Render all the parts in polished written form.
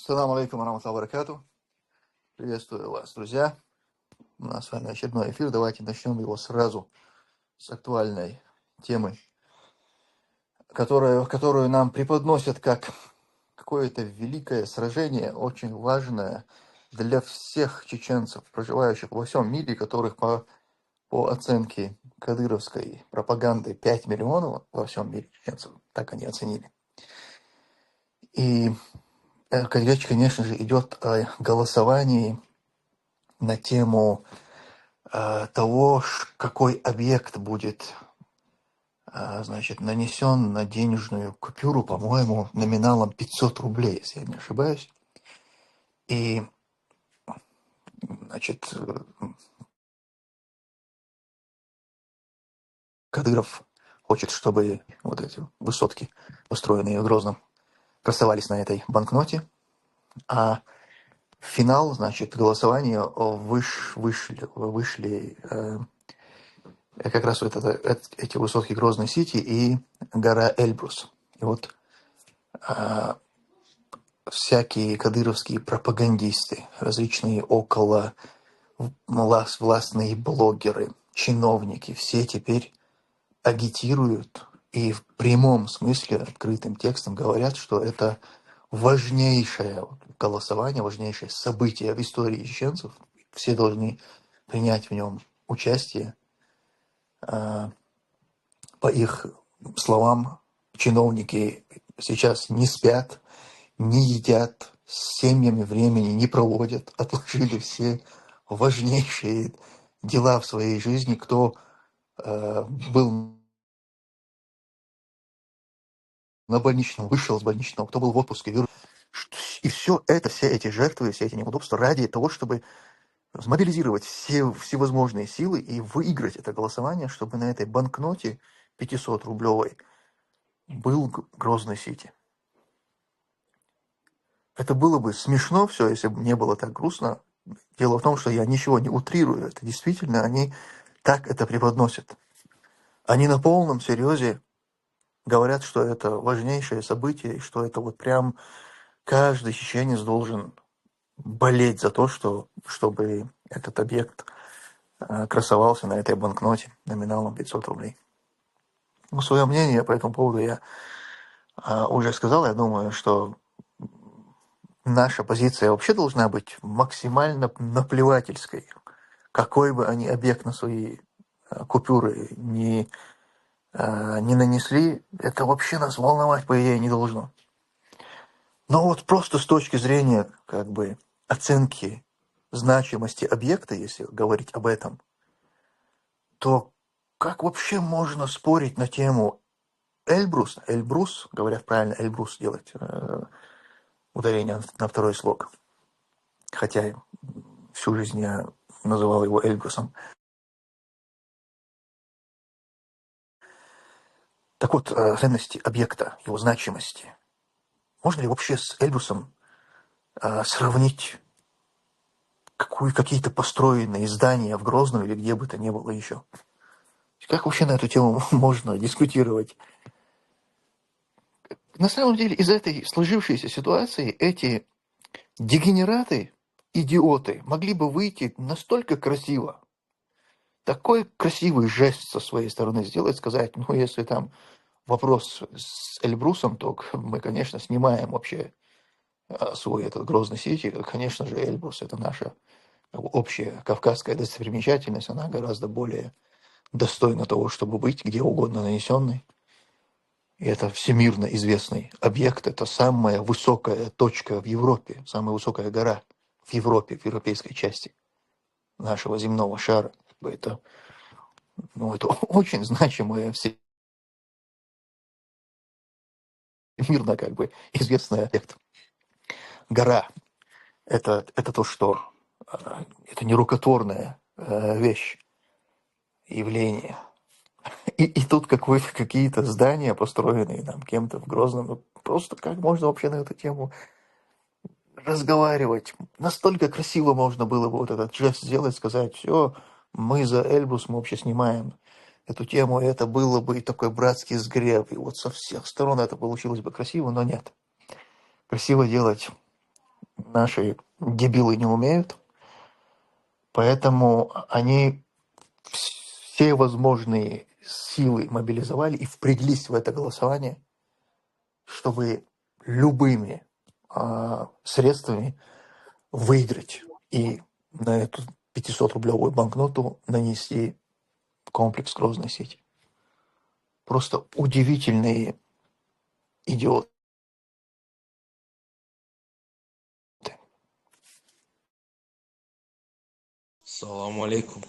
Ассаламу алейкум warahmatullahi wabarakatuh. Приветствую вас, друзья. У нас с вами очередной эфир. Давайте начнем его сразу с актуальной темы, которую нам преподносят как какое-то великое сражение, очень важное для всех чеченцев, проживающих во всем мире, которых по оценке кадыровской пропаганды 5 миллионов во всем мире чеченцев, так они оценили. И речь, конечно же, идет о голосовании на тему того, какой объект будет, нанесен на денежную купюру, по-моему, номиналом 500 рублей, если я не ошибаюсь. И, Кадыров хочет, чтобы вот эти высотки, построенные в Грозном, красовались на этой банкноте, а в финал, голосования вышли как раз эти высотки Грозной Сити и гора Эльбрус. И вот всякие кадыровские пропагандисты, различные около властные блогеры, чиновники, все теперь агитируют и в прямом смысле, открытым текстом говорят, что это важнейшее голосование, важнейшее событие в истории чеченцев. Все должны принять в нем участие. По их словам, чиновники сейчас не спят, не едят, с семьями времени не проводят, отложили все важнейшие дела в своей жизни, кто был на больничном, вышел с больничного, кто был в отпуске, и все эти жертвы, все эти неудобства ради того, чтобы смобилизировать все всевозможные силы и выиграть это голосование, чтобы на этой банкноте 500-рублевой был Грозный Сити. Это было бы смешно все, если бы не было так грустно. Дело в том, что я ничего не утрирую. Это действительно они так это преподносят. Они на полном серьезе говорят, что это важнейшее событие, и что это вот прям каждый чеченец должен болеть за то, чтобы этот объект красовался на этой банкноте номиналом 500 рублей. Свое мнение по этому поводу я уже сказал. Я думаю, что наша позиция вообще должна быть максимально наплевательской. Какой бы они объект на свои купюры не нанесли, это вообще нас волновать, по идее, не должно. Но вот просто с точки зрения оценки значимости объекта, если говорить об этом, то как вообще можно спорить на тему Эльбрус, говорят правильно, Эльбрус делать, ударение на второй слог, хотя всю жизнь я называл его Эльбрусом. Так вот, ценности объекта, его значимости. Можно ли вообще с Эльбрусом сравнить какие-то построенные здания в Грозном или где бы то ни было еще? Как вообще на эту тему можно дискутировать? На самом деле, из этой сложившейся ситуации эти дегенераты, идиоты, могли бы выйти настолько красиво, такой красивый жест со своей стороны сделать, сказать, ну, если там вопрос с Эльбрусом, то мы, конечно, снимаем вообще свой этот Грозный Сити. Конечно же, Эльбрус – это наша общая кавказская достопримечательность, она гораздо более достойна того, чтобы быть где угодно нанесенной. И это всемирно известный объект, это самая высокая точка в Европе, самая высокая гора в Европе, в европейской части нашего земного шара. Это очень значимое всемирно известный объект. Гора – это то, что это нерукотворная вещь, явление. И тут какие-то здания, построенные там кем-то в Грозном. Ну, просто как можно вообще на эту тему разговаривать? Настолько красиво можно было бы вот этот жест сделать, сказать, все, мы за Эльбрус, мы вообще снимаем эту тему, и это было бы и такой братский сгреб, и вот со всех сторон это получилось бы красиво, но нет. Красиво делать наши дебилы не умеют, поэтому они все возможные силы мобилизовали и впряглись в это голосование, чтобы любыми средствами выиграть и на эту 500-рублевую банкноту нанести комплекс Грозной сети. Просто удивительные идиоты. Салам алейкум.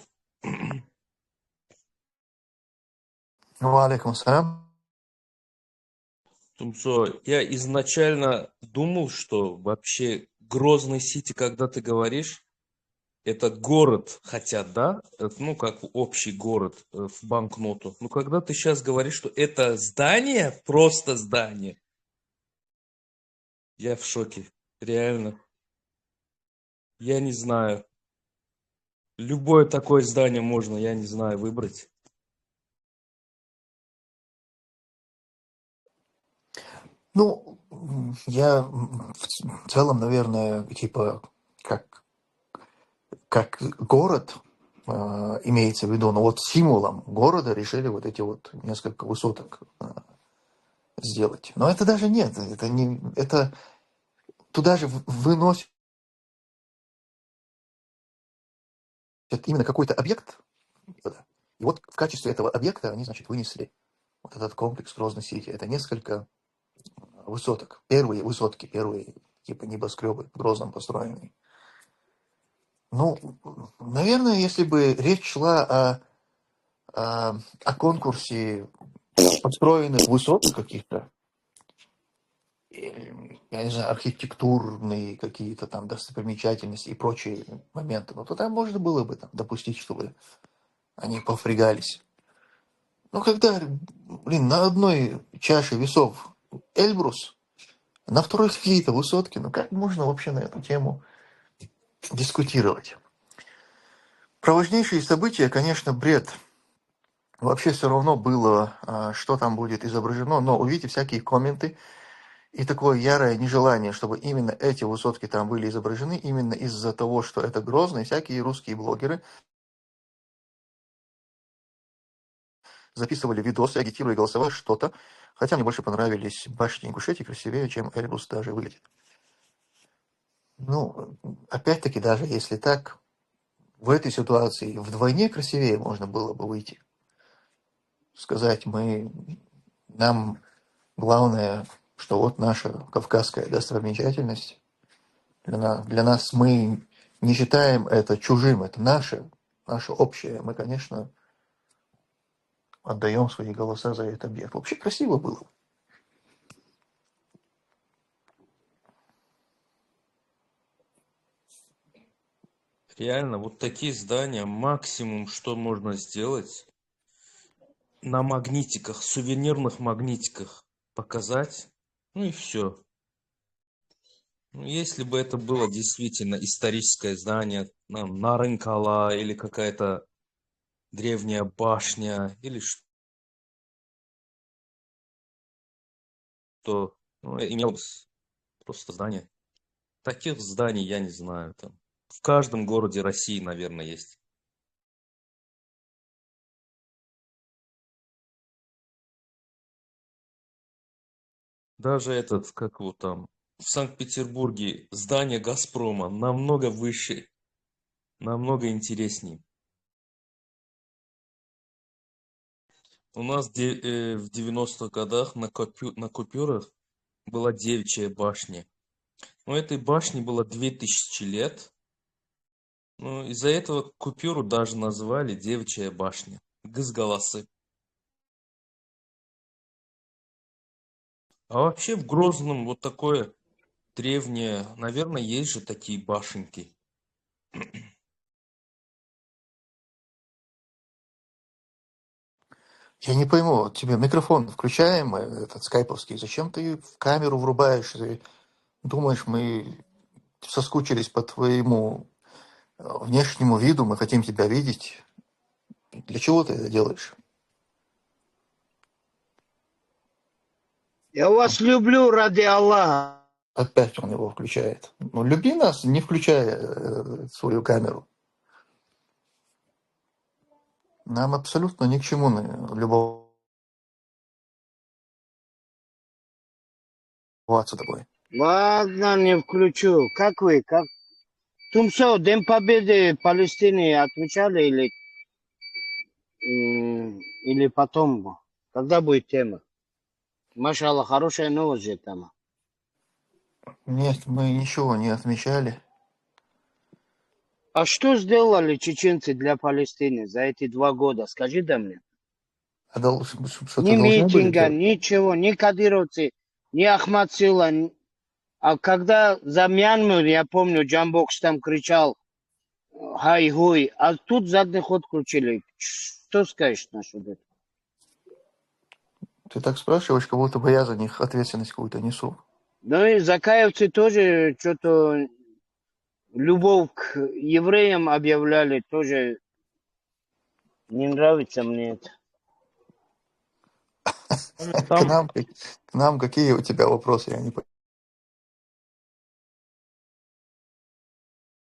Ну, алейкум салям. Тумсо, я изначально думал, что вообще Грозный Сити, когда ты говоришь, это город хотят, да? Ну, как общий город в банкноту. Но когда ты сейчас говоришь, что это здание, просто здание, я в шоке. Реально. Я не знаю. Любое такое здание можно, я не знаю, выбрать. Ну, я в целом, наверное, типа, как город имеется в виду, но вот символом города решили вот эти вот несколько высоток сделать. Но это даже нет, это не, это туда же выносят именно какой-то объект, и вот в качестве этого объекта они, значит, вынесли вот этот комплекс Грозной Сити. Это несколько высоток. Первые высотки, первые типа небоскребы в Грозном построенные. Ну, наверное, если бы речь шла о конкурсе построенных высоток каких-то, я не знаю, архитектурные какие-то там достопримечательности и прочие моменты, ну, то там можно было бы там, допустить, чтобы они повпрягались. Но когда, блин, на одной чаше весов Эльбрус, на второй какие-то высотки, ну как можно вообще на эту тему дискутировать? Про важнейшие события, конечно, бред. Вообще все равно было, что там будет изображено, но увидите всякие комменты и такое ярое нежелание, чтобы именно эти высотки там были изображены, именно из-за того, что это Грозно, и всякие русские блогеры записывали видосы, агитируя голосовать что-то, хотя мне больше понравились башни Ингушетии, красивее, чем Эльбрус даже выглядит. Ну, опять-таки, даже если так, в этой ситуации вдвойне красивее можно было бы выйти. Сказать, нам главное, что вот наша кавказская достопримечательность, для нас мы не считаем это чужим, это наше общее. Мы, конечно, отдаем свои голоса за этот объект. Вообще красиво было. Реально, вот такие здания, максимум, что можно сделать, на магнитиках, сувенирных магнитиках показать, ну и все. Ну, если бы это было действительно историческое здание, Нарынкала или какая-то древняя башня, или что, ну, имелось просто здание. Таких зданий я не знаю там. В каждом городе России, наверное, есть. Даже этот, как его там, в Санкт-Петербурге здание Газпрома намного выше, намного интереснее. У нас в 90-х годах на купюрах была девичья башня. Но этой башне было 2000 лет. Ну, из-за этого купюру даже назвали девичья башня. Гызгаласы. А вообще в Грозном вот такое древнее, наверное, есть же такие башенки. Я не пойму, вот тебе микрофон включаем, этот скайповский, зачем ты в камеру врубаешь? Ты думаешь, мы соскучились по твоему внешнему виду, мы хотим тебя видеть. Для чего ты это делаешь? Я вас люблю ради Аллаха. Опять он его включает. Ну, люби нас, не включая свою камеру. Нам абсолютно ни к чему любоваться тобой. Ладно, не включу. Как вы? Как? Тумсо, День Победы Палестины отмечали или потом? Когда будет тема? Машаллах, хорошая новость же тема. Нет, мы ничего не отмечали. А что сделали чеченцы для Палестины за эти 2 года? Скажи да мне. Что-то Ни должны были митинга, делать? ничего, ни кадыровцы, ни Ахмад Сила. А когда за Мьянму, я помню, Джамбокс там кричал хай-хуй, а тут задний ход включили. Что скажешь насчет этого? Ты так спрашиваешь, как будто бы я за них ответственность какую-то несу. Ну и закаевцы тоже что-то любовь к евреям объявляли, тоже не нравится мне это. К Там, нам какие у тебя вопросы, я не понимаю.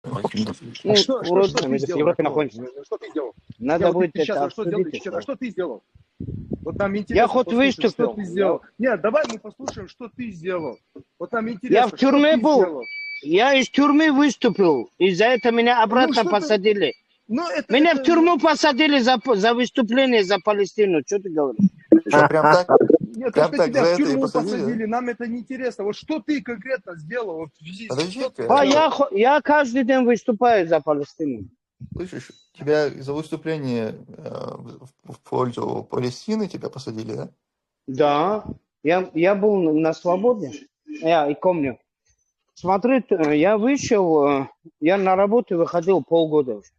Ну, Что уродцы, ты мы в сделал Европе такого? находимся. Что ты сделал? Надо Вот будет ты сейчас это что сделал? обсудить. Что ты сделал? Вот нам Я интересно хоть послушать, что выступил. ты сделал. Нет, давай мы послушаем, что ты сделал. Вот нам Я интересно, в тюрьме что ты был. сделал. Я из тюрьмы выступил. И за это меня обратно что ты- посадили. Ну, это... Меня это- в тюрьму посадили за выступление за Палестину. Что ты говоришь? Что, прям так? Нет, то, Прям что так тебя за в это и тюрьму посадили, да? посадили, нам это не интересно. Вот что ты конкретно сделал? Вот, что ты Подожди-ка, сделал? Я каждый день выступаю за Палестину. слышишь, тебя за выступление в пользу Палестины тебя посадили, да? Да, я был на свободе. Я и помню. Смотри, я вышел, я на работу выходил полгода уже.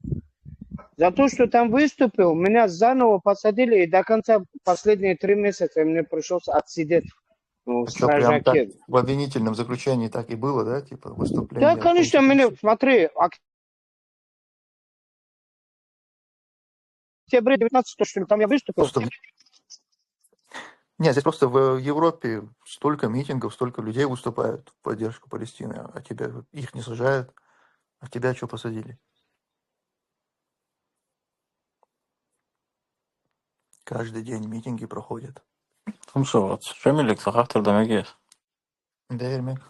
За то, что там выступил, меня заново посадили, и до конца последние 3 месяца мне пришлось отсидеть в А что, прям так стражаке. в обвинительном заключении так и было, да? Типа Да, выступление. конечно, меня, смотри, октябре 19 что ли, там я выступил. Просто... Нет, здесь просто в Европе столько митингов, столько людей выступают в поддержку Палестины, а тебя их не сажают, а тебя что посадили? Каждый день митинги проходят. Тумсо, Шамилик, сахахтер дамагес. Да, Ермек?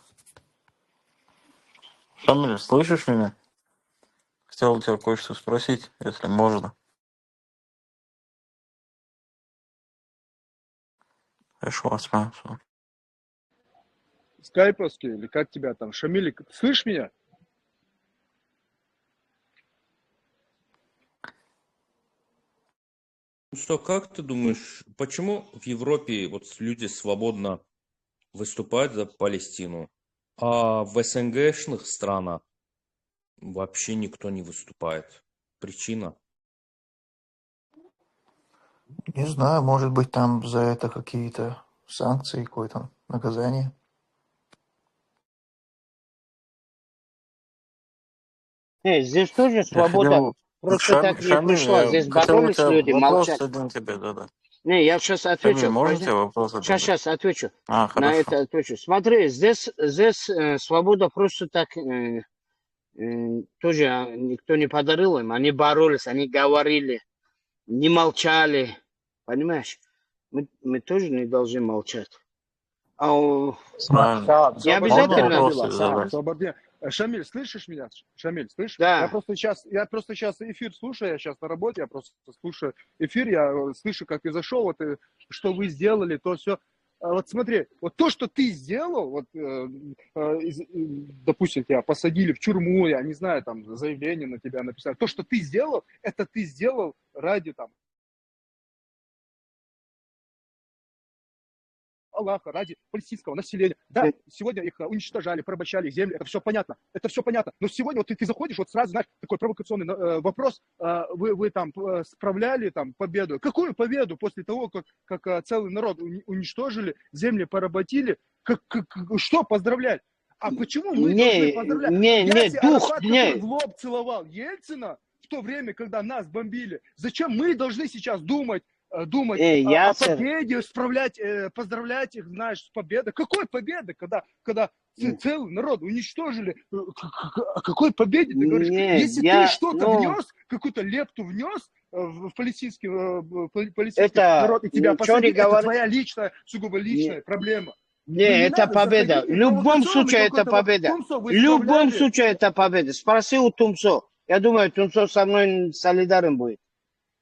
Шамиль, слышишь меня? Хотел у тебя кое-что спросить, если можно. Хорошо, осман. Скайповский, или как тебя там? Шамилик, слышишь меня? что, как ты думаешь, почему в Европе вот люди свободно выступают за Палестину, а в СНГшных странах вообще никто не выступает? Причина? Не знаю, может быть, там за это какие-то санкции, какое-то наказание. Здесь тоже Я свобода хотел... просто так не Шамиль, пришла. я Здесь хотел у боролись тебя люди, вопрос молчат. один тебе задать. Не, я сейчас Шамиль, отвечу. можно Подожди. тебе вопрос один задать? Сейчас отвечу. На Хорошо. это отвечу. Смотри, здесь свобода просто так тоже никто не подарил им. Они боролись, они говорили, не молчали. Понимаешь? Мы тоже не должны молчать. Правильно. Не Можно обязательно. вопрос тебе задать? Свободнее. Шамиль, слышишь меня? Шамиль, слышишь? Да. Я просто сейчас эфир слушаю, я сейчас на работе, я просто слушаю эфир, я слышу, как ты зашел, вот, что вы сделали, то все. Вот смотри, вот то, что ты сделал, вот, допустим, тебя посадили в тюрьму, я не знаю, там, заявление на тебя написали, то, что ты сделал, это ты сделал ради, там, Аллаха, ради палестинского населения. Да, сегодня их уничтожали, порабощали их земли, это все понятно, Но сегодня вот ты заходишь, вот сразу, знаешь, такой провокационный вопрос, вы там справляли там победу. Какую победу после того, как целый народ уничтожили, земли поработили, что поздравлять? А почему мы должны поздравлять? Ясер Арафат, который в лоб целовал Ельцина в то время, когда нас бомбили, зачем мы должны сейчас думать о победе, поздравлять их, знаешь, с победой. Какой победы, когда целый народ уничтожили. О какой победе ты говоришь? Нет, Если ты что-то внес, какую-то лепту внес в палестинский это, народ, и тебя ничего не посадили, это говорит. твоя личная, сугубо личная проблема. Ну, Не, не это надо победа. В заходить в любом провокационный случае это какой-то победа. Тумсо В вы любом исправляли. случае это победа. Спроси у Тумсо. Я думаю, Тумсо со мной солидарен будет.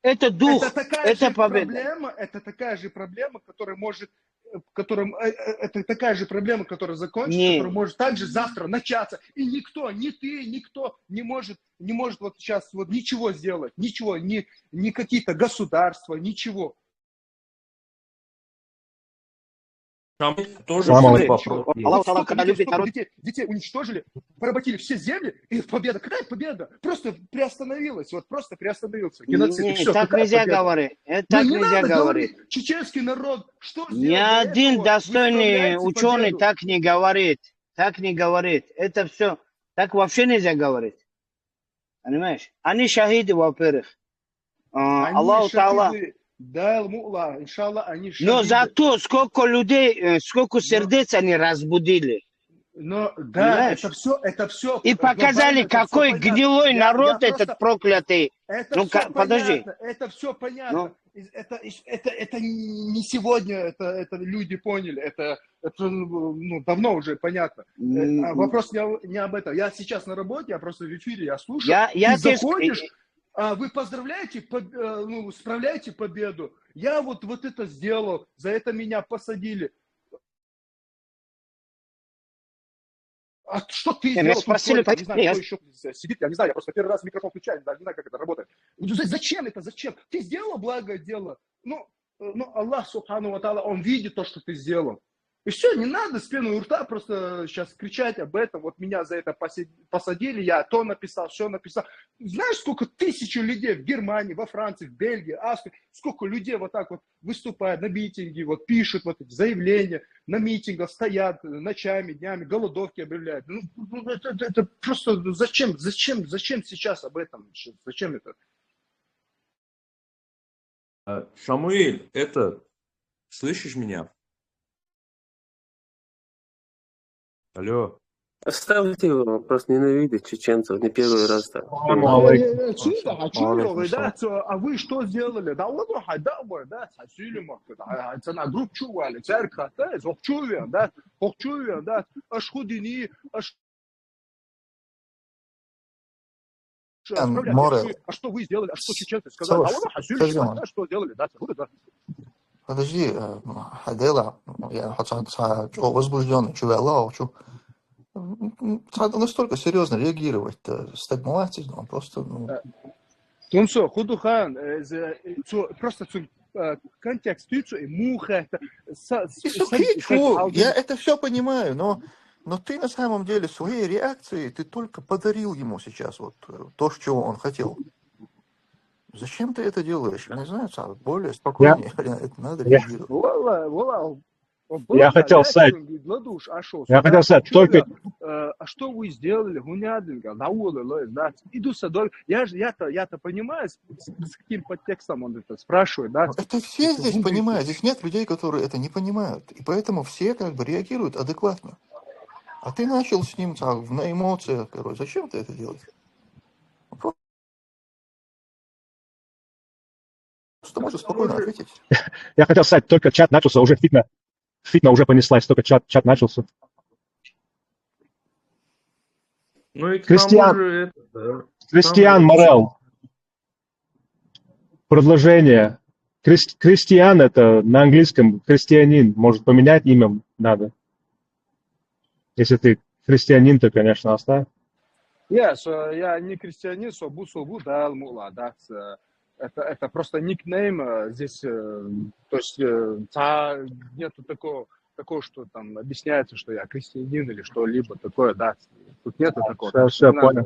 Это дух, это победа. Это такая же проблема, которая может, это такая же проблема, которая закончится, Не, которая может также завтра начаться. И никто, ни ты, никто не может вот сейчас вот ничего сделать, ничего, ни какие-то государства, ничего. Шамиль, тоже Салам был алейкум. вопрос есть. Аллах Вот сколько когда людей, любит сколько народ. детей уничтожили, поработили все земли, и победа. Какая победа? Просто приостановилась, вот просто приостановился геноцид, и Не, все. так Какая нельзя победа? говорить. Ну Так не нельзя надо говорить. говорить, чеченский народ, что Ни сделал до один этого, вы достойный справляете ученый победу. так не говорит. Так не говорит. Это все. Так вообще нельзя говорить. Понимаешь? Они шахиды, во-первых. Они Аллаху Та'ала. шахиды, да, Аллах, иншаллах, они Но шахиды. зато сколько людей, сколько сердец они разбудили. Но да, Понимаешь? это все И показали, глобально, это все какой понятно. гнилой Я народ этот просто, проклятый. это Ну, все подожди. понятно, это все Ну, понятно. Это не сегодня, это люди поняли, это ну, давно уже понятно. Вопрос не об этом. Я сейчас на работе, я просто в эфире, я слушаю. я Ты тебе заходишь, вы поздравляете, ну, справляете победу. Я вот это сделал, за это меня посадили. А что ты меня сделал? спросили, Тут, не знаю, я- кто еще сидит, я не знаю, я просто первый раз микрофон включаю, даже не знаю, как это работает. Зачем это, зачем? Ты сделал благое дело. Ну, Аллах, субхану ва та'аля, он видит то, что ты сделал. И все, не надо с пеной у рта просто сейчас кричать об этом. Вот меня за это посадили, я то написал, все написал. Знаешь, сколько тысяч людей в Германии, во Франции, в Бельгии, Австрии, сколько людей вот так вот выступают на митинги, вот пишут вот эти заявления, на митингах стоят ночами, днями, голодовки объявляют. Ну, это просто зачем сейчас об этом? Зачем это? Шамуиль, слышишь меня? Алло. Оставьте его, просто ненавидит чеченцев, не первый раз так. Салам алейкум. Алейкум салам. А вы что сделали? Да ладно, хайдабы, да, сасилима, цена групп чували, церковь, да, зохчувен, да, ашхудини, Море. а что вы сделали? А что чеченцы сказали? Да ладно, хасилима, да, что сделали? Да, Подожди, Адела, я возбужденный, чувак, надо настолько серьезно реагировать, стагмовать, он просто... Тунсо, Худухан, просто контекст, муха, я это все понимаю, но ты на самом деле своей реакцией, ты только подарил ему сейчас вот то, чего он хотел. Зачем ты это делаешь? Я не знаю, более спокойнее это надо реагировать. Я хотел сказать, только... А что вы сделали? Я-то понимаю, с каким подтекстом он это спрашивает, да? Это все здесь понимают, здесь нет людей, которые это не понимают, и поэтому все как бы реагируют адекватно. А ты начал с ним на эмоциях, короче, зачем ты это делаешь? Просто можешь спокойно ответить. Я хотел сказать, только чат начался, уже фитна уже понеслась, только чат начался. Ну и к тому же Кристиан Морел. Продолжение. Кристиан это на английском христианин. Может, поменять имя надо. Если ты христианин, то, конечно, оставь. Я не крестьянин, собу, да, мула, да. Это просто никнейм здесь, то есть нету такого, что там объясняется, что я крестьянин или что-либо такое, да. Тут нету такого. Все, понял.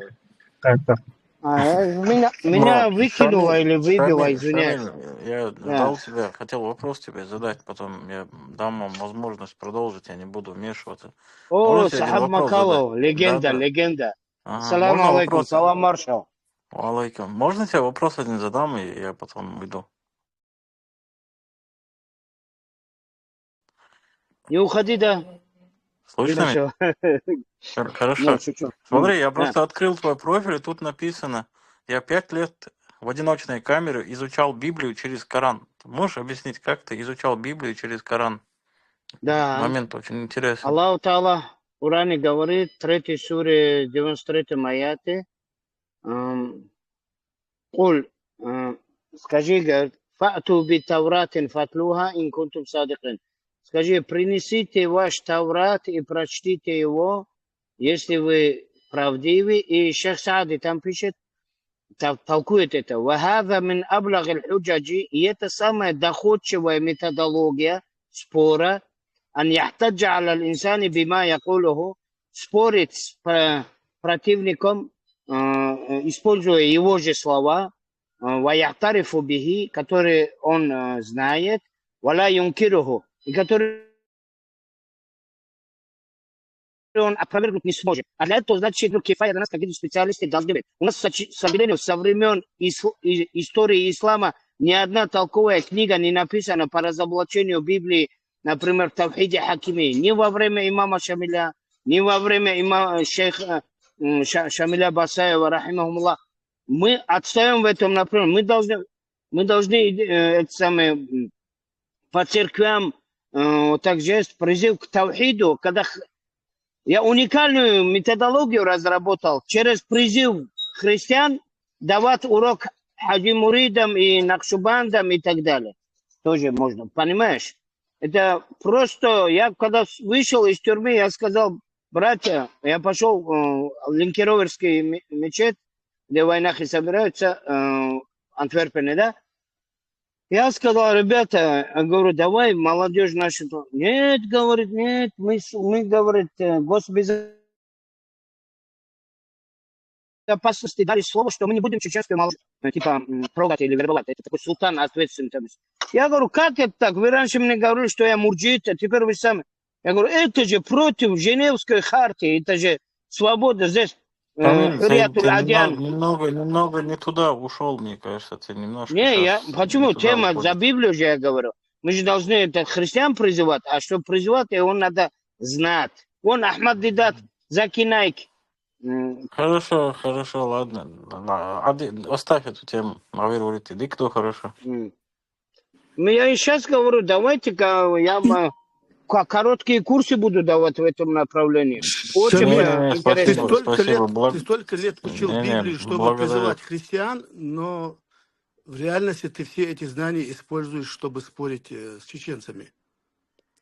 Как-то. Меня выкинуло или выбило, извиняюсь. Я дал тебе, хотел вопрос тебе задать, потом я дам вам возможность продолжить, я не буду вмешиваться. О, Сахаб Макалов, легенда. Салам алейкум, салам маршал. Алейкум. Можно тебе вопрос один задам, и я потом уйду? Не уходи, да. Слышно меня? Хорошо. Хорошо. Нет, шучу. Смотри, я Да. просто открыл твой профиль, и тут написано, я 5 лет в одиночной камере изучал Библию через Коран. Ты можешь объяснить, как ты изучал Библию через Коран? Да. Момент очень интересный. Аллах Та'ала в Коране говорит, 3 суре, 93 аяте, Куль, скажи, говорит, фату би тавратин фатлуха ин кунтум садикин. Скажи, принесите ваш Таврат и прочтите его, если вы правдивы. И Шейх Саади там пишет, толкует это. Вахаза мин аблаги аль-худжаджи. И это самая доходчивая методология спора. Ан яхтаджа аля аль-инсани бима якулуху. Спорить с противником, используя его же слова, ваяхтарифу бихи, которые он знает, вала юнкируху, и которые он опровергнуть не сможет. А для этого, значит, кифая для нас, как видите, специалисты должны быть. У нас, к сожалению, со времен истории ислама ни одна толковая книга не написана по разоблачению Библии, например, в Тавхиде Хакими, ни во время имама Шамиля, ни во время имама шейха Шамиля Басаева, рахимахумуллах. Мы отстаем в этом направлении. Мы должны это самое, по церквям также призыв к тавхиду, когда я уникальную методологию разработал через призыв христиан давать урок хаджи муридам и накшубандам и так далее. Тоже можно, понимаешь? Это просто, я когда вышел из тюрьмы, я сказал, братья, я пошел в Линкероверский мечеть, где в войнах и собираются, Антверпене, да? Я сказал, ребята, я говорю, давай молодежь наша. Нет, говорит, нет, мы говорит, госбезопасности дали слово, что мы не будем чеченскую молодежь, типа, трогать или вербовать. Это такой султан ответственный. Я говорю, как это так? Вы раньше мне говорили, что я мурджит, а теперь вы сами. Я говорю, это же против Женевской хартии, это же свобода здесь. Камиль, ты Адян. немного не туда ушел, мне кажется, ты немножко Не, я сейчас почему? не туда Тема уходишь. за Библию же я говорю. Мы же должны это христиан призывать, а чтобы призывать, его надо знать. Вон Ахмад Дидат, Заки Найк. Хорошо, ладно. Оставь эту тему. Мавир говорит, иди кто хорошо. Ну, я и сейчас говорю, давайте-ка я короткие курсы буду давать в этом направлении. Очень Шамиль, интересно. ты столько лет учил Библию, чтобы призывать христиан, но в реальности ты все эти знания используешь, чтобы спорить с чеченцами.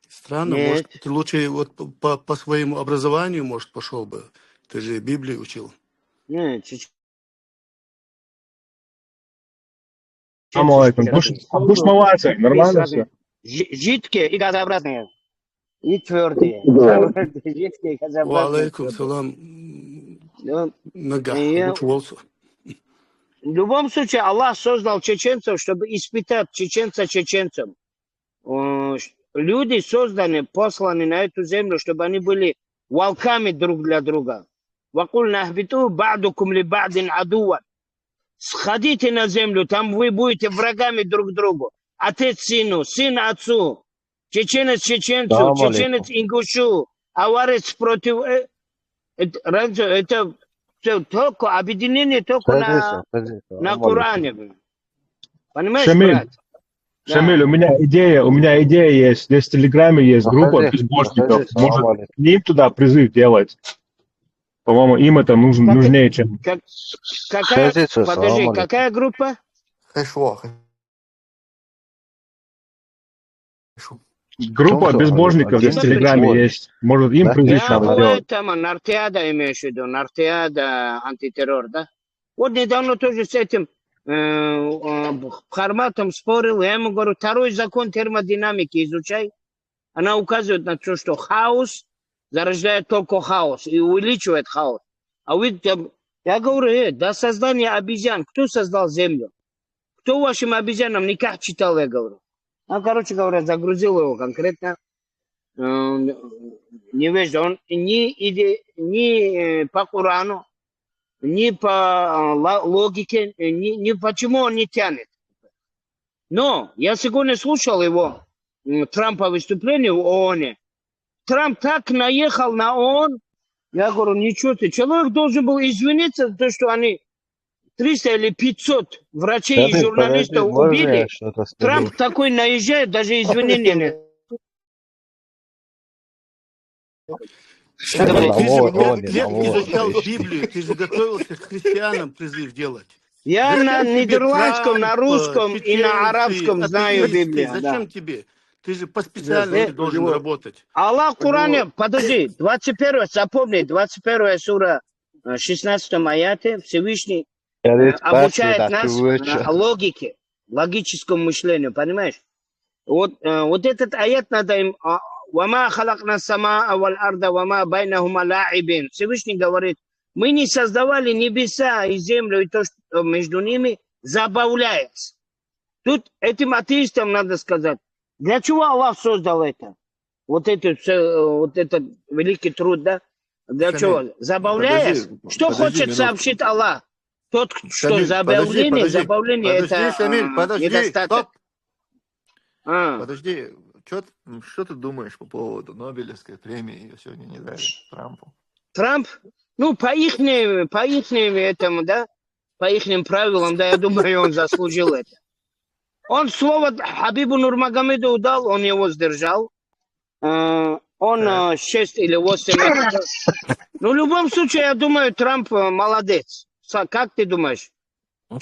Странно, Нет. может, ты лучше вот по своему образованию, может, пошел бы. Ты же Библию учил. Нет, Салам алейкум. Будешь молодцы, нормально все? жидкие и газообразные. И твердые. Жидкие и газообразные. Алейкум салам. Нога. И- Учился. В любом случае, Аллах создал чеченцев, чтобы испытать чеченца чеченцем. Люди созданы, посланы на эту землю, чтобы они были волками друг для друга. وَقُلْنَا اهْبِطُوا بَعْضُكُمْ لِبَعْضٍ عَدُوًّا. Сходите на землю, там вы будете врагами друг другу. Отец сыну, сын отцу, чеченец чеченцу, Салам чеченец ингушу, аварец против... Это все только объединение только на Коране. Понимаешь, Шамиль, брат? Да. Шамиль, у меня идея есть. Здесь в Телеграме есть группа безбожников. Может, к ним туда призыв делать? По-моему, им это нужнее, чем... Подожди, какая группа? Хэшво. Группа безбожников здесь в Телеграме есть. Может, им призыв надо делать. Там Нартиада имеешь в виду, Нартиада антитеррор, да? Вот недавно тоже с этим Харматом спорил, я ему говорю, второй закон термодинамики изучай. Она указывает на то, что хаос зарождает только хаос и увеличивает хаос. А вы, я говорю, до создания обезьян, кто создал Землю? Кто вашим обезьянам никак читал, я говорю. Короче говоря, загрузил его конкретно. Невежда, он ни по Корану, ни по логике, ни почему он не тянет. Но я сегодня слушал его, Трампа выступление в ООН. Трамп так наехал на ООН. Я говорю, ничего ты. Человек должен был извиниться за то, что они 300 или 500 врачей и Подожди, журналистов можно я убили. что-то скажу? Трамп такой наезжает, даже извинения нет. Шамиль, ты же Володя, 5 лет Володя. изучал Библию, ты же готовился к христианам призыв делать. Я на Зачем тебе нидерландском, на Трамп, русском и на чеченцы, арабском знаю атеисты? Библию. Да. Зачем тебе? Ты же по специальности должен работать. Аллах в Коране, подожди, 21, запомни, 21 сура, 16 аяте, Всевышний обучает нас логике, логическому мышлению, понимаешь? Вот этот аят надо им... «Вама халакна самаа валь арда, вама байнахума ла'ибин». Всевышний говорит, мы не создавали небеса и землю, и то, что между ними, забавляясь. Тут этим атеистам надо сказать, для чего Аллах создал это? Вот этот великий труд, да? Для чего? Забавляясь? Что хочет сообщить Аллах? Тот, что забавление это недостаток. Подожди, что ты думаешь по поводу Нобелевской премии? Ее сегодня не дали Трампу. Трамп? Ну, по ихним этому, да? По ихним правилам, да, я думаю, он заслужил это. Он слово Хабибу Нурмагомеду дал, он его сдержал. Он 6 или 8 лет. Ну, в любом случае, я думаю, Трамп молодец. Как ты думаешь?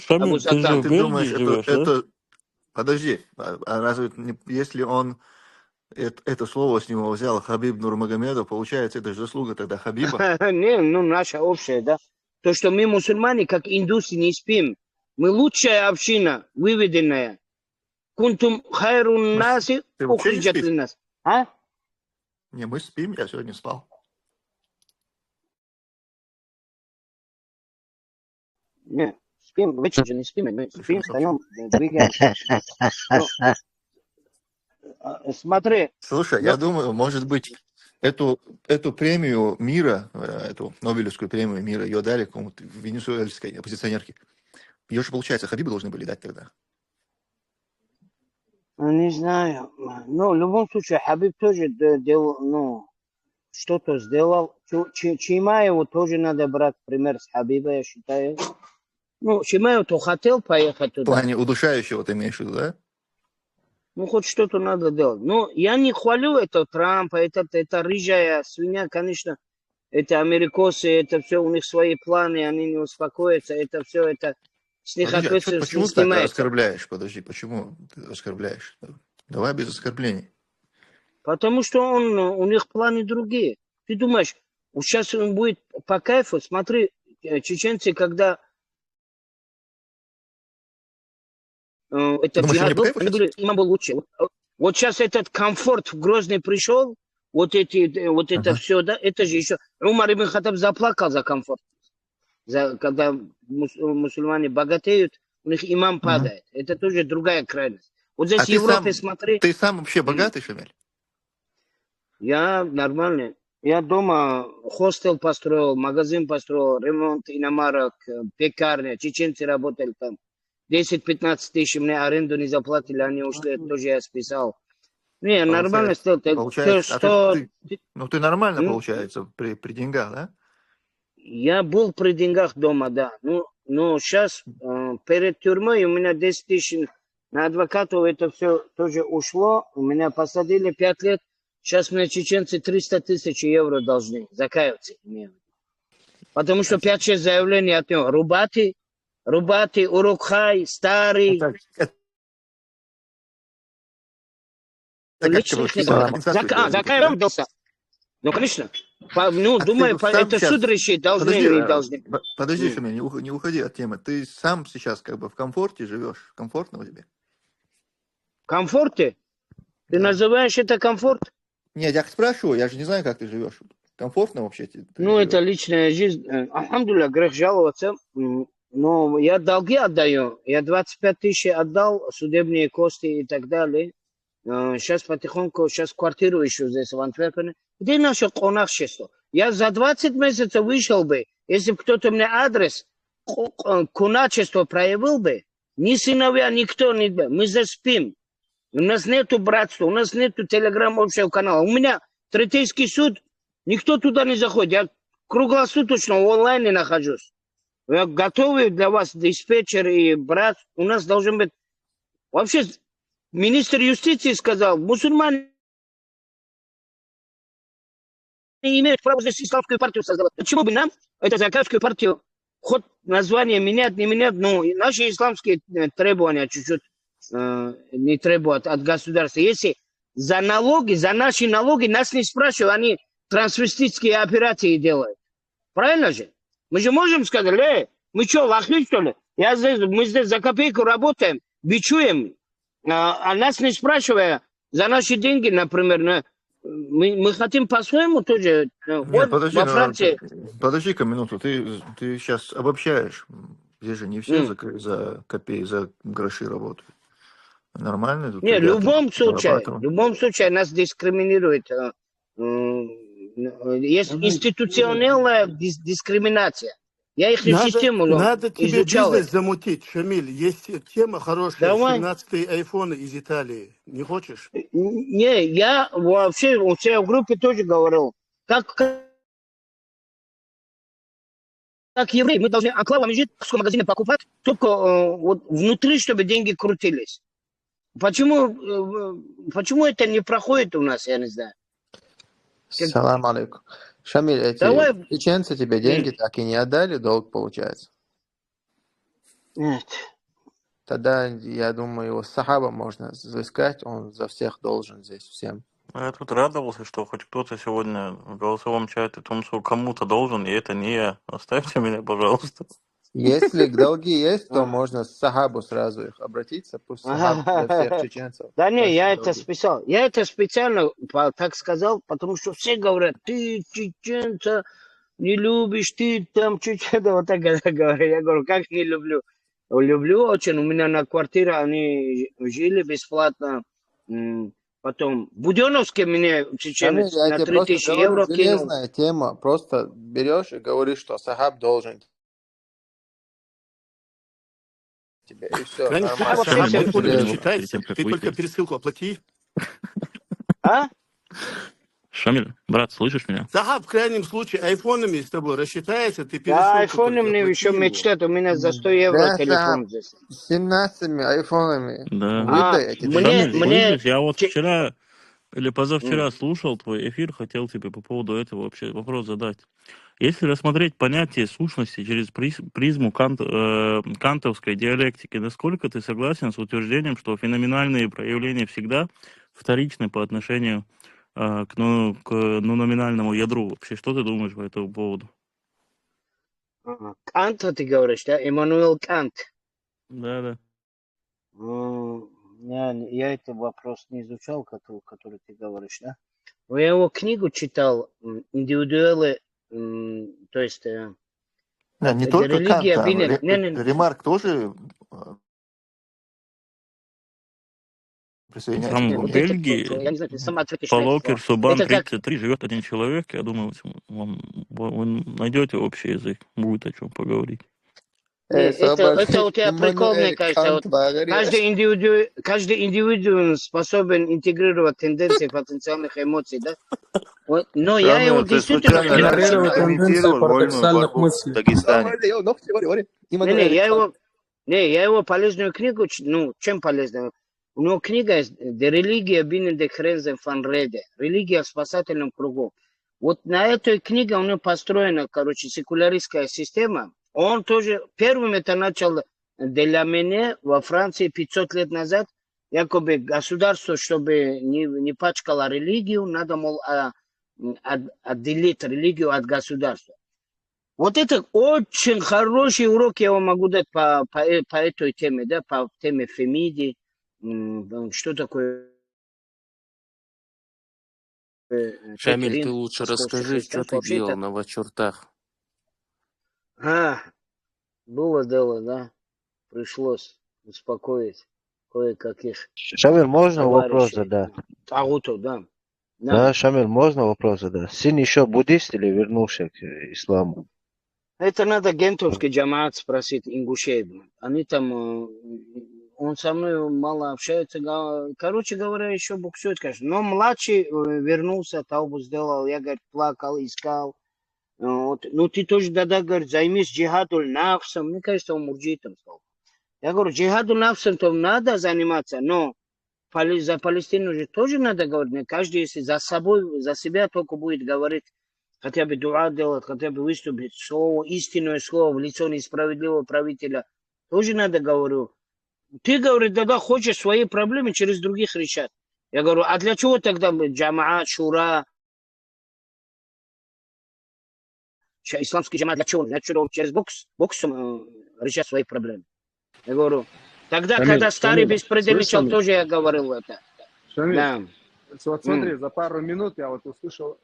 Шамиль, ты же в Ты Бельгии думаешь, живешь, да? это... Подожди, а разве если он это слово с него взял Хабиб Нурмагомедов, получается, это же заслуга тогда Хабиба? Не, ну, наша общая, да. То, что мы, мусульмане, как индусы, не спим. Мы лучшая община, выведенная. Кунтум хайрун наси ухриджат ли нас. А? Не, мы спим, я сегодня спал. Не, спим, вечер же не спим, мы спим, встаем, двигаемся. Смотри. Слушай, я думаю, может быть, эту премию мира, эту Нобелевскую премию мира, ее дали кому-то венесуэльской оппозиционерке. Ее же, получается, Хабибы должны были дать тогда. Не знаю. Ну, в любом случае, Хабиб тоже делал, ну, что-то сделал. Чимаеву тоже надо брать пример с Хабиба, я считаю. Ну, Чимаев-то хотел поехать В туда. плане удушающего ты имеешь в виду, да? Ну, хоть что-то надо делать. Ну, я не хвалю этого Трампа, это рыжая свинья, конечно. Это америкосы, это все, у них свои планы, они не успокоятся, это все, это с них Подожди, ответственность не почему ты так снимается. оскорбляешь? Подожди, почему ты оскорбляешь? Давай без оскорблений. Потому что у них планы другие. Ты думаешь, сейчас он будет по кайфу? Смотри, чеченцы, когда это Думаешь, джихад они по был, кайфу они сейчас? были, им было лучше. Вот сейчас этот комфорт в Грозный пришел, вот это все, да, это же еще... Умар ибн Хаттаб заплакал за комфорт. Когда мусульмане богатеют, у них имам падает. Это тоже другая крайность. Вот здесь в Европе, смотри... Ты сам вообще богатый, Шамиль? Я нормальный. Я дома хостел построил, магазин построил, ремонт иномарок, пекарня, чеченцы работали там. 10-15 тысяч мне аренду не заплатили, они ушли, тоже я списал. Не, нормально сделал. Получается, ты нормально, получается, при деньгах, да? Я был при деньгах дома, да. Ну, сейчас перед тюрьмой у меня 10 тысяч на адвокатов, это все тоже ушло. У меня посадили 5 лет. Сейчас мне чеченцы 300 тысяч евро должны, закаиваться. Потому что 5-6 заявлений от него. Рубати, Урукхай, Старый. Закаивать дался. Ну, конечно. Ну, думаю, это суд решить, должны. Подожди, Шамиль, не уходи от темы. Ты сам сейчас как бы в комфорте живешь? Комфортно тебе? Комфорте? Ты называешь это комфорт? Нет, я спрашиваю, я же не знаю, как ты живешь. Комфортно вообще тебе? Ну, это личная жизнь. Алхамдулилля, грех жаловаться. Но я долги отдаю. Я 25 тысяч отдал, судебные кости и так далее. Сейчас потихоньку, сейчас квартиру ищу здесь, в Антверпене. Где наше конахшество? Я за 20 месяцев вышел бы, если бы кто-то мне адрес, куначество проявил бы. Ни сыновья, никто не бы. Мы заспим. У нас нету братства, у нас нету телеграм общего канала. У меня Третейский суд, никто туда не заходит. Я круглосуточно в онлайне нахожусь. Я готовы для вас, диспетчер и брат. У нас должен быть... Вообще, министр юстиции сказал, мусульмане не имеют права здесь исламскую партию создавать. Почему бы нам, эту закатскую партию, хоть название менять, не менять, но наши исламские требования чуть-чуть не требуют от государства. Если за налоги, за наши налоги нас не спрашивают, они трансвеститские операции делают. Правильно же? Мы же можем сказать, мы что, лохи, что ли? Мы здесь за копейку работаем, бичуем, а нас не спрашивая за наши деньги, например, мы хотим по-своему тоже. Нет, Вот подожди, во Франции... подожди-ка минуту, ты сейчас обобщаешь. Здесь же не все за копейки, за гроши работают. Нормально тут Не, в ребята любом зарабатывают. случае нас дискриминирует. Есть институциональная дискриминация. Я их систему Надо тебе изучал. бизнес замутить, Шамиль. Есть тема хорошая, Давай. 17-й айфоны из Италии. Не хочешь? Не, я вообще у себя в группе тоже говорил, как евреи, мы должны оклавами жить, в магазине покупать, только вот внутри, чтобы деньги крутились. Почему это не проходит у нас, я не знаю. Салам алейкум. Шамиль, эти Давай. чеченцы тебе деньги так и не отдали, долг получается? Нет. Тогда, я думаю, его с сахаба можно взыскать, он за всех должен здесь всем. Я тут радовался, что хоть кто-то сегодня в голосовом чате Тумсу кому-то должен, и это не я. Оставьте меня, пожалуйста. Если долги есть, то можно с сахабу сразу их обратиться, пусть сахаб для всех чеченцев. Да не, я это долги. списал. Я это специально так сказал, потому что все говорят, ты чеченца не любишь, ты там чеченца, вот так говорят. Я говорю, как не люблю? Люблю очень. У меня на квартире они жили бесплатно. Потом Буденовский мне чеченец Шамиль, я на тебе просто 3000 говорю, евро кинул. железная тема. Просто берешь и говоришь, что сахаб должен тебе, и все. Крайне А вообще Сахаб всем айфоны серьезно. не считается. Ты только пересылку оплати. А? Шамиль, брат, слышишь меня? Сахаб в крайнем случае айфонами с тобой рассчитается, ты Да, пересылку айфоны только мне оплати еще его. мечтают. У меня за 100 евро Да, телефон сахаб, здесь. с 17 айфонами. Да. Выдай эти деньги. Шамиль, Мне слышишь, я вот вчера или позавчера слушал твой эфир, хотел тебе по поводу этого вообще вопрос задать. Если рассмотреть понятие сущности через призму кантовской диалектики, насколько ты согласен с утверждением, что феноменальные проявления всегда вторичны по отношению к номинальному ядру? Вообще, что ты думаешь по этому поводу? Канта ты говоришь, да? Иммануил Кант. Да. Я этот вопрос не изучал, который ты говоришь, да? Но я его книгу читал, индивидуалы, то есть... Да, не это только религия, Кант, не. Ремарк тоже присоединяется Там к в нему. Бельгии, Я не знаю, ты сам ответишь по на этот Локер вопрос. Субан Это как... 33 живет один человек. Я думаю, вы найдете общий язык, будет о чем поговорить. Это у тебя прикол, мне Иммануэль кажется. Вот Кант говоришь. каждый индивидуум способен интегрировать тенденции потенциальных эмоций, да? Вот, но я его Шамиль, ты действительно случайно не раньше прочитал. комментировал вольную борьбу в Дагестане? Я его полезную книгу, чем полезную? У него книга есть «De Religia binnen de Grenzen van Rede», «Религия в спасательном кругу». Вот на этой книге у него построена, секуляристская система. Он тоже первым это начал для меня во Франции 500 лет назад. Якобы государство, чтобы не пачкало религию, надо, мол, отделить религию от государства. Вот это очень хороший урок я вам могу дать по этой теме, да, по теме Фемиди. Что такое? Шамиль, ты лучше расскажи, что ты делал на вачуртах. Было дело, да. Пришлось успокоить кое-каких Шамиль, можно вопрос товарищей. задать? Тагутов, да. Да, Шамиль, можно вопрос задать? Сын еще буддист или вернулся к исламу? Это надо гентовский джамаат спросить, ингушей. Они там он со мной мало общается. Короче говоря, еще буксует, конечно. Но младший вернулся, таубу сделал. Я, говорит, плакал, искал. Вот. Ну, ты тоже, да, говорит, займись джихадуль нафсом. Мне кажется, он мурджитом стал. Я говорю, джихадуль нафсом-то надо заниматься, но за Палестину же тоже надо говорить. Не каждый, если за собой, за себя только будет говорить, хотя бы дуа делать, хотя бы выступить, слово, истинное слово в лицо несправедливого правителя, тоже надо говорю. Ты, говорит, да, хочешь свои проблемы через других решать. Я говорю, а для чего тогда джамаат, шура, исламский джамаат, для чего? Для чего через боксом решать свои проблемы? Я говорю, тогда, когда старый беспредельничал, тоже я говорил это. Шамиль, Да. вот смотри, за пару минут я вот услышал,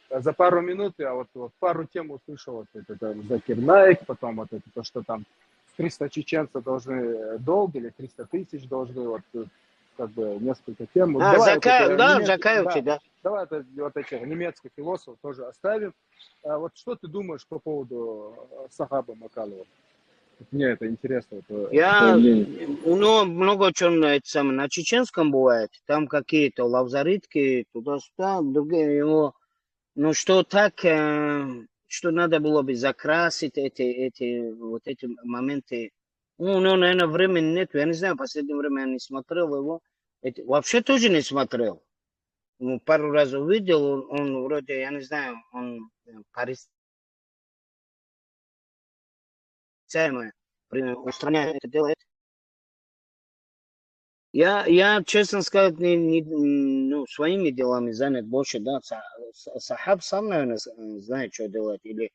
за пару минут я вот пару тем услышал, вот это Закир Наик, потом вот это то, что там 300 чеченцев должны долг или 300 тысяч должны, вот как бы несколько тем. Вот, Закаевцы, да. Давай вот этих немецких философов тоже оставим. А вот что ты думаешь по поводу Сахаба Макалова? Мне это интересно. Ну, много чего на чеченском бывает. Там какие-то лавзаритки, туда-сюда, другие его. Ну, что так, что надо было бы закрасить эти моменты. Ну, наверное, времени нет. Я не знаю, в последнее время я не смотрел его. Вообще тоже не смотрел. Ну, пару раз увидел, он вроде, я не знаю, он порицаемый, устраняет это делает. Я, честно сказать, ну, своими делами занят больше, да. Сахаб сам, наверное, знает, что делать. Или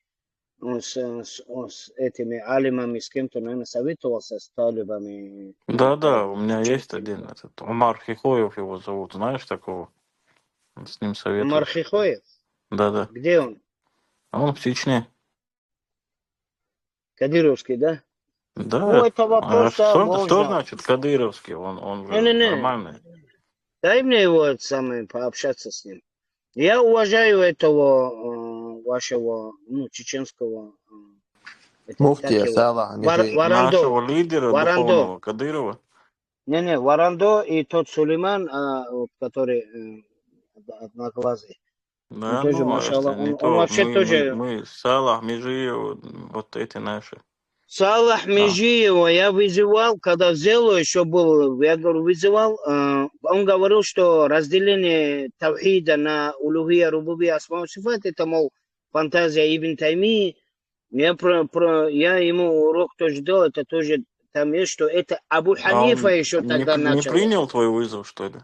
он с этими алимами, с кем-то, наверное, советовался, с талибами. Да, у меня есть один, этот, Умар Хихоев его зовут, знаешь такого? С ним советуюсь. Умар Хихоев? Да. Где он? Он в Чечне. Кадыровский, да? Да. Ну, это вопрос, что значит Кадыровский? Он же нормальный. Дай мне его пообщаться с ним. Я уважаю этого вашего, ну, чеченского... Муфтия Салах Межиев. Нашего лидера духовного Кадырова. Не, Варандо и тот Сулейман, который одноглазый. Да, он тоже, машаллах, он вообще тоже... Мы Салах Межиев, вот эти наши. Салах Межиева я вызывал, когда Зело еще был, я говорю, вызывал, он говорил, что разделение тавхида на улухия, рубубия, асма сифат, это, мол, фантазия Ибн Таймии. Я ему урок тоже дал, это тоже там есть, что это Абу Ханифа еще тогда начал. Не принял твой вызов, что ли?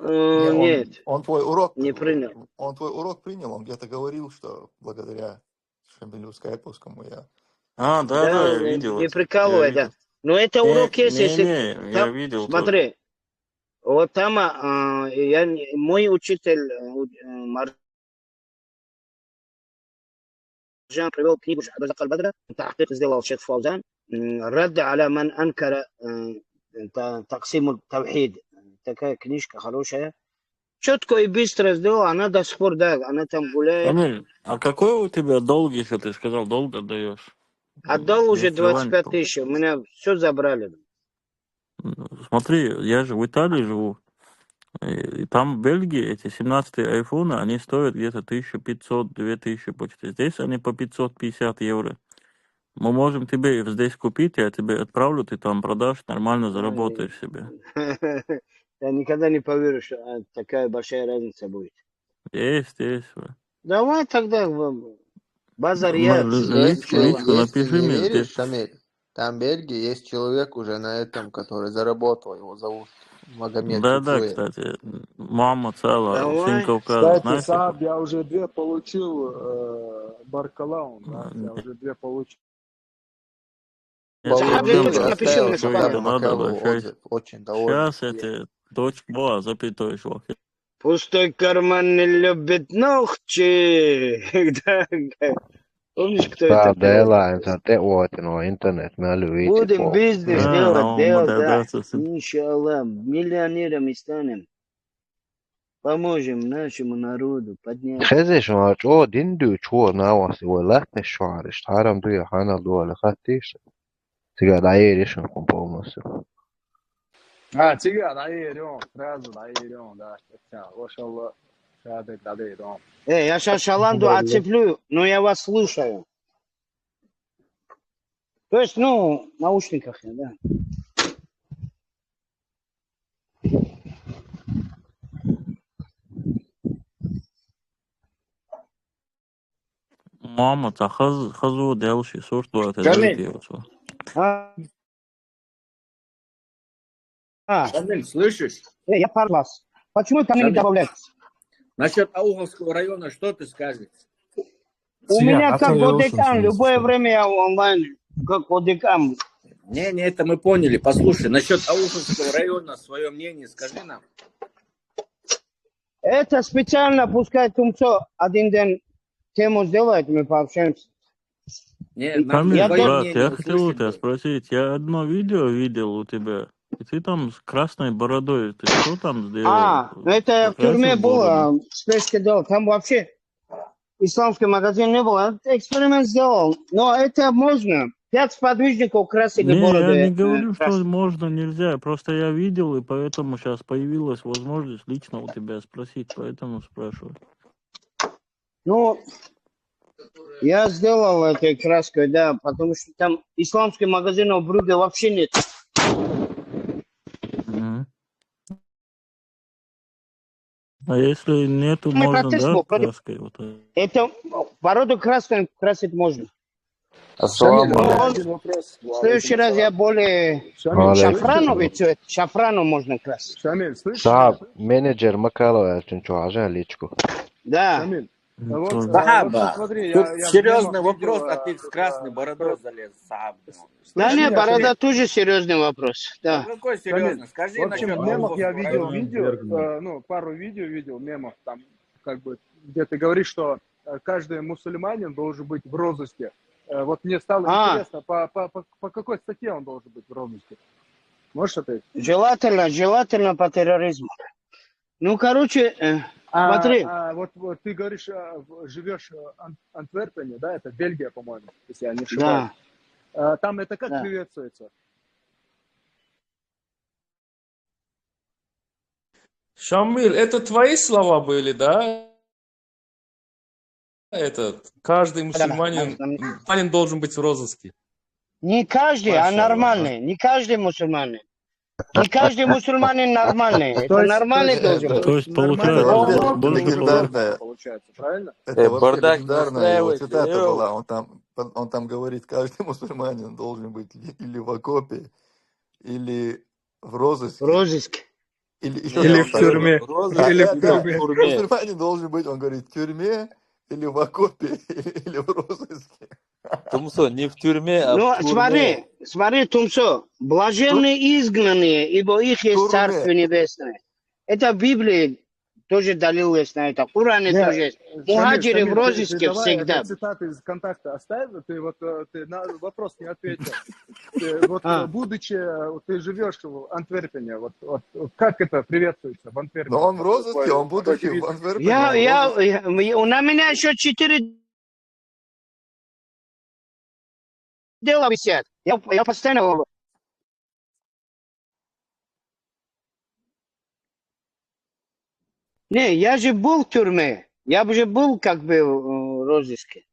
Нет. Он твой урок не принял. Он твой урок принял, он где-то говорил, что благодаря Шамилю Скайповскому я... Да, я видел. Не прикалывай, да. Но это урок есть, если... я видел. Смотри, вот там мой учитель Марджан привел книгу Абазак аль-Бадра, тахкик сделал шейх Фаузан, рад аля ман анкара таксиму тавхид. Такая книжка хорошая. Четко и быстро сделал, она до сих пор, да, она там гуляет. Амиль, а какой у тебя долг, если ты сказал, долг отдаешь? Отдал уже 25 тысяч, у меня все забрали. Смотри, я же в Италии живу, и там в Бельгии эти 17-е айфоны, они стоят где-то 1500-2000 почти. Здесь они по 550 евро. Мы можем тебе их здесь купить, я тебе отправлю, ты там продашь, нормально заработаешь себе. Я никогда не поверю, что такая большая разница будет. Есть. Давай тогда базар личку напиши не мне. веришь, Шамиль? Там в Бельгии есть человек уже на этом, который заработал, его зовут Магомед Чукчуев. Кстати, мама целая, Давай. сын Кавказа. Кстати, Сааб, я уже 2 получил Баркалаун, да? Я уже 2 получил. Напиши мне очень довольный. Сейчас это точка, запятой чувак. Пустой карман не любит ногти. Помнишь, кто это? Будем бизнес делать, да. Иншаллах, миллионерами станем. Поможем нашему народу подняться. خزش ما جو دين دو چور نواسی ولا تشوارش تارم دوی خانه دوله خطیش Сега решен полностью. تيجي على اليوم سразу على اليوم да ما شاء الله شهادة على اليوم Я сейчас шаланду отцеплю, но я вас слушаю. То есть, ну, в наушниках, да. Мама, та хазу делши, сорт Шамиль, Шамиль, слышишь? Я парлас. Почему ко мне не Шамиль, добавляется? насчет Ауховского района что ты скажешь? У меня как Atilla olsun декан, şimdi любое sistem. время я онлайн, как декан. Не, это мы поняли. Послушай, насчет Ауховского района свое мнение скажи нам. Это специально, пускай Тумцо один день тему сделает, мы пообщаемся. Не, Камиль, Я твое тоже... брат, мнение я хотел у услышим тебя бы. спросить, я одно видео видел у тебя, и ты там с красной бородой, ты что там сделал? Ну это я в тюрьме Покрасил бороду? было, спешка делал. Там вообще исламский магазин не было. Я эксперимент сделал. Но это можно. 5 подвижников красили Не, я бороду. не говорю, что красили. можно, нельзя. Просто я видел, и поэтому сейчас появилась возможность лично у тебя спросить, поэтому спрашиваю. Ну, я сделал этой краской, да, потому что там исламских магазинов в Брюгге вообще нет. Мгм. А если нету, Мы можно, протест да, был против... краской? Вот. Это бороду красной красить можно. Шамиль, Ассаламу у меня алейкум. один вопрос. В следующий раз я более... Шамиль, Шафрановый цвет. Шафрану можно красить. Шамиль, слышишь? Сахаб, менеджер Макалова, عشان личку. Да. Шамиль, Ну, вот, тоже. вот Сахаба, смотри, тут я в серьезный мемах видел, вопрос, а ты с красной бородой залез, Сахаб. Да слышь не, меня, борода Шамиль, тоже серьезный вопрос. Ну Да. какой Шамиль, серьезный? Скажи в общем, насчет в мемах я Ауховского видел района. видео, ну, пару видео видел, мемов, там, как бы, где ты говоришь, что каждый мусульманин должен быть в розыске. Вот мне стало интересно, по какой статье он должен быть в розыске? Можешь ответить? Желательно по терроризму. Ну, короче, смотри. Вот ты говоришь, живешь в Антверпене, да, это Бельгия, по-моему, если я не ошибаюсь. Да. Там это как Да. приветствуется? Шамиль, это твои слова были, да? Каждый мусульманин должен быть в розыске. Не каждый, а нормальный. Не каждый мусульманин. Не каждый мусульманин нормальный. Это нормальный должен быть. То есть, Это вообще получается, легендарная, Получается, правильно? это вообще Бардак легендарная его настраивайте. цитата была. Он там говорит, каждый мусульманин должен быть или в окопе, или в В розыске, розыске. или еще Или что-то в там. тюрьме. Да, Или да, в да. тюрьме. Мусульманин должен быть, он говорит, в тюрьме, или в окопе, или в розыске. Тумсо, не в тюрьме, а Ну, в турме. смотри, Тумсо. Блаженные изгнанные, ибо их есть Царство Небесное. Это в Библии тоже далил есть на это. В Коране тоже есть. Мухаджиры в розыске давай всегда. цитаты из контакта оставь, ты на вопрос не ответил. Будучи, ты живешь в Антверпене, вот как это приветствуется в Антверпене? Но он в розыске, он будучи в Антверпене, он в розыске. На меня еще 4 дела висят. Я постоянно... Не, я же был в тюрьме. Я уже был как бы в розыске.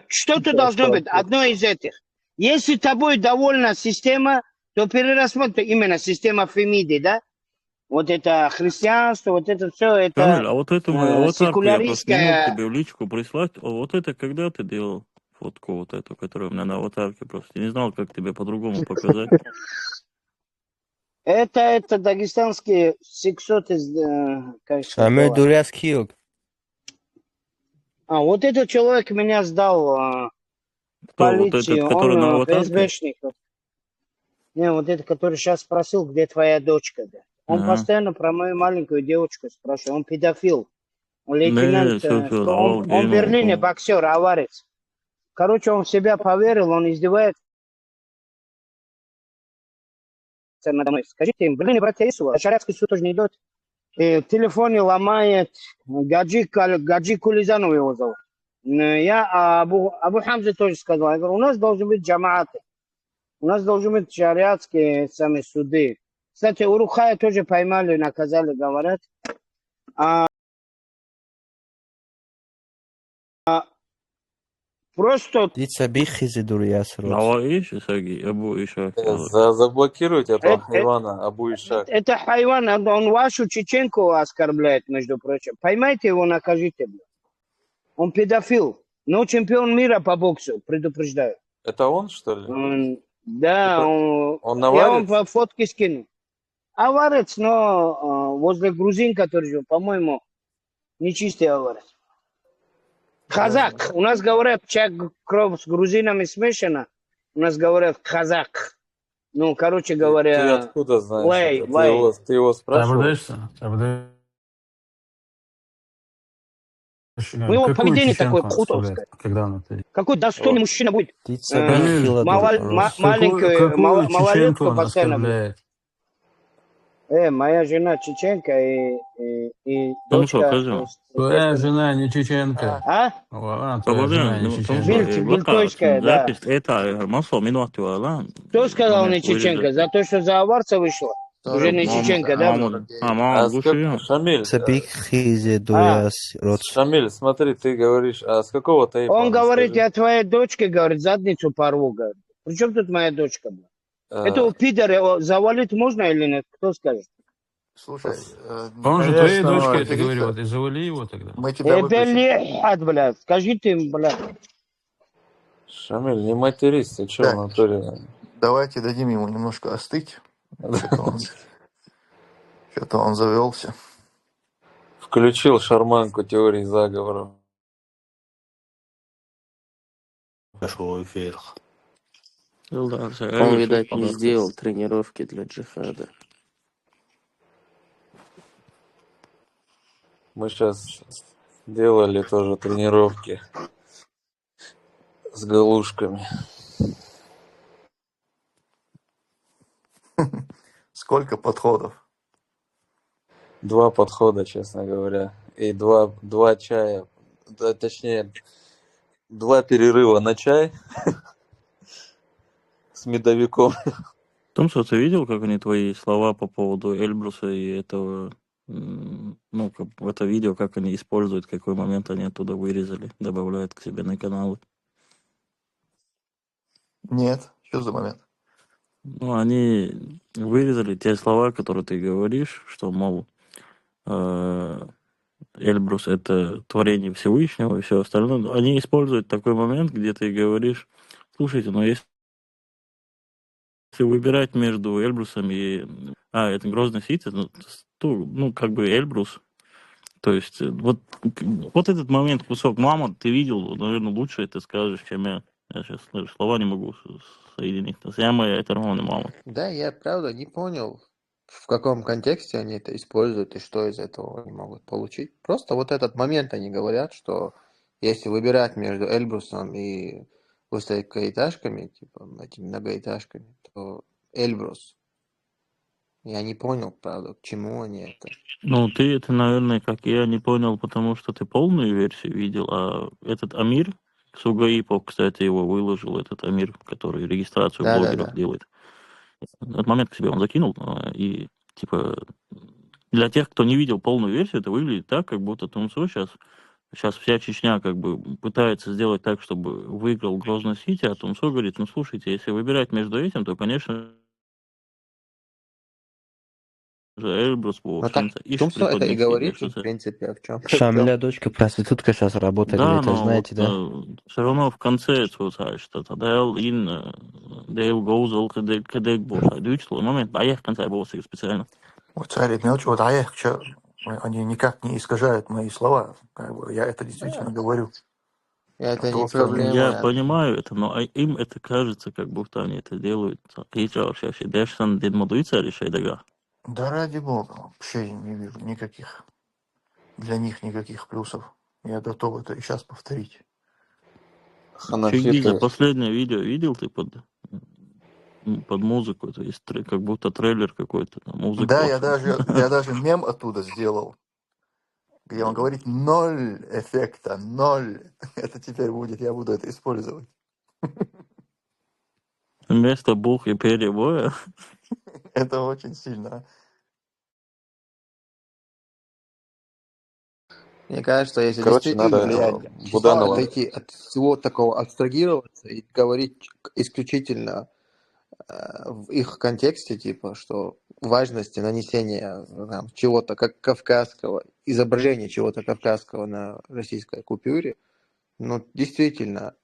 Что-то должно быть, одно из этих. Если тобой довольна система, то перерассмотри именно система Фемиды, да? Вот это христианство, вот это все, это Камиль, а вот эту мою аватарку я просто не мог секуляристская... тебе в личку прислать. А вот это когда ты делал? Фотку вот эту, которая у меня на аватарке просто. Я не знал, как тебе по-другому показать. Это дагестанские сексоты, как Шамиль сказать. дурацкий. Вот этот человек меня сдал Кто, вот полиции, этот, который на он аватарке? ФСБшник. Не, вот этот, который сейчас спросил, где твоя дочка, да. Он Ага. постоянно про мою маленькую девочку спрашивает, он педофил. Он Не, лейтенант, всё, он в Евгений, Берлине боксер, аварец. Короче, он в себя поверил, он издевается надо мной. Скажите им, блин, братья Исуа, шариатский суд тоже не идет. В телефоне ломает, Гаджи Кулизанов его зовут. Я Абу Хамзе тоже сказал, я говорю, у нас должен быть джамааты. У нас должны быть шариатские сами суды. Кстати, Урухая тоже поймали, наказали, говорят. А, просто Дица бихизи дурияс рот. Наваиш, Саги, Абу Ишак. Заблокируйте этого хайвана Абу Ишак. это хайван, он вашу чеченку оскорбляет, между прочим. Поймайте его, накажите. Он педофил, но чемпион мира по боксу, предупреждаю. Это он, что ли? Да, Он я наварит? вам фотки скину. Аварец, но возле грузин, который же, по-моему, нечистый аварец. Казак. У нас говорят, чья кровь с грузинами смешана. У нас говорят казак. Ну, короче Ты говоря, откуда знаешь лей, это? лей. Ты его спрашивал? У него поведение такое хутовское. Какой достойный мужчина будет? Дица бихила рот. Маленькую малолетку постоянно. Моя жена чеченка и Ну что, дочка... Казим? Твоя жена не чеченка. А? Твоя жена не чеченка. Бельтойская, да. Это масло минуты, ладно? Кто сказал не чеченка? За то, что за аварца вышла? Уже не чеченка, да? Шамиль, Дица бихизи дурияс рот. Шамиль, смотри, ты говоришь, а с какого тейпа? Он говорит, я твоей дочке, говорит, задницу порву, говорит. При чем тут моя дочка? Этого пидора завалить можно или нет? Кто скажет? Слушай, Он же твоей дочке это говорил, ты завали его тогда. мы тебя выключим. Блядь, скажите им, блядь. Шамиль, не матерись, ты что, Так. в натуре? Давайте дадим ему немножко остыть. Что-то он завелся. Включил шарманку теории заговора. Пошел эфир. Он, видать, не сделал тренировки для джихада. Мы сейчас делали тоже тренировки с галушками. Сколько подходов? 2 подхода, честно говоря. И 2 чая. Да, точнее, 2 перерыва на чай с медовиком. Томсо, ты видел, как они твои слова по поводу Эльбруса и этого, ну, это видео, как они используют, какой момент они оттуда вырезали, добавляют к себе на каналы? Нет. Что за момент? Ну, они вырезали те слова, которые ты говоришь, что, мол, Эльбрус — это творение Всевышнего и все остальное. Они используют такой момент, где ты говоришь, слушайте, но если выбирать между Эльбрусом и... это Грозный Сити, ну, как бы Эльбрус. То есть, вот этот момент, кусок мама, ты видел, наверное, лучше это скажешь, чем я. Я сейчас слова не могу соединить. Я моя этермонная мама. Да, я правда не понял, в каком контексте они это используют и что из этого они могут получить. Просто вот этот момент они говорят, что если выбирать между Эльбрусом и высокоэтажками, типа этими многоэтажками, то Эльбрус. Я не понял, правда, к чему они это. Ну, ты это, наверное, как я, не понял, потому что ты полную версию видел, а этот Амир, Сугаипов, кстати, его выложил, этот Амир, который регистрацию блогеров делает. Этот момент к себе он закинул, и, типа, для тех, кто не видел полную версию, это выглядит так, как будто Тумсо сейчас вся Чечня как бы пытается сделать так, чтобы выиграл Грозный Сити, а Тумсо говорит, ну, слушайте, если выбирать между этим, то, конечно, Эльбрус, в общем-то. Тумсо это и говорит, в принципе, в чем. Шамиля дочка проститутка сейчас работает, Да, вы это но знаете, да? все равно в конце что-то Дэл Гоузел Кадек Боша. Дючл, момент, поехал в конце босса специально. Вот царь мелочь, вот они никак не искажают мои слова. Как бы я это действительно говорю. Это не проблема. Я понимаю это, но им это кажется, как будто они это делают. Да ради бога, вообще не вижу никаких, для них никаких плюсов. Я готов это и сейчас повторить. Чингиза, последнее видео видел ты под музыку? То есть как будто трейлер какой-то. Музыка. Да, я даже мем оттуда сделал, где он говорит 0 эффекта, 0. Это теперь будет, я буду это использовать. Вместо бух и перебоя. Это очень сильно. Мне кажется, если Короче, действительно надо влиять, этого Буданова. отойти от всего такого, абстрагироваться и говорить исключительно в их контексте, типа, что важности нанесения там, чего-то как кавказского, изображения чего-то кавказского на российской купюре, ну, действительно,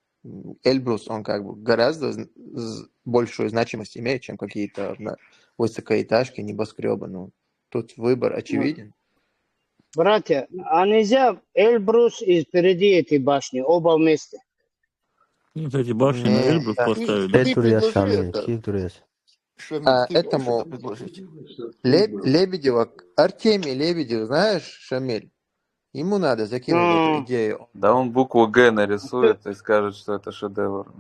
Эльбрус, он как бы гораздо большую значимость имеет, чем какие-то высокоэтажки, небоскребы. Ну, тут выбор очевиден. Братья, а нельзя Эльбрус и впереди этой башни, оба вместе? Вот эти башни на Эльбрус поставили. Ты предложи это. Шамиль, ты можешь это Этому предложить? Лебедева, Артемий Лебедев, знаешь, Шамиль, ему надо закинуть эту идею. Да он букву Г нарисует и скажет, что это шедевр.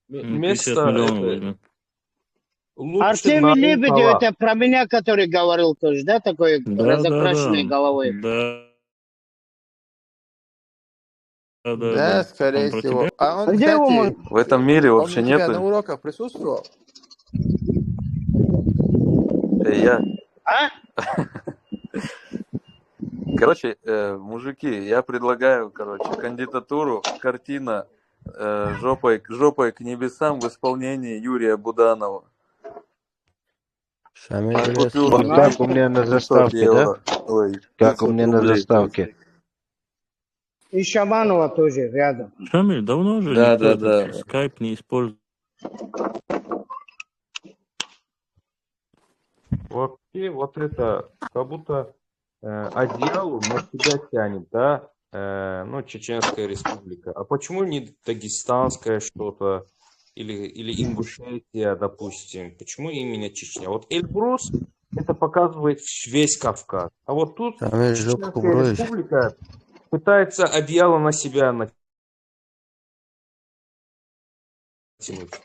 50 Вместо миллионов это возьмет. лучше Артемий Лебедев, Наукала. это про меня, который говорил тоже, да, такой Да, разокрашенной головой? Да. Да, скорее Он про всего. тебя? А он, Где его кстати, В этом мире он вообще у тебя на нету. уроках присутствовал? Я. А? Короче, мужики, я предлагаю, кандидатуру, картина жопой к небесам в исполнении Юрия Буданова. Шамиль, Купюра вот как у меня на 500 заставке, да? евро. Ой, Как у 500 меня на рублей. заставке. И Шабанова тоже рядом. Шамиль, давно же Да, никто да, этот да. скайп не использует. Вообще, вот это, как будто одеяло на себя тянет, да? Ну, Чеченская республика. А почему не дагестанская что-то? Или Ингушетия, допустим. Почему именно Чечня? Вот Эльбрус, это показывает весь Кавказ. А вот тут Шамиль, жопу Чеченская броешь. республика пытается одеяло на себя натянуть.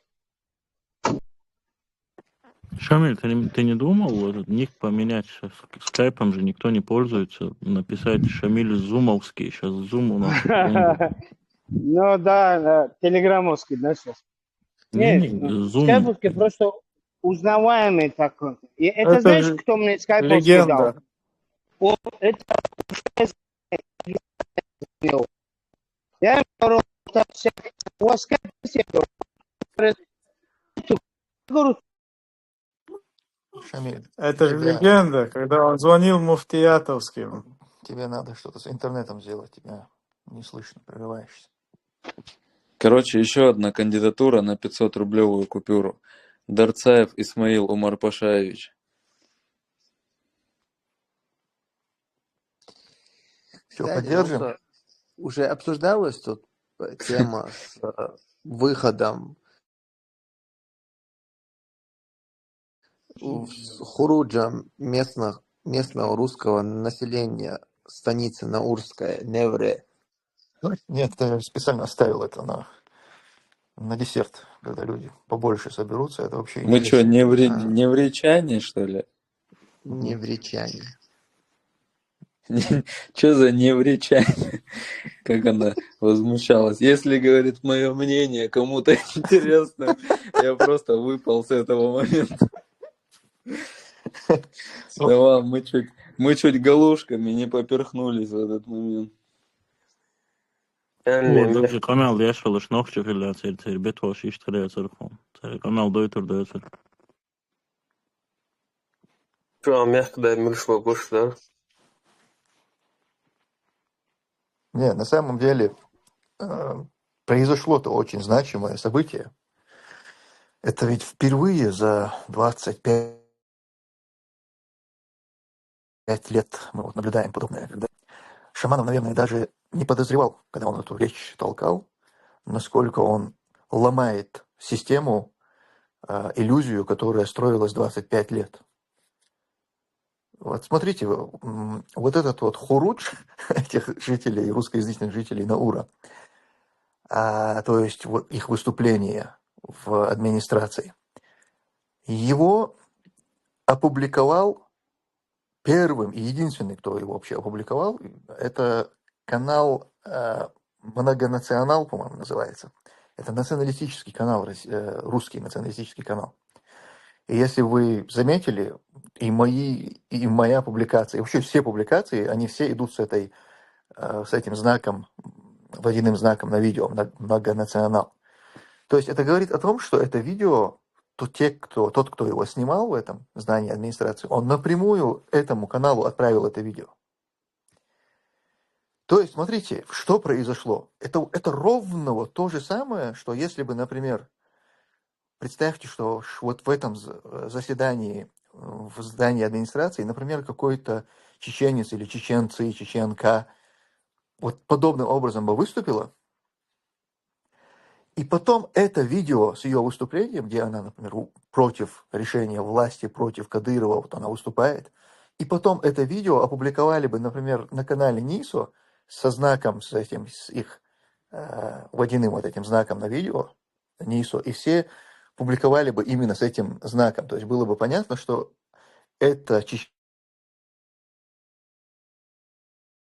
Шамиль, ты не думал этот ник поменять? Сейчас скайпом же никто не пользуется. Написать Шамиль Зумовский. Сейчас Зум у нас бомба. Ну да, телеграммовский, да, сейчас? Нет, Зум. скайповский просто узнаваемый такой. И это Это знаешь, же кто мне скайповский дал? легенда. Это я ему говорю, у вас скайп говорю, Шамиль, Это же легенда, когда он звонил Муфтиятовским. тебе надо что-то с интернетом сделать, тебя не слышно, прерываешься. Короче, еще одна кандидатура на 500-рублевую купюру. Дарцаев Исмаил Умарпашаевич. Все, Кстати, поддержим? просто уже обсуждалась тут тема с выходом с хуруджем местного русского населения станицы Наурская, Невре. Нет, я специально оставил это на десерт, когда люди побольше соберутся, это вообще Мы что, интересно. невречане, что ли? Невречане. Что за невречане? Как она возмущалась. Если, говорит, мое мнение кому-то интересно, я просто выпал с этого момента. Давай, мы чуть галушками не поперхнулись в этот момент. Böyle kanal yaşalış nokçu filan bet hoş işleri sarıkom. Kanal doytur. Şu an mягко мышь кош, да? Не, на самом деле произошло-то очень значимое событие. Это ведь впервые за 25 лет мы вот наблюдаем подобное, когда Шаманов, наверное, даже не подозревал, когда он эту речь толкал, насколько он ломает систему, иллюзию, которая строилась 25 лет. Вот смотрите, вот этот вот хурудж этих жителей, русскоязычных жителей Наура, то есть вот их выступление в администрации, его опубликовал первым и единственный, кто его вообще опубликовал, это канал Многонационал, по-моему, называется. Это националистический канал, русский националистический канал. И если вы заметили, и моя публикация, и вообще все публикации, они все идут с этим знаком, водяным знаком на видео, многонационал. То есть это говорит о том, что это видео, тот, кто его снимал в этом здании администрации, он напрямую этому каналу отправил это видео. То есть, смотрите, что произошло. Это ровно вот то же самое, что если бы, например, представьте, что вот в этом заседании, в здании администрации, например, какой-то чеченец или чеченцы, чеченка вот подобным образом бы выступила, и потом это видео с ее выступлением, где она, например, против решения власти, против Кадырова, вот она выступает, и потом это видео опубликовали бы, например, на канале НИСО со знаком, с их водяным вот этим знаком на видео, НИСО, и все публиковали бы именно с этим знаком. То есть было бы понятно, что это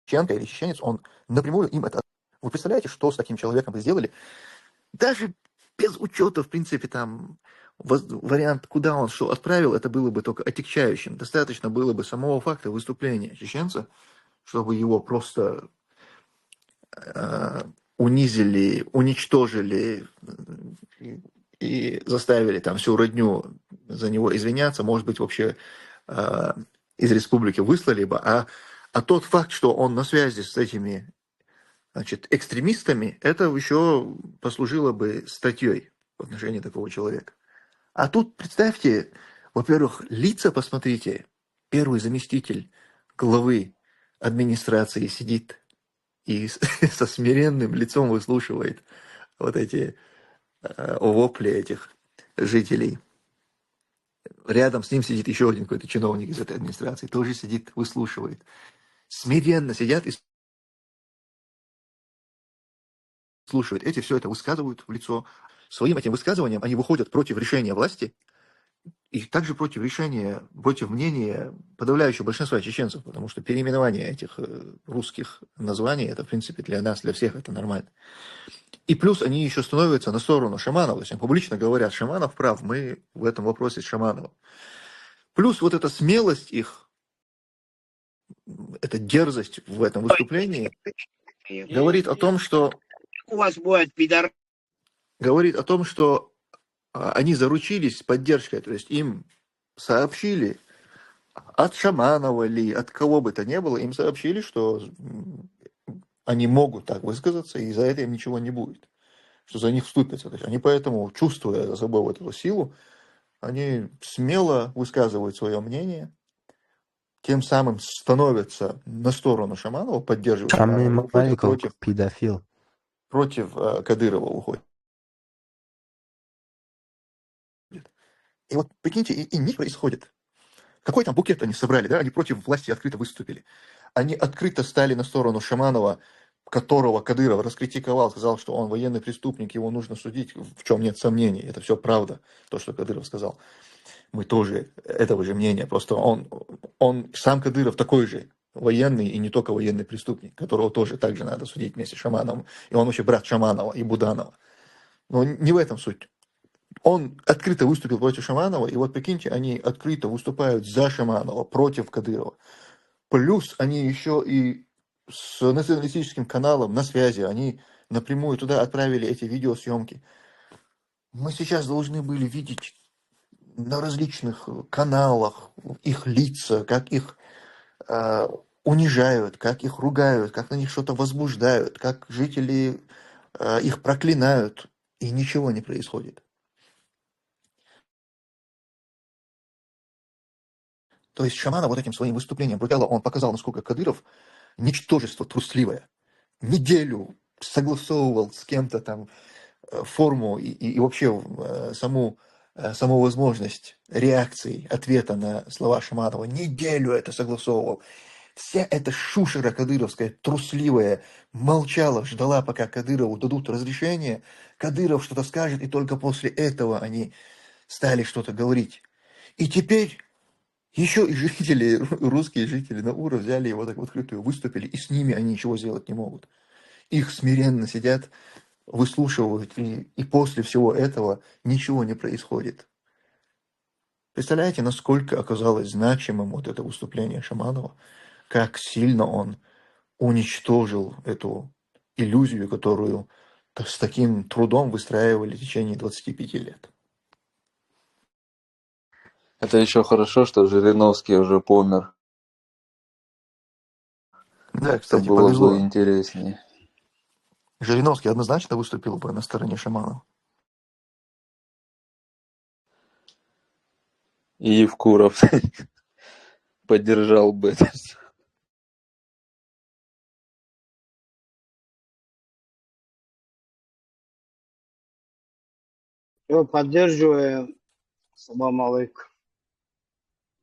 чеченка или чеченец, он напрямую им это... Вы представляете, что с таким человеком бы сделали? Даже без учета, в принципе, там вариант, куда он что отправил, это было бы только отягчающим. Достаточно было бы самого факта выступления чеченца, чтобы его просто унизили, уничтожили и заставили там всю родню за него извиняться, может быть, вообще из республики выслали бы. А тот факт, что он на связи с этими, значит, экстремистами, это еще послужило бы статьей в отношении такого человека. А тут, представьте, во-первых, лица посмотрите. Первый заместитель главы администрации сидит и со смиренным лицом выслушивает вот эти вопли этих жителей. Рядом с ним сидит еще один какой-то чиновник из этой администрации, тоже сидит, выслушивает. Смиренно сидят и слушают. Эти все это высказывают в лицо. Своим этим высказыванием они выходят против решения власти и также против мнения подавляющего большинства чеченцев, потому что переименование этих русских названий, это, в принципе, для нас, для всех это нормально. И плюс они еще становятся на сторону Шаманова, то есть они публично говорят, Шаманов прав, мы в этом вопросе с Шамановым. Плюс вот эта смелость их, эта дерзость в этом выступлении говорит о том, что они заручились поддержкой, то есть им сообщили от Шаманова ли, от кого бы то ни было, им сообщили, что они могут так высказаться, и за это им ничего не будет, что за них вступятся. То есть они поэтому, чувствуя за собой вот эту силу, они смело высказывают свое мнение, тем самым становятся на сторону Шаманова, поддерживают Шаманова, против Кадырова уходят. И вот, прикиньте, и не происходит. Какой там букет они собрали, да? Они против власти открыто выступили. Они открыто стали на сторону Шаманова, которого Кадыров раскритиковал, сказал, что он военный преступник, его нужно судить, в чем нет сомнений. Это все правда, то, что Кадыров сказал. Мы тоже этого же мнения. Просто он сам Кадыров такой же военный и не только военный преступник, которого тоже также надо судить вместе с Шамановым. И он вообще брат Шаманова и Буданова. Но не в этом суть. Он открыто выступил против Шаманова, и вот прикиньте, они открыто выступают за Шаманова, против Кадырова. Плюс они еще и с националистическим каналом на связи, они напрямую туда отправили эти видеосъемки. Мы сейчас должны были видеть на различных каналах их лица, как их унижают, как их ругают, как на них что-то возбуждают, как жители их проклинают, и ничего не происходит. То есть Шаманов вот этим своим выступлением он показал, насколько Кадыров ничтожество трусливое. Неделю согласовывал с кем-то там форму и вообще саму возможность реакции, ответа на слова Шаманова. Неделю это согласовывал. Вся эта шушера кадыровская, трусливая, молчала, ждала, пока Кадырову дадут разрешение. Кадыров что-то скажет, и только после этого они стали что-то говорить. И теперь еще и жители, русские жители Наура взяли его так в открытую, выступили, и с ними они ничего сделать не могут. Их смиренно сидят, выслушивают, и после всего этого ничего не происходит. Представляете, насколько оказалось значимым вот это выступление Шаманова, как сильно он уничтожил эту иллюзию, которую с таким трудом выстраивали в течение 25 лет. Это еще хорошо, что Жириновский уже помер. Да, Это кстати, было бы повезло. интереснее. Жириновский однозначно выступил бы на стороне Шаманова. И Евкуров поддержал бы это всё. Я поддерживаю. Салам алейкум.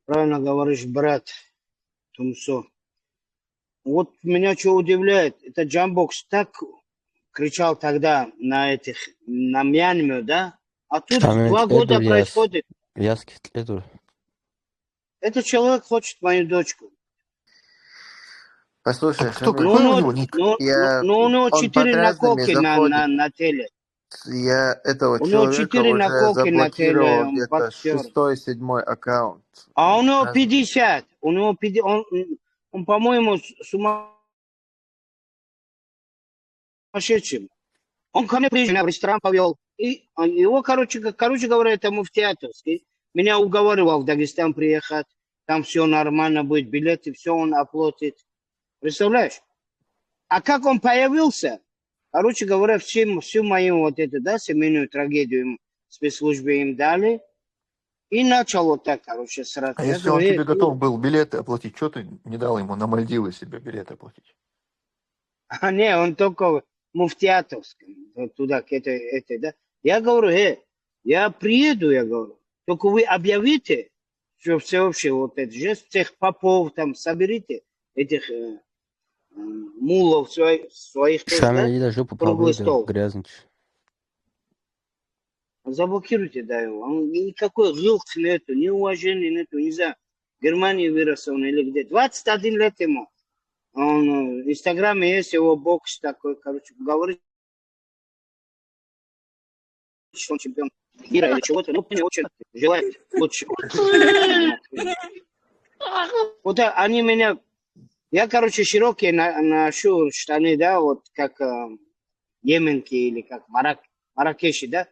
Правильно говоришь, брат Тумсо. Вот меня что удивляет, это Джамбокс так кричал тогда на Мьянме, да? А тут Шамиль, 2 года происходит. Яскитледур. Этот человек хочет мою дочку. Послушай, Кто, Шамиль, какой у него ник? У него он 4 под разными наколки заходит. на теле. Я этого У него человека 4 уже наколки на теле, заблокировал он где-то боксер. 6-7 аккаунт. А у него Разные. 50. У него 50. Он по-моему, сумасшедший. Он ко мне приезжал, меня в ресторан повел. И его, короче говоря, это муфтиатовский. Меня уговаривал в Дагестан приехать. Там все нормально будет, билеты, все он оплатит. Представляешь? А как он появился, короче говоря, всю мою вот эту, да, семейную трагедию им, спецслужбы им дали. И начал вот так, короче, сразу. А Я если он говорю, тебе готов был билеты оплатить, что ты не дал ему на Мальдивы себе билеты оплатить? А не, он только муфтиатовский, туда, к этой, да. Я говорю, я приеду, я говорю. Только вы объявите, что всеобщее вот это жест, всех попов там соберите, этих мулов своих тоже, Шамиль, да, иди жопу круглый помой, да, стол. грязничаешь. Заблокируйте, да, его. Он никакой гылки нету, ни уважения нету, не знаю, в Германии вырос он или где. 21 лет ему. Он в Инстаграме есть его бокс такой, короче, говорит, что он чемпион мира или чего-то, ну, мне очень желает лучше. Вот они меня... Я, короче, широкие ношу штаны, да, вот как йеменки или как маракеши, да.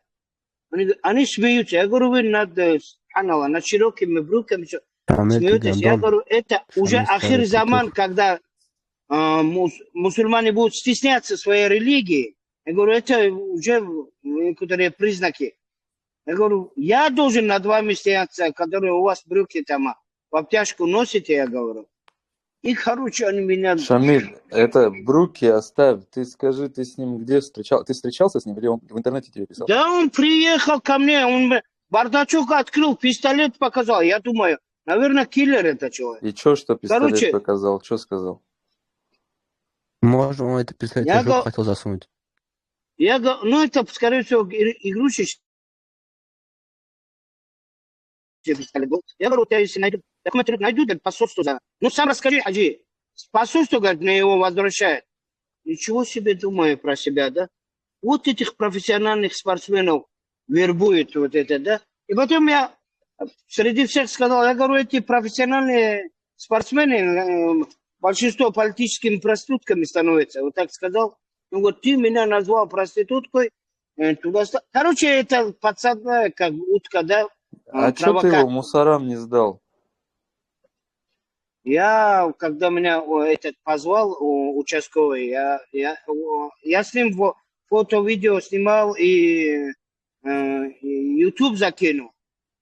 Они смеются. Я говорю, вы над широкими брюками Шамиль, ты смеетесь. Я гандон. говорю, это уже Шамиль, ахир старый заман, петух. когда мусульмане будут стесняться своей религии. Я говорю, это уже некоторые признаки. Я говорю, я должен над вами стесняться, которые у вас брюки там в обтяжку носите, я говорю. И, короче, они меня... Шамиль, это Бруки оставь. Ты скажи, ты с ним где встречался? Ты встречался с ним или он в интернете тебе писал? Да, он приехал ко мне, он бардачок открыл, пистолет показал. Я думаю, наверное, киллер это человек. И что пистолет Короче, показал? Что сказал? Может, он это пистолет в жопу хотел засунуть. Ну, это, скорее всего, игрушечный пистолет был. Я говорю, если найдут, посольство. Ну, сам расскажи, Хаджи. Посольство, говорит, мне его возвращает. Ничего себе думаю про себя, да? Вот этих профессиональных спортсменов вербует вот это, да? И потом я среди всех сказал, я говорю, эти профессиональные спортсмены, большинство политическими проститутками становятся. Вот так сказал. Ну вот ты меня назвал проституткой. Короче, это подсадная, как утка, да? А что ты его мусорам не сдал? Я, когда меня этот позвал, участковый, я с ним фото, видео снимал и YouTube закинул.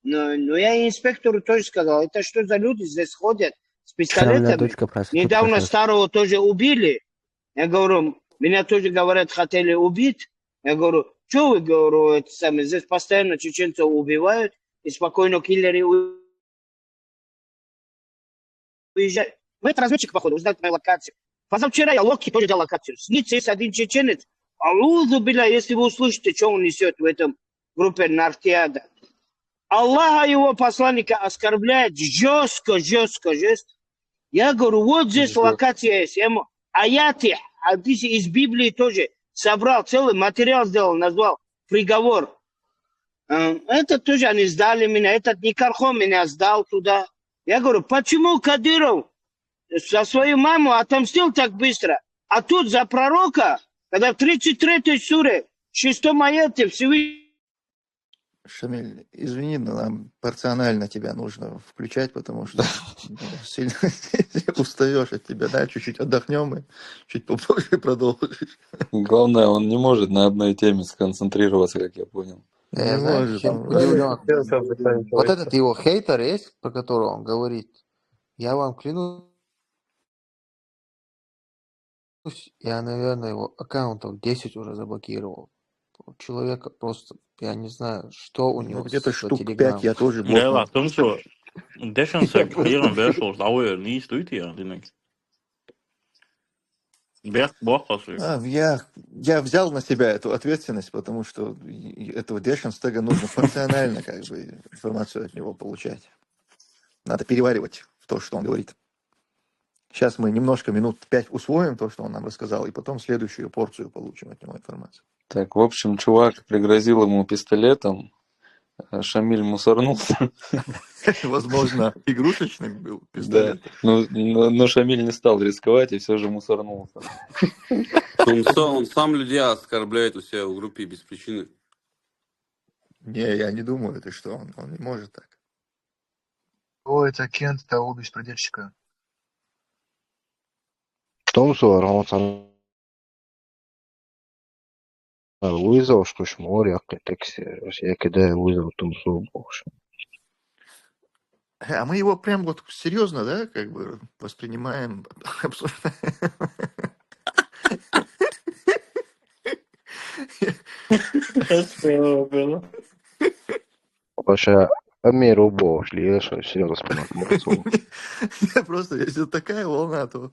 Но я инспектору тоже сказал, это что за люди здесь ходят с пистолетами? Недавно старого тоже убили. Я говорю, меня тоже, говорят, хотели убить. Я говорю, что вы, говорю, это самое, здесь постоянно чеченцев убивают, и спокойно киллеры уезжают. Мы это разведчик, походу, узнать мою локацию. Позавчера я Локи тоже дал локацию. Снится есть один чеченец. Аллаху биля, если вы услышите, что он несет в этом группе Нартиада. Аллаха его посланника оскорбляет жестко. Я говорю, вот здесь локация есть. Аяты, хадисы из Библии тоже. собрал, целый материал сделал, назвал приговор. Это тоже они сдали меня, этот Никархон меня сдал туда. Я говорю, почему Кадыров за свою маму отомстил так быстро? А тут за пророка, когда в 33-й суре, 6-м аяте Всевышний... Шамиль, извини, но нам порционально тебя нужно включать, потому что сильно устаешь от тебя, да, чуть-чуть отдохнем и чуть попозже продолжишь. Главное, он не может на одной теме сконцентрироваться, как я понял. Я Не знаю, может. чем удивлен. Вот этот его хейтер есть, про которого он говорит. Я вам клянусь, я, наверное, его аккаунтов 10 уже заблокировал. У человека просто, я не знаю, что у Ну, него где-то с штук 5 телеграммом. я тоже Gēlā, блокнул. Tumso, dešanas Hieram vēršos lauja līdz tuitījā, dinai. Бях блокос. Я взял на себя эту ответственность, потому что этого Дешенстега нужно порционально как бы информацию от него получать. Надо переваривать в то, что он говорит. Сейчас мы немножко минут 5 усвоим то, что он нам рассказал, и потом следующую порцию получим от него информацию. Так, в общем, чувак пригрозил ему пистолетом, а Шамиль мусорнулся. Возможно, игрушечный был Да, пистолет. но Шамиль не стал рисковать и все же мусорнулся. Он сам людей оскорбляет у себя в группе без причины. Не, я не думаю, ты что, он не может так. О, это Кент того беспредельщика. Tomsuar on sana Luisa oškuš mori, ako je teksi, kada je Luisa в Tomsu больше. А мы его прям вот серьезно, да, как бы воспринимаем, обсуждаем. Вообще, Амиру Бошли, я что, серьезно вспомнил. Просто, если такая волна, то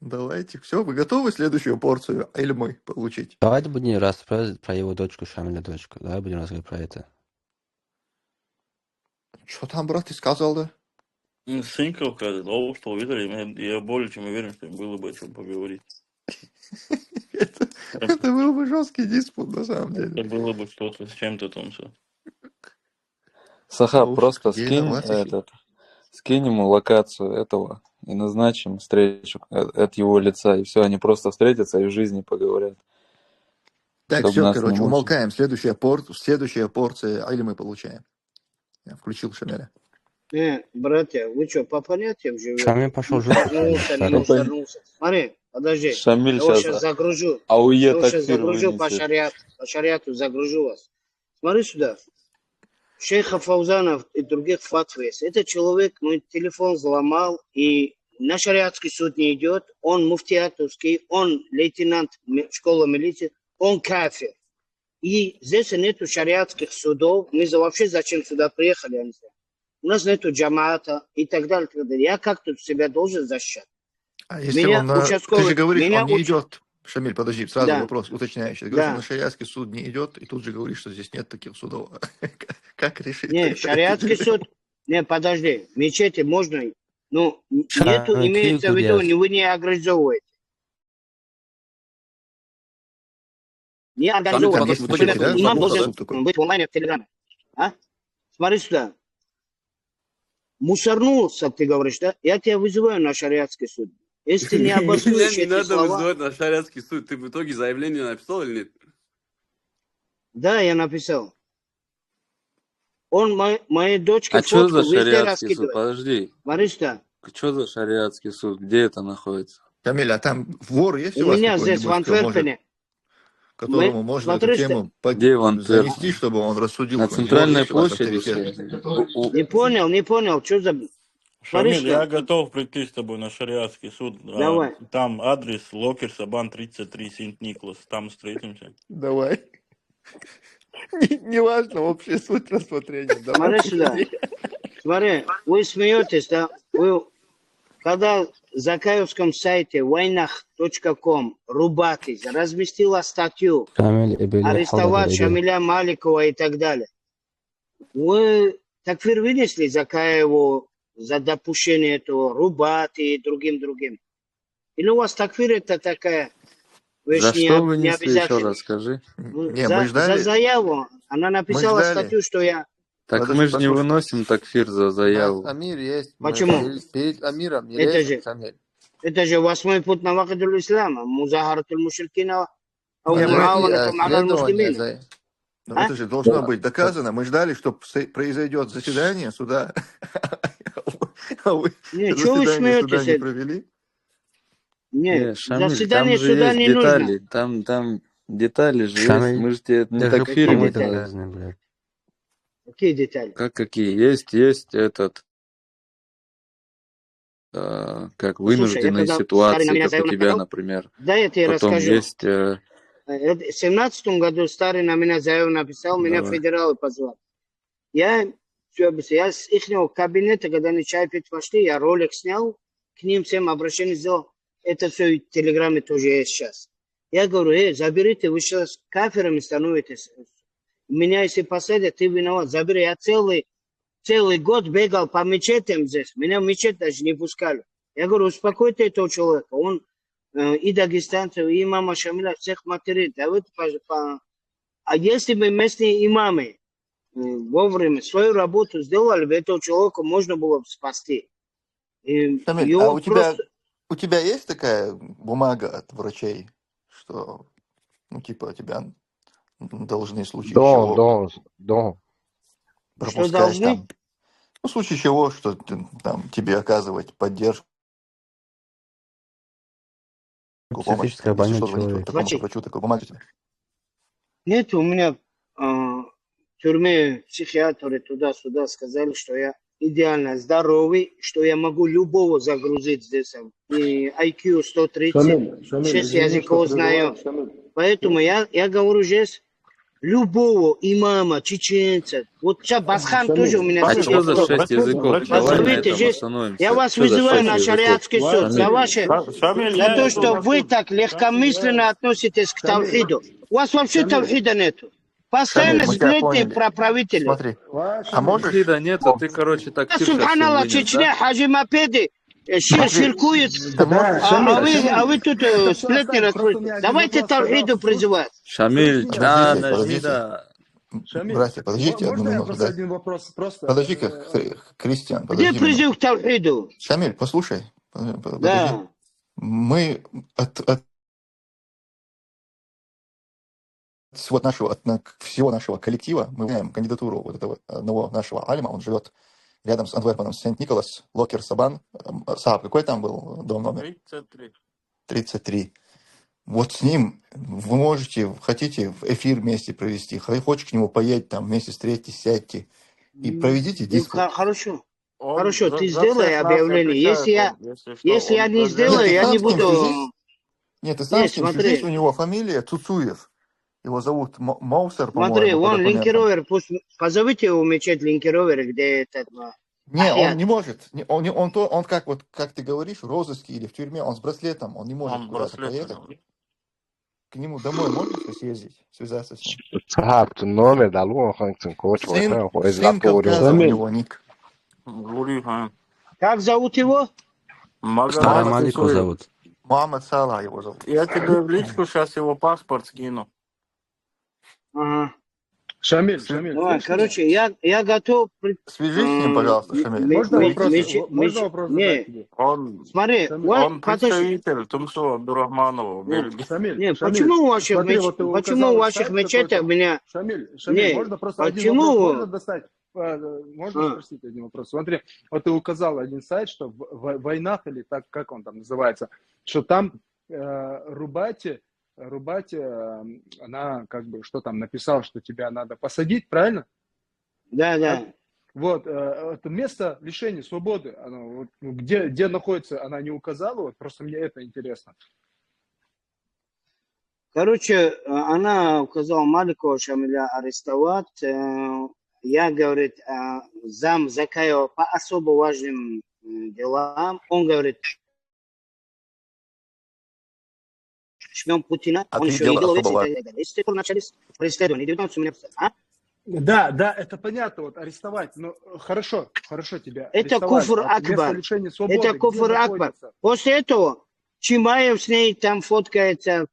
давайте. Все, вы готовы следующую порцию Эльмы получить? Давайте будем рассказывать про его дочку, Шамиля дочку. Давай будем рассказывать про это. Что там, брат, ты сказал, да? Сынка указал, что видели, я более чем уверен, что было бы о чем поговорить. Это был бы жесткий диспут, на самом деле. Это было бы что-то с чем-то там все. Сахаб, просто скинь ему локацию этого и назначим встречу от его лица, и все, они просто встретятся и в жизни поговорят. Так, все, короче, умолкаем. Следующая порция Али мы получаем. Я включил Шамиля. Братья, вы что, по понятиям живете? Шамиль пошел жить. Вернулся. Смотри, подожди. Шамиль я вас сейчас загружу. АУЕ Я вас сейчас таксир загружу вынесет. по шариату загружу вас. Смотри сюда. Шейха Фаузанов и других фатв есть. Этот человек мой телефон взломал, и на шариатский суд не идет. Он муфтиатовский, он лейтенант школы милиции, он кафир. И здесь нету шариатских судов. Мы вообще зачем сюда приехали, я не знаю. У нас нету джамаата и так далее, так далее. Я как тут себя должен защищать? А если ты же говоришь, он не идет. Шамиль, подожди, сразу вопрос уточняющий. Ты говоришь, что на шариатский суд не идет, и тут же говоришь, что здесь нет таких судов. Как решить? Не, шариатский суд... Не, подожди, мечети можно... Ну, нету, имеется в виду, вы не организовываете. Не организовываете. Имам должен быть в онлайне в Телеграме. А? Смотри сюда. Мусорнулся, ты говоришь, да? Я тебя вызываю на шариатский суд. Если ты не обоснуешь эти слова... Не надо вызывать на шариатский суд. Ты в итоге заявление написал или нет? Да, я написал. Он моей дочке фотку что за шариатский суд? Подожди. Смотри сюда. Что за шариатский суд? Где это находится? Камиль, а там вор есть у вас? У меня здесь в Антверпене. Которому можно эту тему занести, чтобы он рассудил. На центральной площади? Не понял, что за... Шамиль, я готов прийти с тобой на шариатский суд. Давай. Там адрес Локер Сабан 33, Сент-Николас. Там встретимся. Давай. Не важно общая суть рассмотрения. Смотри сюда. Смотри, вы смеетесь, да? Вы, когда в закаевском сайте войнах.ком Рубатис разместила статью арестовать Шамиля Маликова и так далее, вы такфир вынесли Закаеву за допущение этого Рубати и другим. Или у вас такфир это такая Вы За ж что не вынесли, еще обязательно. раз скажи. Не, мы За ждали, заяву. Она мы написала ждали. статью, что я... Так Подожди, мы же не послушай. выносим такфир за У нас заяву. Амир есть, мы Почему? перед Амиром не Это лезем, же, Шамиль. это же 8-й путь на вахидуль ислама. Музахаратуль мушрикина, ау Не, мы муаванатум аля следование муслимин. за... Но А? это же должно быть доказано. Мы ждали, что произойдет заседание суда, а вы Не, что вы заседание суда смеетесь? не провели. Не, Не, Шамиль, там заседание же суда есть не нужно. детали. Там детали же есть. Шамиль, Мы же тебе не даже Какие такфирим кому-то детали? это. обязаны, блядь. Какие детали? Как какие? Есть этот, как Послушай, я вынужденные когда старый на ситуации, меня как у заяву тебя, написал, например. да, я тебе Потом расскажу. есть... В 17 году старый на меня заяву написал, меня Давай. федералы позвали. Я все объяснил. Я с их кабинета, когда они чай пить пошли, я ролик снял, к ним всем обращение сделал. Это все и в Телеграме тоже есть сейчас. Я говорю, заберите, вы сейчас кафирами становитесь. Меня если посадят, ты виноват. Забери. Я целый год бегал по мечетям здесь. Меня в мечеть даже не пускали. Я говорю, успокойте этого человека. Он и дагестанцев, и имама Шамиля всех материт. А если бы местные имамы вовремя свою работу сделали, бы этого человека можно было бы спасти. Шамиль, а Его у просто... тебя есть такая бумага от врачей, что, ну, типа, тебя должны в случае чего Дон. Что пропускать должны? там, ну, в случае чего, что там тебе оказывать поддержку, помощь, Психическое там, если больной что, звонить человек. такому Врачи. врачу, такой бумаги у тебя. Нет, у меня в тюрьме психиатры туда-сюда сказали, что я идеально здоровый, что я могу любого загрузить здесь. И IQ 130, Шамиль, 6 извини, что языков знаю. прерываю. Шамиль, Поэтому я говорю здесь любого имама, чеченца. Вот сейчас Басхан тоже у Шамиль, меня А сидит. что за Вот. 6 языков? Давай на Позовите этом здесь. Я остановимся. вас Что за вызываю 6 на языков? шариатский суд за Шамиль, ваше... Шамиль, За я то, иду что на вы суд. так легкомысленно относитесь к Шамиль, тавхиду. У вас вообще Шамиль, тавхида нету. Шамиль, Постоянно мы тебя сплетни поняли. про правителей. Смотри, а Шамиль. можешь, Фида нету, ты, короче, такфир сейчас всем Субханаллах, вынес, да? Чечня, Хаджи Мапеди смотри, ширкует, ты можешь, а Шамиль, вы тут это все сплетни оставим. Просто у раскрутите. меня один Давайте вопрос. Когда тавхиду суд... призывать. Шамиль, Подожди, да, Шамиль. нажми, да. Шамиль, братья, подождите одну можно я минуту, просто да. один вопрос? Просто... Подожди-ка, Кристиан, Где подожди минуту. призыв к тавхиду? Шамиль, послушай, подожди. Да. Мы от всего нашего коллектива, мы знаем кандидатуру вот этого одного нашего алима, он живет рядом с Антверпеном, Сент-Николас, Локер Сабан. Сааб, какой там был дом номер? 33. 33. Вот с ним вы хотите в эфир вместе провести, хочешь к нему поедете, там вместе встретитесь, сядьте и проведите Ну, диспут. хорошо. Он Хорошо, за ты всех сделай нас объявление. отвечает, если что, Если я он не даже... сделаю, Нет, ты я сам не с ним буду... свяжись. Нет, ты сам Нет, с ним свяжись, у смотри. него фамилия Цуцуев. Его зовут Моусер, Смотри, по-моему, по вон документам. линкировер, пусть позовите его в мечеть линкировер, где этот Не, он Ахьят. не может. Он как ты говоришь, в розыске или в тюрьме, он с браслетом, он не может Он куда-то браслет поехать. надел. К нему домой можно съездить, связаться с ним? صاحبت النوم دلوقتي خانكسن كوتش Сын, وقتها وإذ сын لابتو Кавказа у Шамиль, него ник. Гулихан. Как зовут его? Магомед Салам Мухаммад алейкум Цуцуев. зовут. Мухаммад Салах его зовут. Я тебе в личку сейчас его паспорт скину. Ага. Шамиль, Сын- Шамиль, Ну, слышишь меня? короче, я готов... Свяжись с ним, пожалуйста, Шамиль. Можно вопрос, можно вопрос задать Не, тебе? Он, смотри, Шамиль, вот, он подожди. представитель Тумсо Абдурахманова в Ну, Бельгии. Шамиль, не, Шамиль, почему у ваших, смотри, вот ты почему у указал ваших сайт мечетях какой-то. меня... Шамиль, Не, можно просто один вопрос, почему... можно достать? Можно спросить один вопрос? Смотри, вот ты указал один сайт, что в войнах, или так, как он там называется, что там Рубати, она как бы, что там написал, что тебя надо посадить, правильно? Да, да. Вот, это место лишения свободы, оно, вот, где находится, она не указала, вот, просто мне это интересно. Короче, она указала Маликова Шамиля арестовать. Я, говорит, зам Закаева по особо важным делам. Он говорит, шпион Путина. А Он ты еще не дело делал особо эти... Если только начались преследования. 19 у меня... А? Да, это понятно, вот арестовать, но хорошо тебя Это арестовать, куфр а место акбар. лишения свободы, Это где куфр акбар. находится? После этого Чимаев с ней там фоткается,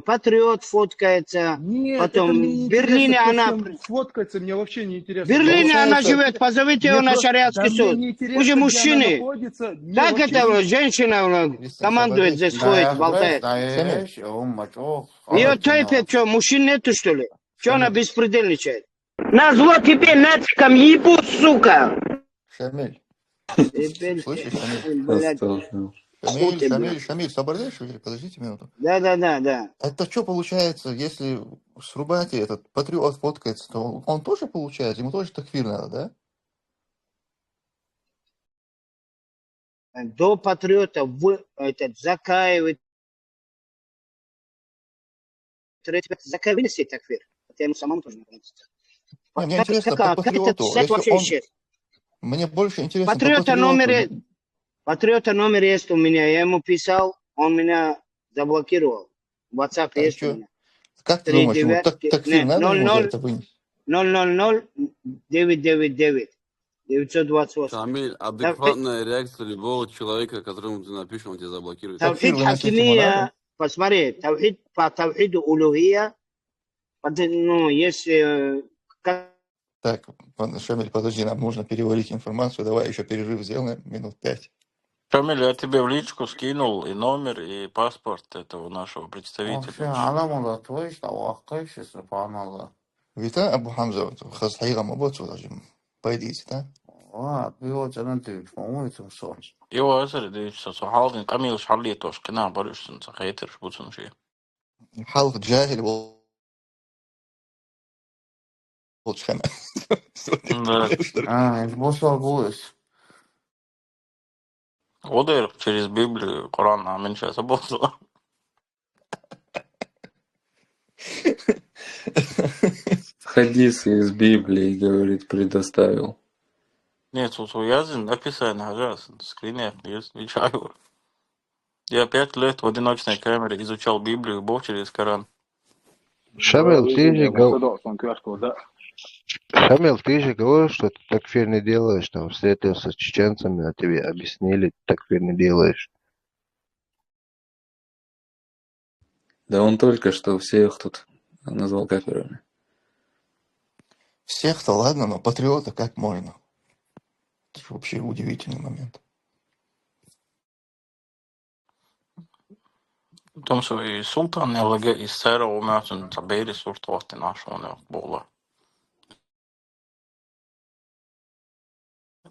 Патриот фоткается, Нет, потом это мне в не Берлине интересно, то, она... что он сфоткается, мне вообще не В интересно. Берлине она Получается, живет, позовите ее Мне на просто, шариатский да мне суд. не Уже интересно, где она мужчины. находится. Мне Как вообще это не... женщина командует, здесь ходит, болтает? Шамиль, Ее подождите. терпит, что, мужчин нету, что ли? Что она беспредельничает? Назло тебе нацикам ебут, сука! Шамиль, Теперь, слышишь, Шамиль? блядь, Шамиль, хуй, блядь. Шамиль, соображаешь или? Подождите минуту. Да. Это что получается, если с Рубати этот патриот фоткается, то он тоже получает, ему тоже такфир надо, да? До патриота этот Закаев, Закаев вынесли такфир. Это ему самому тоже не нравится. Не, мне интересно по Как это патриоту. взять Если вообще он... исчез? Мне больше интересно по Патриота патриоту. номер есть у меня. Я ему писал, он меня заблокировал. WhatsApp А есть у что? меня. Как ты думаешь, ему такфир надо ему за это вынести? 000 999 928. Шамиль, адекватная реакция любого человека, которому ты напишешь, он тебя заблокирует. Такфир Тавхид выносить ему надо? хакимия, посмотри, по тавхиду улухия, ну, если... Так, Шамиль, подожди, нам нужно переварить информацию. Давай еще перерыв сделаем, минут 5. Шамиль, я тебе в личку скинул и номер, и паспорт этого нашего представителя. Вита, Абу Хамза, خلاص حقيقة ما بوصل بايديس, да? Joo, aseri tyyssä, se on haltin Kamilus hallitus, kenää parissa, se heiterissä putsun siihen. حلق جاهل شمال. Одер через Библию, Коран, а меньше забыл. Хадисы из Библии, говорит, предоставил. Нет, тут уязан, написано, скринер, есть, отвечаю. Я 5 лет в одиночной камере изучал Библию, Бог через Коран. Шамил, ты же говорил, что ты такфир не делаешь, там встретился с чеченцами, а тебе объяснили, такфир не делаешь. Да он только что всех тут назвал кафирами. Всех-то ладно, но патриота как можно? Это же вообще удивительный момент. De som är sultan jag lägger i Sara och möten Taberi sort vart i nationen bola.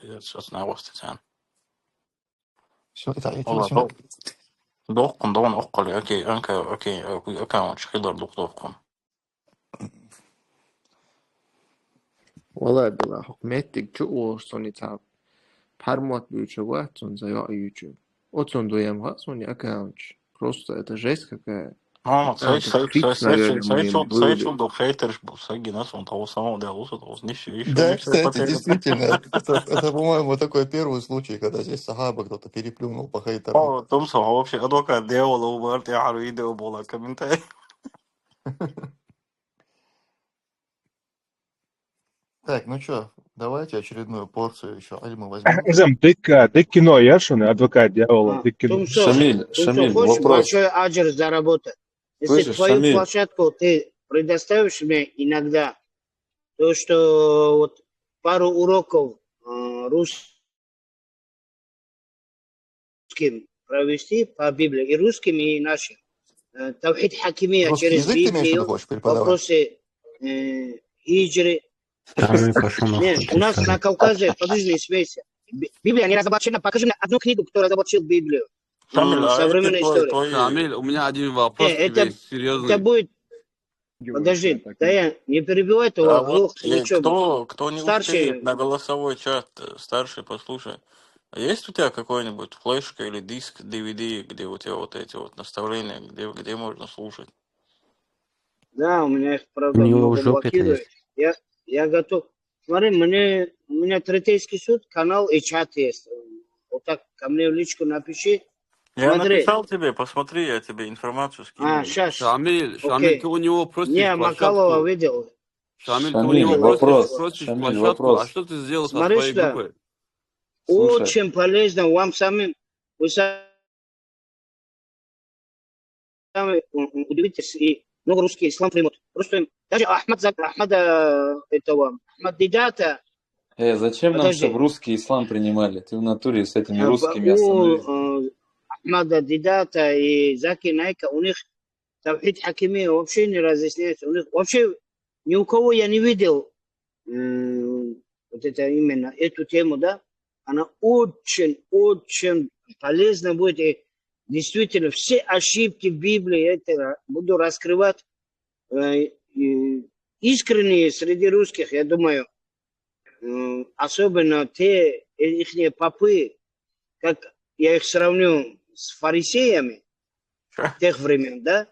Det så snävast sen. Все, это والله دوق دون أقل أوكي مش خير دوق. والله بالله حكمتك جو صوني تاب пармот бючевать он за YouTube. Вот он дуем сони аккаунт. Просто это жесть какая. Сейчел до хейтерш был Сагинас, он того самого делался, того еще. Да, кстати, действительно, это, по-моему, такой первый случай, когда здесь сахаба кто-то переплюнул по хейтерам. О, том самого вообще адвокат делал, убрать я видео было комментарий. Так, ну что, давайте очередную порцию еще альмы возьмем. Дык кино, я шуны, адвокат дьявола, дык кино. Шамиль, хочешь вопрос. большой аджир заработать? Если Слышишь, твою Шамиль? площадку ты предоставишь мне иногда, то что вот пару уроков русским провести по Библии, и русским, и нашим. Тавхид хакимия Русский через язык ты имеешь в виду, Библию, хочешь преподавать? вопросы хиджры. Нет, у нас на Кавказе, подожди, не смейся. Библия не разоблачена. Покажи мне одну книгу, кто разоблачил Библию. Современная история. Шамиль, у меня один вопрос к тебе, серьезный. Это будет... Подожди, Даян, не перебивай, то Вот, ничего. кто не Старший... успеет на голосовой чат, старший, послушай. А есть у тебя какой-нибудь флешка или диск DVD, где у тебя вот эти вот наставления, где можно слушать? Да, у меня их, правда, много блокируют. Я готов. Смотри, у меня третейский суд, канал и чат есть. Вот так ко мне в личку напиши. Я написал тебе, посмотри, я тебе информацию скину. Сейчас. Шамиль, ты у него просишь Не, Макалова видел. Шамиль, ты у него просишь площадку, а что ты сделал со своей группой? Очень полезно вам самим. Вы удивитесь, и много русский ислам примут. Просто даже Ахмад Дидата, Зачем нам, чтобы подожди, русский ислам принимали? Ты в натуре с этими русскими остановись. Ахмада Дидата и Заки Найка, у них тавхид хакими вообще не разъясняется. У них вообще ни у кого я не видел вот это именно эту тему, да. Она очень полезна будет. И действительно, все ошибки в Библии это буду раскрывать. Искренние среди русских, я думаю, особенно те их попы, как я их сравню с фарисеями тех времен, да?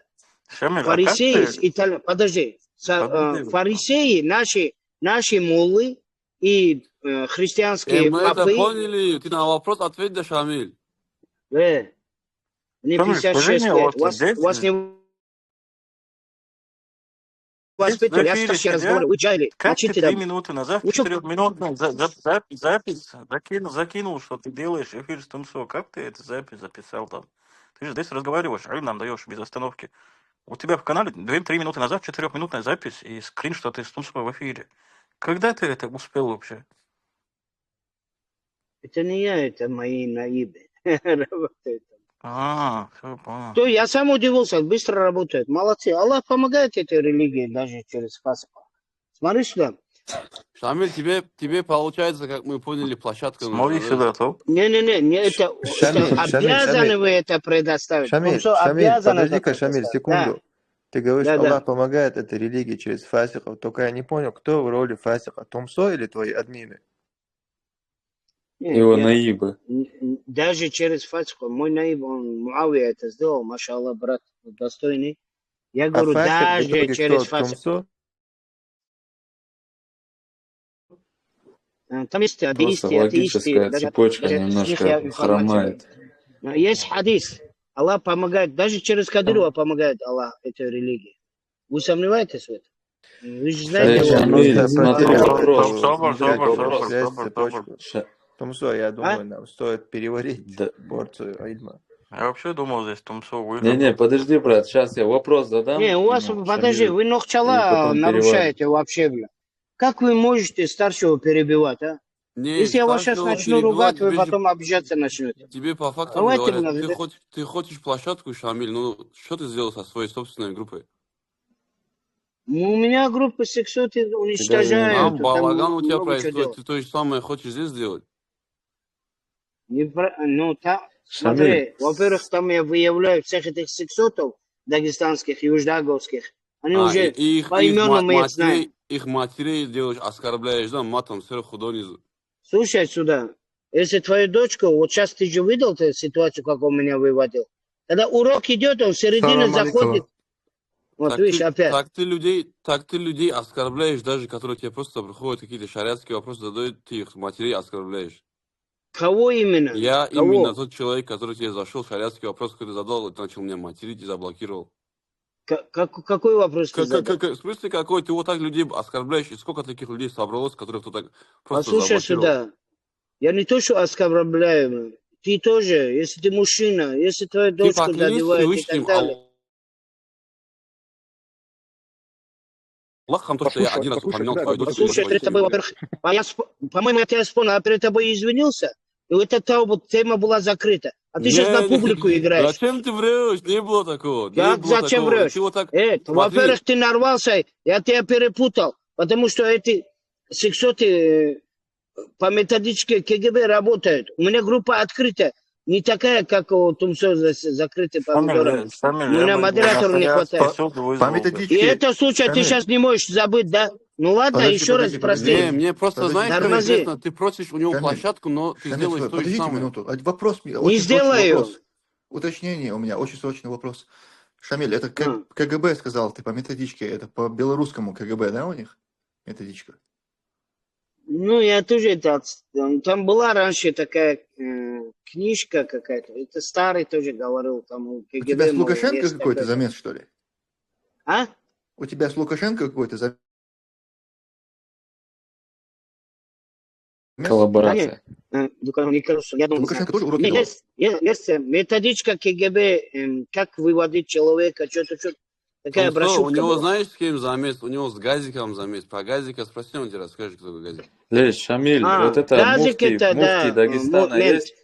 Фарисеи с итальянцами, подожди, фарисеи, наши муллы и христианские Мы попы. это поняли, ты на вопрос ответь, да, Шамиль. Мне 56 лет, вас не воспитывали, я старше разговариваю, вы джайли, Как ты мочите 3 там. минуты назад, Вы что, 4-минутную запись закинул, что ты делаешь эфир с Тумсо? Как ты эту запись записал там? Ты же здесь разговариваешь, а нам даешь без остановки. У тебя в канале 2-3 минуты назад 4-минутная запись и скрин, что ты с Тумсо в эфире. Когда ты это успел вообще? это не я, это мои наибы работают. Все понял. То я сам удивился, быстро работает. Молодцы. Аллах помогает этой религии даже через фасику. Смотри сюда. Шамиль, тебе получается, как мы поняли, площадка Смотри нужна, сюда, да? топ. Не, это обязаны вы это предоставить. Шамиль, подожди-ка, Шамиль, секунду. Да. Ты говоришь, Да. Аллах помогает этой религии через фасиков. Только я не понял, кто в роли фасика? Тумсо или твои админы? Его наибы. Даже через фасику. Мой наиб, он Муавия это сделал, машаллах, брат достойный. Я говорю, даже через фасику. Там есть Просто атеисты, логическая цепочка немножко хромает. Есть хадис. Аллах помогает, даже через Кадырова помогает Аллах этой религии. Вы сомневаетесь в этом? Вы же знаете, Тумсо, я думаю, нам стоит переварить порцию ильма. Я вообще думал, здесь Тумсо выход. Не, подожди, брат, сейчас я вопрос задам. Не, у вас, подожди, вы нохчала нарушаете вообще, бля. Как вы можете старшего перебивать, а? Если я вас сейчас начну ругать, вы потом обижаться начнете. Тебе по факту Давайте, говорят, ты хочешь площадку, Шамиль, ну что ты сделал со своей собственной группой? У меня группы сексоты уничтожают. Там балаган у тебя происходит, ты то же самое хочешь здесь сделать? Смотри, во-первых, там я выявляю всех этих сексотов дагестанских, юждаговских. Они уже поименно их знают. Их матерей делаешь, оскорбляешь, да, матом сверху донизу. Слушай сюда, если твою дочку, вот сейчас ты же видел эту ситуацию, как он меня выводил. Когда урок идет, он в середину заходит. Вот так видишь, опять. Так ты людей оскорбляешь, даже которые тебе просто приходят какие-то шариатские вопросы, задают, ты их матерей оскорбляешь. Кого именно? Именно тот человек, который тебе зашел, шариатский вопрос, который ты задал, ты начал меня материть и заблокировал. Какой вопрос ты задал? В смысле какой? Ты вот так людей оскорбляешь, и сколько таких людей собралось, которых ты так просто Послушай заблокировал? сюда, я не то, что оскорбляю, ты тоже, если ты мужчина, если твоя дочка добивает и так далее. Аллахом то, что я один раз упоминал твою дочку. Слушай, перед тобой, во-первых, по-моему, я тебя вспомнил, а перед тобой извинился, и вот эта вот тема была закрыта. А ты сейчас на публику играешь. Зачем ты врешь? Не было такого. Как зачем врешь? Во-первых, ты нарвался, я тебя перепутал, потому что эти сексоты по методичке КГБ работают. У меня группа открыта. Не такая, как у Тумсо закрытый помидором. У меня модератора не хватает. И это случай ты сейчас не можешь забыть, да? Ну ладно, еще раз прости. Мне просто, знаешь, что интересно, ты просишь у него площадку, но ты сделаешь то же самое. Минуту. Вопрос, не сделаю. Уточнение у меня, очень срочный вопрос. Шамиль, это КГБ сказал, ты по методичке, это по белорусскому КГБ, да, у них методичка? Ну, я тоже это... Там была раньше такая книжка какая-то. Это старый тоже говорил. Там у КГБ, у тебя с Лукашенко какой-то замес, что ли? А? У тебя с Лукашенко какой-то замес? Коллаборация. Николсон, я думаю, Лукашенко тоже уроки давал. есть методичка КГБ, как выводить человека, что-то. Такая Он что, у брошюрка него была. знаешь, с кем замес? У него с Газиком замес. Про Газика спроси, он тебе расскажет, кто такой Газик. Леш, Шамиль, вот это Газик муфти, это, муфти да, Дагестана мент. есть?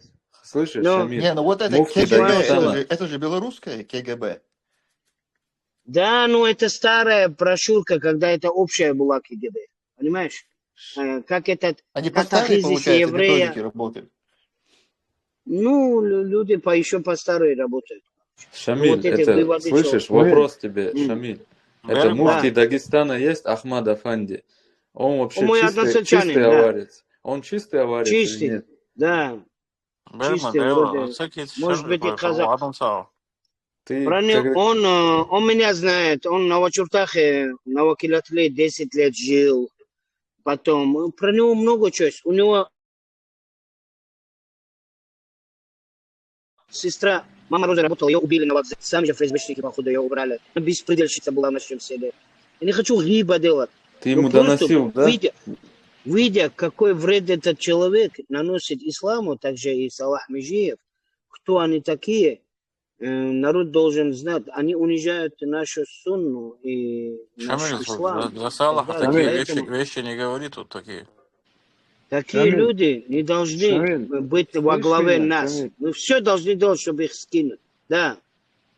Слышишь, Ну, Шамиль? Не, ну вот это Муфти КГБ, Дагестана. это же белорусское КГБ. да, ну это старая брошюрка, когда это общая была КГБ. Понимаешь? Как этот Они по старой, катахизис получается, методике еврея. работают. Ну, люди еще по старой работают. Ну, Шамиль, вот эти это, выводы слышишь, человека. вопрос тебе, М. Шамиль. Это Да. муфти Дагестана есть, Ахмад Афанди. Он Он вообще мой чистый односельчанин, да. аварец. Он чистый аварец или Чистый, нет? да. Чистый вроде. Может быть и казах. Ты, Про него, когда... он меня знает. Он на Новочертахе, на Вакилатле 10 лет жил. Потом, про него много чего есть. У него сестра, мама Роза работала, ее убили на вокзале. Сами же ФСБшники, походу, ее убрали. Беспредельщица была в нашем селе. Я не хочу гиба делать. Ты ему просто доносил, да? видя, какой вред этот человек наносит исламу, также и Салах Межиев, кто они такие, народ должен знать. Они унижают нашу сунну и наш Шамиль, ислам. за Салаха Да, такие поэтому вещи не говори тут такие. такие Шамиль, люди не должны Шамиль, быть во слышь главе меня, нас. Шамиль, Мы все должны делать, чтобы их скинуть. Да.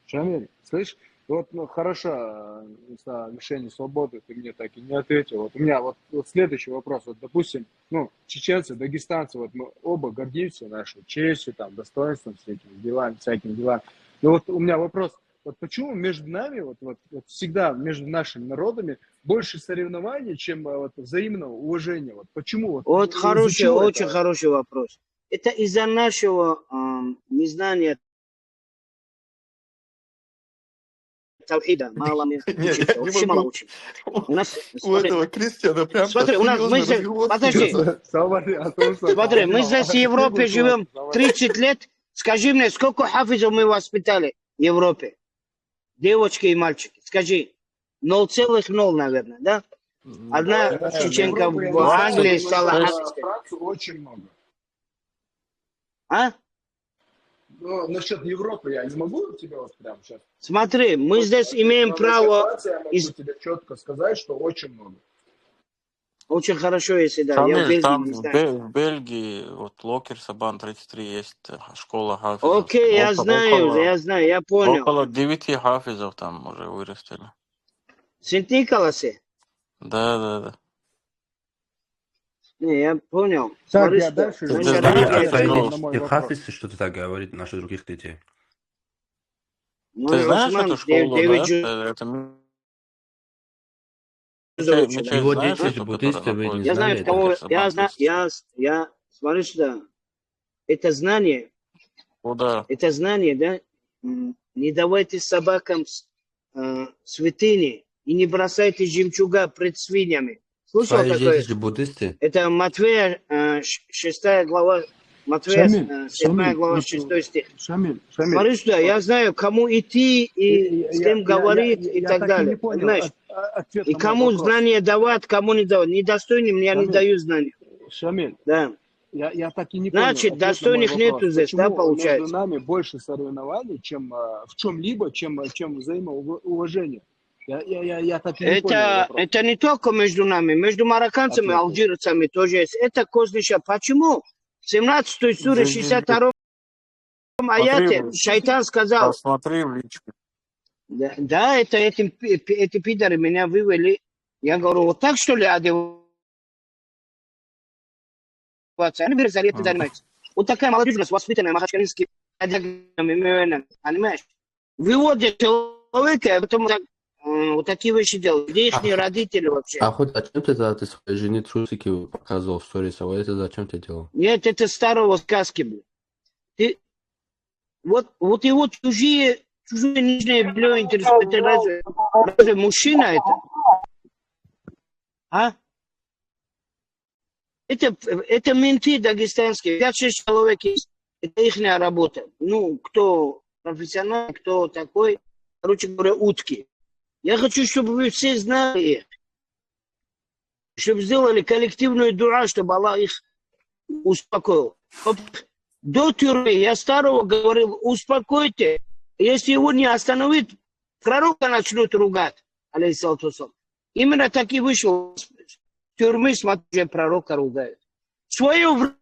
Шамиль, слышь, вот ну, хорошо, за лишение свободы ты мне так и не ответил. Вот у меня вот следующий вопрос. Вот, допустим, ну, чеченцы, дагестанцы, вот мы оба гордимся нашей честью, там, достоинством, всякими делами. Но вот у меня вопрос, вот почему между нами, вот всегда между нашими народами больше соревнований, чем вот взаимного уважения? Вот почему? Вот из-за хороший, чего очень это? хороший вопрос. Это из-за нашего незнания таухида. Мало мы Не, учимся, я не вообще мало могу. учимся. У нас, У смотри, этого Кристиана прям смотри, у нас, мы, серьезный разговор подожди, идет. смотри, мы здесь в Европе живем 30 лет. Скажи мне, сколько хафизов мы воспитали в Европе? Девочки и мальчики. Скажи, 0,0, наверное, да? Одна чеченка в Англии стала хафизкой. Очень много. А? Но насчет Европы я не могу тебе вот прямо сейчас. Смотри, мы здесь имеем право... Я могу тебе четко сказать, что очень много. Очень хорошо, если да. Я в Шамиль, Бельгии там не знаю. в Бельгии, вот Локер Сабан 33 есть школа хафизов. Окей, я знаю, я понял. Около 9 хафизов там уже вырастили. Сент-Николасе? Да. Не, я понял. Так, Смотри, я что дальше наша живу. религия Ответь это на мой Не вопрос. хафиз, что-то так говорит наших других детей. Ты Мой знаешь Осман эту школу, 9 да? Это жузов учит. Мичель, Его знаешь дети же эту, буддисты, которая вы не Я находится знаю, знали кого... это? Локер Сабан 33? Я... Смотри сюда. Это Куда? знание, да? Не давайте собакам святыни и не бросайте жемчуга пред свиньями. Слышал Твои такое? дети же буддисты? Это Матвея, 6 глава, Матвея, Шамиль, 7 глава, Шамиль, 6 стих. Шамиль. Смотри сюда, я знаю, кому идти и с кем говорить и так так и не далее. понял Понимаешь? ответ И на мой кому вопрос. знания давать, кому не давать. Недостойным я не Шамиль, даю знания. Шамиль, Да. я так и не понял Значит, ответ на мой достойных вопрос. нету здесь, да, Почему между получается? нами больше соревнований, чем в чем-либо, чем взаимоуважение? Я так и не понял вопрос. Это не только между нами, между марокканцами и Ответь. алжирцами тоже есть. Это кознища. Почему? В 17 суре 62 аяте шайтан сказал, Посмотри в личку. да, это эти пидоры меня вывели. Я говорю, вот так что ли одеваться? Они в Иерусалиме занимаются. Вот такая молодежь у нас воспитанная, махачкалинские, понимаешь? Выводят человека, а потом вот такие вещи делают. Где их родители вообще? А хоть зачем ты тогда своей жене трусики показывал в сторис? А вот это зачем ты делал? Нет, это старого сказки, блин. Вот его чужое нижнее белье интересует. Это разве мужчина это? А? Это менты дагестанские. 5-6 человек есть. Это их работа. Ну, кто профессионал, кто такой. Короче говоря, утки. Я хочу, чтобы вы все знали их. Чтобы сделали коллективную дуа, чтобы Аллах их успокоил. До тюрьмы я старого говорил, успокойте. Если его не остановить, пророка начнут ругать. Алейхиссалату. Именно так и вышел. В тюрьмы, смотрите, пророка ругают. В свое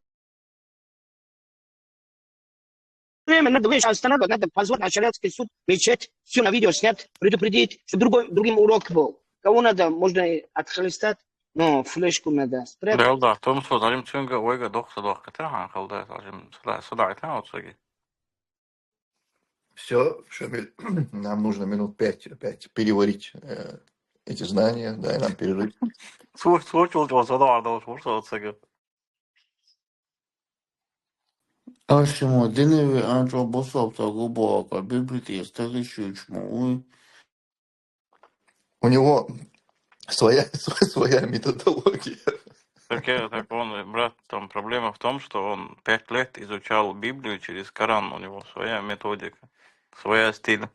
время надо останавливать, надо позвать на шариатский суд, мечеть, все на видео снять, предупредить, чтобы другим урок был. Кого надо, можно отхлестать, но флешку надо спрятать. Белда, том созарим чунга ойга доктор трахан халда ажим суда это отсоги. Все, Шамиль, нам нужно минут 5 опять переварить эти знания, дай нам перерыв. Слушал суда арда слушал отсоги. Ашимо, деневи анчо босопта губока, библии стали чучму. У него своя методология. Так он, брат, там проблема в том, что он 5 лет изучал Библию через Коран, у него своя методика, своя стиль.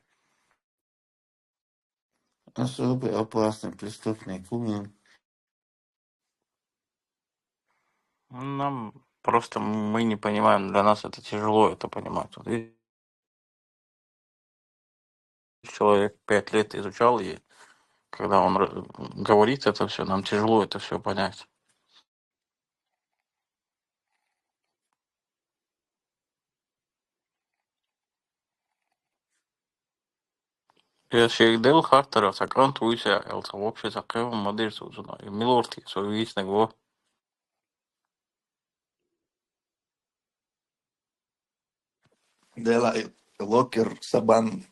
Особый опасный преступник умен. Нам просто мы не понимаем, для нас это тяжело это понимать. Вот видишь, человек 5 лет изучал, и когда он говорит это все, нам тяжело это все понять. Я шейдел хартера сакран туися элца вообще закрыл модель сузуна. И милорти свой весь на него. Дела Локер Сабан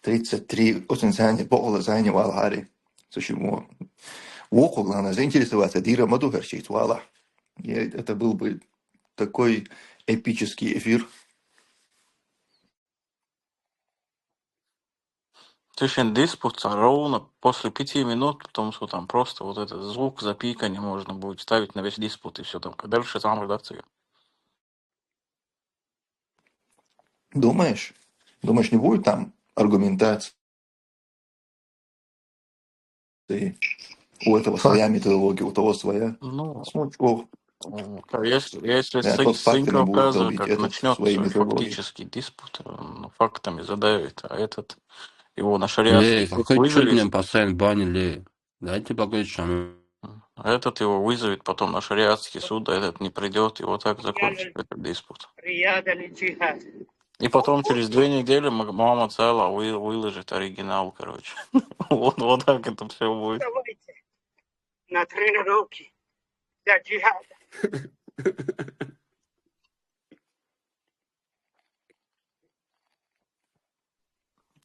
33 оцензание по зайне Валгари. Почему? Воку главное заинтересоваться Дира Мадухарчит Вала. Это был бы такой эпический эфир. Точно диспут ровно после 5 минут, потому что там просто вот этот звук запикания можно будет ставить на весь диспут и все там. Дальше сам редакция. Думаешь? Думаешь, не будет там аргументации? У этого своя методология, у того своя. Ну, Смотри, если да, тот фактами Сыньков будет Каза долбить, как этот начнет своей свой методологией. фактический диспут, он фактами задавит, а этот его на шариатский суд Какой чуть вызовет, мне поставим банили? Дайте поговорить, Шамиль. а этот его вызовет потом на шариатский суд, а этот не придет, и вот так закончится этот диспут. И потом через 2 недели мама Цала выложит оригинал, короче. Вот так это все будет. Давайте на тренировки для джихада.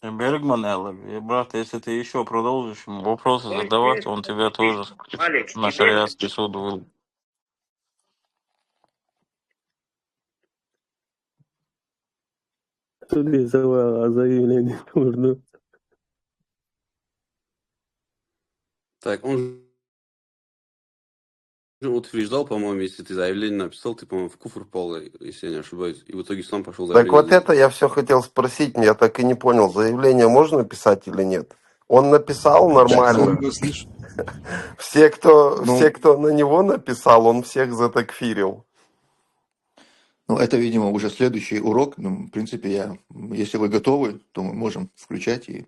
Бергман, брат, если ты еще продолжишь ему вопросы задавать, он тебя тоже на шариатский суд выложит. Заявление нужно. Так, он же утверждал, по-моему, если ты заявление написал, ты, по-моему, в куфр полный, если я не ошибаюсь. И в итоге сам пошел Так заявление вот это я все хотел спросить, я так и не понял, заявление можно писать или нет? Он написал нормально. Все, кто на него написал, он всех затакфирил. Ну, это, видимо, уже следующий урок. Ну, в принципе, если вы готовы, то мы можем включать и...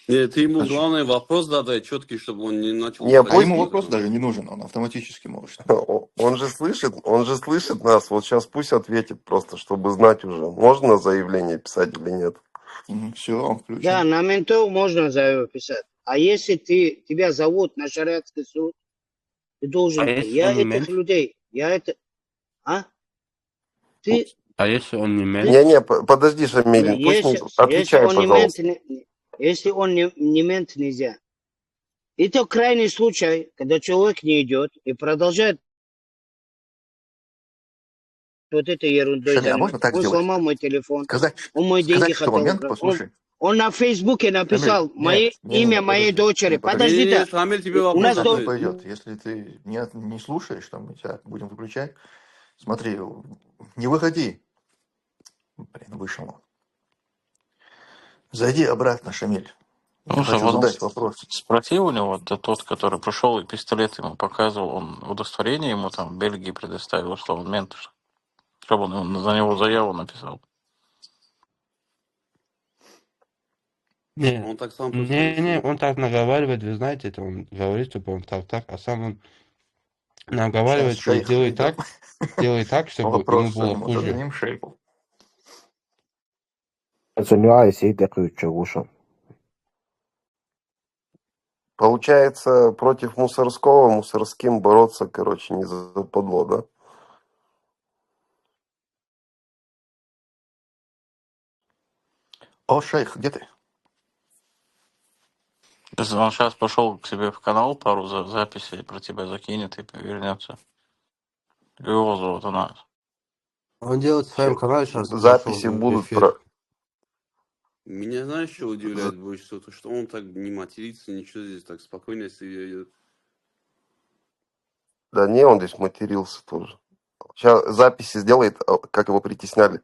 Нет, ты ему главный вопрос задай, четкий, чтобы он не начал... Не, А ему вопрос даже не нужен, он автоматически может. Он же слышит нас, вот сейчас пусть ответит просто, чтобы знать уже, можно заявление писать или нет. Все, он включен. Да, на ментов можно заявление писать. А если тебя зовут на шариатский суд, ты должен... Я этих людей, А если он не мент? Не, подожди, Шамиль, пусть отвечай, пожалуйста. Если он не мент, нельзя. Это крайний случай, когда человек не идет и продолжает вот этой ерундой Шамиль, а можно так он сделать? сломал мой телефон, Сказать, он мои деньги что хотел момент, украсть. послушай. Он на Фейсбуке написал Шамиль, имя моей дочери. Подожди, Нет, Шамиль, тебе у вопрос нас не задает. пойдет. Если ты не слушаешь, то мы тебя будем выключать. Смотри, не выходи. Блин, вышел он. Зайди обратно, Шамиль. Я Слушай, хочу вот задать вопрос. спроси у него, тот, который пришел и пистолет ему показывал, он удостоверение ему там в Бельгии предоставил, что он мент, чтобы он за него заяву написал. Не, Он так сам просто не, решил. он так наговаривает, вы знаете, это он говорит, чтобы он так, а сам он Сейчас, наговаривает и шейх, идет. делает так, чтобы ему Вопрос было ему хуже. зададим шейху. عايز يدك وتشوشه. Получается, против Мусорского, Мусорским бороться, короче, не западло, да? О, шейх, где ты? Если он сейчас пошел к себе в канал, пару записей про тебя закинет и вернется. Его зовут она. Он делает в своем канале, сейчас зашел Записи в будут эфир. Меня, знаешь, что удивляет больше всего? То, что он так не матерится, ничего здесь так спокойно себе ведет. Да не, он здесь матерился тоже. Сейчас записи сделает, как его притесняли.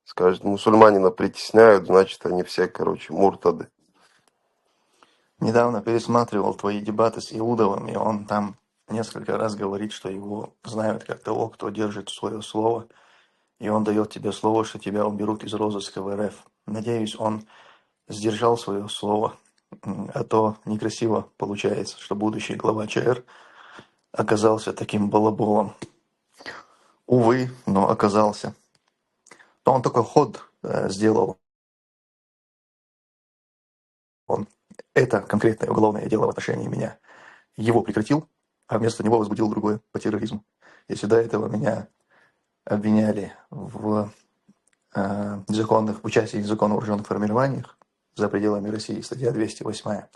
Скажет, мусульманина притесняют, значит, они все, короче, муртады. Недавно пересматривал твои дебаты с Иудовым, и он там несколько раз говорит, что его знают как того, кто держит свое слово, и он дает тебе слово, что тебя уберут из розыска в РФ. Надеюсь, он сдержал свое слово, а то некрасиво получается, что будущий глава ЧР оказался таким балаболом. Увы, но оказался. Но он только ход сделал. Он это конкретное уголовное дело в отношении меня его прекратил, а вместо него возбудил другое по терроризму. Если до этого меня обвиняли в участии в незаконно вооруженных формированиях за пределами России, статья 208,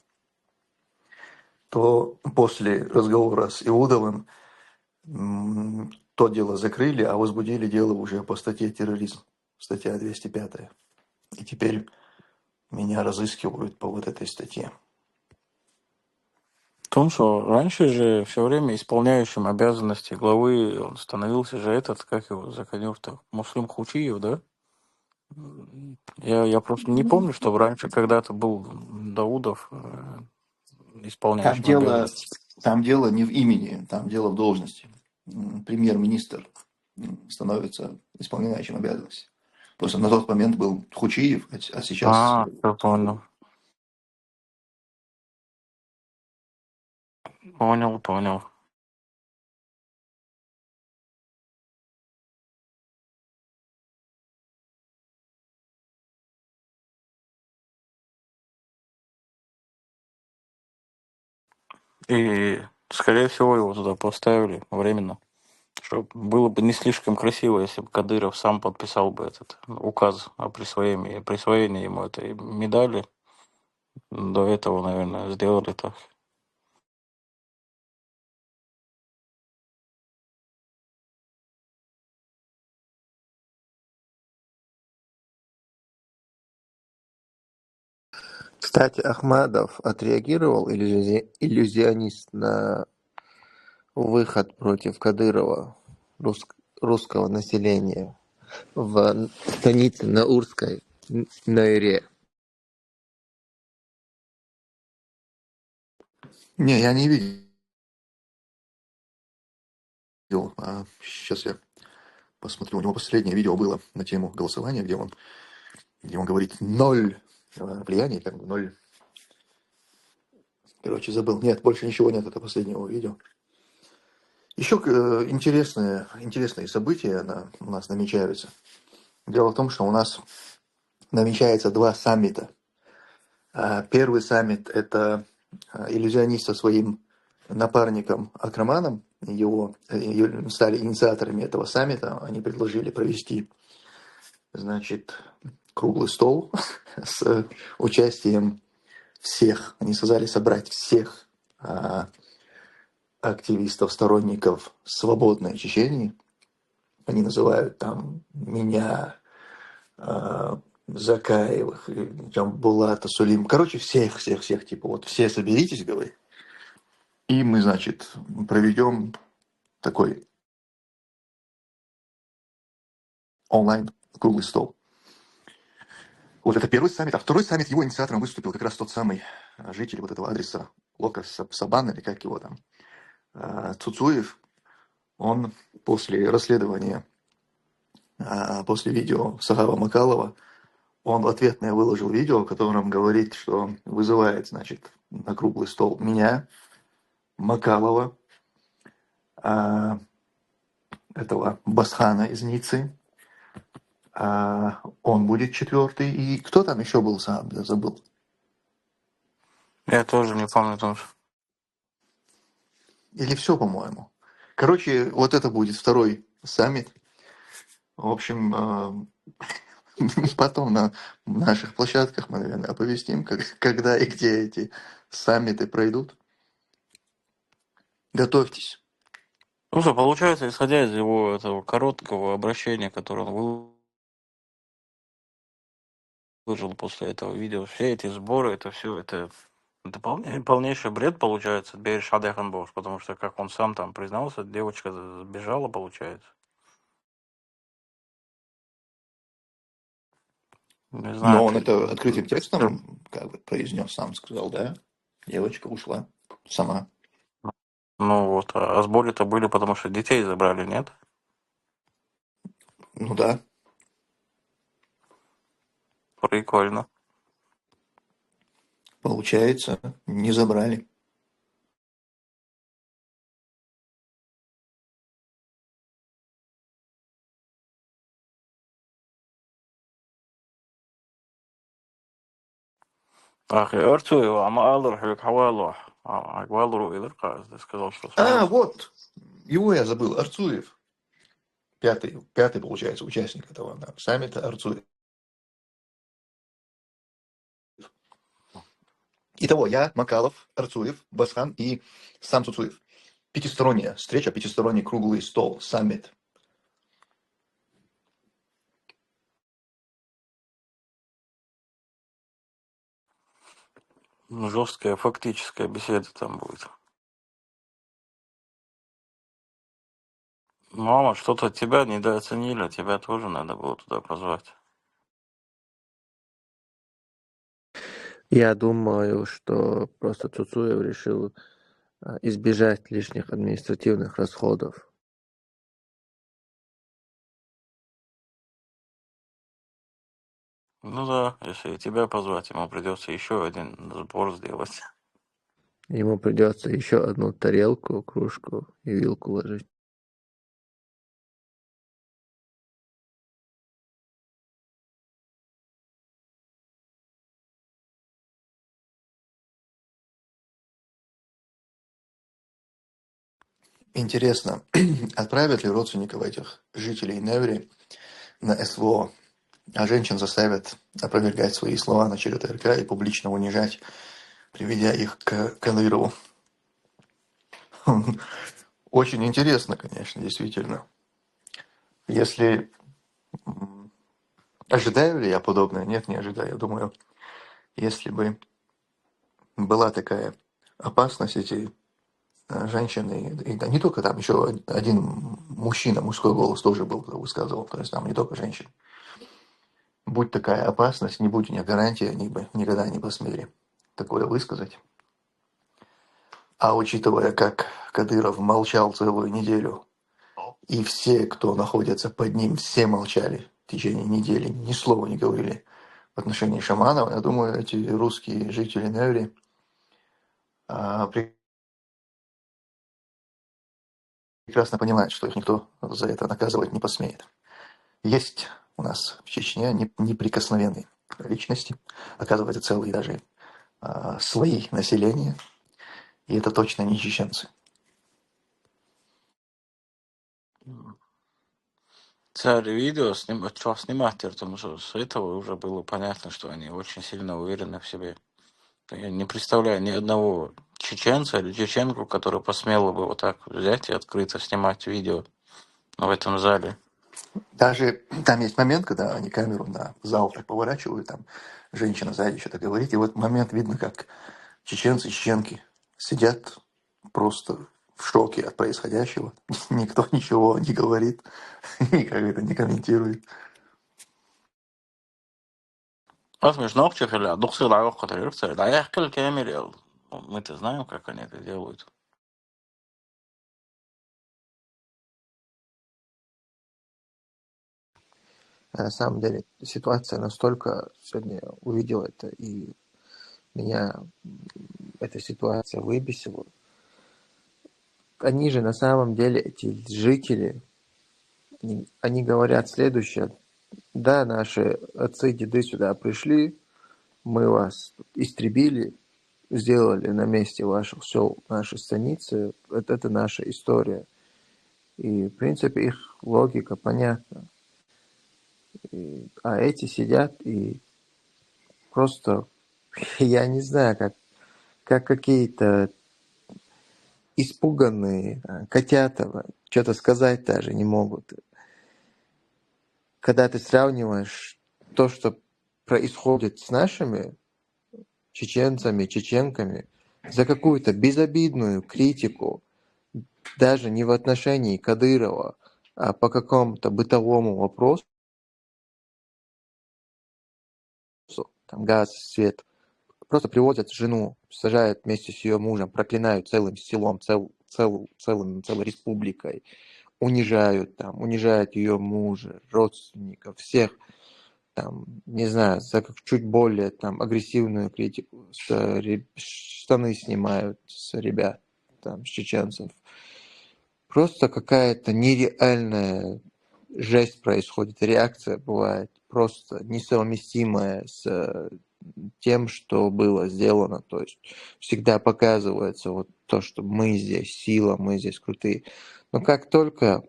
то после разговора с Иудовым то дело закрыли, а возбудили дело уже по статье терроризм, статья 205. И теперь меня разыскивают по вот этой статье. В том, что раньше же все время исполняющим обязанности главы он становился же этот, как его, Заканев-то, Муслим Хучиев, да? Я просто не помню, что раньше когда-то был Даудов исполняющим обязанности. Там дело не в имени, там дело в должности. Премьер-министр становится исполняющим обязанности. Просто на тот момент был Хучиев, а сейчас... Я понял. Понял. И, скорее всего, его туда поставили временно. Что было бы не слишком красиво, если бы Кадыров сам подписал бы этот указ о присвоении ему этой медали. До этого, наверное, сделали так. Кстати, Ахмадов отреагировал, иллюзионист, на выход против Кадырова русского населения в станице Наурской, Наире. Не, я не видел. Сейчас я посмотрю. У него последнее видео было на тему голосования, где он говорит 0 влияния, как бы 0. Короче, забыл. Нет, больше ничего нет, это последнего видео. Еще интересные события у нас намечаются. Дело в том, что у нас намечается 2 саммита. Первый саммит – это иллюзионист со своим напарником Акраманом. Его стали инициаторами этого саммита. Они предложили провести, значит, круглый стол с участием всех. Они сказали собрать всех активистов, сторонников свободной Чечении. Они называют там меня, Закаевых, Булата, Сулим. Короче, всех, типа, вот все соберитесь, говорит. И мы, значит, проведем такой онлайн круглый стол. Вот это первый саммит. А второй саммит, его инициатором выступил как раз тот самый житель вот этого адреса Лока Сабан, или как его там, Цуцуев. Он после расследования, после видео Сагава Макалова, он в ответное выложил видео, в котором говорит, что вызывает, значит, на круглый стол меня, Макалова, этого Басхана из Ниццы. Он будет четвертый. И кто там еще был, сам я забыл. Я тоже не помню тоже. Или все, по-моему. Короче, вот это будет второй саммит. В общем, потом на наших площадках мы, наверное, оповестим, когда и где эти саммиты пройдут. Готовьтесь. Слушай, получается, исходя из его этого короткого обращения, которое он выложил после этого видео, все эти сборы, это все, это полнейший бред получается, Бериш Адехенбош, потому что, как он сам там признался, девочка сбежала, получается. Не знаю. Но он это открытым текстом как бы произнес, сам сказал, да? Девочка ушла сама. Ну вот, а сборы-то были, потому что детей забрали, нет? Ну да. Прикольно. Получается, не забрали. Ах, Арцуева, Амаалр, Хавалу, Агвалру, Илырка, ты сказал, что Вот, его я забыл, Арцуев. Пятый, получается, участник этого саммита, Арцуев. Итого, я, Макалов, Арцуев, Басхан и сам Цуцуев. Пятисторонняя встреча, пятисторонний круглый стол, саммит. жесткая фактическая беседа там будет. Мама, что-то тебя недооценили, тебя тоже надо было туда позвать. Я думаю, что просто Цуцуев решил избежать лишних административных расходов. Ну да, если и тебя позвать, ему придется еще один сбор сделать. Ему придется еще одну тарелку, кружку и вилку ложить. Интересно, отправят ли родственников этих жителей Неври на СВО, а женщин заставят опровергать свои слова на ЧРТРК и публично унижать, приведя их к Кадырову? Очень интересно, конечно, действительно. Если ожидаю ли я подобное? Нет, не ожидаю. Я думаю, если бы была такая опасность, эти женщины, и да, не только там, еще один мужчина, мужской голос тоже был, кто высказывал, то есть там не только женщин. Будь такая опасность, не будь у них гарантии, они бы никогда не посмели такое высказать. А учитывая, как Кадыров молчал целую неделю, и все, кто находится под ним, все молчали в течение недели, ни слова не говорили в отношении Шаманова, я думаю, эти русские жители Неври прекрасно понимают, что их никто за это наказывать не посмеет. Есть у нас в Чечне неприкосновенные личности, оказывается, целые даже слои населения, и это точно не чеченцы. Царь видео что снимать, потому что с этого уже было понятно, что они очень сильно уверены в себе. Я не представляю ни одного чеченца или чеченку, который посмела бы вот так взять и открыто снимать видео в этом зале. Даже там есть момент, когда они камеру на зал так поворачивают, там женщина сзади что-то говорит, и вот момент видно, как чеченцы, чеченки сидят просто в шоке от происходящего. Никто ничего не говорит, никак это не комментирует. смешно, Чехеля, духсы лавок, которые рыцарь, да я их камерил. Мы-то знаем, как они это делают. А на самом деле ситуация настолько сегодня увидел это, и меня эта ситуация выбесила. Они же на самом деле, эти жители, они говорят следующее. Да, наши отцы, деды сюда пришли, мы вас истребили, сделали на месте ваших сел наши станицы. Это наша история. И, в принципе, их логика понятна. А эти сидят и просто, я не знаю, как какие-то испуганные котята, что-то сказать даже не могут. Когда ты сравниваешь то, что происходит с нашими чеченцами, чеченками, за какую-то безобидную критику, даже не в отношении Кадырова, а по какому-то бытовому вопросу, там газ, свет, просто приводят жену, сажают вместе с ее мужем, проклинают целым селом, целой республикой, унижают ее мужа, родственников, всех, там, не знаю, за чуть более там агрессивную критику, штаны снимают с ребят, там, с чеченцев. Просто какая-то нереальная жесть происходит, реакция бывает просто несовместимая с тем, что было сделано. То есть всегда показывается вот то, что мы здесь сила, мы здесь крутые. Но как только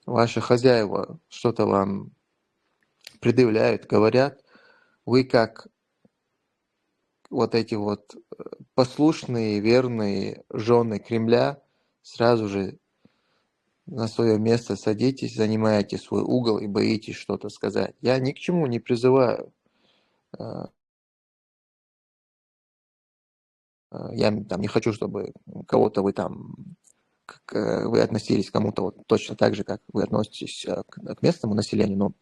ваши хозяева что-то вам предъявляют, говорят, вы как вот эти вот послушные, верные жены Кремля сразу же на свое место садитесь, занимаете свой угол и боитесь что-то сказать. Я ни к чему не призываю. Я там не хочу, чтобы кого-то вы там, вы относились к кому-то вот точно так же, как вы относитесь к местному населению, но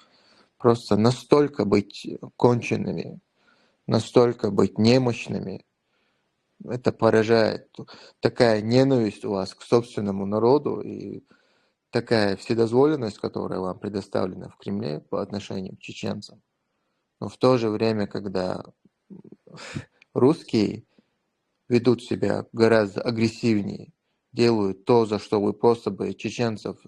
просто настолько быть конченными, настолько быть немощными, это поражает. Такая ненависть у вас к собственному народу и такая вседозволенность, которая вам предоставлена в Кремле по отношению к чеченцам. Но в то же время, когда русские ведут себя гораздо агрессивнее, делают то, за что вы просто бы чеченцев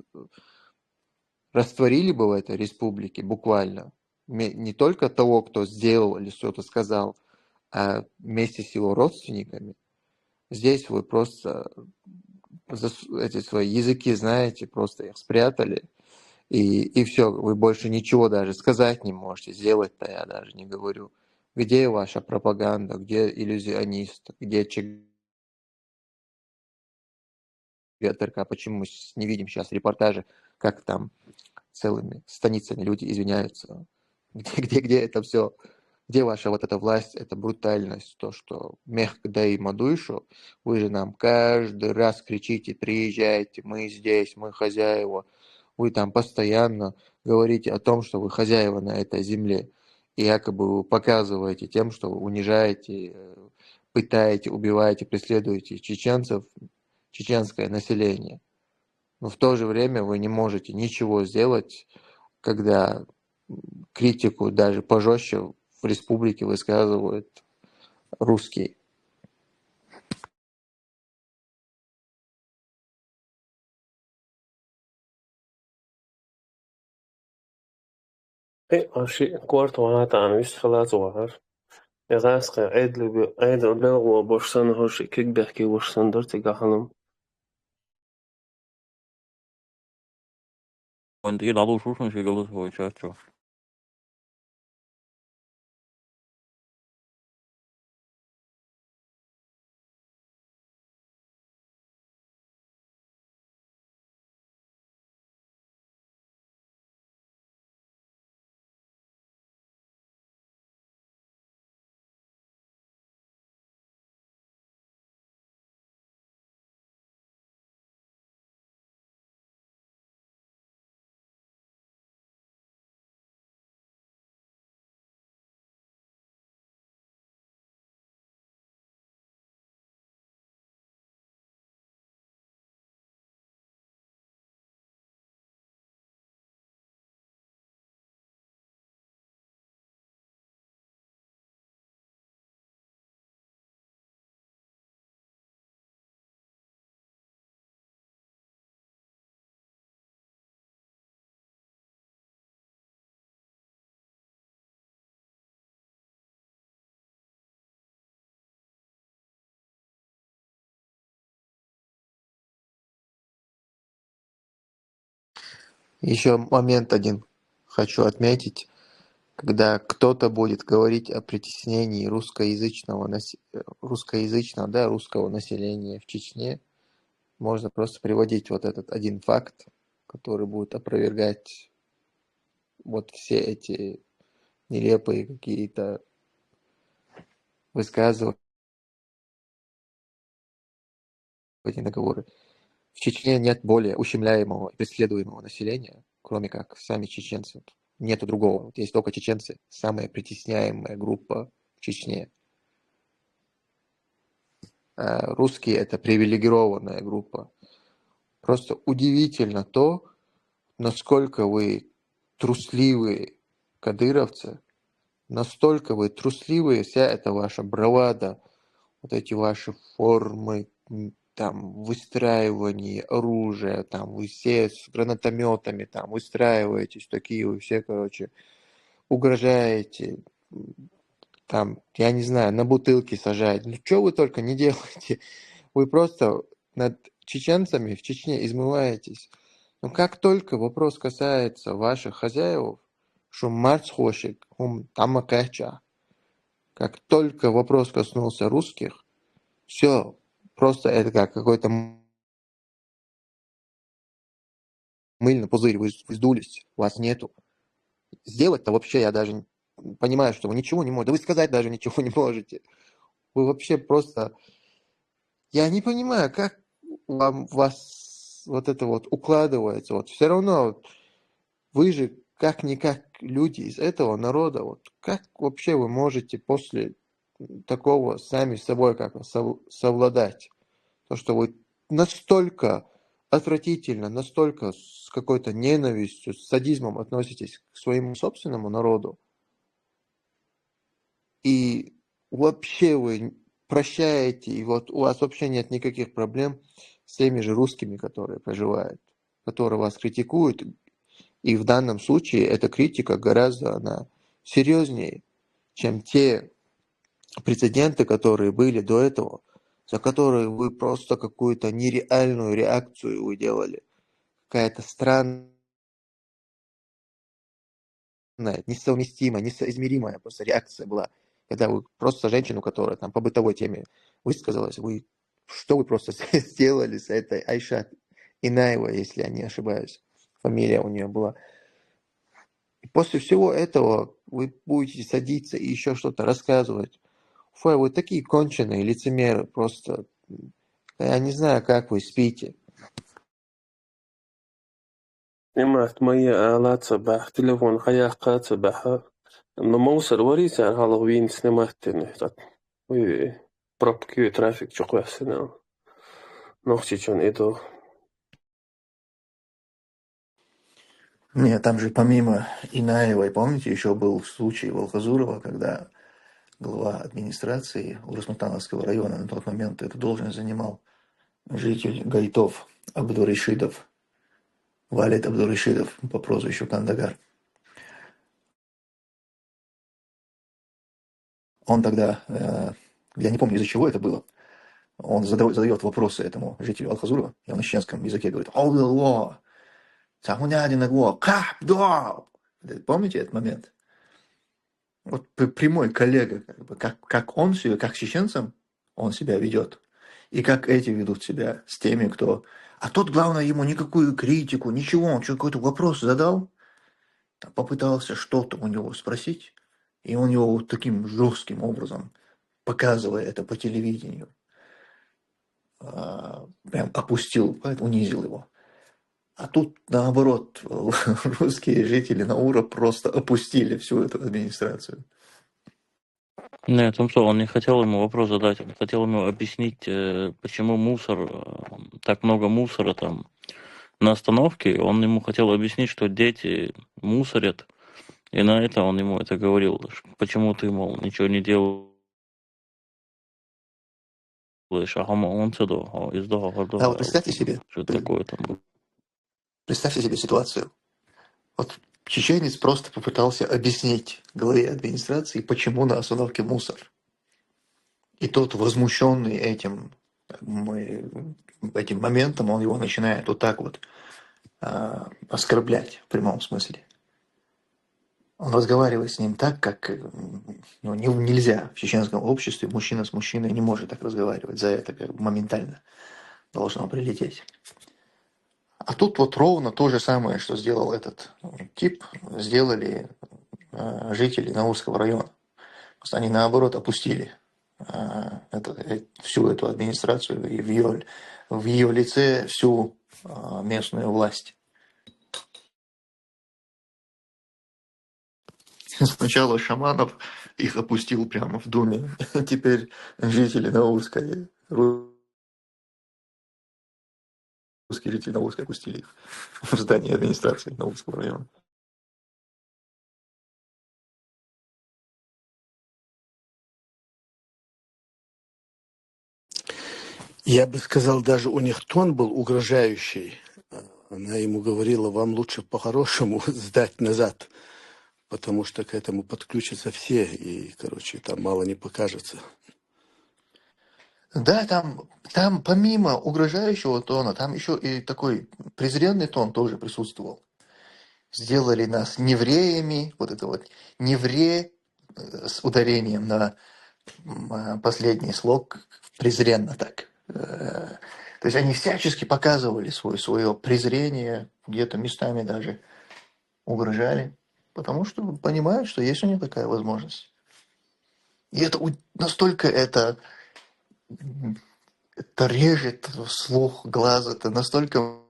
растворили бы в этой республике буквально. Не только того, кто сделал или что-то сказал, а вместе с его родственниками. Здесь вы просто эти свои языки, знаете, просто их спрятали. И все, вы больше ничего даже сказать не можете, сделать-то я даже не говорю. Где ваша пропаганда, где иллюзионист, где ЧГТРК, почему мы не видим сейчас репортажи, как там целыми станицами люди извиняются? Где это все? Где ваша вот эта власть, эта брутальность, то, что мягко да и мадуйшу, вы же нам каждый раз кричите, приезжайте, мы здесь, мы хозяева, вы там постоянно говорите о том, что вы хозяева на этой земле, и якобы вы показываете тем, что вы унижаете, пытаете, убиваете, преследуете чеченцев, чеченское население. Но в то же время вы не можете ничего сделать, когда критику даже пожестче в республике высказывают русские. أشي كوارت وهاتا عن ويش خلاص وهر يغاسق عيد لغو بورسان هوشي كيك بيحكي بورسان درتي قاحلم Он такие дадут слушать, голосовой чат, чё. Еще момент один хочу отметить. Когда кто-то будет говорить о притеснении русскоязычного населения в Чечне, можно просто приводить вот этот один факт, который будет опровергать вот все эти нелепые какие-то высказывания, договоры. В Чечне нет более ущемляемого и преследуемого населения, кроме как сами чеченцы. Нету другого. Вот есть только чеченцы, самая притесняемая группа в Чечне. А русские – это привилегированная группа. Просто удивительно то, насколько вы трусливые кадыровцы, настолько вы трусливые, вся эта ваша бравада, вот эти ваши формы, там, выстраивание оружия, там, вы все с гранатометами, там, выстраиваетесь, такие вы все, короче, угрожаете, там, я не знаю, на бутылки сажаете. Ну, что вы только не делаете? Вы просто над чеченцами в Чечне измываетесь. Но как только вопрос касается ваших хозяев, что марцхошик, тамакача, как только вопрос коснулся русских, все, просто это как какой-то мыльный пузырь, вы сдулись, вас нету. Сделать-то вообще я даже понимаю, что вы ничего не можете. Да вы сказать даже ничего не можете. Вы вообще просто... Я не понимаю, как вас вот это вот укладывается. Вот все равно вы же как-никак люди из этого народа. Вот как вообще вы можете после такого сами с собой как совладать? То, что вы настолько отвратительно, настолько с какой-то ненавистью, с садизмом относитесь к своему собственному народу, и вообще вы прощаете, и вот у вас вообще нет никаких проблем с теми же русскими, которые проживают, которые вас критикуют, и в данном случае эта критика гораздо она серьезнее, чем те прецеденты, которые были до этого, за которые вы просто какую-то нереальную реакцию вы делали. Какая-то странная, несовместимая, несоизмеримая просто реакция была. Когда вы просто женщину, которая там по бытовой теме высказалась, что вы просто сделали с этой Айша Инаева, если я не ошибаюсь, фамилия у нее была. И после всего этого вы будете садиться и еще что-то рассказывать. Фу, вы такие конченые лицемеры, просто я не знаю, как вы спите. Имат моя алаца бах телефон хаяка баха. Но моусар варisa Halloween снимать-то Ой, пробки, трафик, что классный. Ногти чон это. Нет, там же помимо Инаевой, помните, еще был случай Волхазурова, когда глава администрации Урус-Мактановского района на тот момент эту должность занимал житель Гайтов Абдуришидов, Валид Абдуришидов по прозвищу Кандагар. Он тогда, я не помню, из-за чего это было, он задает вопросы этому жителю Алхазурова, и он на чеченском языке говорит: помните этот момент? Вот прямой коллега, как он себя, как чеченцам он себя ведет, и как эти ведут себя с теми, кто... А тот, главное, ему никакую критику, ничего, он какой-то вопрос задал, попытался что-то у него спросить, и он его вот таким жестким образом, показывая это по телевидению, прям опустил, унизил его. А тут, наоборот, русские жители Наура просто опустили всю эту администрацию. Нет, он что, он не хотел ему вопрос задать, он хотел ему объяснить, почему так много мусора там на остановке. Он ему хотел объяснить, что дети мусорят, и на это он ему это говорил. Почему ты, мол, ничего не делаешь? А он А вот представьте себе, что такое там было. Представьте себе ситуацию. Вот чеченец просто попытался объяснить главе администрации, почему на остановке мусор. И тот, возмущенный этим моментом, он его начинает вот так вот оскорблять в прямом смысле. Он разговаривает с ним так, как нельзя в чеченском обществе. Мужчина с мужчиной не может так разговаривать. За это как бы моментально должно прилететь. А тут вот ровно то же самое, что сделал этот тип, сделали жители Наурского района. Просто они наоборот опустили всю эту администрацию и в ее лице всю местную власть. Сначала Шаманов их опустил прямо в Думе, теперь жители Наурской, русские жители Наурской опустили их в здание администрации Наурского района. Я бы сказал, даже у них тон был угрожающий. Она ему говорила, вам лучше по-хорошему сдать назад, потому что к этому подключатся все, и, короче, там мало не покажется. Да, там помимо угрожающего тона, там еще и такой презренный тон тоже присутствовал. Сделали нас невреями, вот это вот невре с ударением на последний слог, презренно так. То есть они всячески показывали свое презрение, где-то местами даже угрожали, потому что понимают, что есть у них такая возможность. И это настолько это режет слух, глаз, это настолько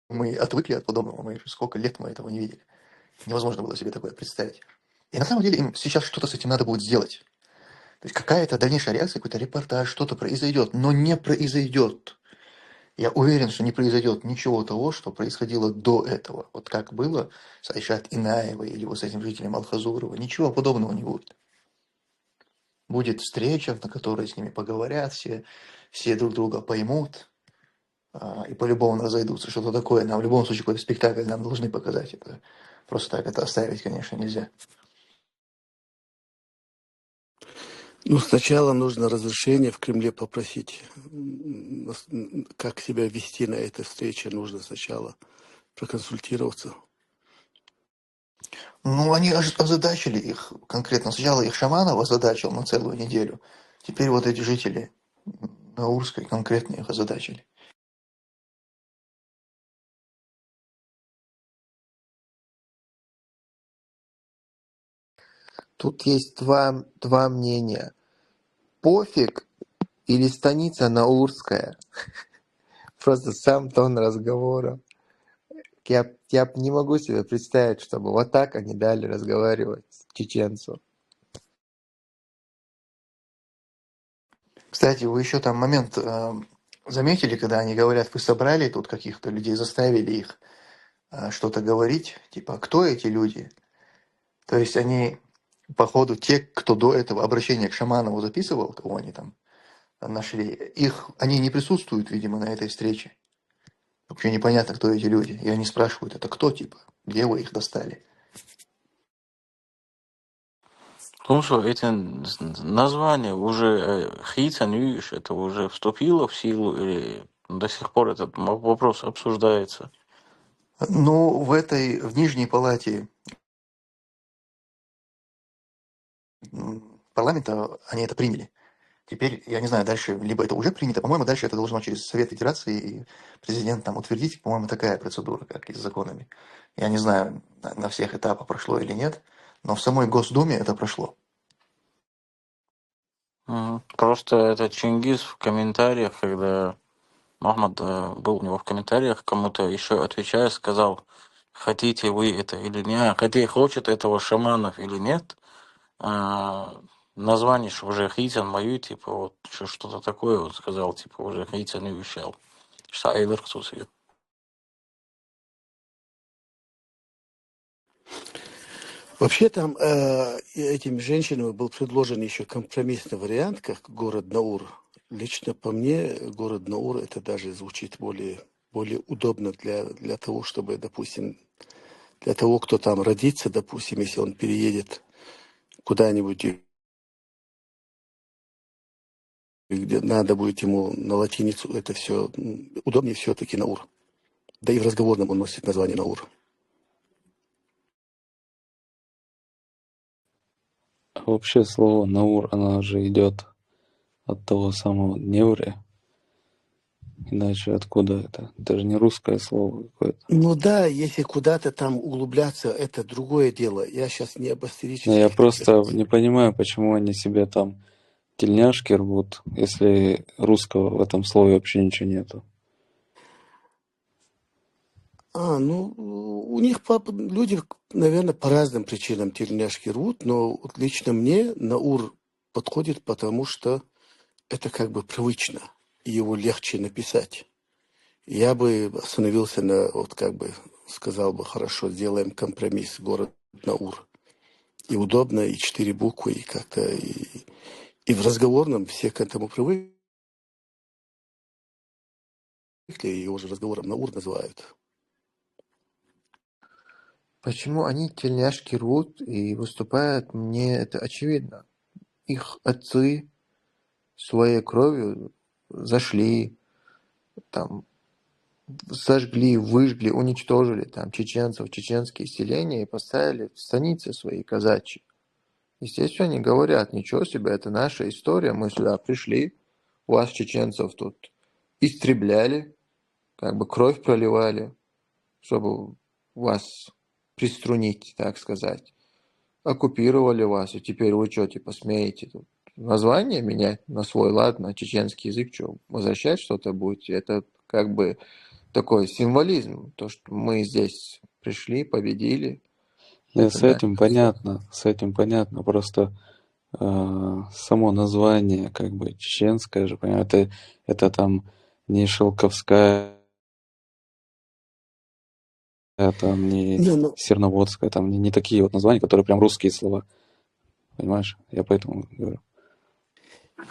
мы отвыкли от подобного, мы сколько лет мы этого не видели. Невозможно было себе такое представить. И на самом деле им сейчас что-то с этим надо будет сделать. То есть какая-то дальнейшая реакция, какой-то репортаж, что-то произойдет, но не произойдет. Я уверен, что не произойдет ничего того, что происходило до этого. Вот как было с Айшат Инаевой или вот с этим жителем Алхазурова. Ничего подобного не будет. Будет встреча, на которой с ними поговорят, все друг друга поймут и по-любому разойдутся. Что-то такое нам в любом случае какой-то спектакль нам должны показать. Это просто так это оставить, конечно, нельзя. Ну, сначала нужно разрешение в Кремле попросить. Как себя вести на этой встрече, нужно сначала проконсультироваться. Ну, они озадачили их конкретно. Сначала их Шаманов озадачил на целую неделю. Теперь вот эти жители Наурской конкретно их озадачили. Тут есть два мнения. Пофиг или станица Наурская. Просто сам тон разговора. Я не могу себе представить, чтобы вот так они дали разговаривать чеченцу. Кстати, вы еще там момент заметили, когда они говорят, вы собрали тут каких-то людей, заставили их что-то говорить, типа, кто эти люди? То есть они, походу, те, кто до этого обращение к Шаманову записывал, кого они там нашли, они не присутствуют, видимо, на этой встрече. Вообще непонятно, кто эти люди. И они спрашивают, это кто, типа, где вы их достали? Потому что эти названия уже Хитанюш, это уже вступило в силу или до сих пор этот вопрос обсуждается? Ну, в Нижней палате парламента они это приняли. Теперь, я не знаю, дальше, либо это уже принято, по-моему, дальше это должно через Совет Федерации и президент там утвердить, по-моему, такая процедура, как и с законами. Я не знаю, на всех этапах прошло или нет, но в самой Госдуме это прошло. Просто это Чингис в комментариях, когда Махмад был у него в комментариях, кому-то еще отвечая, сказал, хотите вы это или нет, хочет этого Шаманов или нет, название же уже Хитан мою, типа, вот что-то такое вот сказал, типа, уже Хитан и вещал. Шайдер кто-то. Вообще там этим женщинам был предложен еще компромиссный вариант, как город Наур. Лично по мне, город Наур это даже звучит более удобно для того, чтобы, допустим, для того, кто там родится, допустим, если он переедет куда-нибудь где надо будет ему на латиницу, это все удобнее все-таки Наур. Да и в разговорном он носит название Наур. А вообще слово Наур, оно же идет от того самого Невря. Иначе откуда это? Это же не русское слово какое-то. Ну да, если куда-то там углубляться, это другое дело. Я сейчас не об Но я исторических просто таких. не понимаю, почему они себе там тельняшки рвут, если русского в этом слове вообще ничего нету. Ну, у них люди, наверное, по разным причинам тельняшки рвут, но вот лично мне Наур подходит, потому что это как бы привычно, и его легче написать. Я бы остановился на, вот как бы сказал бы, хорошо, сделаем компромисс, город Наур. И удобно, и 4 буквы, и как-то, и в разговорном все к этому привыкли, и его же разговором Наур называют. Почему они тельняшки рвут и выступают, мне это очевидно. Их отцы своей кровью зашли, там, сожгли, выжгли, уничтожили там чеченцев, чеченские селения и поставили станицы свои казачьи. Естественно, они говорят, ничего себе, это наша история, мы сюда пришли, вас, чеченцев, тут истребляли, как бы кровь проливали, чтобы вас приструнить, так сказать. Оккупировали вас, и теперь вы что, типа, смеете тут название менять на свой лад, на чеченский язык, что, возвращать что-то будете? Это как бы такой символизм, то, что мы здесь пришли, победили. Да, Это с этим понятно, просто само название, как бы, чеченское же, понимаете, это там не шелковская, там не Не, ну, серноводская, там не такие вот названия, которые прям русские слова, понимаешь? Я поэтому говорю.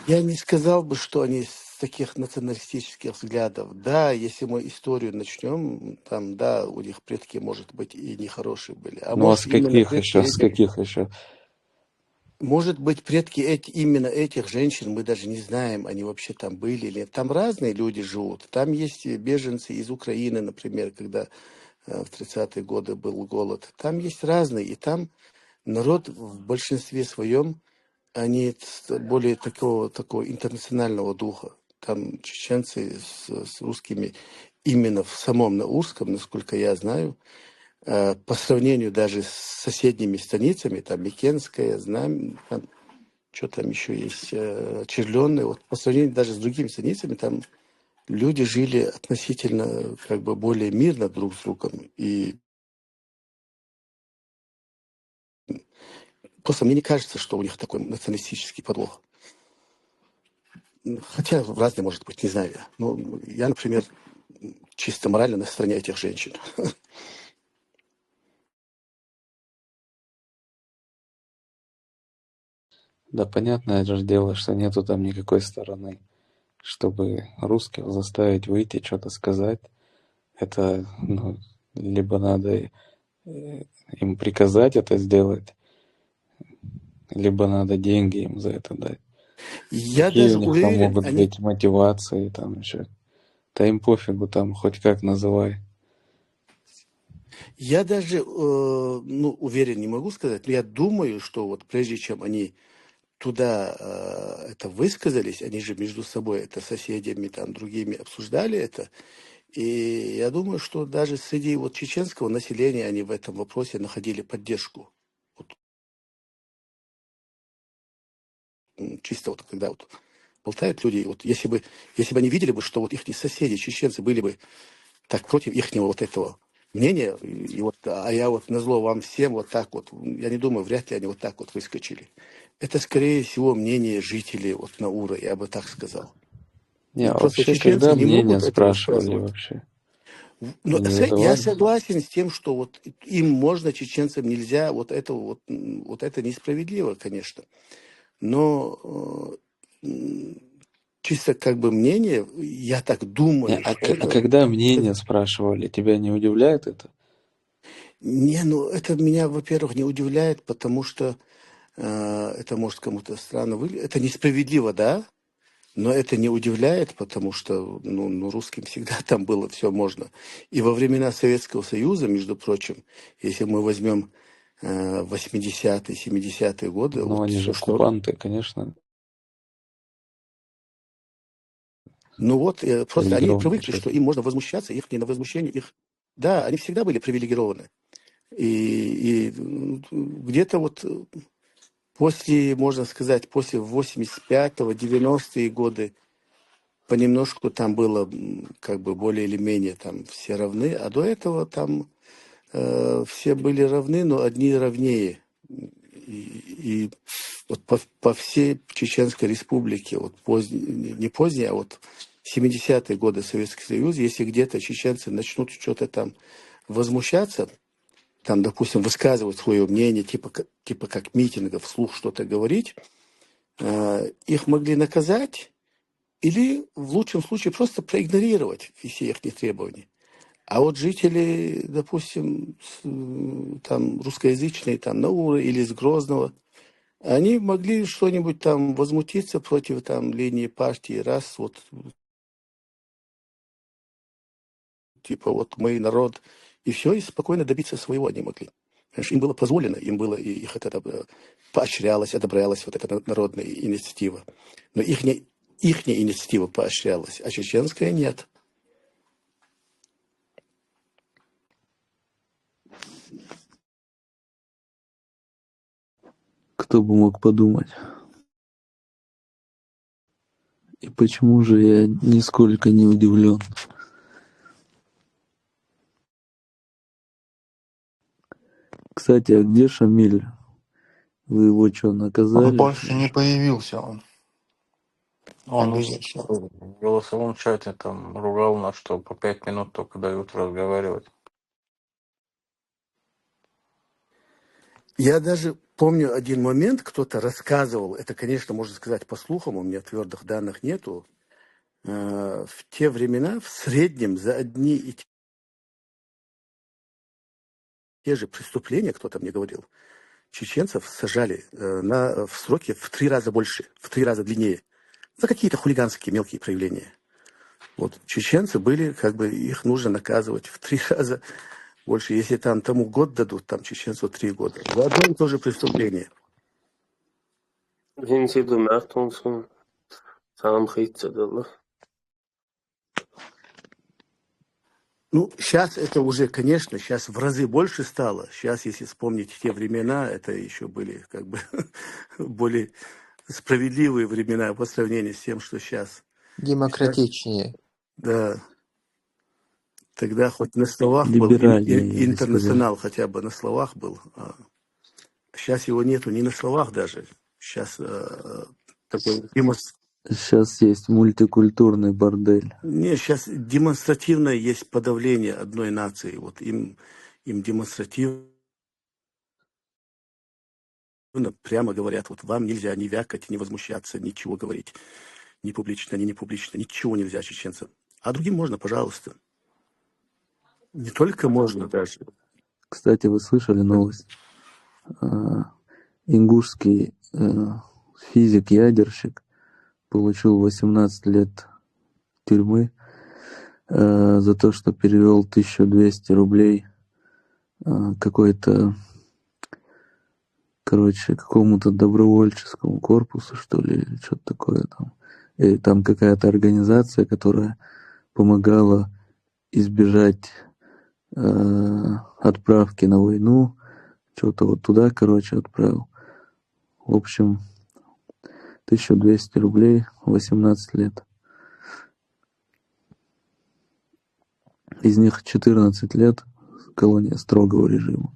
я не сказал бы, что они с таких националистических взглядов. Да, если мы историю начнем, там, да, у них предки, может быть, и нехорошие были. А Ну а может, с именно каких предки еще, с этих, каких еще? может быть, предки именно этих женщин, мы даже не знаем, они вообще там были или нет. Там разные люди живут. Там есть беженцы из Украины, например, когда в 30-е годы был голод. Там есть разные, и там народ в большинстве своем, они более такого интернационального духа. Там чеченцы с русскими именно в самом Наурском, насколько я знаю, по сравнению даже с соседними станицами, там Микенская, Знамя, там, что там еще есть, Черленная, вот по сравнению даже с другими станицами, там люди жили относительно как бы более мирно друг с другом. И просто мне не кажется, что у них такой националистический подвох. Хотя разные, может быть, не знаю я. Но я, например, чисто морально на стороне этих женщин. Да, понятное же дело, что нету там никакой стороны, чтобы русских заставить выйти, что-то сказать. Это, ну, либо надо им приказать это сделать, либо надо деньги им за это дать. Я Какие даже у них там уверен, могут они... быть мотивации там еще? Да им пофигу, там хоть как называй. Я даже, уверен не могу сказать, но я думаю, что вот прежде чем они туда это высказались, они же между собой, это соседями, там, другими обсуждали это, и я думаю, что даже среди вот чеченского населения они в этом вопросе находили поддержку. Вот, чисто вот когда вот болтают люди, вот если бы они видели бы, что вот их соседи, чеченцы, были бы так против ихнего вот этого мнения, и вот, а я вот назло вам всем вот так вот, я не думаю, вряд ли они вот так вот выскочили. Это, скорее всего, мнение жителей вот Наура, я бы так сказал. Не, И а просто вообще, чеченцы когда не мнение могут этого спрашивали спрашивать. вообще? Но Не я задавали? согласен с тем, что вот им можно, чеченцам нельзя, вот это несправедливо, конечно. Но чисто как бы мнение, я так Не, думаю, а, что а когда это мнение спрашивали, тебя не удивляет это? не, ну это меня, во-первых, не удивляет, потому что это может кому-то странно выглядеть. Это несправедливо, да? Но это не удивляет, потому что русским всегда там было все можно. И во времена Советского Союза, между прочим, если мы возьмем 80-е, 70-е годы, Но вот они же все, что... оккупанты, конечно, просто они привилегированная привыкли, часть. что им можно возмущаться, их не на возмущение, их... Да, они всегда были привилегированы. И где-то вот после, можно сказать, после 85-го, 90-е годы понемножку там было как бы более или менее там все равны, а до этого там все были равны, но одни равнее. И вот по всей Чеченской республике, вот не позднее, а вот 70-е годы Советский Союз, если где-то чеченцы начнут что-то там возмущаться, там, допустим, высказывать свое мнение, типа как митингов, вслух что-то говорить, их могли наказать или в лучшем случае просто проигнорировать все их требования. А вот жители, допустим, там русскоязычные, там Науры или из Грозного, они могли что-нибудь там возмутиться против там линии партии, раз вот типа вот мы народ, и все, и спокойно добиться своего они могли. Понимаешь, им было позволено, им было, их это поощрялось, одобрялась вот эта народная инициатива. Но их инициатива поощрялась, а чеченская нет. Кто бы мог подумать? И почему же я нисколько не удивлен? Кстати, а где Шамиль? Вы его что, Он наказали? больше не появился. Он Они исчез. в голосовом чате там ругал нас, что по 5 минут только дают разговаривать. Я даже помню один момент, кто-то рассказывал, это, конечно, можно сказать по слухам, у меня твердых данных нету, в те времена в среднем за одни и те же преступления, кто-то мне говорил, чеченцев сажали в сроки в 3 раза больше, в 3 раза длиннее, за какие-то хулиганские мелкие проявления. Вот чеченцы были, как бы их нужно наказывать в 3 раза больше. Если там тому год дадут, там чеченцу 3 года. За одно и то же преступление. Hinsidu Mertonsson, Samkhitsadallah. Сейчас это уже, конечно, сейчас в разы больше стало. Сейчас, если вспомнить те времена, это еще были как бы более справедливые времена по сравнению с тем, что сейчас. Демократичнее. Да. Тогда хоть на словах был Либеральнее, я бы интернационал, хотя бы на словах был. Сейчас его нету ни на словах даже. Сейчас такой Сейчас есть мультикультурный бордель. сейчас демонстративное есть подавление одной нации. Вот им демонстративно прямо говорят, вот вам нельзя ни вякать, ни возмущаться, ничего говорить. Ни публично, ни не публично. Ничего нельзя чеченцам. А другим можно, пожалуйста. Не только можно даже. Кстати, вы слышали новость? Ингушский физик-ядерщик получил 18 лет тюрьмы за то, что перевел 1200 рублей какому-то добровольческому корпусу, что ли, или что-то такое там. И там какая-то организация, которая помогала избежать отправки на войну, что-то вот туда, отправил. В общем, 1200 рублей, 18 лет. Из них 14 лет колония строгого режима.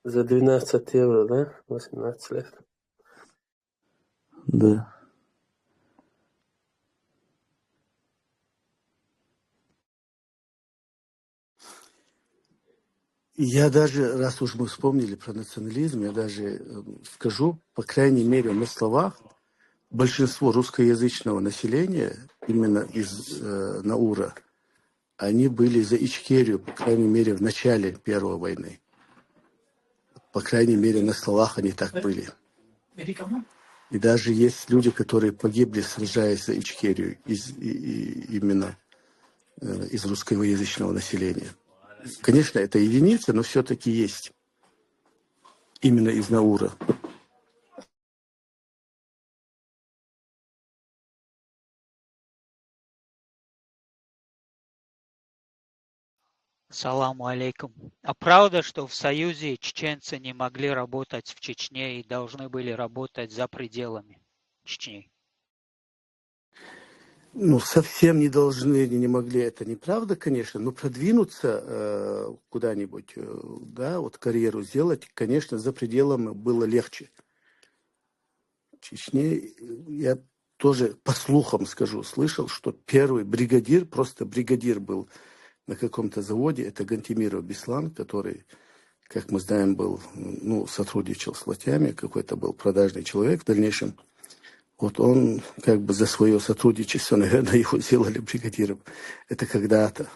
За 12 евро, да? 18 лет. Да. Я даже, раз уж мы вспомнили про национализм, я даже скажу, по крайней мере, на словах, большинство русскоязычного населения, именно из Наура, они были за Ичкерию, по крайней мере, в начале Первой войны. По крайней мере, на словах они так были. И даже есть люди, которые погибли, сражаясь за Ичкерию, именно из русскоязычного населения. Конечно, это единицы, но все-таки есть именно из Наура. Саламу алейкум. А правда, что в Союзе чеченцы не могли работать в Чечне и должны были работать за пределами Чечни? Ну, совсем не должны, не могли, это неправда, конечно, но продвинуться куда-нибудь, да, вот карьеру сделать, конечно, за пределами было легче. В Чечне, я тоже по слухам скажу, слышал, что первый бригадир, просто бригадир был на каком-то заводе, это Гантимиров Беслан, который, как мы знаем, был, ну, сотрудничал с властями, какой-то был продажный человек в дальнейшем. Вот он как бы за свое сотрудничество, наверное, его сделали бригадиром. Это когда-то.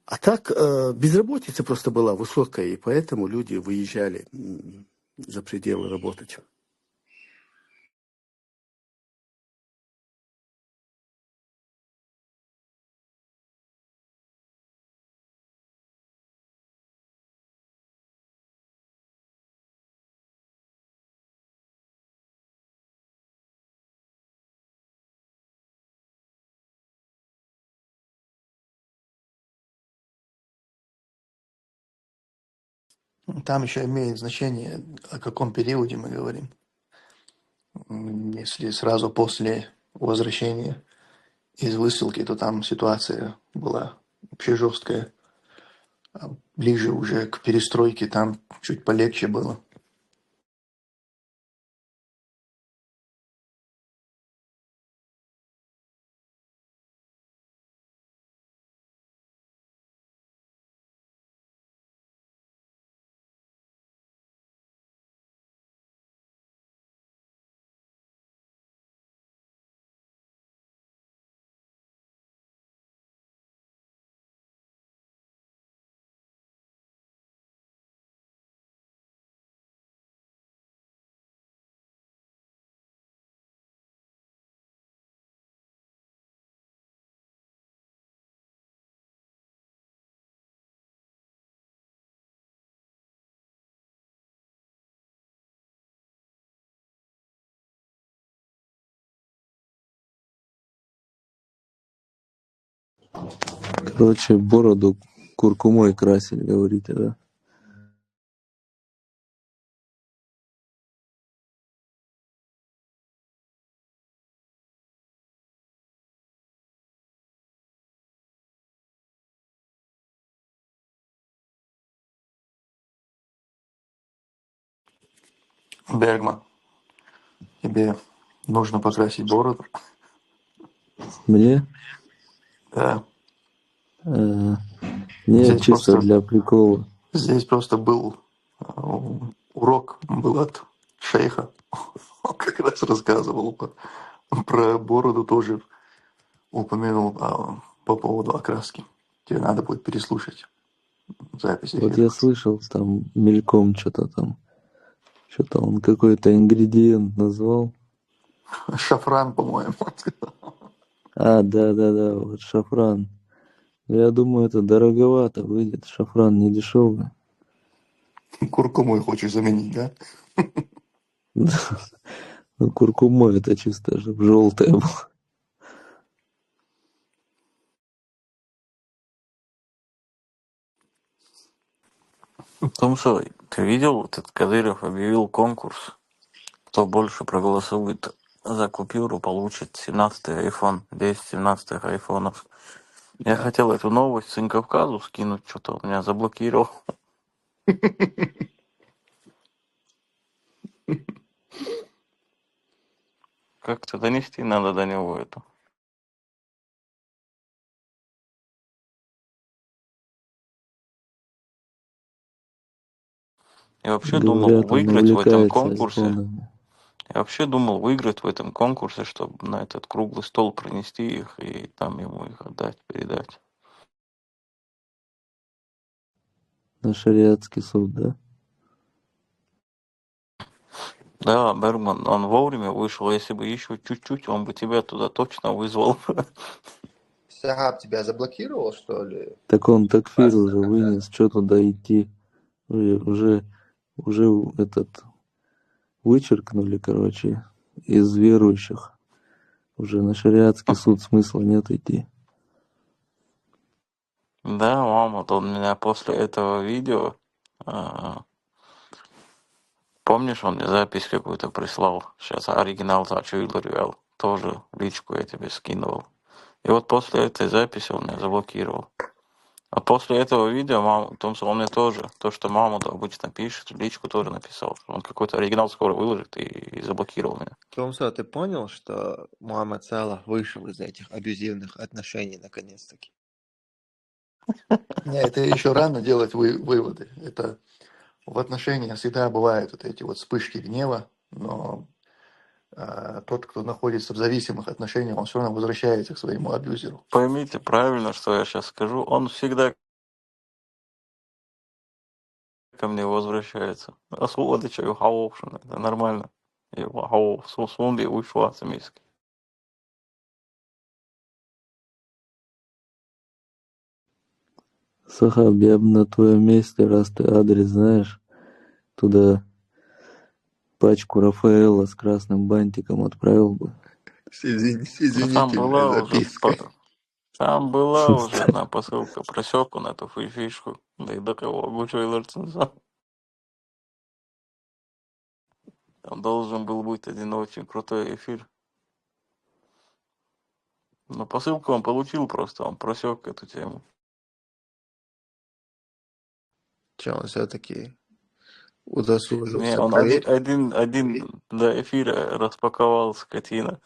А так безработица просто была высокая, и поэтому люди выезжали за пределы работать. Там еще имеет значение, о каком периоде мы говорим. Если сразу после возвращения из высылки, то там ситуация была вообще жесткая. А ближе уже к перестройке там чуть полегче было. Короче, бороду куркумой красили, говорите, да? Бергман, тебе нужно покрасить бороду? Мне? Да. Нет, Здесь чисто просто, для прикола. здесь просто был урок был от шейха. Он как раз рассказывал про бороду, тоже упомянул по поводу окраски. Тебе надо будет переслушать запись Вот эфира. я слышал там мельком что-то там. Что-то он какой-то ингредиент назвал. Шафран, по-моему. А, да, вот шафран. Я думаю, это дороговато выйдет. Шафран не дешевый. Куркумой хочешь заменить, да? Ну, куркума это чисто, чтобы желтое было. Том, что ты видел, вот этот Кадыров объявил конкурс, кто больше проголосует за купюру, получит 17-й iPhone, 10 17-х айфонов. Я Да. хотел эту новость Цинкавказу скинуть, что-то он меня заблокировал. Как-то донести надо до него это. И вообще думал, Говорят, он выиграть в этом увлекается конкурсе айфонами. Я вообще думал выиграть в этом конкурсе, чтобы на этот круглый стол принести их и там ему их отдать, передать. На шариатский суд, да? Да, Бергман, он вовремя вышел. Если бы еще чуть-чуть, он бы тебя туда точно вызвал. Сахаб тебя заблокировал, что ли? Так он такфир Паста уже когда? вынес, что туда идти? Уже этот вычеркнули, короче, из верующих. Уже на шариатский суд смысла нет идти. Да, мама, он меня после этого видео, а, помнишь, он мне запись какую-то прислал. Сейчас оригинал зачитывал. Тоже личку я тебе скидывал. И вот после этой записи он меня заблокировал. А после этого видео, он мне тоже, то, что мама обычно пишет, в личку тоже написал. Он какой-то оригинал скоро выложит и заблокировал меня. Томсо, ты понял, что Мухаммад Салах вышел из этих абьюзивных отношений наконец-таки? Не, это еще рано делать выводы. Это в отношениях всегда бывают вот эти вот вспышки гнева, но тот, кто находится в зависимых отношениях, он все равно возвращается к своему абьюзеру. Поймите правильно, что я сейчас скажу. Он всегда ко мне возвращается. А сволочь, это нормально. И сумби ушла семейски. Сахаб, я бы на твоем месте, раз ты адрес знаешь, туда пачку Рафаэла с красным бантиком отправил бы. С Там извинительной была уже, запиской. там была уже одна посылка просеку на эту фишку. Да и до кого Гучой Ларцинса. Там должен был быть один очень крутой эфир. Но посылку он получил просто, он просек эту тему. Че, он все-таки Не, удосужился он проверить? один до эфира распаковал, скотина.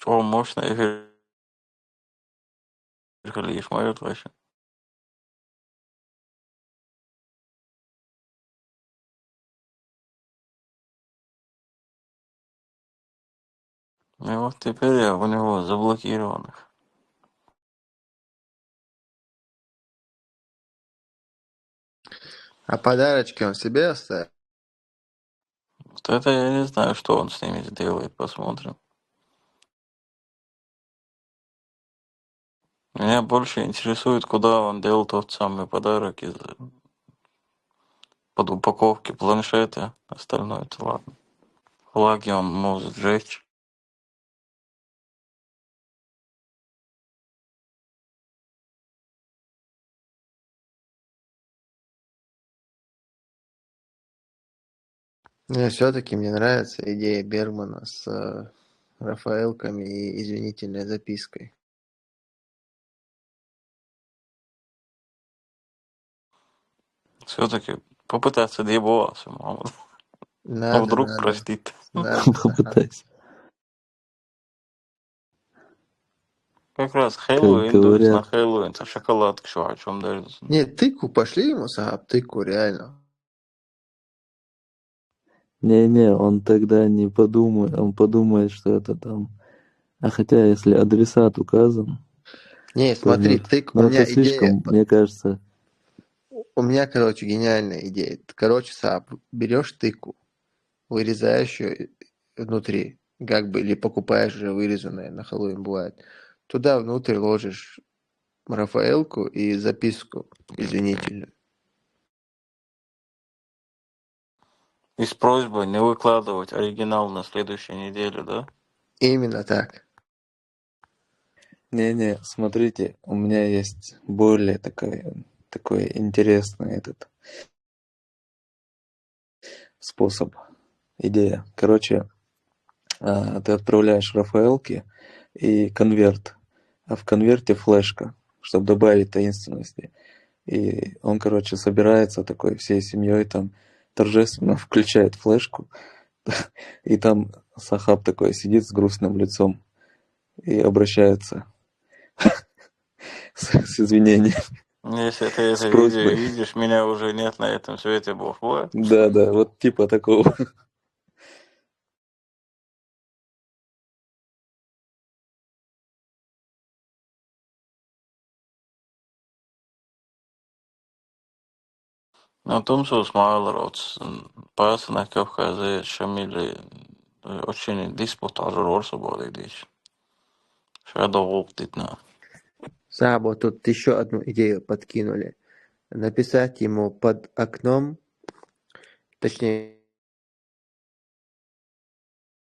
О, мощный эфир. Лишь моет вообще. И вот теперь я у него заблокированных. А подарочки он себе оставил? Вот это я не знаю, что он с ними сделает, посмотрим. Меня больше интересует, куда он делал тот самый подарок под упаковки планшета. Остальное это ладно. Флаги он может сжечь. Не, все-таки мне нравится идея Бергмана с Рафаэлками и извинительной запиской. Все-таки попытаться доебываться, мама. Ну, Надо, вдруг надо, простит. надо, Сахаб. Попытайся. Как раз Как Хэллоуин, то есть на говорят. Хэллоуин, это шоколадка, что, о чем даже. Нет, тыку, пошли ему, Сахаб, тыку, реально. Не-не, он тогда не подумает, он подумает, что это там... А хотя, если адресат указан, Не, смотри, поймет. тык, у Но меня это идея, слишком, мне кажется... у меня, короче, гениальная идея. Короче, Сахаб, берешь тыку, вырезаешь ее внутри, как бы, или покупаешь уже вырезанное, на Хэллоуин бывает. Туда внутрь ложишь Рафаэлку и записку извинительную. И с просьбой не выкладывать оригинал на следующей неделе, да? Именно так. Не-не, смотрите, у меня есть более такой интересный этот способ, идея. Короче, ты отправляешь Рафаэлки и конверт, а в конверте флешка, чтобы добавить таинственности. И он, короче, собирается такой всей семьей, там торжественно включает флешку, и там Сахаб такой сидит с грустным лицом и обращается с извинением, Если ты с это видео просьбой. видишь, меня уже нет на этом свете, Бог вот. Да, вот типа такого. No tumsos maailmarots pääsena Kafkaze Shamili очень диспутажу орсободидич. Shadow Walkditna. Сабо, тут еще одну идею подкинули. Написать ему под окном, точнее,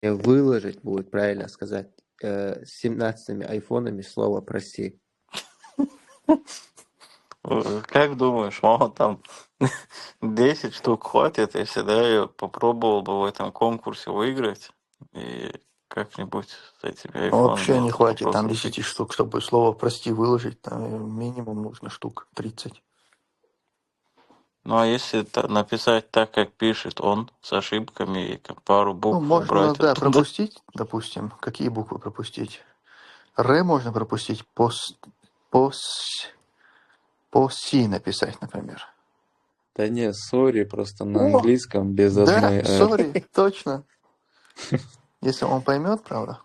выложить, будет правильно сказать, с 17 айфонами слово «прости». Как думаешь, может там 10 штук хватит, если да, я попробовал бы в этом конкурсе выиграть и как-нибудь с этими айфонами Вообще не этот хватит вопрос там 10 решить? штук, чтобы слово «прости» выложить. Там минимум нужно штук 30. Ну а если написать так, как пишет он, с ошибками и пару Ну, букв можно, убрать да, оттуда? пропустить, допустим. Какие буквы пропустить? Р можно пропустить, по Си написать, например. Да не, сори, просто на О, английском без да, одной «р». сори, точно. Если он поймет, правда.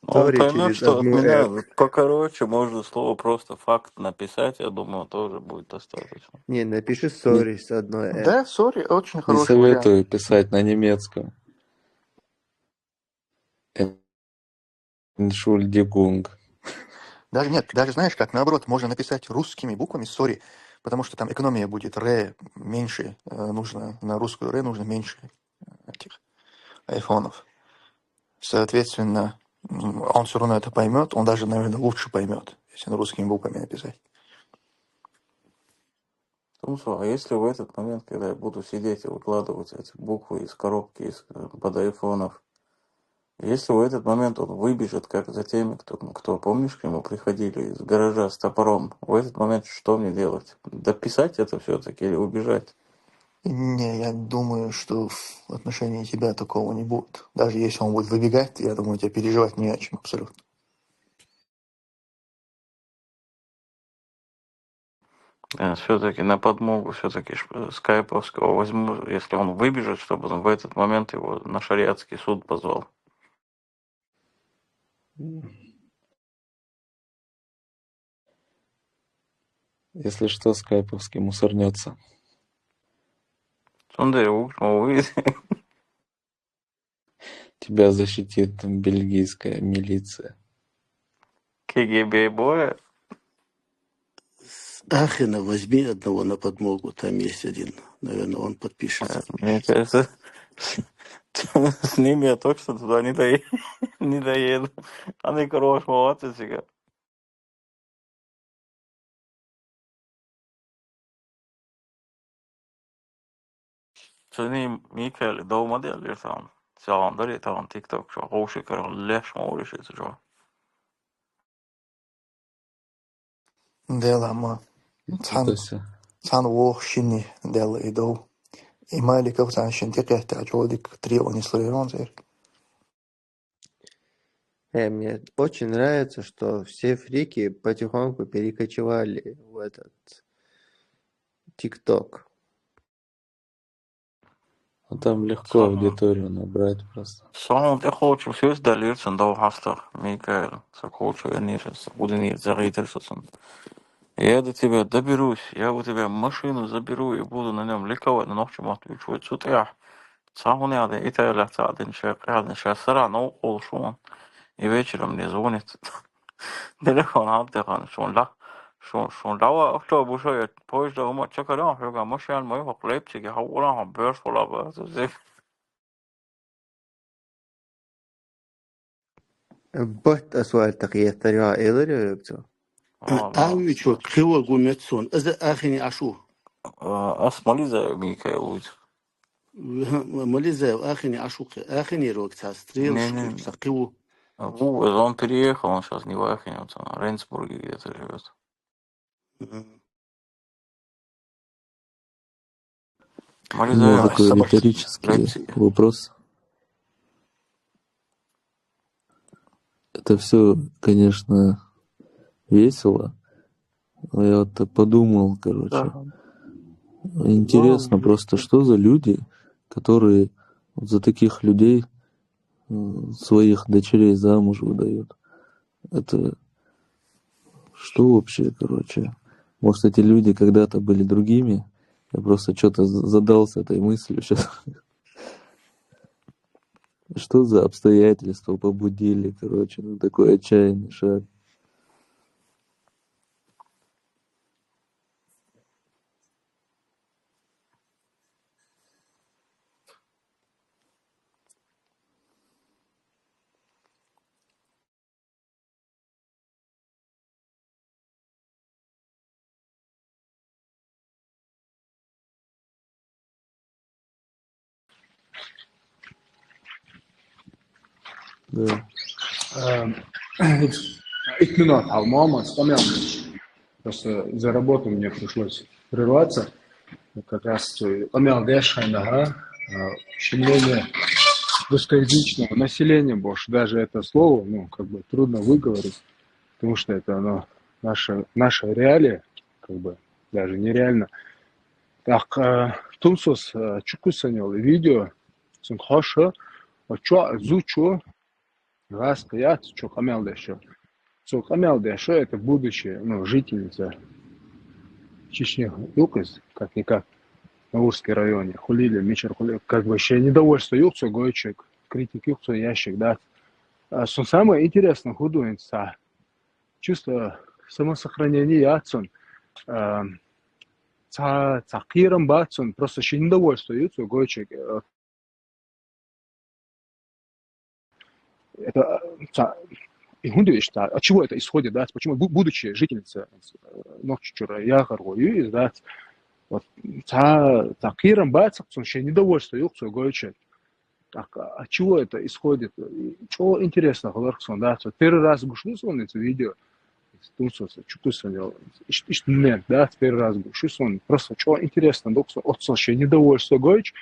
Он Сори поймет, через что от одну меня «р». покороче можно слово просто факт написать, я думаю, тоже будет достаточно. Не, напиши Не, «сори» с одной «р». Да, сори, очень не хороший вариант. советую писать на немецком. Entschuldigung. Даже нет, даже знаешь, как наоборот, можно написать русскими буквами сори, потому что там экономия будет ре меньше, нужно на русскую ре нужно меньше этих айфонов. Соответственно, он все равно это поймет, он даже, наверное, лучше поймет, если на русскими буквами написать. Слушай, а если в этот момент, когда я буду сидеть и выкладывать эти буквы из коробки, под айфонов, если в этот момент он выбежит, как за теми, кто, помнишь, к нему приходили из гаража с топором, в этот момент что мне делать? Дописать это все-таки или убежать? Не, я думаю, что в отношении тебя такого не будет. Даже если он будет выбегать, я думаю, тебе переживать не о чем абсолютно. Все-таки на подмогу все-таки скайповского возьму, если он выбежит, чтобы он в этот момент его на шариатский суд позвал. Если что, скайповский мусорнется. Тебя защитит бельгийская милиция. КГБ боя? Ахина возьми одного на подмогу, там есть один. Наверное, он подпишется. Мне кажется, с ними я точно туда не доеду. Они хорошие молодцы сега. Seni Mikael doğmadı tamam. Sağında tamam TikTok şu hoşu karan leş mağrışı şu. Дела ма. Это все. Цан вох шини дела идол. И маликов цан шинтике тачодик трио не слоирон зер. Мне очень нравится, что все фрики потихоньку перекочевали в этот ТикТок. Ну, там легко аудиторию набрать просто. Самом я хочу все сдалиться до хастах Мikael. Så хочу я не буду не зариться. Я до тебя доберусь, я у тебя машину заберу и буду на нем ликовать на ночь матвичу. Что ты сам не надо, и ты ляться один человек, рядом сейчас рано укол шумом. И вечером мне звонит. Telefon aldı sonra lava автобуса поезда ума чакарам хога машин мой хок Лейпциге хавула бёрс фола så بط أسوال تقية طريقة إيضا يبتو Ави чё, криво гумецон. Это ахини ашу. Асмализа Микаил. Мализа ахини ашу. Ахини рокца стрелшки. Криво. Он переехал, он сейчас не в Ахене, он в Рейнсбурге где-то живет. У меня такой риторический вопрос. Это все, конечно, весело. Я вот так подумал, короче. Да. Интересно просто, что за люди, которые вот за таких людей своих дочерей замуж выдают. Это что вообще, короче? Может, эти люди когда-то были другими? Я просто что-то задался этой мыслью сейчас. Что за обстоятельства побудили, короче, на такой отчаянный шаг? Да. Икминот, Алмама, вспомнил. Просто из-за работы мне пришлось прерваться. Как раз помял Дэшхайнага, ущемление русскоязычного населения, больше даже это слово, ну, как бы трудно выговорить, потому что это оно наша реалия, как бы даже нереально. Так, Тумсус чукусанил видео, сын хоша, чо зучу, раска я, чо камел дэшо. Чо камел дэшо это будущее, ну, жительница Чечни, Юкас, как-никак, Наурский районе, хулили, мечер хулили, как бы еще недовольство юкцу, гойчик, критик юкцу, ящик, да. Что самое интересное, худуется, чувство самосохранения яцун, цакиром бацун, просто еще недовольство юкцу, гойчик. Это, и хундуешь, от чего это исходит, да, почему, будучи жительницей Нохчичура, Яхаргою, да, вот, цакиром бацун, еще недовольство юкцу, гойчик. Так, от чего это исходит? Что интересно, Халарксон, да? Первый раз гушлюсон это видео, тумсоса, чукусон, нет, да, первый раз гушлюсон, просто что интересно, доксон, от вообще недовольство гойч,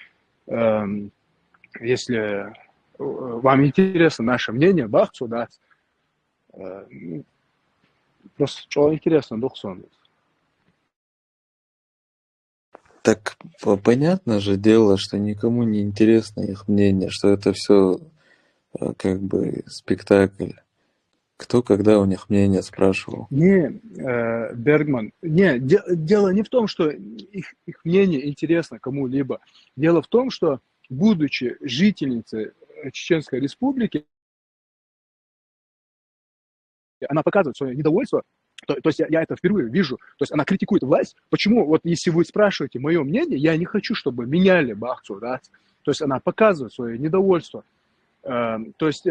если вам интересно наше мнение, бахцу, да, просто что интересно, доксон. Так понятно же дело, что никому не интересно их мнение, что это все как бы спектакль. Кто когда у них мнение спрашивал? Не, Бергман, не, дело не в том, что их мнение интересно кому-либо. Дело в том, что, будучи жительницей Чеченской Республики, она показывает свое недовольство. То есть я это впервые вижу. То есть она критикует власть. Почему? Вот если вы спрашиваете мое мнение, я не хочу, чтобы меняли Бахцу. Да? То есть она показывает свое недовольство. То есть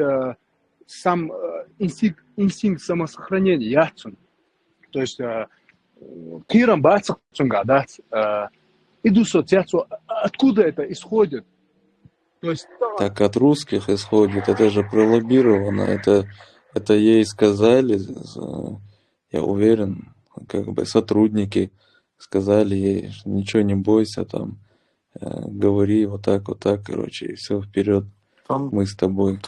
сам инстинкт самосохранения, яцун. То есть кирам бацунга, да? Иду социацию. Откуда это исходит? То есть... Так от русских исходит. Это же пролоббировано. Это ей сказали, я уверен, как бы сотрудники сказали ей, ничего не бойся, там, говори вот так, короче, и все, вперед, мы с тобой.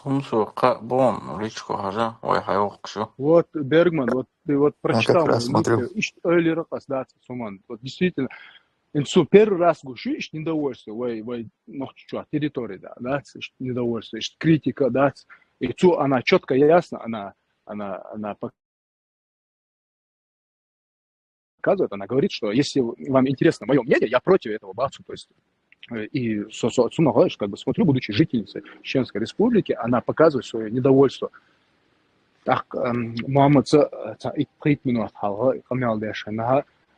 Вот, Бергман, вот ты вот прочитал мою мысль, вот действительно, первый раз гушу, недовольство, территории, да, недовольство, критика, да, и она четко, ясно, она показывает, она говорит, что если вам интересно мое мнение, я против этого бацу, то есть и как бы смотрю, будучи жительницей Чеченской Республики, она показывает свое недовольство. Так, Муаммад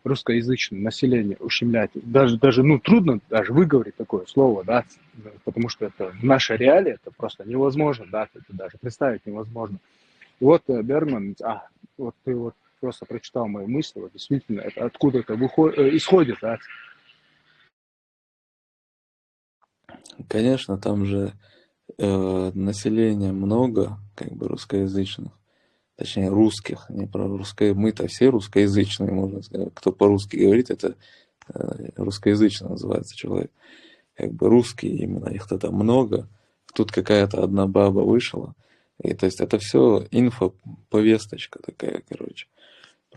русскоязычное население ущемлять. Даже, ну, трудно даже выговорить такое слово, да, потому что это наша реалия, это просто невозможно, да, это даже представить невозможно. И вот, Бергман, вот ты вот просто прочитал мои мысли, вот действительно, это откуда это исходит, да. Конечно, там же населения много, как бы русскоязычных, точнее русских, не про русское, мы-то все русскоязычные, можно сказать, кто по-русски говорит, это русскоязычно называется человек, как бы русские именно, их-то там много, тут какая-то одна баба вышла, и то есть это все инфоповесточка такая, короче.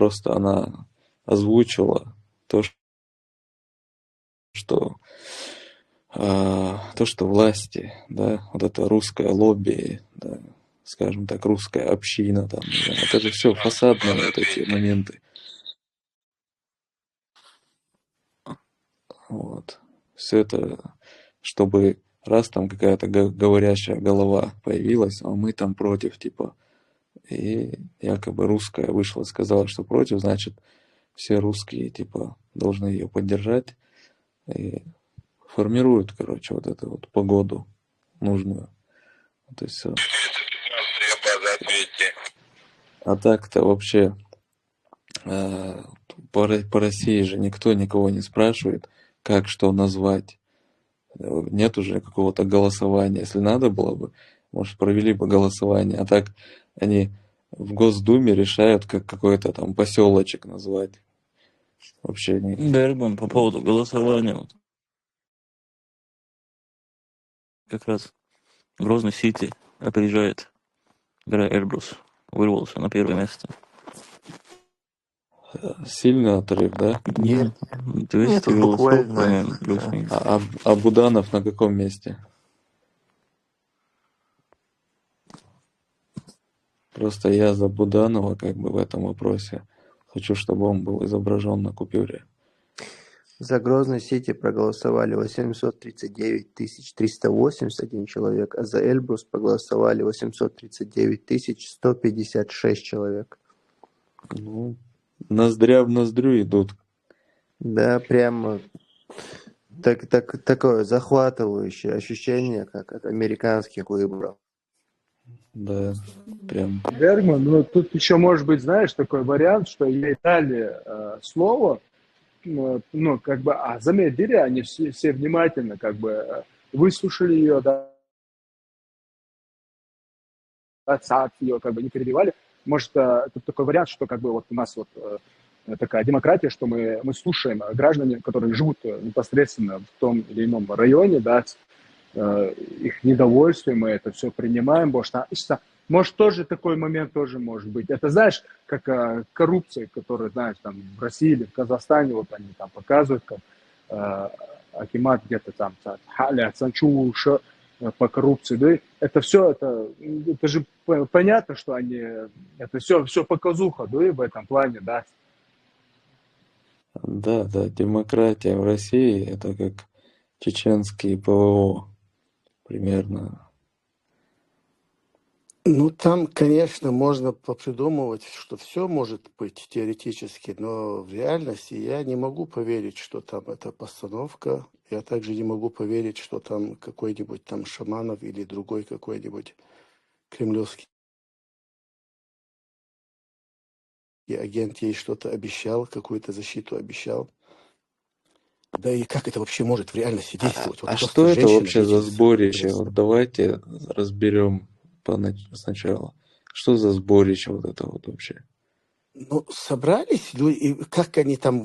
просто она озвучила то, что власти, да, вот это русское лобби, да, скажем так, русская община, там, не знаю, вот это все фасадные вот эти моменты. Вот. Все это, чтобы раз там какая-то говорящая голова появилась, а мы там против, типа, и якобы русская вышла, сказала, что против, значит, все русские, типа, должны ее поддержать и формируют, короче, вот эту вот погоду нужную. Вот и все. А так-то вообще по России же никто никого не спрашивает, как что назвать. Нет уже какого-то голосования. Если надо было бы, может, провели бы голосование. А так они в Госдуме решают, как какой-то там поселочек назвать. Вообще не... Берман, по поводу голосования. Вот как раз Грозный Сити опережает игра Эльбрус. Вырвался на первое место. Сильный отрыв, да? Нет, 200 тут голосов, буквально примерно, плюс-минус. А Буданов на каком месте? Просто я за Буданова как бы в этом вопросе. Хочу, чтобы он был изображен на купюре. За Грозный Сити проголосовали 839 381 человек, а за Эльбрус проголосовали 839 156 человек. Ну, ноздря в ноздрю идут. Да, прямо такое захватывающее ощущение, как от американских выборов. Да, прям. Бергман, ну тут еще может быть, знаешь, такой вариант, что ей дали слово, ну, как бы, а заметили, они все внимательно, как бы, выслушали ее, да, отцат ее, как бы, не перебивали. Может, это такой вариант, что, как бы, вот у нас вот такая демократия, что мы слушаем граждан, которые живут непосредственно в том или ином районе, да, их недовольствие, мы это все принимаем, может, тоже такой момент тоже может быть. Это, знаешь, как коррупция, которая, знаешь, там в России или в Казахстане, вот они там показывают, как акимат где-то там халя, санчу, по коррупции, да, это все, это же понятно, что они, это все показуха, да, и в этом плане, да. Да, демократия в России это как чеченские ПВО примерно. Ну, там, конечно, можно попридумывать, что все может быть теоретически, но в реальности я не могу поверить, что там это постановка. Я также не могу поверить, что там какой-нибудь там Шаманов или другой какой-нибудь кремлевский агент ей что-то обещал, какую-то защиту обещал. Да и как это вообще может в реальности действовать? Вот А просто что это женщины, вообще за дети с сборище? интересом. Вот давайте разберем сначала. Что за сборище вот это вот вообще? Ну, собрались люди, и как они там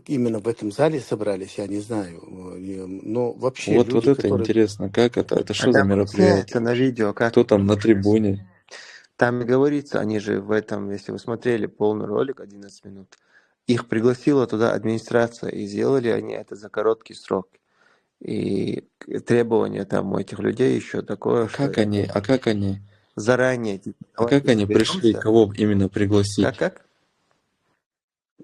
именно в этом зале собрались, я не знаю. Но вообще Вот люди, это которые... интересно, как это? Это А что за там мероприятие? объясняется на видео, как Кто там на трибуне? там и говорится, они же в этом, если вы смотрели полный ролик, 11 минут, их пригласила туда администрация, и сделали они это за короткий срок. И требование там у этих людей еще такое, что Как они заранее, типа, давайте пришли, соберемся. кого именно пригласить? Как?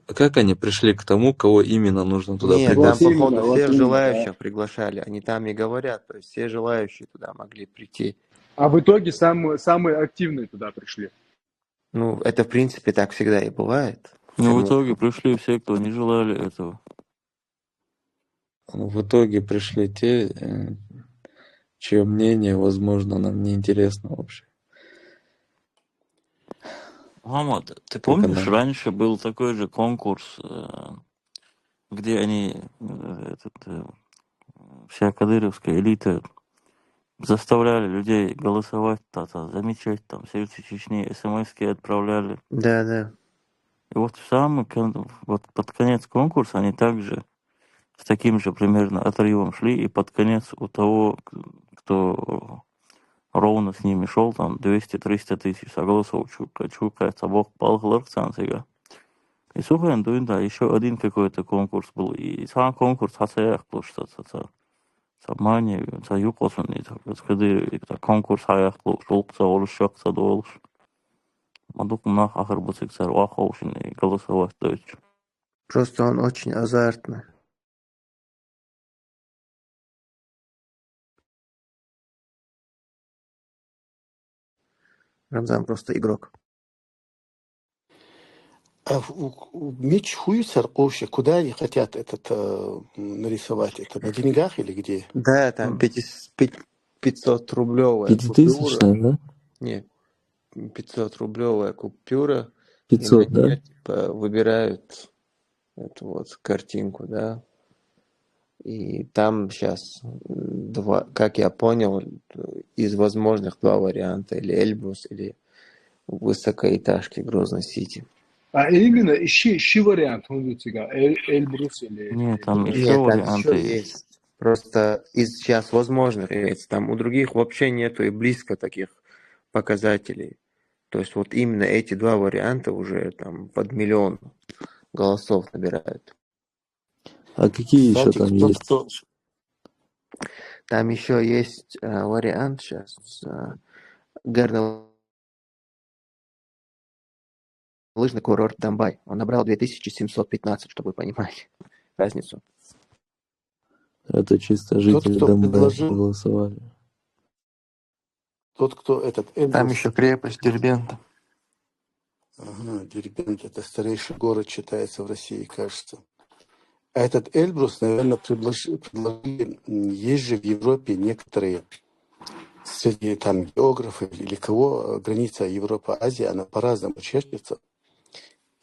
Как они пришли к тому, кого именно нужно туда Нет, там, пригласить? походу, Вот всех именно, желающих приглашали. Они там и говорят, то есть все желающие туда могли прийти. А в итоге самые активные туда пришли. Ну, это, в принципе, так всегда и бывает. Ну, в итоге пришли все, кто не желали этого. В итоге пришли те, чье мнение, возможно, нам не интересно вообще. Мухаммад, ты Как помнишь, она? раньше был такой же конкурс, где они, вся кадыровская элита заставляли людей голосовать, замечать, там, сердце Чечни, смс-ки отправляли. Да. И вот под конец конкурса они также с таким же примерно отрывом шли, и под конец у того, кто ровно с ними шел, там 200-300 тысяч голосов чукает, сабок палхлар цансига. И слухай, да, еще один какой-то конкурс был. И сам конкурс хасаях был что-то. Самани, за юкосын, скады конкурс хаях был, шолкса олуш, шокса долуш. Мадук нах ахыр бусиксар ваховшин и голосовать дойч. Просто он очень азартный. Рамзан просто игрок. А меч Хуицер, вообще, куда они хотят нарисовать? Это на деньгах или где? Да, там 500-рублевая купюра. 5000, да? Нет, 500-рублевая купюра. 500, и на нее, да? типа, выбирают эту вот картинку, да. И там сейчас как я понял, из возможных два варианта. Или Эльбрус, или высокоэтажки Грозный-Сити. А именно ищи вариант, он говорит, Эльбрус или... Нет, там Нет, еще там варианты еще есть. есть. Просто из сейчас возможных яиц. Там у других вообще нету и близко таких показателей. То есть вот именно эти два варианта уже там под 1 миллион голосов набирают. А какие еще Кстати, там есть? Там еще есть вариант сейчас. Горнолыжный курорт Домбай. Он набрал 2715, чтобы вы понимали разницу. Это чисто Тот, жители кто Домбая предложил, голосовали. тот, кто Там Эльбрус, еще крепость Дербента. ага, Дербент, это старейший город считается в России, кажется. А этот Эльбрус, наверное, предложили, есть же в Европе некоторые среди там географов или кого, граница Европа-Азия, она по-разному чертится.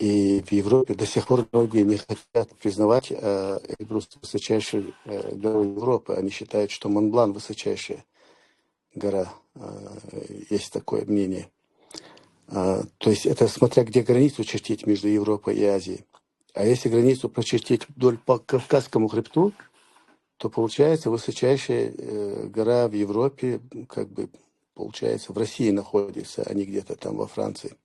И в Европе до сих пор многие не хотят признавать Эльбрус высочайшей горой Европы. Они считают, что Монблан высочайшая гора. Есть такое мнение. То есть это смотря где границу чертить между Европой и Азией. А если границу прочертить вдоль по Кавказскому хребту, то получается высочайшая гора в Европе, как бы получается в России находится, а не где-то там во Франции.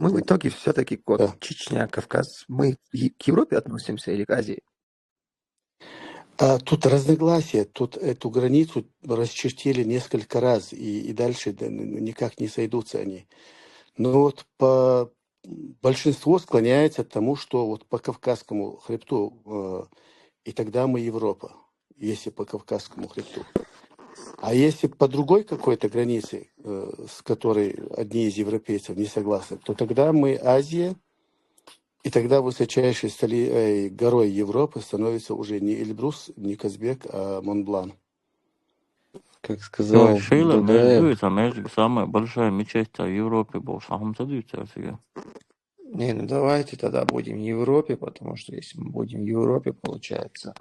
Мы в итоге все-таки вот Да. Чечня, Кавказ, мы к Европе относимся или к Азии? А тут разногласия, тут эту границу расчертили несколько раз, и дальше никак не сойдутся они. Но вот большинство склоняется к тому, что вот по Кавказскому хребту, и тогда мы Европа, если по Кавказскому хребту. А если по другой какой-то границе, с которой одни из европейцев не согласны, то тогда мы Азия, и тогда высочайшей горой Европы становится уже не Эльбрус, не Казбек, а Монблан. Как Ой, сказал Шейла, Дудаев, самая большая мечеть в Европе была. Шахам садится офига. Не, ну давайте тогда будем в Европе, потому что если мы будем в Европе, получается,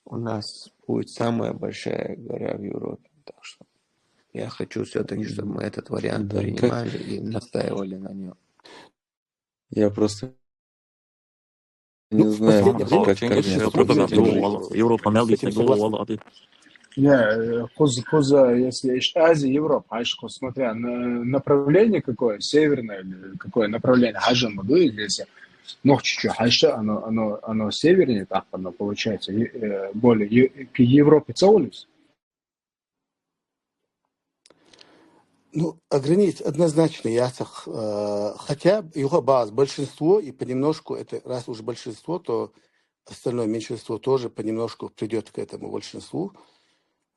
у нас будет самая большая гора в Европе. Так что я хочу все-таки, чтобы мы этот вариант да, как принимали и настаивали на нем. я просто Ну, не в знаю, последнее время как большинство отнесутся жителей люди. Европа с этим согласны. Не, если Азия, Европа, смотря направление какое, северное или какое направление, хажа моду, если чуть-чуть, оно севернее, так оно получается, более к Европе целились. Ну, ограничить однозначно ясах. Хотя его баз, большинство, и понемножку, это раз уж большинство, то остальное меньшинство тоже понемножку придет к этому большинству.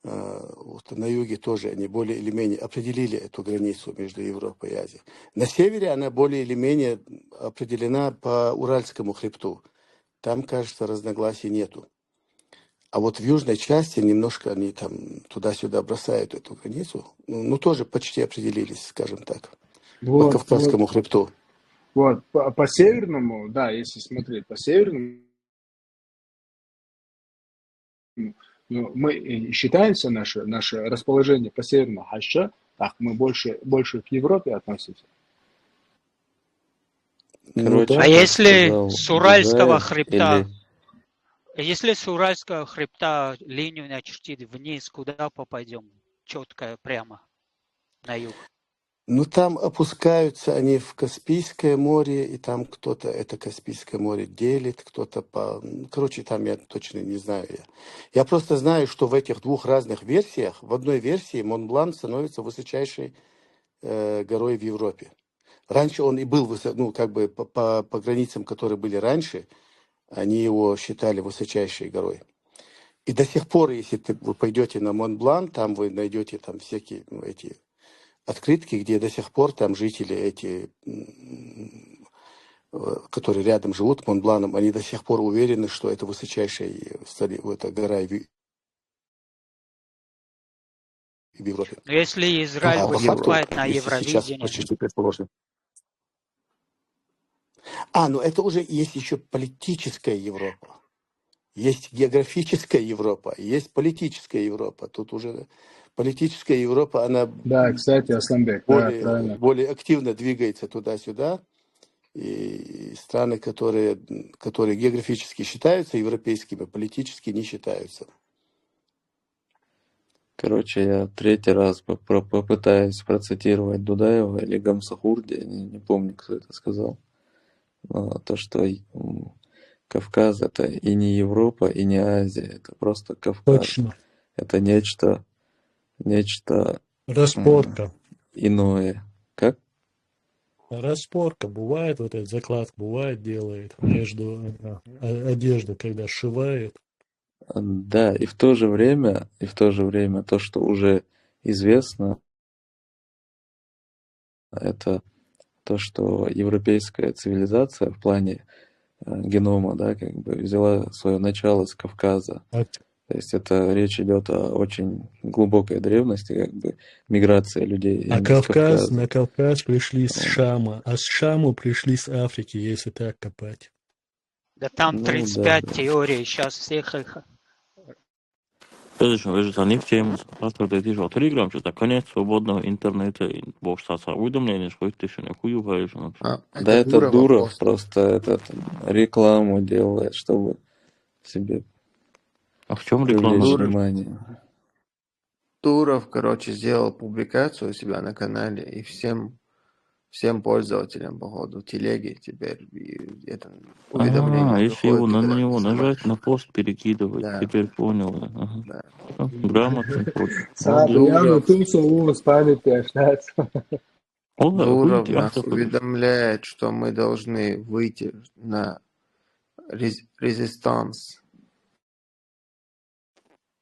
Вот на юге тоже они более или менее определили эту границу между Европой и Азией. На севере она более или менее определена по Уральскому хребту. Там, кажется, разногласий нету. А вот в южной части немножко они там туда-сюда бросают эту границу. Ну, тоже почти определились, скажем так, по Кавказскому хребту. Вот, по северному, да, если смотреть по северному, ну, мы считаемся, наше расположение по северному Хашча, так мы больше к Европе относимся. Короче, А как если сказал с Уральского Дудаев, хребта, или если с Уральского хребта линию начертить вниз, куда попадем? Четко, прямо, на юг. Ну, там опускаются они в Каспийское море, и там кто-то это Каспийское море делит, кто-то по... Короче, там я точно не знаю. Я просто знаю, что в этих двух разных версиях, в одной версии Монблан становится высочайшей горой в Европе. Раньше он и был, ну, как бы по границам, которые были раньше, они его считали высочайшей горой. И до сих пор, если вы пойдете на Монблан, там вы найдете там всякие эти открытки, где до сих пор там жители эти, которые рядом живут, Монбланом, они до сих пор уверены, что это высочайшая эта гора в Европе. Но если Израиль А по факту, выступает на если сейчас Евровидении, почти предположим. Но это уже есть еще политическая Европа. Есть географическая Европа, есть политическая Европа. Тут уже политическая Европа, она Да, кстати, Асланбек, да, правильно. более активно двигается туда-сюда. И страны, которые географически считаются европейскими, политически не считаются. Короче, я третий раз попытаюсь процитировать Дудаева или Гамсахурди, не помню, кто это сказал. Но то, что Кавказ — это и не Европа, и не Азия, это просто Кавказ. Точно. Это нечто Распорка. иное. Как? Распорка бывает, вот этот заклад бывает, делает между одежду, когда сшивает. Да, и в то же время то, что уже известно, это то, что европейская цивилизация в плане генома, да, как бы взяла свое начало с Кавказа. То есть это речь идет о очень глубокой древности, как бы миграция людей А именно с Кавказа. на Кавказ пришли с Шама, а с Шаму пришли с Африки, если так копать. да там Ну, 35 да. теорий, сейчас всех их... Подожди, не в тему. Просто вот эти же Telegram, что-то конец свободного интернета, и бог статься уведомления, что ты еще никакую говоришь. Да, это Дуров просто рекламу делает, чтобы себе А в чем привлечь реклама? внимание. Туров, короче, сделал публикацию у себя на канале, и всем пользователям, походу, телеги теперь это уведомления Если его приходят, на когда него они нажать, снимают. на пост перекидывать, Да, теперь понял. я. Ага. да. Грамотный ход. Sabe, tu памяти остаться. Дуров Выйти, нас автор. уведомляет, что мы должны выйти на резистанс.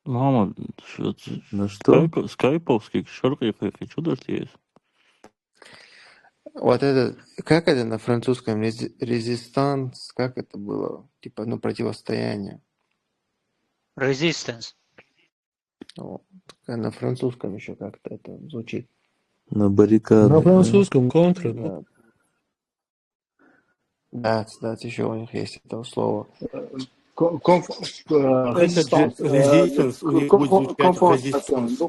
Мама, Ну что? скайповский шорты, что даже есть? Вот это, как это на французском? Резистанс, как это было? Типа, противостояние. Resistance. Вот. На французском еще как-то это звучит. На баррикады. На французском контра. Да, кстати, еще у них есть это слово. Резистанс, у них будет звучать резистанс.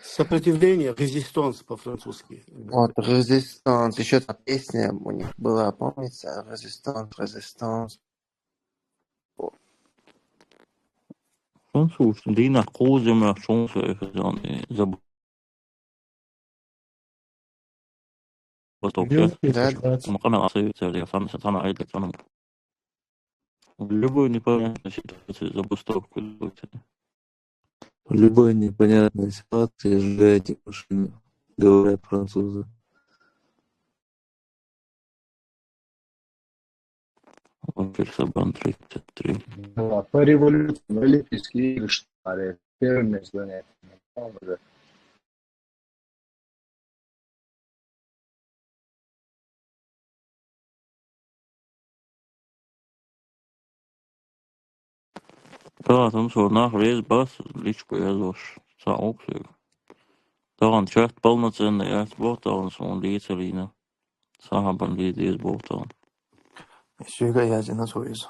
Сопротивление, резистанс по-французски. Вот, резистанс. Еще там песня у них была, помните? Резистанс. Француз, det ena koden med aktionsverksamhet в любой непонятной ситуации забастовку делайте. В любой непонятной ситуации сжигайте машину, говорят французы. Сабан 33. Да, по революции в Олимпийские игры штали. Первыми занятиями. Protams, var nākamreiz bas ličku jādoš saukļu. Tālāk čert полноценный jāst Болталns un līdzelīna. Сахабан līdzies Болталн. Все говядина свойз.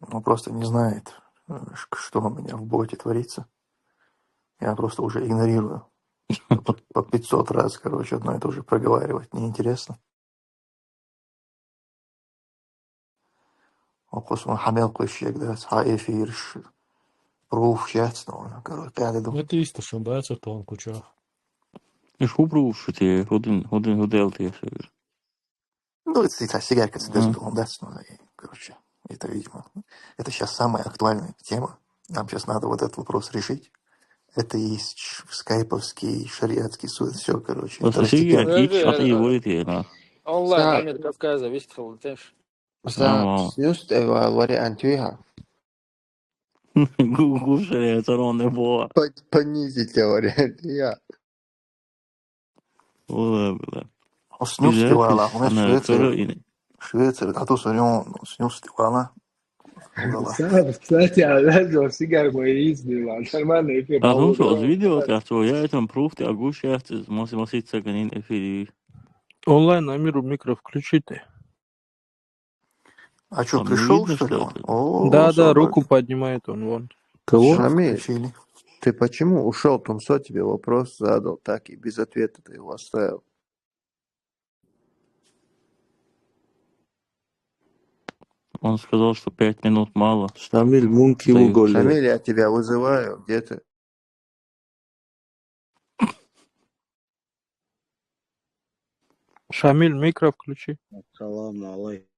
Он просто не знает, что у меня в боте творится. Я просто уже игнорирую. По 500 раз, короче, одно это уже проговаривать неинтересно. وقصوا حمل قشيك ده صحا إفيرش proefschets. Nou, kan ik doen. Het is toch zo'n buitentoon, kutja. És hoe proef je hoe deelt je? Ну, это сейчас сигарка, он даст, ну, и, короче, это, видимо, это сейчас самая актуальная тема. Нам сейчас надо вот этот вопрос решить. Это и скайповский, шариатский суд, все, короче, второстепенно. Подожди, от его идеи, да. Онлайн, Амир Кавказа, весь холодеешь. Just вариант Google шариатор он не было. понизите вариант. Snus Tiwala, on est Швейцария, а то смотрю, Snus Tiwala. Кстати, Алазо сигар мои избила. Нормально эфир. А ну что, с видео как-то, я этом пруфте, а гуще ахтез, мосить цаганин эфири. Онлайн Амиру микро включите. А что, пришел, что ли, он? Да, руку поднимает он, вон. Кого? Шамиль, ты почему ушел? Тумсо тебе вопрос задал, так и без ответа ты его оставил. Он сказал, что 5 минут мало. Шамиль, мунки уголи. Шамиль, я тебя вызываю, где ты? Шамиль, микро включи. Салам алейкум.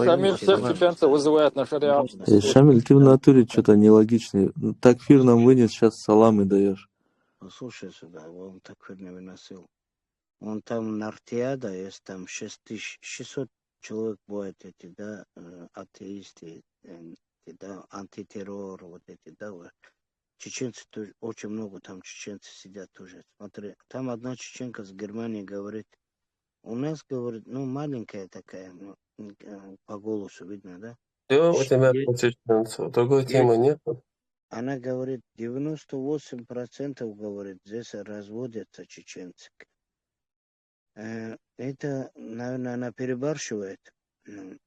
Шамиль всех чеченцев вызывает на шариат. Шамиль, ты в натуре что-то нелогичный. Такфир нам вынес, сейчас саламы даешь. Послушай сюда, он такфир не выносил. Он там нартиада, есть там 6600 человек бывает эти, да, атеисты, да, антитеррор, вот эти, да, чеченцы тоже, очень много там чеченцев сидят тоже. Смотри, там одна чеченка с Германии говорит, у нас, говорит, ну, маленькая такая, ну, по голосу видно, да? Да, у тебя чеченцев, другой темы нет. Она говорит, 98% говорит, здесь разводятся чеченцы. Это, наверное, она перебарщивает.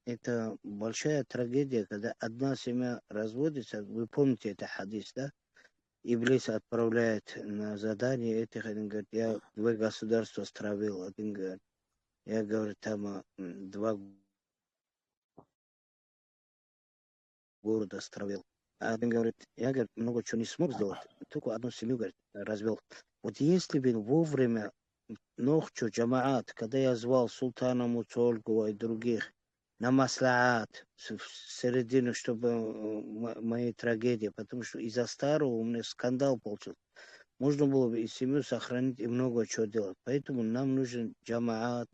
Это большая трагедия, когда одна семья разводится. Вы помните это хадис, да? Иблис отправляет на задание этих, один говорит, я 2 государства стравил. Один говорит, я, говорит, там 2 города стравил. А один говорит, я, говорит, много чего не смог сделать, только одну семью, говорит, развел. Вот если бы вовремя ночью джамаат, когда я звал султана Муцольгова и других на маслаат в середину, чтобы моей трагедии, потому что из-за старого у меня скандал получился. Можно было бы и семью сохранить, и много чего делать. Поэтому нам нужен джамаат,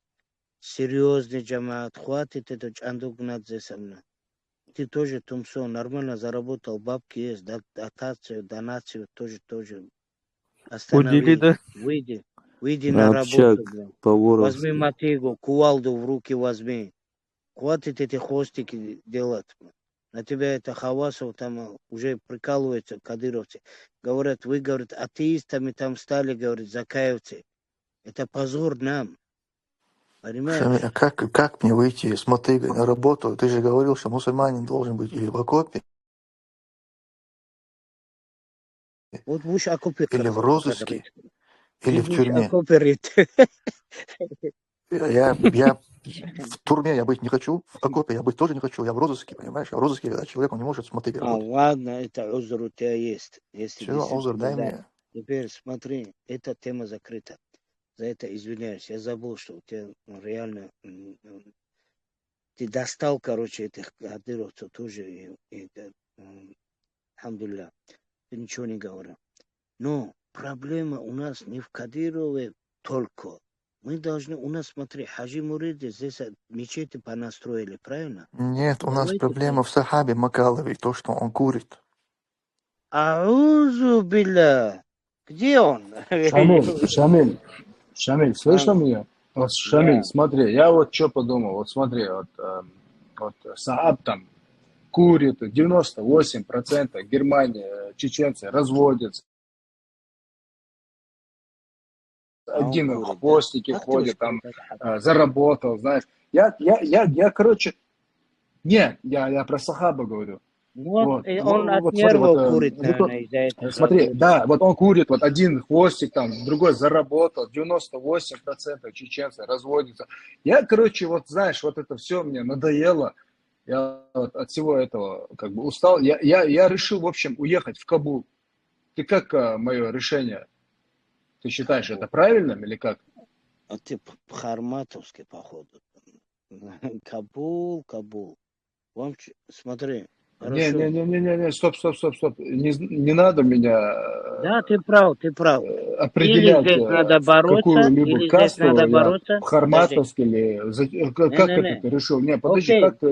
серьезный джамаат. Хватит это андугнадзе со мной. Ты тоже, Тумсо, нормально заработал, бабки есть, дотацию, донацию тоже. Останови, да? Выйди на работу, блин. Поворот. Возьми мотыгу, кувалду в руки возьми. Хватит эти хвостики делать. На тебя это Хавасов там уже прикалываются, кадыровцы. Говорят, вы, говорят, атеистами там стали, говорят, закаевцы. Это позор нам. Понимаешь? Шамиль, а как мне выйти с мотыгой на работу? Ты же говорил, что мусульманин должен быть или в окопе, Вот будешь окопе. или в розыске, или в тюрьме. Я в тюрьме я быть не хочу, в окопе я быть тоже не хочу, я в розыске, понимаешь? А в розыске, когда человек, он не может с мотыгой работать. Ладно, это озер у тебя есть. Если Все, озер, дай да. мне. Теперь смотри, эта тема закрыта. За это извиняюсь. Я забыл, что у тебя реально... Ты достал, короче, этих кадыровцев тоже. Алхамдулилля. Ты ничего не говорил. Но проблема у нас не в Кадырове только. Мы должны, у нас, смотри, Хаджи Муриди здесь мечети понастроили, правильно? Нет, у нас проблема в Сахабе Макалове, то, что он курит. Аузу билля. Где он? Шамиль, слышно меня? Вот, Шамиль, смотри, я вот что подумал, вот смотри, вот Сахаб там курит, 98% Германия, чеченцы разводятся. Один в хвостике ходит, там, заработал, знаешь. Я, короче, нет, я про Сахаба говорю. Вот, он от нервов курит, наверное, из-за этого. Смотри, да, вот он курит, вот один хвостик там, другой заработал, 98% чеченцев разводятся. Я, короче, вот знаешь, вот это все мне надоело. Я вот от всего этого как бы устал. Я решил, в общем, уехать в Кабул. Ты как мое решение? Ты считаешь это правильным или как? А ты по-харматовски, походу. Кабул. Смотри, хорошо. Не, стоп. Не надо меня Да, ты прав. Или определять здесь надо в бороться, какую-либо или здесь касту, надо я бороться. Подожди. харматовский или... Как это Не-не-не. ты решил? Не, подожди, Окей. как ты...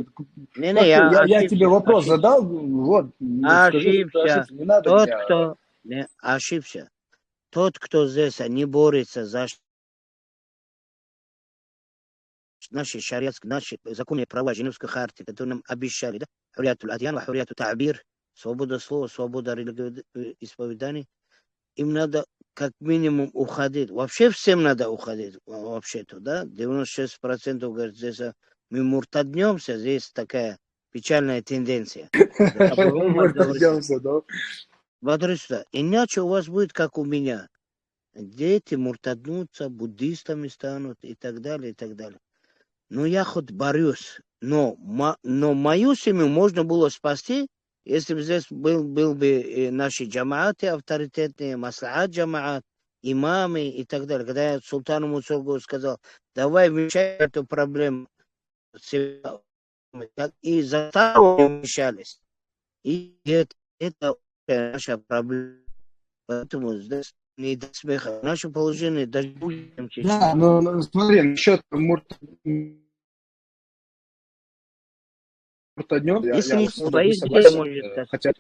Не-не, Как ты... я Я тебе ошибся. вопрос задал, вот, скажи, что ты Ошибся. ошибся. Не надо Тот, меня... кто... Не, ошибся. Тот, кто здесь не борется за наши шариатские, наши законные права, Женевской хартии, которые нам обещали, да? Хурриятуль адьян, хурриятуль та'бир, свобода слова, свобода исповеданий. Им надо как минимум уходить. Вообще всем надо уходить, вообще-то, да? 96% говорят, здесь мы муртаднемся, здесь такая печальная тенденция. Муртаднемся, да? Смотри сюда. Иначе у вас будет, как у меня. Дети муртаднутся, буддистами станут и так далее, и так далее. Ну, я хоть борюсь, но мою семью можно было спасти, если бы здесь был бы наши джамааты авторитетные, маслахат джамаат, имамы и так далее. Когда я султану Мусоргу сказал, давай вмешай эту проблему, и за того вмешались. И это наша проблема. Поэтому здесь не до смеха. Наше положение даже хуже, чем Чечня. Да, но смотри, насчет муртаднем, Если я не вот с тобой своих детей согласен, может хотя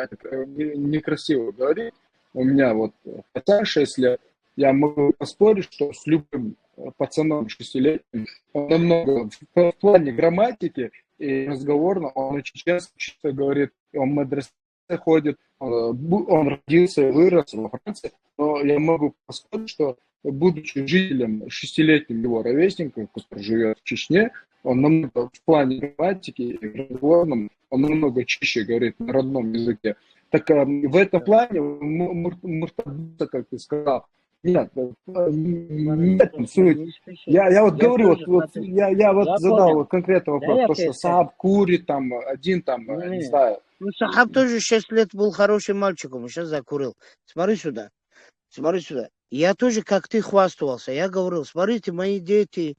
это некрасиво говорить. У меня вот хотя 6 лет, я могу поспорить, что с любым пацаном 6-летним, он намного в плане грамматики и разговорно, он очень часто говорит, он в медресе ходит, он родился и вырос во Франции, но я могу поспорить, что будучи жителем 6-летним его ровесником, который живет в Чечне, он намного в плане грамматики и разговорном, он намного чище говорит на родном языке. Так в этом плане муртадца, как ты сказал, нет суть. Я вот говорю, я вот задал вот конкретный вопрос, то, что Сааб курит, там, один там, не знаю. Ну, Сахаб тоже 6 лет был хорошим мальчиком, сейчас закурил. Смотри сюда. Я тоже, как ты, хвастался. Я говорил, смотрите, мои дети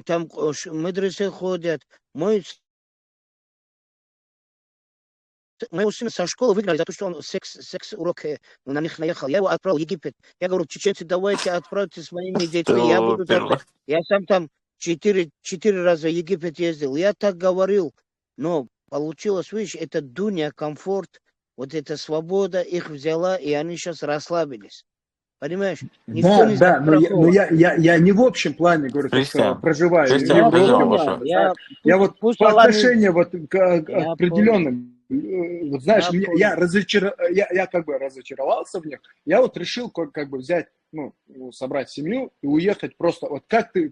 там в медресе ходят. Мой сын со школы выгнали за то, что он секс-урок на них наехал. Я его отправил в Египет. Я говорю, чеченцы, давайте отправьте с моими детьми. Я буду там. Я сам там 4 раза в Египет ездил. Я так говорил. Но получилось, видишь, это дуня, комфорт, вот эта свобода их взяла, и они сейчас расслабились. Понимаешь? Никто не Да, но я не в общем плане говорю, то, что проживаю в Европе. Я вот по отношению вот к определенным, вот знаешь, я как бы разочаровался в них, я вот решил как бы взять, ну, собрать семью и уехать просто, вот как ты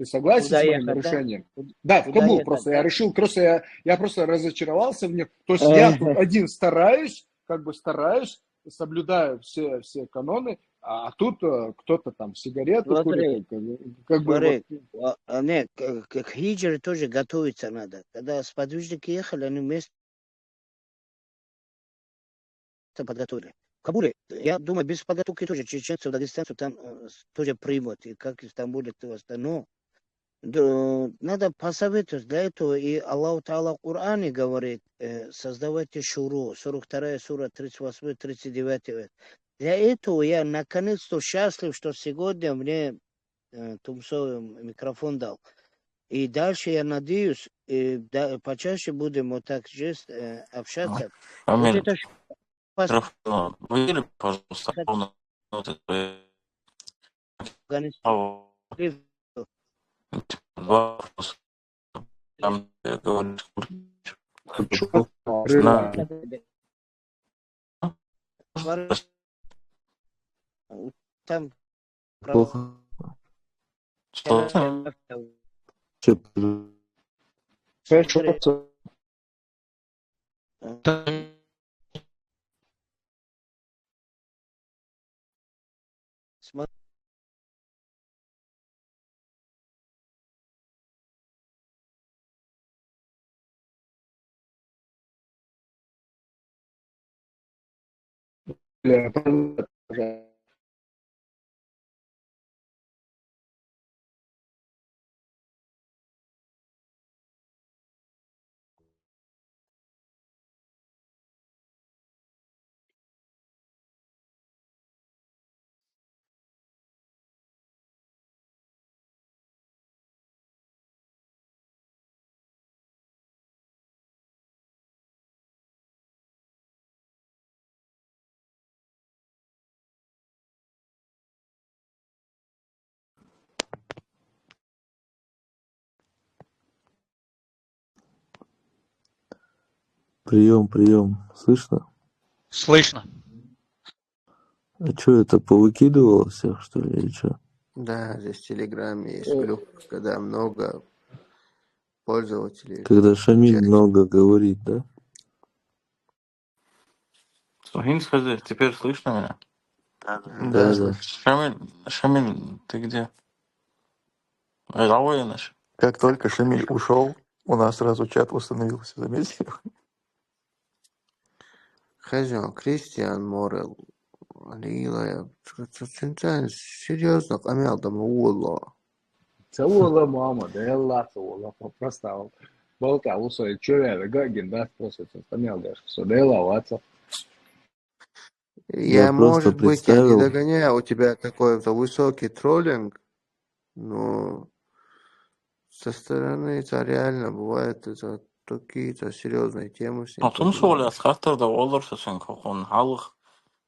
согласен с моим решением? Да, в Кабул просто. Я решил, я просто разочаровался в них. То есть я тут один стараюсь, соблюдаю все каноны, а тут кто-то там сигарету курит. Нет, к хиджре тоже готовиться надо. Когда сподвижники ехали, они вместе подготовили. В Кабуле, я думаю, без подготовки тоже чеченцев, дагестанцев там тоже примут, и как в Стамбуле, то остальное. Надо посоветовать для этого, и Аллах Та'ала в Коране говорит, создавайте шуру, 42 сура, 38-39. Для этого я наконец-то счастлив, что сегодня мне Тумсо микрофон дал. И дальше я надеюсь, почаще будем вот так же общаться. Амель, Вот это выдели, пожалуйста, ровно вот это. Два вопроса. Там я говорю, там Плохо. Смотри. Прием, прием. Слышно? Слышно. А что это, повыкидывало всех, что ли, или что? Да, здесь в Телеграме есть глюк, когда много пользователей Когда в Шамиль чате. много говорит, да? Сухин, скажи, теперь слышно меня? Да, Да, да. слышно. Шамиль, ты где? Равоиныш. Как только Шамиль ушел, у нас сразу чат восстановился, заметил? Хазион, Кристиан Морел, Лила, серьезно, камелдам уолла. Саула мама, да элла саула, просто болта усой человек, Гагин, да, просто понял даже, что да элла ватса. Я Я, просто может быть, я не представил, догоняю, у тебя такой-то высокий троллинг, но со стороны это реально бывает, это какие-то серьезные темы с ним Тун шоля поднимаешь. схаттар да олдерса sen kokon halg.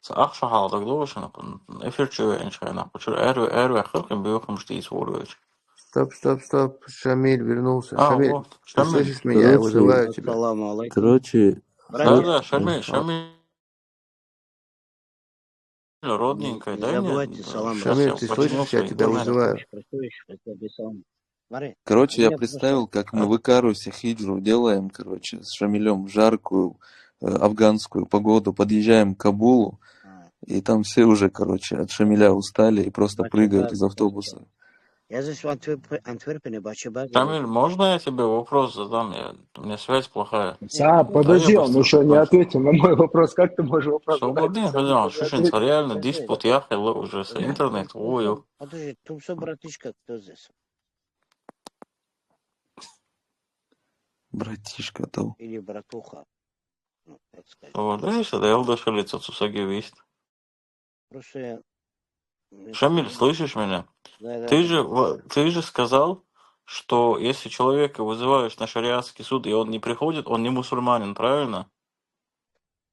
Ze achsha haldag dooshen kon efirtje en schijna. Почему эрве хыркин бьёхом штиц воруёч. Стоп, Шамиль вернулся. Шамиль, Вот, ты Шамиль. слышишь меня? Я короче, вызываю тебя. Ассаламу алейкум. короче, Да, Братья, Шамиль, родненькая, не дай мне, забывайте салам сейчас Шамиль, я бросать. ты починю слышишь? Я свой тебя интернет. вызываю. Смотри, у короче, я меня просто... представил, как мы в Икарусе хиджру делаем, короче, с Шамилем в жаркую афганскую погоду, подъезжаем к Кабулу, и там все уже, короче, от Шамиля устали и просто прыгают из автобуса. Я здесь в Антверпене, Бачабазе. Шамиль, можно я тебе вопрос задам? У меня связь плохая. Сааб, Дай я подожди, он быстро еще не закончу. ответил на мой вопрос. Как ты можешь вопрос задать, Свободен, если он еще Хазян, не Шишин, ответил? реально диспут яхал уже с интернет, ой. Подожди, Тумсо, братишка, кто здесь? Братишка то. Или братуха, ну, так сказать. Свободен, да я удошел лицо Цусаги весть. Просто я... Шамиль, слышишь меня? Да, Ты же сказал, что если человека вызываешь на шариатский суд, и он не приходит, он не мусульманин, правильно?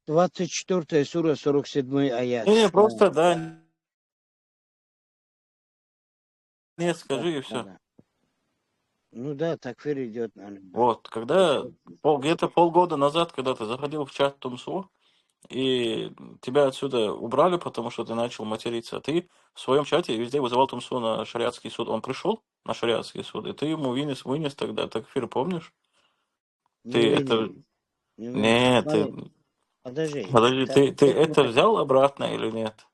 24 сура, 47 аят. Не, просто, да, нет, скажи и все. Да. Ну да, такфир идет, наверное. Вот, когда где-то полгода назад, когда ты заходил в чат Тумсо, и тебя отсюда убрали, потому что ты начал материться, ты в своем чате везде вызывал Тумсо на шариатский суд. Он пришел на шариатский суд, и ты ему вынес тогда такфир, помнишь? Ты это... Нет, ты... Подожди. Ты это взял обратно или нет?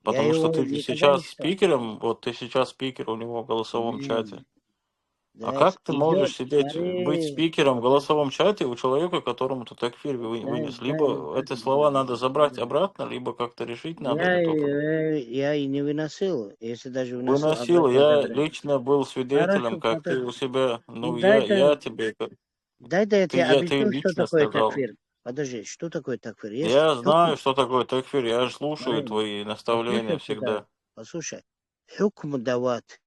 Потому что ты сейчас спикером, вот ты сейчас спикер у него в голосовом чате. А как ты можешь быть спикером в голосовом чате у человека, которому ты такфир вынес? Либо эти слова надо забрать обратно, либо как-то решить надо. Я и не выносил, если даже Выносил, я лично был свидетелем, как ты у себя, я тебе, Дай я тебе ты объясню, что лично такое сказал. такфир. Подожди, что такое такфир? Я знаю, что такое такфир, я же слушаю твои наставления всегда. Послушай, хукм дават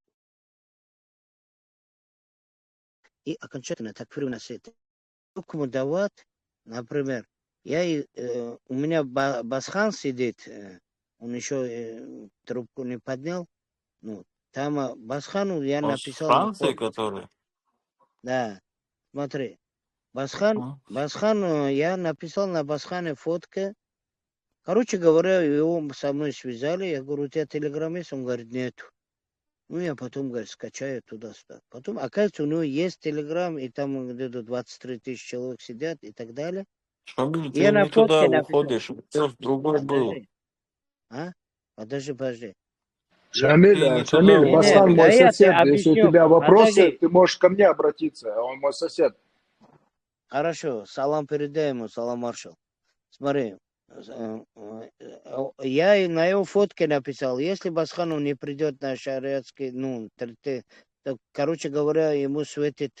и окончательно такфир выносит. Хукм дават, например, у меня Басхан сидит, он еще трубку не поднял, ну, там Басхану я Он с написал... Франции, который? Да, смотри. Басхан, я написал на Басхане фотка. Короче говоря, его со мной связали. Я говорю, у тебя телеграм есть? Он говорит, нету. Ну, я потом, говорит, скачаю туда-сюда. Потом, оказывается, у него есть телеграм, и там где-то 23 тысячи человек сидят и так далее. Шамиль, Я ты на не туда фотке написал. уходишь, кто другой был. Подожди. Шамиль, Басхан мой сосед. Если у тебя вопросы, ты можешь ко мне обратиться. Он мой сосед. Хорошо, салам передай ему, салам маршал. Смотри, Я и на его фотке написал, если Басханов не придет на шариатский, то, короче говоря, ему светит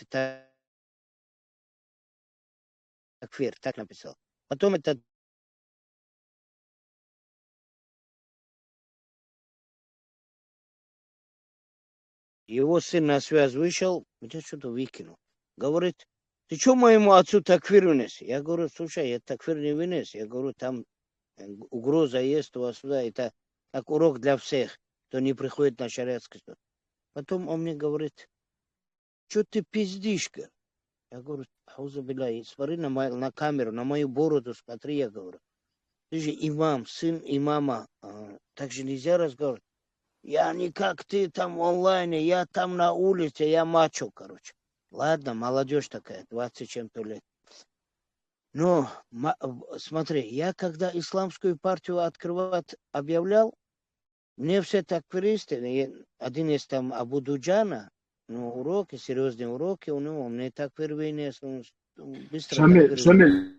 такфир, так написал. Потом это его сын на связь вышел, где что-то выкинул. Говорит, ты что моему отцу такфир вынес? Я говорю, слушай, я такфир не вынес. Я говорю, там угроза есть туда-сюда. Это как урок для всех, кто не приходит на шариатский суд. Потом он мне говорит, что ты пиздишь? Я говорю, аузубилля, смотри на камеру, на мою бороду, смотри, я говорю. Ты же имам, сын имама, так же нельзя разговаривать. Я не как ты там в онлайне, я там на улице, я мачо, короче. Ладно, молодежь такая, 20 чем-то лет. Но, смотри, я когда исламскую партию открывать объявлял, мне все такфиристы, один из там Абу Дуджана, уроки, серьезные уроки у него, мне такфир вынес, он быстро такфир вынес. Шамиль,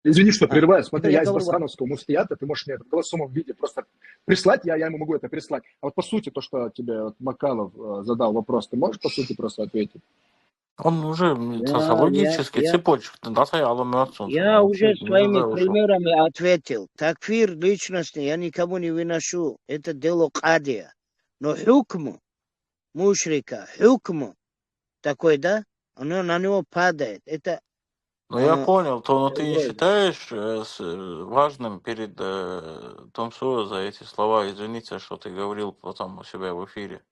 извини, что прерываю. Смотри, я я из говорю, Басхановского муфтията, ты можешь мне это в голосовом виде просто прислать, я ему могу это прислать. А вот по сути, то, что тебе вот Макалов задал вопрос, ты можешь по сути просто ответить? Он уже социологически цепочек, да, я уже своими уже примерами ответил. Такфир личностный я никому не выношу. Это дело кадия. Но хукму, мушрика, хукму такой, да, оно на него падает. Это Ну, я понял, но ты не считаешь важным перед Томсо за эти слова извиниться, что ты говорил потом у себя в эфире?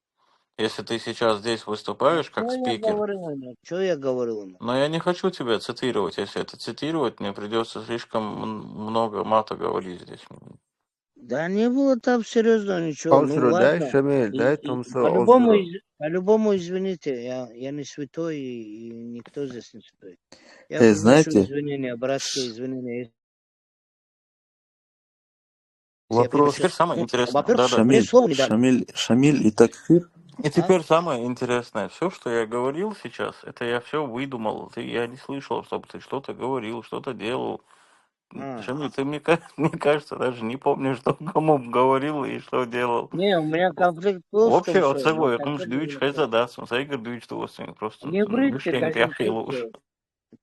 Если ты сейчас здесь выступаешь как спикер, что я говорил? но я не хочу тебя цитировать. Если это цитировать, мне придется слишком много мата говорить здесь. Да не было там серьезно ничего. Озру, дай, Ладно. Шамиль, дай Томсо По-любому, Озру. по-любому, извините, я не святой, и никто здесь не святой. Я приношу знаете, извинения, братские извинения. Вопрос. Теперь самое интересное. Во-первых, Шамиль и такфир. И теперь самое интересное. Все, что я говорил сейчас, это я все выдумал. Я не слышал, чтобы ты что-то говорил, что-то делал. Шамиль, ты, мне кажется, даже не помнишь, что кому говорил и что делал. Не, у меня конфликт был в том, Вообще, от что... всего, я думаю, что задаться. Сайгар дует, просто Не врите, мишленька, я хейлуш.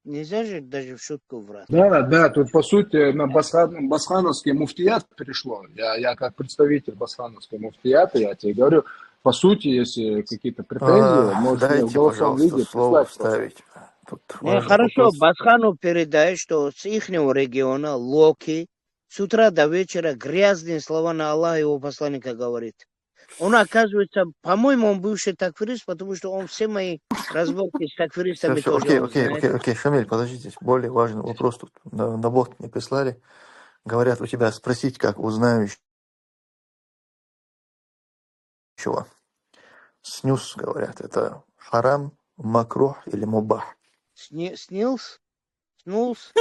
Нельзя же даже в шутку врать. Да, тут по сути на Басхановский муфтият пришло. Я как представитель Басхановского муфтията, я тебе говорю, по сути, если какие-то претензии, можешь мне в Дайте, голосовом пожалуйста, виде слово прислать. вставить. Не, хорошо, Басхану передай, что с их региона Локи с утра до вечера грязные слова на Аллаха и его посланника говорит. Он, оказывается, по-моему, он бывший такфирист, потому что он все мои разборки с такфиристами Все, тоже знает. окей, Шамиль, подождите, более важный вопрос тут на бот мне прислали. Говорят, у тебя спросить, как у знающего. Снюс, говорят, это харам, макрух или мубах? Снилс? Снулс?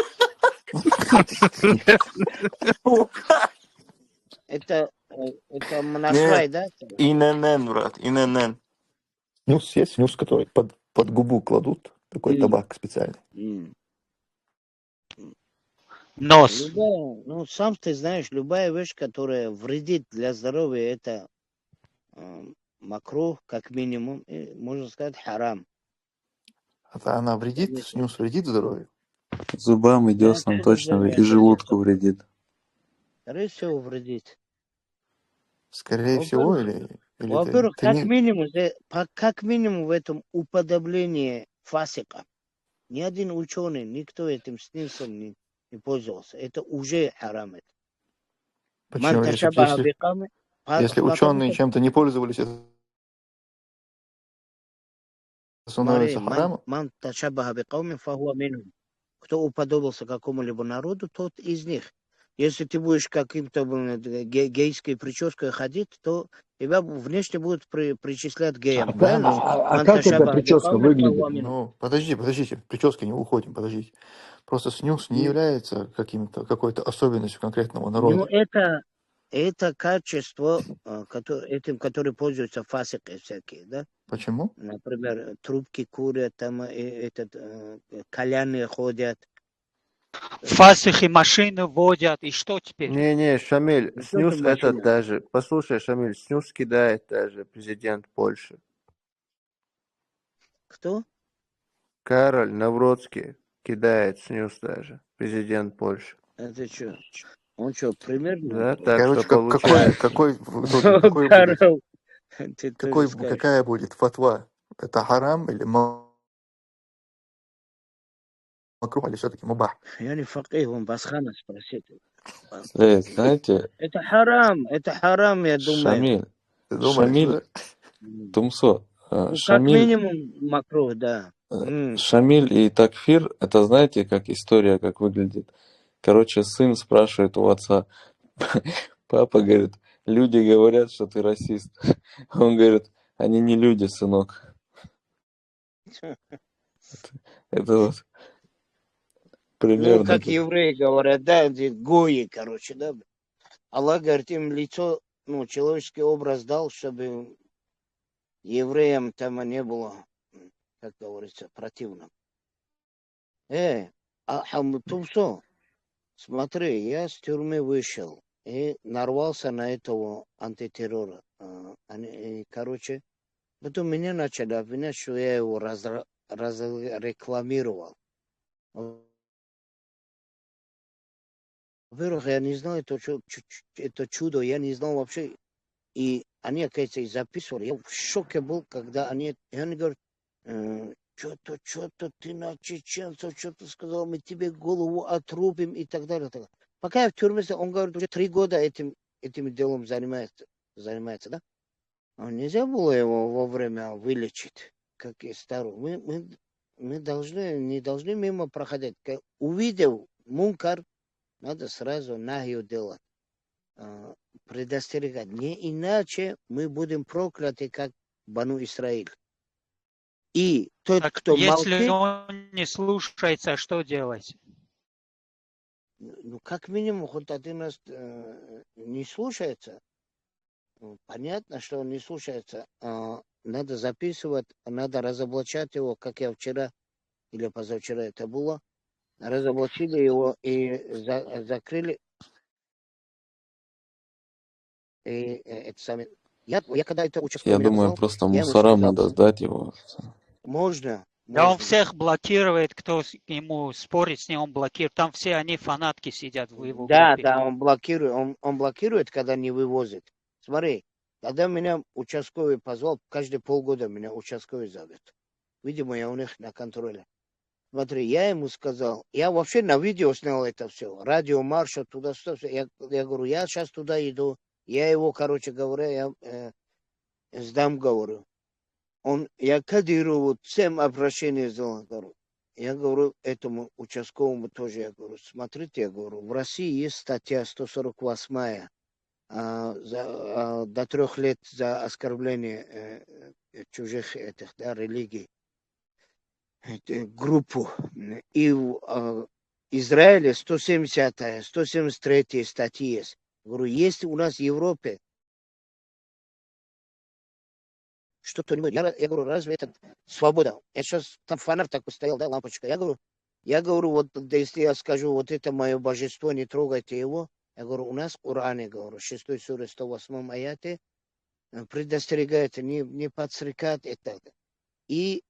Это насрай, да? ИНН, брат, ИНН. Снюс есть, снюс, который под губу кладут, такой табак специальный. Нос. Сам ты знаешь, любая вещь, которая вредит для здоровья, это макрух, как минимум, и, можно сказать, харам. А она вредит? Снюс вредит здоровью? Зубам и деснам точно и желудку вредит. Скорее всего, вредит. Скорее всего, или во-первых, как минимум в этом уподоблении фасика. Ни один ученый, никто этим снилсом не пользовался. Это уже харам. Почему? Если ученые чем-то не пользовались, это становится харамом? Кто уподобился какому-либо народу, тот из них. Если ты будешь каким-то гейской прической ходить, то тебя внешне будут причислять геям. А как эта прическа выглядит? Ну, подождите, прически не уходим, подождите. Просто снюс не является какой-то особенностью конкретного народа. Ну, это качество, которое пользуются фасики всякие, да? Почему? Например, трубки курят, там кальяны ходят. Фасихи машины водят, и что теперь? Не-не, Шамиль, Не то, что снюс этот машина. даже. Послушай, Шамиль, снюс кидает даже президент Польши. Кто? Кароль Навроцкий кидает снюс даже. Президент Польши. Это что? Он что, примерно? Да, так что Короче, получается. какой в итоге, какой будет, Карл, ты тоже скажешь. какая будет фатва? Это харам или макрух, или все-таки мубах? Я не факих, он Басхана спросит. Знаете, Это харам, я думаю. Шамиль, Ты думаешь, Шамиль, да? Тумсо, Ну, как Шамиль, минимум макрух, да. Шамиль и Такфир, это знаете, как история, как выглядит? Короче, сын спрашивает у отца, папа говорит, люди говорят, что ты расист. Он говорит, они не люди, сынок. Это вот Ну, примерно. как евреи говорят, да, гои, короче, да. Аллах говорит, им лицо, ну, человеческий образ дал, чтобы евреям там не было, как говорится, противно. Тумсо, смотри, я с тюрьмы вышел и нарвался на этого антитеррора. Короче, потом меня начали обвинять, что я его разрекламировал. Во-первых, я не знал это чудо, я не знал вообще. И они, оказывается, и записывали. Я в шоке был, когда они говорят, что-то ты на чеченцев, что-то сказал, мы тебе голову отрубим и так далее. Пока я в тюрьме, он говорит, уже 3 года этим делом занимается, да? А нельзя было его вовремя вылечить, как и старую. Мы не должны мимо проходить. Увидел мункар, надо сразу нахью делать, предостерегать. Не иначе мы будем прокляты, как Бану Исраиль. И тот, Так кто если молчит, он не слушается, что делать? ну, как минимум, хоть один раз не слушается. Понятно, что он не слушается. Надо записывать, надо разоблачать его, как я вчера или позавчера это было. Разоблачили его и закрыли. И это самое. Я когда это Я участковый меня думаю, позвал, просто я ему мусорам сказал, надо сдать его. можно. Да он всех блокирует, кто ему спорит с ним, он блокирует. Там все они фанатки сидят в его группе. Да, он блокирует, когда не вывозит. Смотри, когда меня участковый позвал, каждые полгода меня участковый зовет. Видимо, я у них на контроле. Смотри, я ему сказал, я вообще на видео снял это все, радиомарша, туда-сюда, я говорю, я сейчас туда иду, я его, короче говоря, я сдам, говорю. Я Кадырову всем обращение сделал, говорю. Я говорю этому участковому тоже, я говорю, смотрите, я говорю, в России есть статья 148 до 3 лет за оскорбление чужих религий, группу. И в Израиле 170-я, 173-я статьи есть. Говорю, есть у нас в Европе что-то не... Я говорю, разве это свобода? Я сейчас там фонарь такой стоял, да, лампочка. Я говорю, вот если я скажу, вот это мое божество, не трогайте его. Я говорю, у нас в Коране, говорю, 6 суре 108 аяте предостерегается не подстрекать это. И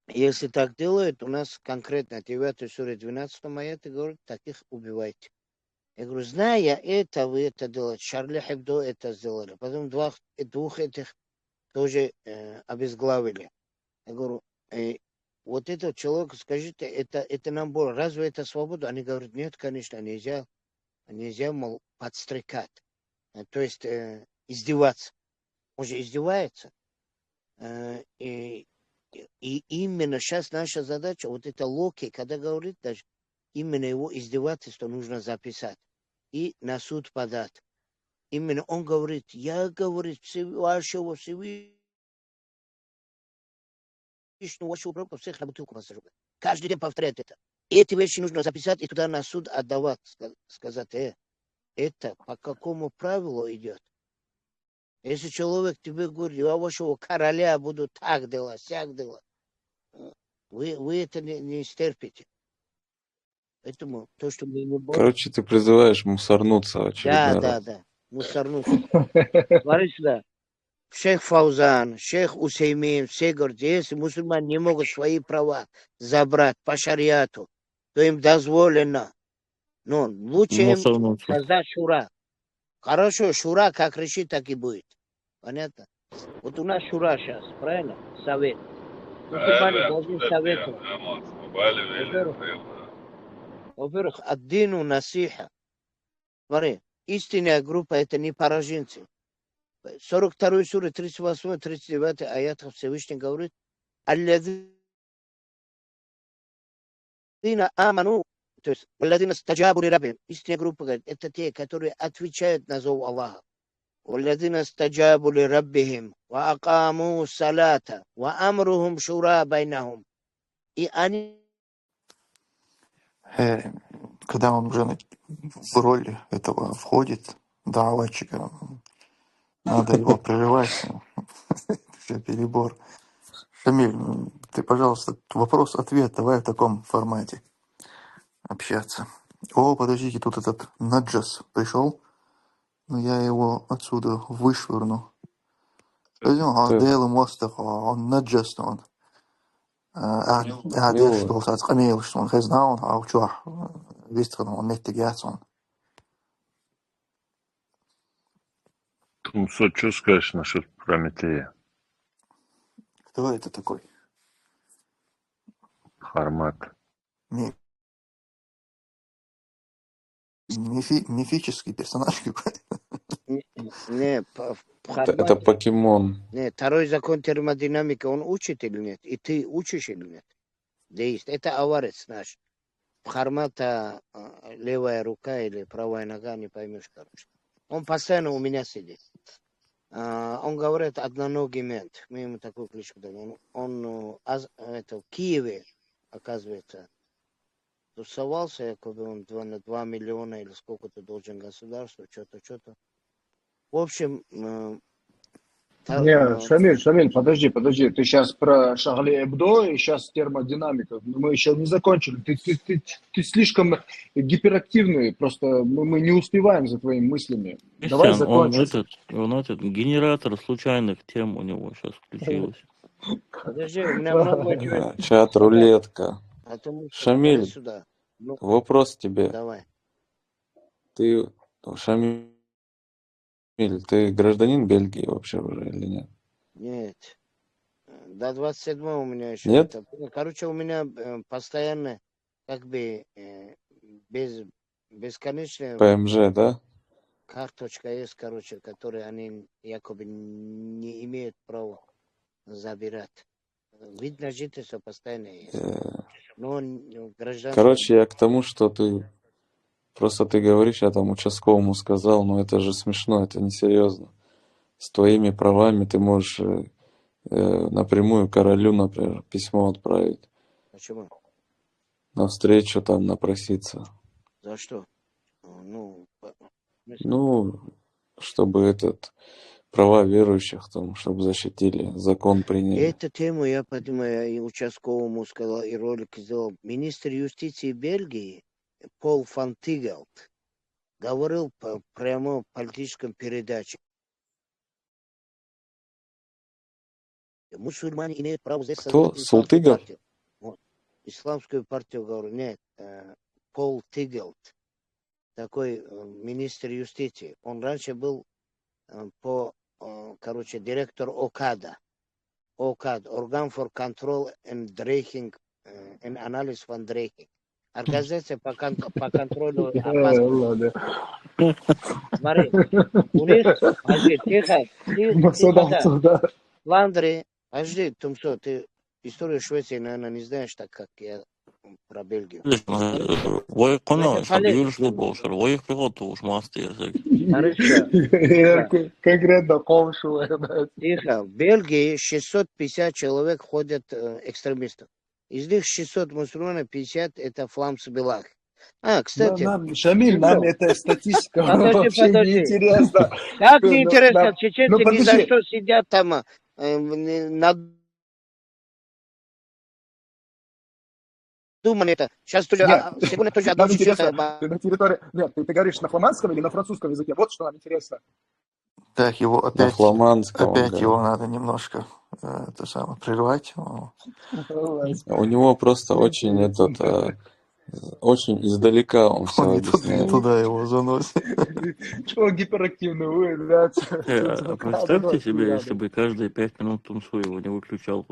если так делают, у нас конкретно 9 суре 12 аяте говорит, таких убивайте. Я говорю, зная это, вы это делаете. Шарли Хебдо это сделали. Потом двух этих тоже обезглавили. Я говорю, вот этот человек, скажите, это нам было, разве это свобода? Они говорят, нет, конечно, нельзя, мол, подстрекать. То есть издеваться. Он же издевается. И именно сейчас наша задача, вот это Локи, когда говорит, даже именно его издевательство нужно записать и на суд подать. Именно он говорит, я, говорит, вашего Всевышнего, вашего пророка всех на бутылку посажу. Каждый день повторяет это. Эти вещи нужно записать и туда на суд отдавать. Сказать, это по какому правилу идет? Если человек тебе говорит, я вашего короля буду так делать, сяк делать, вы это не стерпите. Поэтому то, что мы не боремся... Короче, ты призываешь мусорнуться в очередной раз. Да. Мусорнуться. Смотри сюда. Шейх Фаузан, шейх Усеймин, все говорят, если мусульмане не могут свои права забрать по шариату, то им дозволено. Но лучше им Мусорнуться. создать шура. Хорошо, шура как решит, так и будет. Понятно? Вот у нас шура сейчас, правильно? Совет. Мусульмане должны советовать. Во-первых, аддину насиха. Смотри, истинная группа это не пораженцы. 42 сура, 38, 39 аят Всевышний говорит, аллазина аману, то есть, аллазина стаджабу ли раббихим. Истинная группа, говорит, это те, которые отвечают на зов Аллаха. والذين استجابوا لربهم وأقاموا الصلاة وأمرهم شورى بينهم. И они... Когда он уже в роль этого входит, давальщика, надо его прерывать. Все перебор. Шамиль, ты, пожалуйста, вопрос-ответ, давай в таком формате общаться. О, подождите, тут этот Наджас пришел, но я его отсюда вышвырну. Дело Мостафа, он Наджас, он. Адеш, что он хамил, что он хазнал, а учу, вистран, он не тягаться. Тумсо, что скажешь насчет Прометея? Кто это такой? Хармат. Мифический персонаж какой-то. Это покемон. Нет, второй закон термодинамики, он учит или нет? И ты учишь или нет? Да есть. Это аварец наш. Хармата левая рука или правая нога, не поймешь, короче. Он постоянно у меня сидит. Он говорит одноногий мент. Мы ему такую кличку даем. Он это, в Киеве, оказывается, тусовался, якобы он 2 миллиона или сколько-то должен государству, что-то. В общем... Шамиль, подожди, ты сейчас про Шарли Эбдо и сейчас термодинамика. Мы еще не закончили. Ты слишком гиперактивный, просто мы не успеваем за твоими мыслями. Давай закончим. Он этот генератор случайных тем у него сейчас включилось. Подожди, у меня много чего. Чат-рулетка. Шамиль, сюда. Ну, вопрос тебе. Давай. Шамиль, ты гражданин Бельгии вообще уже или нет? Нет. До 27-го у меня еще. Нет? Короче, у меня постоянно как бы бесконечная... ПМЖ, да? Карточка есть, короче, которую они якобы не имеют права забирать. Вид на жительство постоянно есть. Но гражданство... Короче, я к тому, что ты говоришь, я там участковому сказал, но это же смешно, это несерьезно. С твоими правами ты можешь напрямую королю, например, письмо отправить. Почему? На встречу там напроситься. За что? Чтобы права верующих, там, чтобы защитили, закон приняли. Эту тему я подумаю, и участковому сказал, и ролик сделал. Министр юстиции Бельгии Пол фан Тигелт говорил прямо в политическом передаче. Мусульмане имеют право здесь создать исламскую партию. Исламскую партию, говорю, нет. Пол Тигелт, такой министр юстиции. Он раньше был директор ОКАДа. ОКАД, Organ for Control and Dreiging and Analysis von Dreiging. Организация по контролю опасности. Смотри, у них, тихо, Ландри, подожди, Тумсо, ты историю Швеции, наверное, не знаешь, так как я про Бельгию. Конкретно комшу. Тихо, в Бельгии 650 человек ходят экстремистов. Из них 600 мусульман, 50 это фламс белах. Кстати... Шамиль, нам эта статистика вообще не интересна. Как не интересно? Чеченцы ни за что сидят там на Думай это. Сейчас тоже, Нет, сегодня тоже нам одну интересно, чуть-чуть. ты на территории... Нет, ты говоришь на фламандском или на французском языке? Вот что нам интересно. Так, его На опять фламандском он его говорит. надо немножко это самое прервать. У него просто очень очень издалека он все Он не объясняет. туда его заносит. Чего гиперактивный вы, да? А представьте себе, если бы каждые 5 минут Тунсу его не выключал,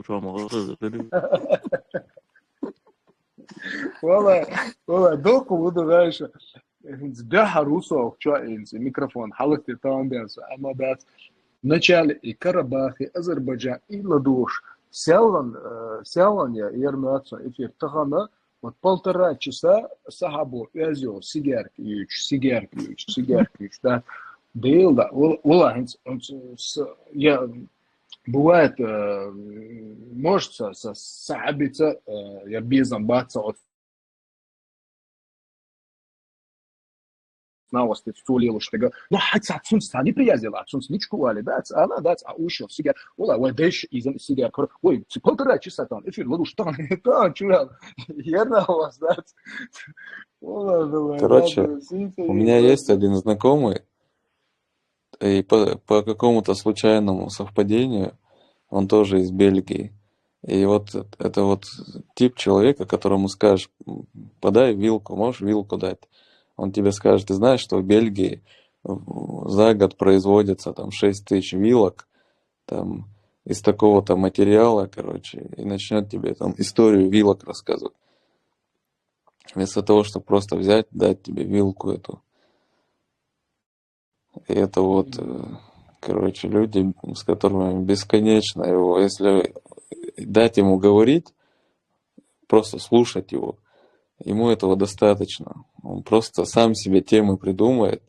والله دوكو وده غايشة سباحة روسو أخشائنس ميكروفون حلقة تاندنس أما بات начале и Карабах, и Азербайджан, и Ладош. Сялан я ермятся эфир тахана вот 1,5 часа сахабо вязел сигар ключ, да. Дейл, да, я бывает, может сахабиться, я безамбаться от ناوست تولي وشتغل لا حد ساتسون ثاني بيازل اتسون نيچكو علي داتس انا داتس اوشو سيجار والله ودش اذا سيجار كور وي سبولتر часатан эфир луш тан чурал ерна вас датс والله Короче, у меня есть один знакомый, и по какому-то случайному совпадению он тоже из Бельгии. И вот это вот тип человека, которому скажешь, подай вилку, можешь вилку дать. Он тебе скажет, ты знаешь, что в Бельгии за год производится там 6 тысяч вилок там, из такого-то материала, короче, и начнет тебе там историю вилок рассказывать. Вместо того, чтобы просто взять, дать тебе вилку эту. И это вот, короче, люди, с которыми бесконечно его, если дать ему говорить, просто слушать его, ему этого достаточно. Он просто сам себе темы придумает,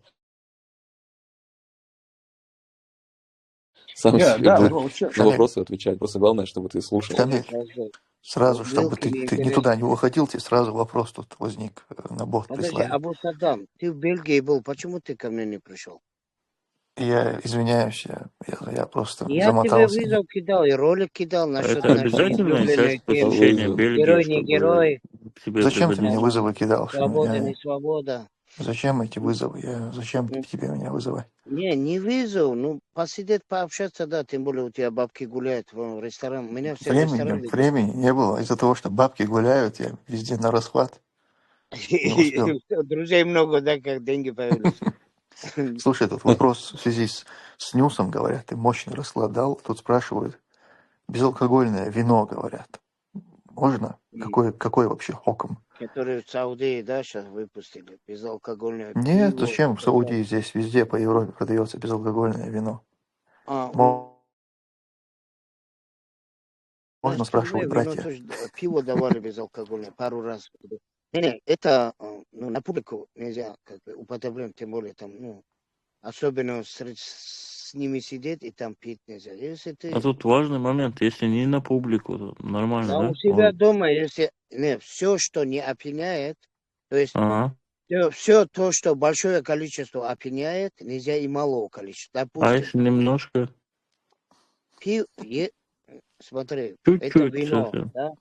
сам себе Да, будет на вопросы отвечать. Просто главное, чтобы ты слушал. Сразу, чтобы ты не туда не уходил, тебе сразу вопрос тут возник, на борт Подожди, прислали. Абу Саддам, ты в Бельгии был, почему ты ко мне не пришел? Я извиняюсь, я просто Я тебе замотался. вызов кидал и ролик кидал насчет Это нашей обязательная излюбленной часть посещения темы. Бельгии, Герой, не чтобы герой, тебе Зачем ты мне пригодится. вызовы кидал? Что свобода, меня... не свобода. Зачем эти вызовы? Зачем тебе меня вызывать? Не вызов, ну, посидеть, пообщаться, да, тем более у тебя бабки гуляют в ресторан. Меня все в ресторан ведут. Времени не было. Из-за того, что бабки гуляют, я везде на расхват. Не успел. Друзей много, да, как деньги появились. Слушай, тут вопрос в связи с Ньюсом, говорят, ты мощный расклад дал. Тут спрашивают, безалкогольное вино, говорят. Можно? Какой вообще хоком? Которые в Саудии, да, сейчас выпустили. Безалкогольное Нет, пиво. зачем? В Саудии здесь везде по Европе продается безалкогольное вино. Можно спрашивать, братья? Пиво давали безалкогольное пару раз. Не, это на публику нельзя как бы употреблять, тем более там, особенно с ними сидеть и там пить нельзя. Если ты... А тут важный момент, если не на публику, то нормально, да? у себя дома, если все, что не опьяняет, то есть все то, что большое количество опьяняет, нельзя и малого количества. Допустим, А если немножко? Смотри, Чуть-чуть это вино, совсем. да?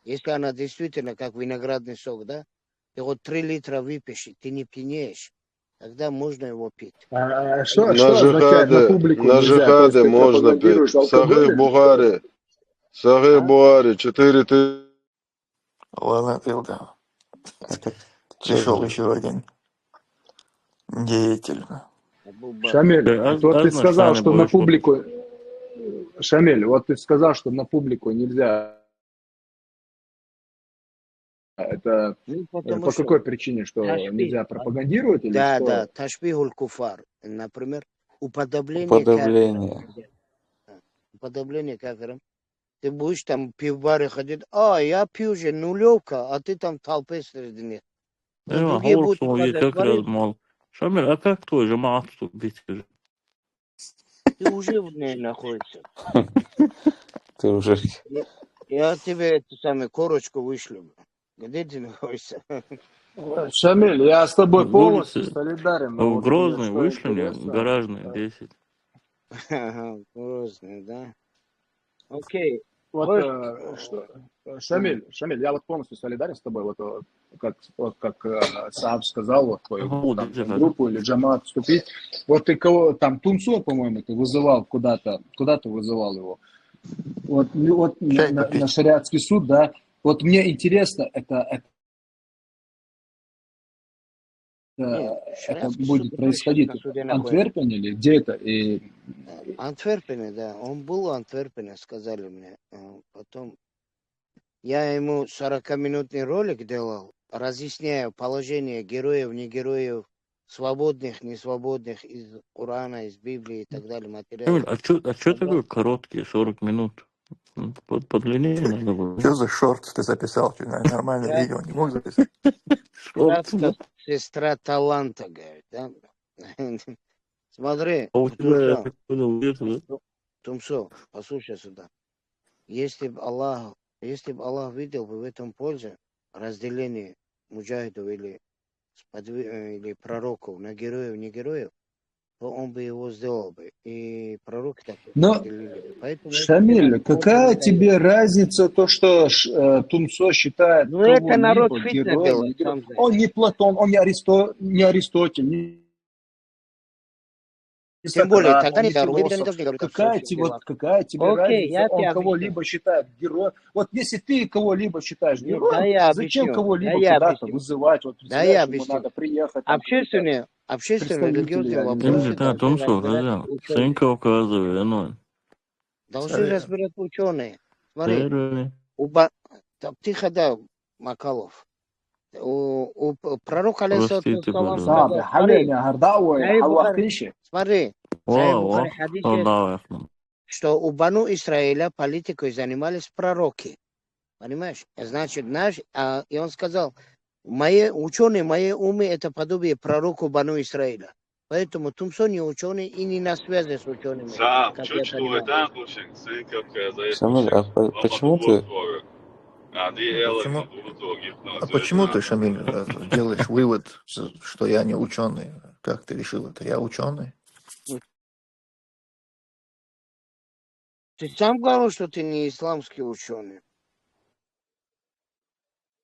Если она действительно как виноградный сок, да? Ты вот 3 литра выпьешь, и ты не пьянеешь, тогда можно его пить. Что означает на публику на нельзя? жихаде можно пить. Сахих Бугари, 4 тысячи. Ладно, да. Пришел еще один деятель. Шамиль, вот ты сказал, что на публику... Шамиль, вот ты сказал, что на публику нельзя. Это по какой причине, что нельзя пропагандировать или что? Да, ташбихуль куфар, например, уподобление кафирам. Ты будешь там пив в баре ходить, я пью же нулевка, а ты там в толпе среди них. Другие будут мол, Шамиль, а как твой жамаат вступить? Ты уже в ней находишься. Ты уже... Я тебе эту самую корочку вышлю. Где ты находишься? Шамиль, я с тобой полностью солидарен. В Грозный вышли мне, гаражный, 10. Грозный, да. Окей. вот, Слышь, Шамиль, я вот полностью солидарен с тобой, вот как Сааб сказал, вот твою там, группу или джамаат вступить. Вот ты кого, там Тунцо, по-моему, ты вызывал куда ты вызывал его. Вот на шариатский суд, да. Вот мне интересно, это будет происходить в Антверпене или где это? И... Антверпене, да. Он был в Антверпене, сказали мне. Потом я ему 40-минутный ролик делал, разъясняя положение героев, не героев, свободных, не свободных, из Корана, из Библии и так далее, материалы. А что такое короткие 40 минут? Подлиннее надо было. Что за шорт ты записал? Что, нормальное видео не мог записать? Братка, сестра таланта, говорит, да? Смотри, А у тебя, я так понял, где-то, да? Тумсо, послушай сюда. Если бы Аллах видел бы в этом пользу, разделение муджахидов или пророков на героев, не героев, то он бы его сделал бы. И пророки так Но, разделили бы. Поэтому Шамиль, какая тебе разница то, что Тунцо считает это народ кого-либо фитна героем? делает, сам Он не Платон, он не Аристотель, не Тем более, Сократ, тогда он не нельзя, мы не философ. должны говорить Какая тебе Окей, разница, я тебе он объясню. кого-либо считает героем? Вот если ты кого-либо считаешь Да героем, я зачем объясню, кого-либо я куда-то объясню. вызывать? Вот Да представляешь, я ему объясню. надо приехать, там Общественные представители, религиозные я не вопросы знаю. Да, должны Томсо, разбирать хозяин. ученые. Сынка указывай, ну. Должны разбирать ученые. Смотри, Верно. Так, тихо, да, Макалов. У пророка, алейхиссалату Простите, вассалам, صعب сказал, смотри, حبيبي هرداوي Сахих Бухари, حوختيشي смотри, Сахих Вау, Бухари хадис есть, давай. что у Бану Исраиля политикой занимались пророки. Понимаешь? Значит, и он сказал, мои умы это подобие пророку Бану Исраиля. Поэтому Тумсо не ученый и не на связи с учеными, как я понимаю. Шамиль, а почему ты... Почему ты, Шамиль, делаешь вывод, что я не ученый? Как ты решил это? Я ученый? Ты сам говорил, что ты не исламский ученый.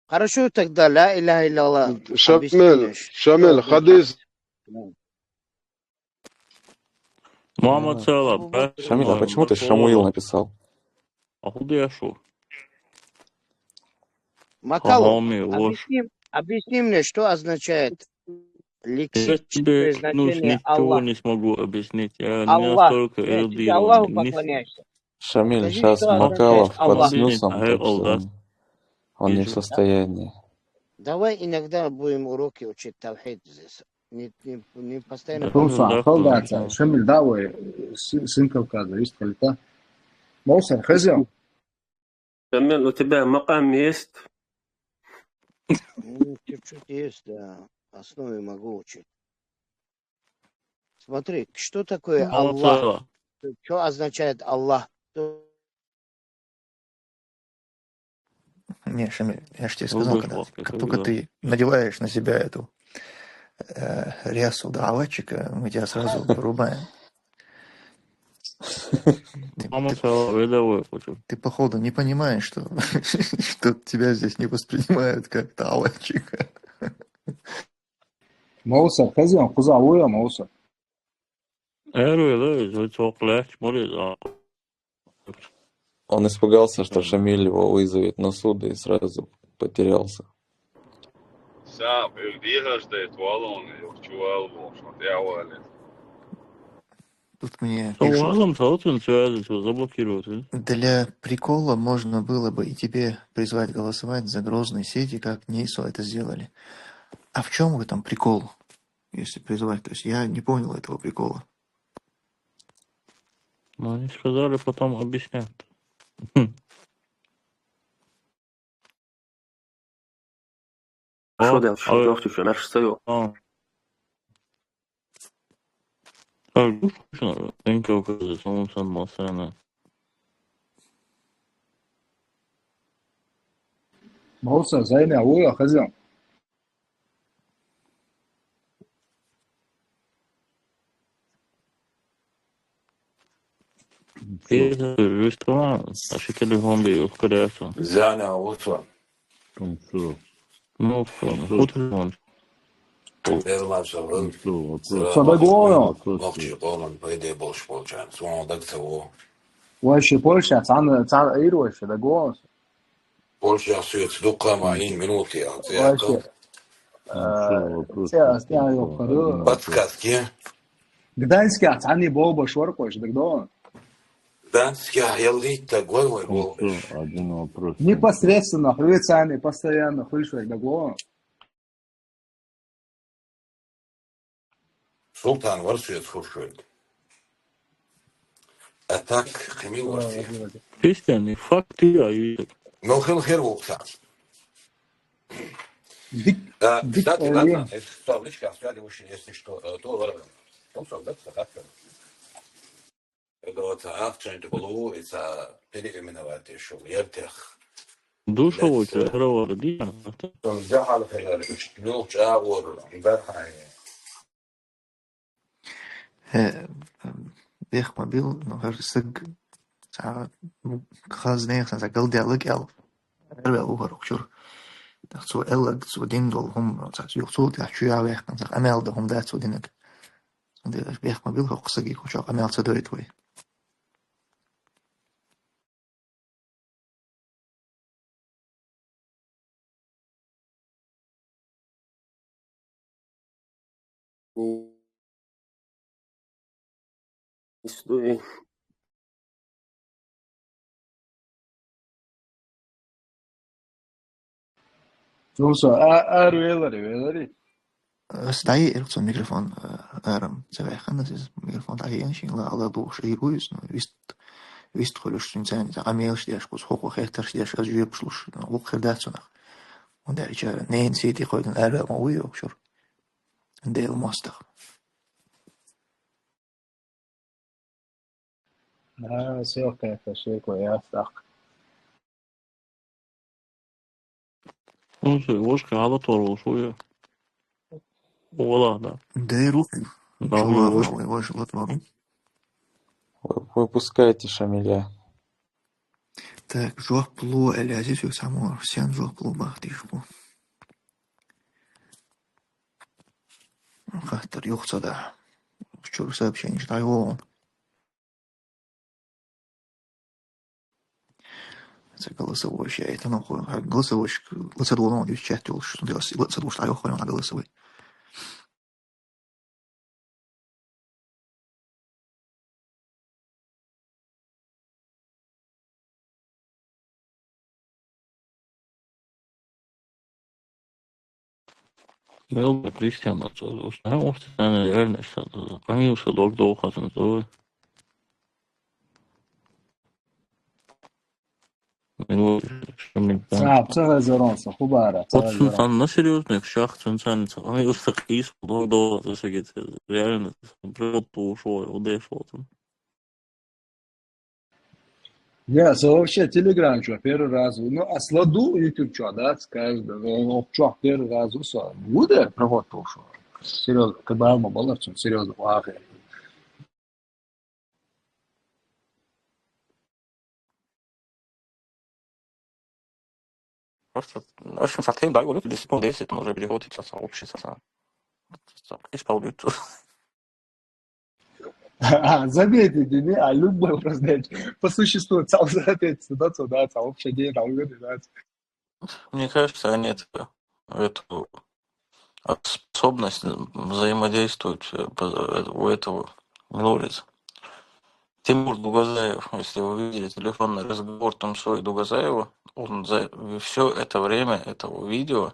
Хорошо, тогда ля иляха илlallah. Шамиль, хадис. Мама цела, Шамиль, а почему ты Шамуил написал? А куда я шел? Макалов, ложь. объясни мне, что означает Я лексическое тебе, клянусь, значение ничего Аллах. не смогу объяснить. Я не Аллах. настолько Ты Аллаху эрудированный. поклоняешься. Шамиль, Скажи, сейчас что означает Макалов Аллах. под снюсом, так что он не в состоянии. Давай иногда будем уроки учить тавхид здесь. Не постоянно. توصى خلدات شمل دعوة سن كوكادا يستخلتا موصل خزيو Шамиль, у тебя макам есть? Чуть-чуть есть, да. Основе могу учить. Смотри, что такое Аллах? Что означает Аллах? Не, Шамиль, я же тебе сказал, как только ты надеваешь на себя эту рясу даватчика, мы тебя сразу вырубаем. Ты, походу, не понимаешь, что тебя здесь не воспринимают как даватчика. موصل خزيو قزا ويا موصل Он испугался, что Шамиль его вызовет на суд и сразу потерялся. Тут мне пишут, заблокировать. для прикола можно было бы и тебе призвать голосовать за грозные сети, как НИСО это сделали. А в чем в этом прикол, если призвать? То есть я не понял этого прикола. Ну, они сказали, потом объяснят. Что дальше? Что еще? Наш стоял. موصل زيني ويا خزيو Justement, acheter le zombie au coração. Zana Ufa. Ну, хутор. Erman Savıl. Sada gono. Mokçi Kolan Payde Boş Bolcan. Sonra da Ksavu. Вообще Польша, цан Ироша, да голос. Польша Süt Dukka Main Minuti. Вообще. Все, оставил входу. Подсказки. Гданьский, цани Боба Шоркош, да кто? Данский Ялдита Гойвой Болбиш. Непосредственно, хрвицами, постоянно, хрвишь, да кто? Sultan var Süt Furşöld. Atak Kemil var diye. Christian, fuck you. Мелхил Хервукса. Кстати, ладно, это табличка, обстреливающая, если что, то солдатство, так? Это вот авчанட்டு было, это переименовать еще, Ертех. Душово чарова, дия. Он жахал хелер, ну, чавор, бархай. Бех мобил, но кажется, сыг خازنيخ سنة قل ديالك أل أربع أوهر أكشر تحسو ألق سو دين دول هم تحسو يقصول تحشو يعويح كان تح أمال ده هم دات سو دينك ديش بيخ مبيل هو قصقي كوشاق أمال سدويت وي Слушай, Велари. Стаи إرتون ميكروفون أرم تبعي خنس ميكروفون تاعي أنشين لا على ضوء شيء ويس ويست خلوش إنسان تعميلش ديش قص حقوق خيرترش ديش أجيب بشلوش حقوق خير داتنا ونداري جار نين سيتي قيدن أربع موي وكشر نديل ماستر Все как-то шейко, я так. Слушай, ложка على طول شوية. والله да. ديرو واش латвару. Выпускайте Шамиля. Так, жох плу элязис ю само сян жох плу бахтишку. Хахтар юхцада. Вчера сообщение читаю. Это голосовой ща, это нахуй. Голосовой, голосовой, он в чате уж, что делать, голосовой, что я охуел на голосовой. Был бы Кристиан, узнал, что это реальность, помился друг друга, то Цара зеронса, хубара. Вот Сунсан на серьезных шах Сунсан, он его стакис, друг друга, то есть реально, прям ушел, удешел там. Я вообще Телеграм что первый раз, ну, а сладу YouTube что, да, скажешь, что первый раз усо, будет проход пошел. Серьезно, когда мы было, серьезно, ладно. Просто, в общем, совсем, да, говорю, 10 секунд, 10, он уже переводит сейчас сообщество. Исполнит. Заметьте, не, а любой вопрос, по существу, сам соответственно, да, общее дело, Мне кажется, они эту способность взаимодействовать у этого Милорец. Тимур Дугазаев, если вы видели телефонный разговор Тумсо и Дугазаева, он за все это время этого видео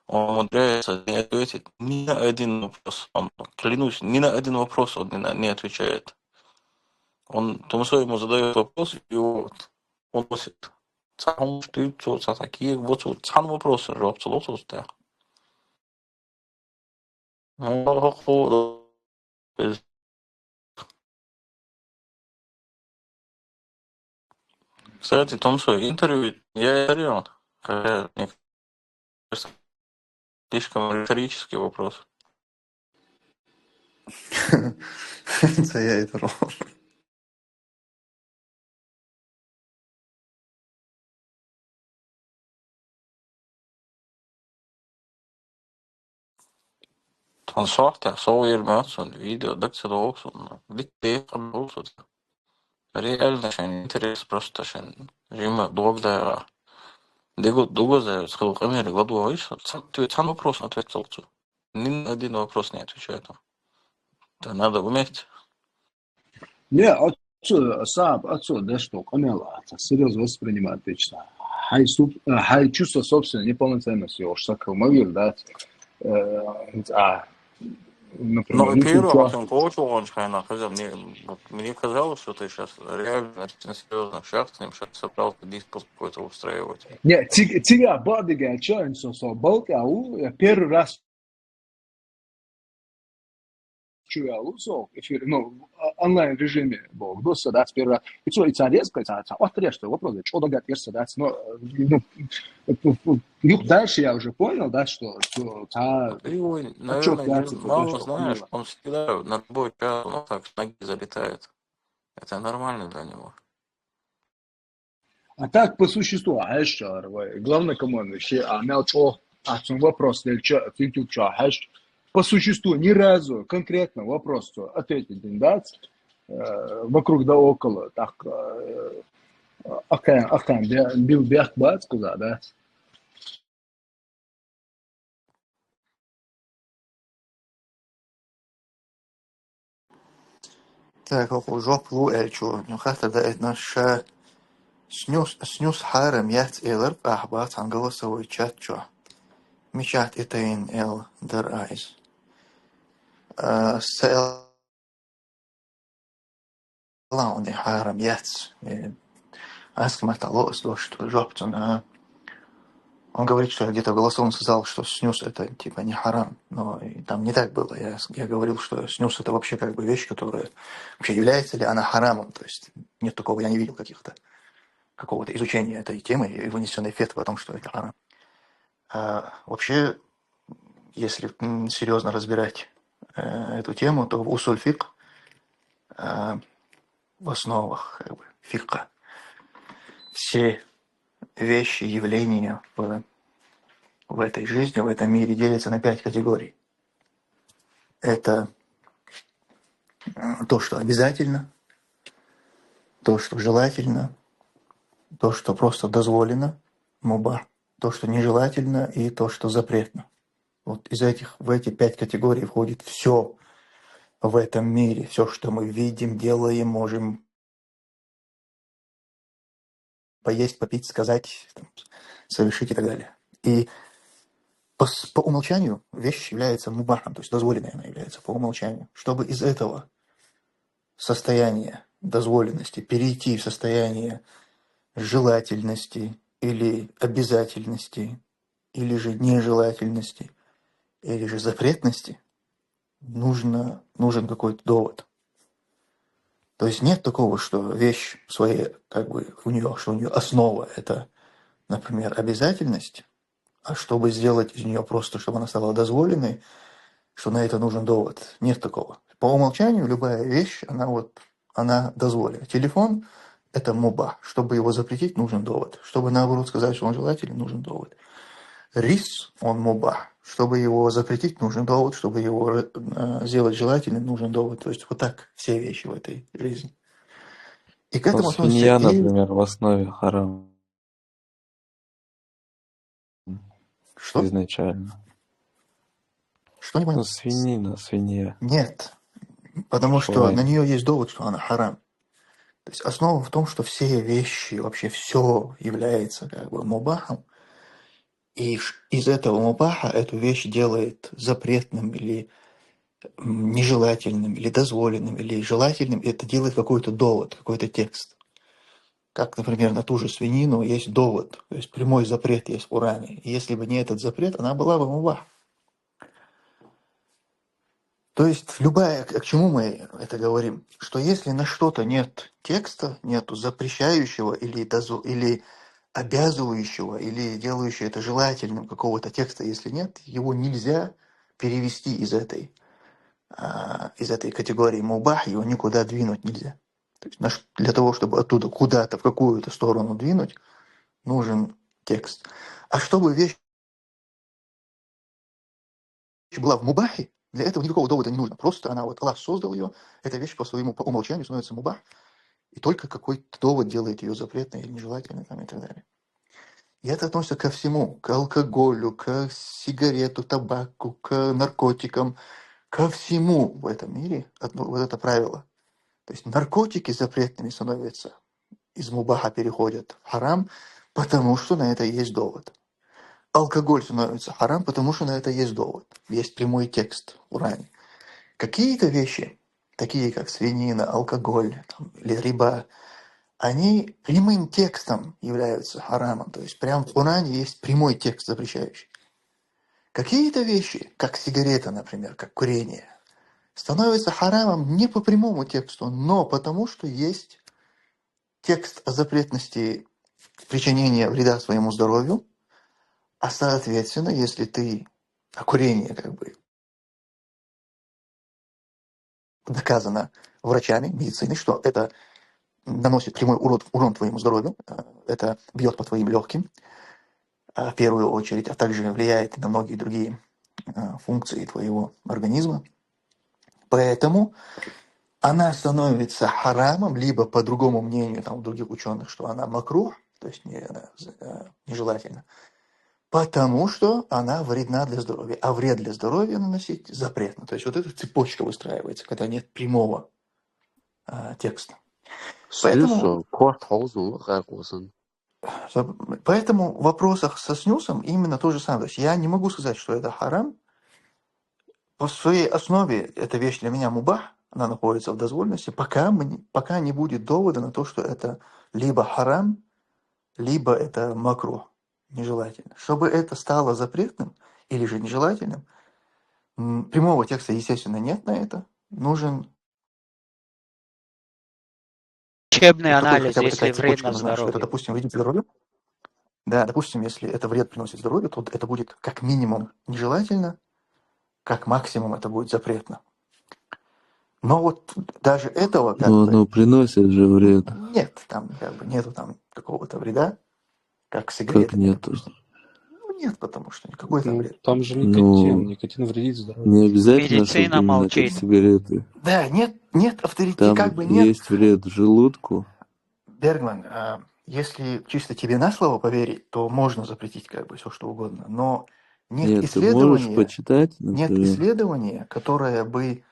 он умудряется не ответить ни на один вопрос. Он, клянусь, ни на один вопрос он не отвечает. Тумсо ему задает вопрос, и он носит. Такие вот вопросы, жопцы, Кстати, Томсо, интервью я дарил. Мне кажется, слишком риторический вопрос. Это я это on sohta صور видео دكتور وصل ليه وصل реально عشان интерес просто عشان режим долго долго за сколько году вышел сам вопрос ответил ни один вопрос не отвечает это надо уметь Не, отцу, да что, камела, серьезно воспринимать вечно. Хай чувство собственной неполноценности, уж так могил, да. Например, но первым этим коучем он сказал, мне казалось, что ты сейчас реально серьезно шаг с ним сейчас собрался диспут какой-то устраивать. Не, тебя бадыга, что он балка, я первый раз чую, эфир, ну, онлайн-режиме был, до садать первый раз. И что, и царь резко, что вопрос, что догад садать, но, дальше я уже понял, да, что Ты его, наверное, мало знаешь, он всегда на любой час, ну, так, с ноги залетает. Это нормально для него. А так, по существу, главное, кому он вообще, вопрос, по существу, ни разу конкретно вопрос ответить не дать, вокруг да около, так, бил бях бац, куда, да? Так, жоп лу эльчу, нюхата да это наш снюс харем яц элэр ахбат ан голосовой чат чо. Мечат это ин эл дер айз. Сэл лауни харем яц. Аскматало с что жоптун. Он говорит, что я где-то голосом сказал, что снюс это типа не харам, но там не так было. Я говорил, что снюс это вообще как бы вещь, которая вообще является ли она харамом, то есть нет такого, я не видел какого-то изучения этой темы и вынесенной фетвы о том, что это харам. Вообще, если серьезно разбирать эту тему, то в усуль фикх, в основах как бы, фикха, все вещи, явления в этой жизни, в этом мире делятся на 5 категорий. Это то, что обязательно, то, что желательно, то, что просто дозволено, мубах, то, что нежелательно, и то, что запретно. Вот в эти 5 категорий входит все в этом мире, все, что мы видим, делаем, можем поесть, попить, сказать, совершить и так далее. И по умолчанию вещь является мубахом, то есть дозволенной она является по умолчанию. Чтобы из этого состояния дозволенности перейти в состояние желательности или обязательности, или же нежелательности, или же запретности, нужен какой-то довод. То есть нет такого, что вещь своей, как бы у нее основа это, например, обязательность, а чтобы сделать из нее просто, чтобы она стала дозволенной, что на это нужен довод. Нет такого. По умолчанию любая вещь, она дозволена. Телефон – это мубах. Чтобы его запретить, нужен довод. Чтобы, наоборот, сказать, что он желательный, нужен довод. Рис, он мубах. Чтобы его запретить, нужен довод. Чтобы его сделать желательным, нужен довод. То есть вот так все вещи в этой жизни. И к этому свинья, относится например, в основе харам. Что? Изначально. Что не понял? Свинья. Нет. Потому что на нее есть довод, что она харам. То есть основа в том, что все вещи, вообще все является как бы мубахом. И из этого мубаха эту вещь делает запретным или нежелательным, или дозволенным, или желательным. И это делает какой-то довод, какой-то текст. Как, например, на ту же свинину есть довод, то есть прямой запрет есть в Коране. И если бы не этот запрет, она была бы мубах. То есть к чему мы это говорим? Что если на что-то нет текста, нету запрещающего или обязывающего, или делающего это желательным какого-то текста, если нет, его нельзя перевести из этой категории мубах, его никуда двинуть нельзя. То есть для того, чтобы оттуда куда-то, в какую-то сторону двинуть, нужен текст. А чтобы вещь была в мубахе, Для этого никакого довода не нужно. Просто она, вот Аллах создал ее, эта вещь по своему по умолчанию становится мубах, и только какой-то довод делает ее запретной или нежелательной там, и так далее. И это относится ко всему, к алкоголю, к сигарету, табаку, к наркотикам, ко всему в этом мире вот это правило. То есть наркотики запретными становятся, из мубаха переходят в харам, потому что на это есть довод. Алкоголь становится харам, потому что на это есть довод. Есть прямой текст в Коране. Какие-то вещи, такие как свинина, алкоголь там, или риба, они прямым текстом являются харамом. То есть прямо в Коране есть прямой текст запрещающий. Какие-то вещи, как сигарета, например, как курение, становятся харамом не по прямому тексту, но потому что есть текст о запретности причинения вреда своему здоровью, а соответственно, если ты курение как бы доказано врачами, медициной, что это наносит прямой урон твоему здоровью, это бьет по твоим легким в первую очередь, а также влияет на многие другие функции твоего организма. Поэтому она становится харамом, либо по другому мнению там, других ученых, что она макрух, то есть нежелательно, потому что она вредна для здоровья. А вред для здоровья наносить запретно. То есть вот эта цепочка выстраивается, когда нет прямого текста. Поэтому в вопросах со снюсом именно то же самое. То есть я не могу сказать, что это харам. По своей основе эта вещь для меня мубах, она находится в дозволенности, пока не будет довода на то, что это либо харам, либо это макрух, нежелательно. Чтобы это стало запретным или же нежелательным, прямого текста, естественно, нет на это. Нужен Учебный вот такой, анализ, хотя бы такая если цепочка вредно нужна, что это, здоровью. допустим, вредит здоровью. Да, допустим, если это вред приносит здоровью, то это будет как минимум нежелательно, как максимум это будет запретно. Но вот даже этого как Но бы оно приносит же вред. нет, там как бы нету там какого-то вреда, как Как сигареты, нету? допустим. Ну нет, потому что никакой там Ну, вред. там же Ну, никотин вредит здоровью. не обязательно, чтобы Медицина именно как молчит. сигареты. Да, нет авторитета, Там как бы нет. есть вред желудку. Бергман, если чисто тебе на слово поверить, то можно запретить как бы все что угодно, но нет Нет, ты можешь исследования, почитать, например. которое бы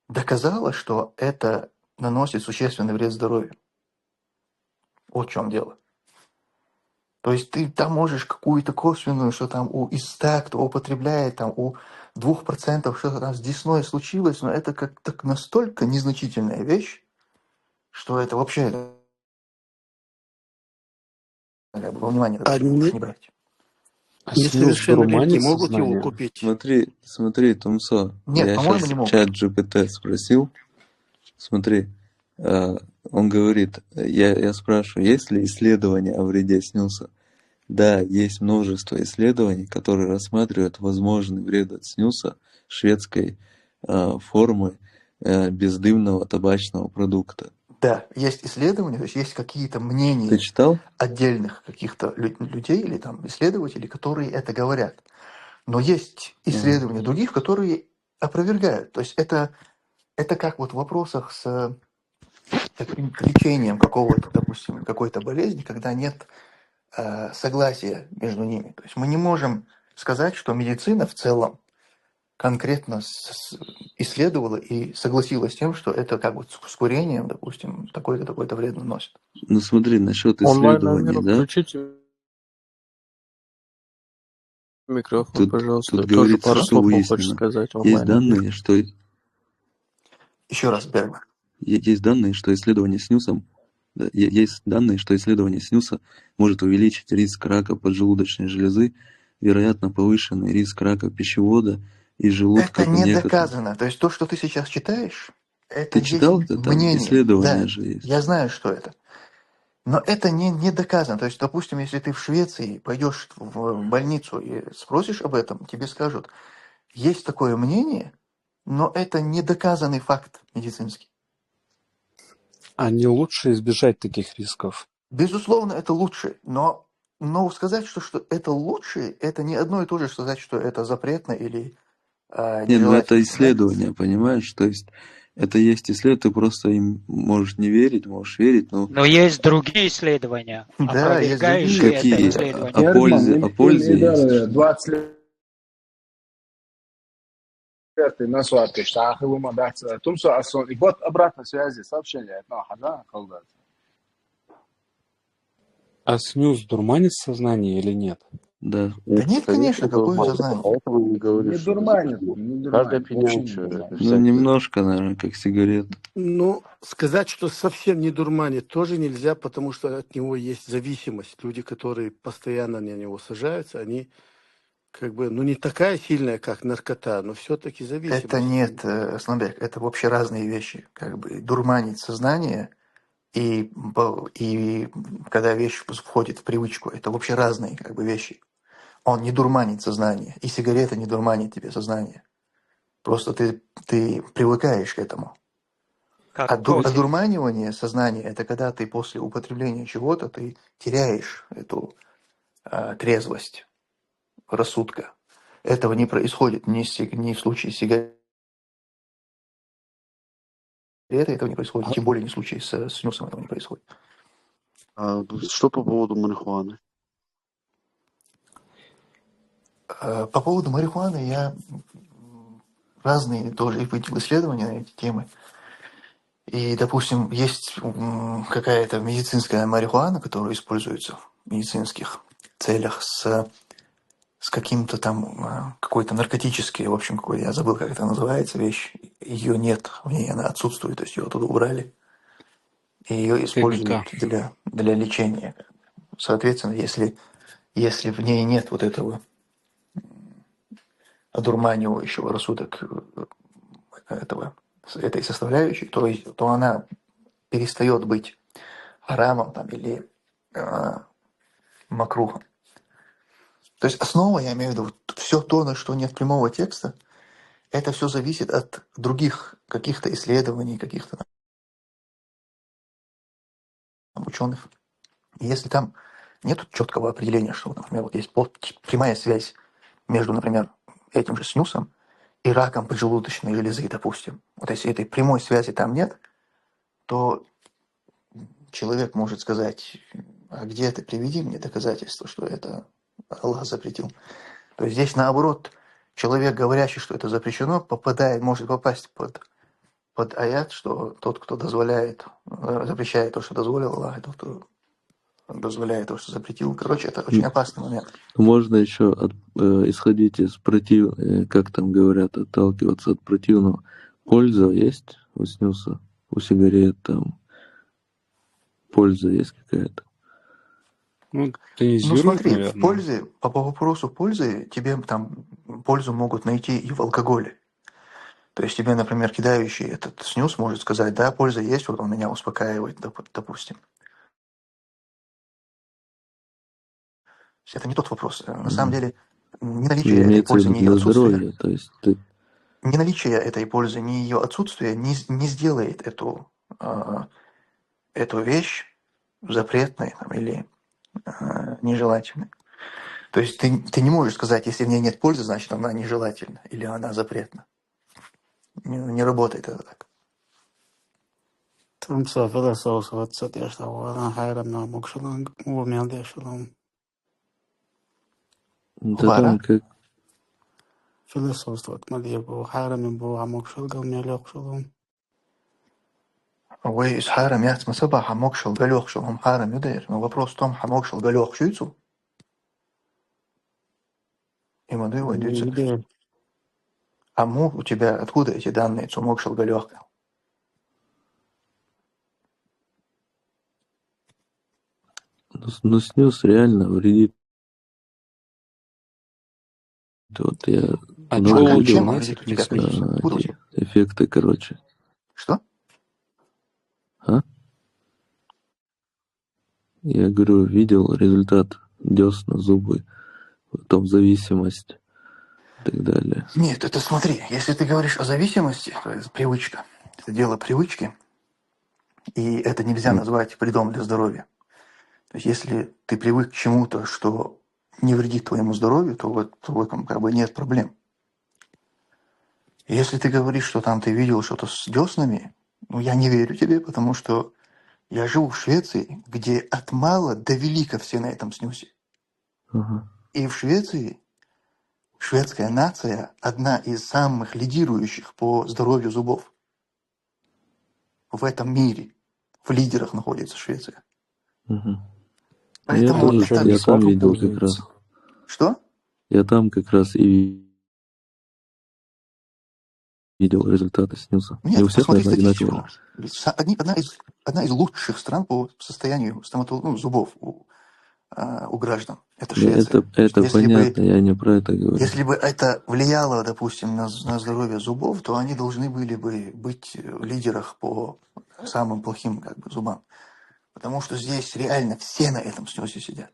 доказало, что это наносит существенный вред здоровью. Вот в чем дело. То есть ты там можешь какую-то косвенную, что там из 100, кто употребляет, там у 2% что-то там с десной случилось, но это как так настолько незначительная вещь, что это вообще как бы во внимание А лучше не брать. несовершеннолетние могут его купить? Смотри, Тумсо, Нет, я по-моему, сейчас не могут. чат GPT спросил. Смотри, он говорит, я спрашиваю, есть ли исследования о вреде снюса? Да, есть множество исследований, которые рассматривают возможный вред от снюса шведской формы бездымного табачного продукта. Да, есть исследования, то есть есть какие-то Ты мнения читал? отдельных каких-то людей или там исследователей, которые это говорят. Но есть исследования других, которые опровергают. То есть это как вот в вопросах с таким лечением какого-то, допустим, какой-то болезни, когда нет согласия между ними. То есть мы не можем сказать, что медицина в целом конкретно исследовала и согласилась с тем, что это как вот с курением, допустим, такой-то вред наносит. Ну смотри, насчет Онлайн-номер исследований, да? включите микрофон, пожалуйста. Тут Тоже говорится, пару что слов он хочет выяснено. сказать. Есть Онлайн-номер. данные, что Еще раз, Бергман. есть данные, что исследование снюсом, есть данные, что исследование снюса может увеличить риск рака поджелудочной железы, вероятно, повышенный риск рака пищевода и желудка Это по не некоторым. доказано. То есть то, что ты сейчас читаешь, это Ты есть читал это там? мнение. Исследования Да, же есть. я знаю, что это. Но это не доказано. То есть, допустим, если ты в Швеции пойдешь в больницу и спросишь об этом, тебе скажут, есть такое мнение, но это не доказанный факт медицинский. А не лучше избежать таких рисков? Безусловно, это лучше, но сказать, что это лучше, это не одно и то же, что сказать, что это запретно или Не, ну это нежелательных, да? исследование, понимаешь? То есть это есть исследование, ты просто им можешь не верить, можешь верить, но Но есть другие исследования, Да, есть другие опровергающие это какие? исследования. исследование. О Герман, пользе им есть. дали 20 лет и на сварке, что ахилу мадаться. Тумсо асон. И вот обратной связи сообщение. Ну, хаза, колдат. А снюс дурманит сознание или нет? Да. Да нет, конечно, какое дурманит. сознание. Поэтому не говорю, Не что дурманит, это не каждый дурманит. Вообще определяет, не что это дурманит. Ну, всякое. немножко, наверное, как сигарета. Ну, сказать, что совсем не дурманит, тоже нельзя, потому что от него есть зависимость. Люди, которые постоянно на него сажаются, они как бы, ну, не такая сильная, как наркота, но все-таки Это зависимость. нет, Асланбек, это вообще разные вещи. Как бы дурманить сознание и когда вещь входит в привычку, это вообще разные как бы вещи. Он не дурманит сознание, и сигарета не дурманит тебе сознание. Просто ты привыкаешь к этому. Как А кофе. одурманивание сознания – это когда ты после употребления чего-то ты теряешь эту трезвость рассудка. Этого не происходит ни в случае с сигаретой, этого не происходит, тем более не в случае с снюсом этого не происходит. А что по поводу марихуаны? По поводу марихуаны я разные тоже видел исследования на эти темы. И, допустим, есть какая-то медицинская марихуана, которая используется в медицинских целях с каким-то там, какой-то наркотический, в общем, какой, я забыл, как это называется, вещь. Ее нет в ней, она отсутствует, то есть ее оттуда убрали. И ее используют для лечения. Соответственно, если в ней нет вот этого одурманивающего рассудок этой составляющей, то она перестает быть харамом там, или макрухом. То есть основа, я имею в виду, все то, на что нет прямого текста, это все зависит от других каких-то исследований, каких-то там ученых. И если там нет четкого определения, что, например, вот есть прямая связь между, например, этим же снюсом и раком поджелудочной железы, допустим. Вот если этой прямой связи там нет, то человек может сказать, а где ты, приведи мне доказательства, что это Аллах запретил. То есть здесь наоборот, человек, говорящий, что это запрещено, может попасть под аят, что тот, кто запрещает то, что дозволил Аллах, и тот, кто дозволяет то, что запретил. Короче, это очень опасный момент. Можно еще исходить из как там говорят, отталкиваться от противного. Польза есть у снюса, у сигарет там? Польза есть какая-то? Ну, тонизирует, смотри, наверное. по вопросу пользы, тебе там пользу могут найти и в алкоголе. То есть тебе, например, кидающий этот снюс может сказать, да, польза есть, вот он меня успокаивает, допустим. Это не тот вопрос. На самом деле, ни наличие этой Имеется в пользы, виду ни ее для отсутствие, здоровья, то есть ты... ни наличие этой пользы, ни ее отсутствие не сделает эту вещь запретной там, или нежелательной. То есть ты не можешь сказать, если в ней нет пользы, значит она нежелательна или она запретна. Не работает это так. Tamsa filosofat satyaştavan hayranlar mokşulan umumiyal yaşalan Да там как... filosofat madiyabo hayranın bu amokşul gamiyal yaşalan. Ой, с харом я смысла хамокшил галёхшил, он харом юдаешь. Но вопрос в том, хамокшил галёхшуйцу. И моды войдется. Аму у тебя откуда эти данные, цумокшил галёхка? Но снюс реально вредит. Вот я много видел эффекты, короче. Что? А? Я говорю, видел результат: десна, зубы, потом зависимость и так далее. Нет, это смотри, если ты говоришь о зависимости, то это привычка. Это дело привычки, и это нельзя назвать вредом для здоровья. То есть если ты привык к чему-то, что не вредит твоему здоровью, то в этом как бы нет проблем. Если ты говоришь, что там ты видел что-то с деснами, ну, я не верю тебе, потому что я живу в Швеции, где от мала до велика все на этом снюсе. Ага. И в Швеции шведская нация одна из самых лидирующих по здоровью зубов в этом мире. В лидерах находится Швеция. Угу. Я Поэтому тоже, это... я там видел как раз. Что? Я там как раз и видел результаты снюса. И Нет, у всех, посмотри наверное, статистику. одинаковые. Одна из лучших стран по состоянию зубов у граждан. Это Да, Швеция. это Если понятно, бы, я не про это говорю. если бы это влияло, допустим, на здоровье зубов, то они должны были бы быть в лидерах по самым плохим зубам. Потому что здесь реально все на этом снюсе сидят.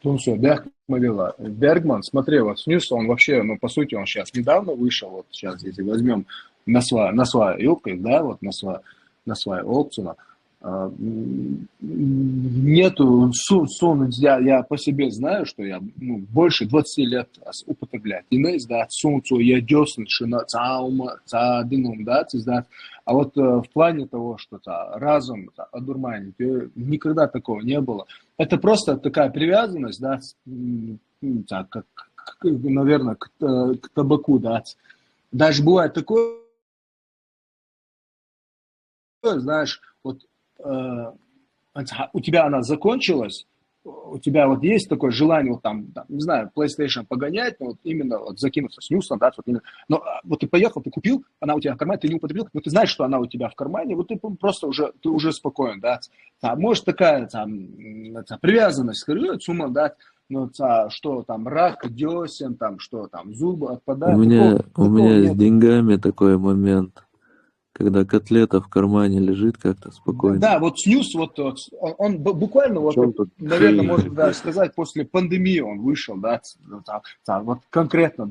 Ну все, Бергман, смотри, вот снюс, он вообще, ну, по сути, он сейчас недавно вышел, вот сейчас, если возьмем на свой юбкой, да, вот на свой опцию, нету, я по себе знаю, что я больше 20 лет употребляю. И не издать сунцу, я десны, шина, цаума, цадином, да, издать. А вот в плане того, что разум одурманит, никогда такого не было. Это просто такая привязанность, да, наверное, к табаку, да. Даже бывает такое, знаешь, вот у тебя она закончилась, у тебя вот есть такое желание, вот там не знаю, PlayStation погонять, но вот именно вот закинуться снюсом, да, вот именно. Но вот ты поехал, ты купил, она у тебя в кармане, ты не употребил, но ты знаешь, что она у тебя в кармане, вот ты просто уже спокоен, да. Может такая привязанность к суммам, да, ну, что там рак десен, там что там зубы отпадают. У меня с нет. деньгами такой момент, когда котлета в кармане лежит как-то спокойно. Да, вот снюс, вот он буквально, вот, наверное, можно даже сказать, после пандемии он вышел, да, вот конкретно.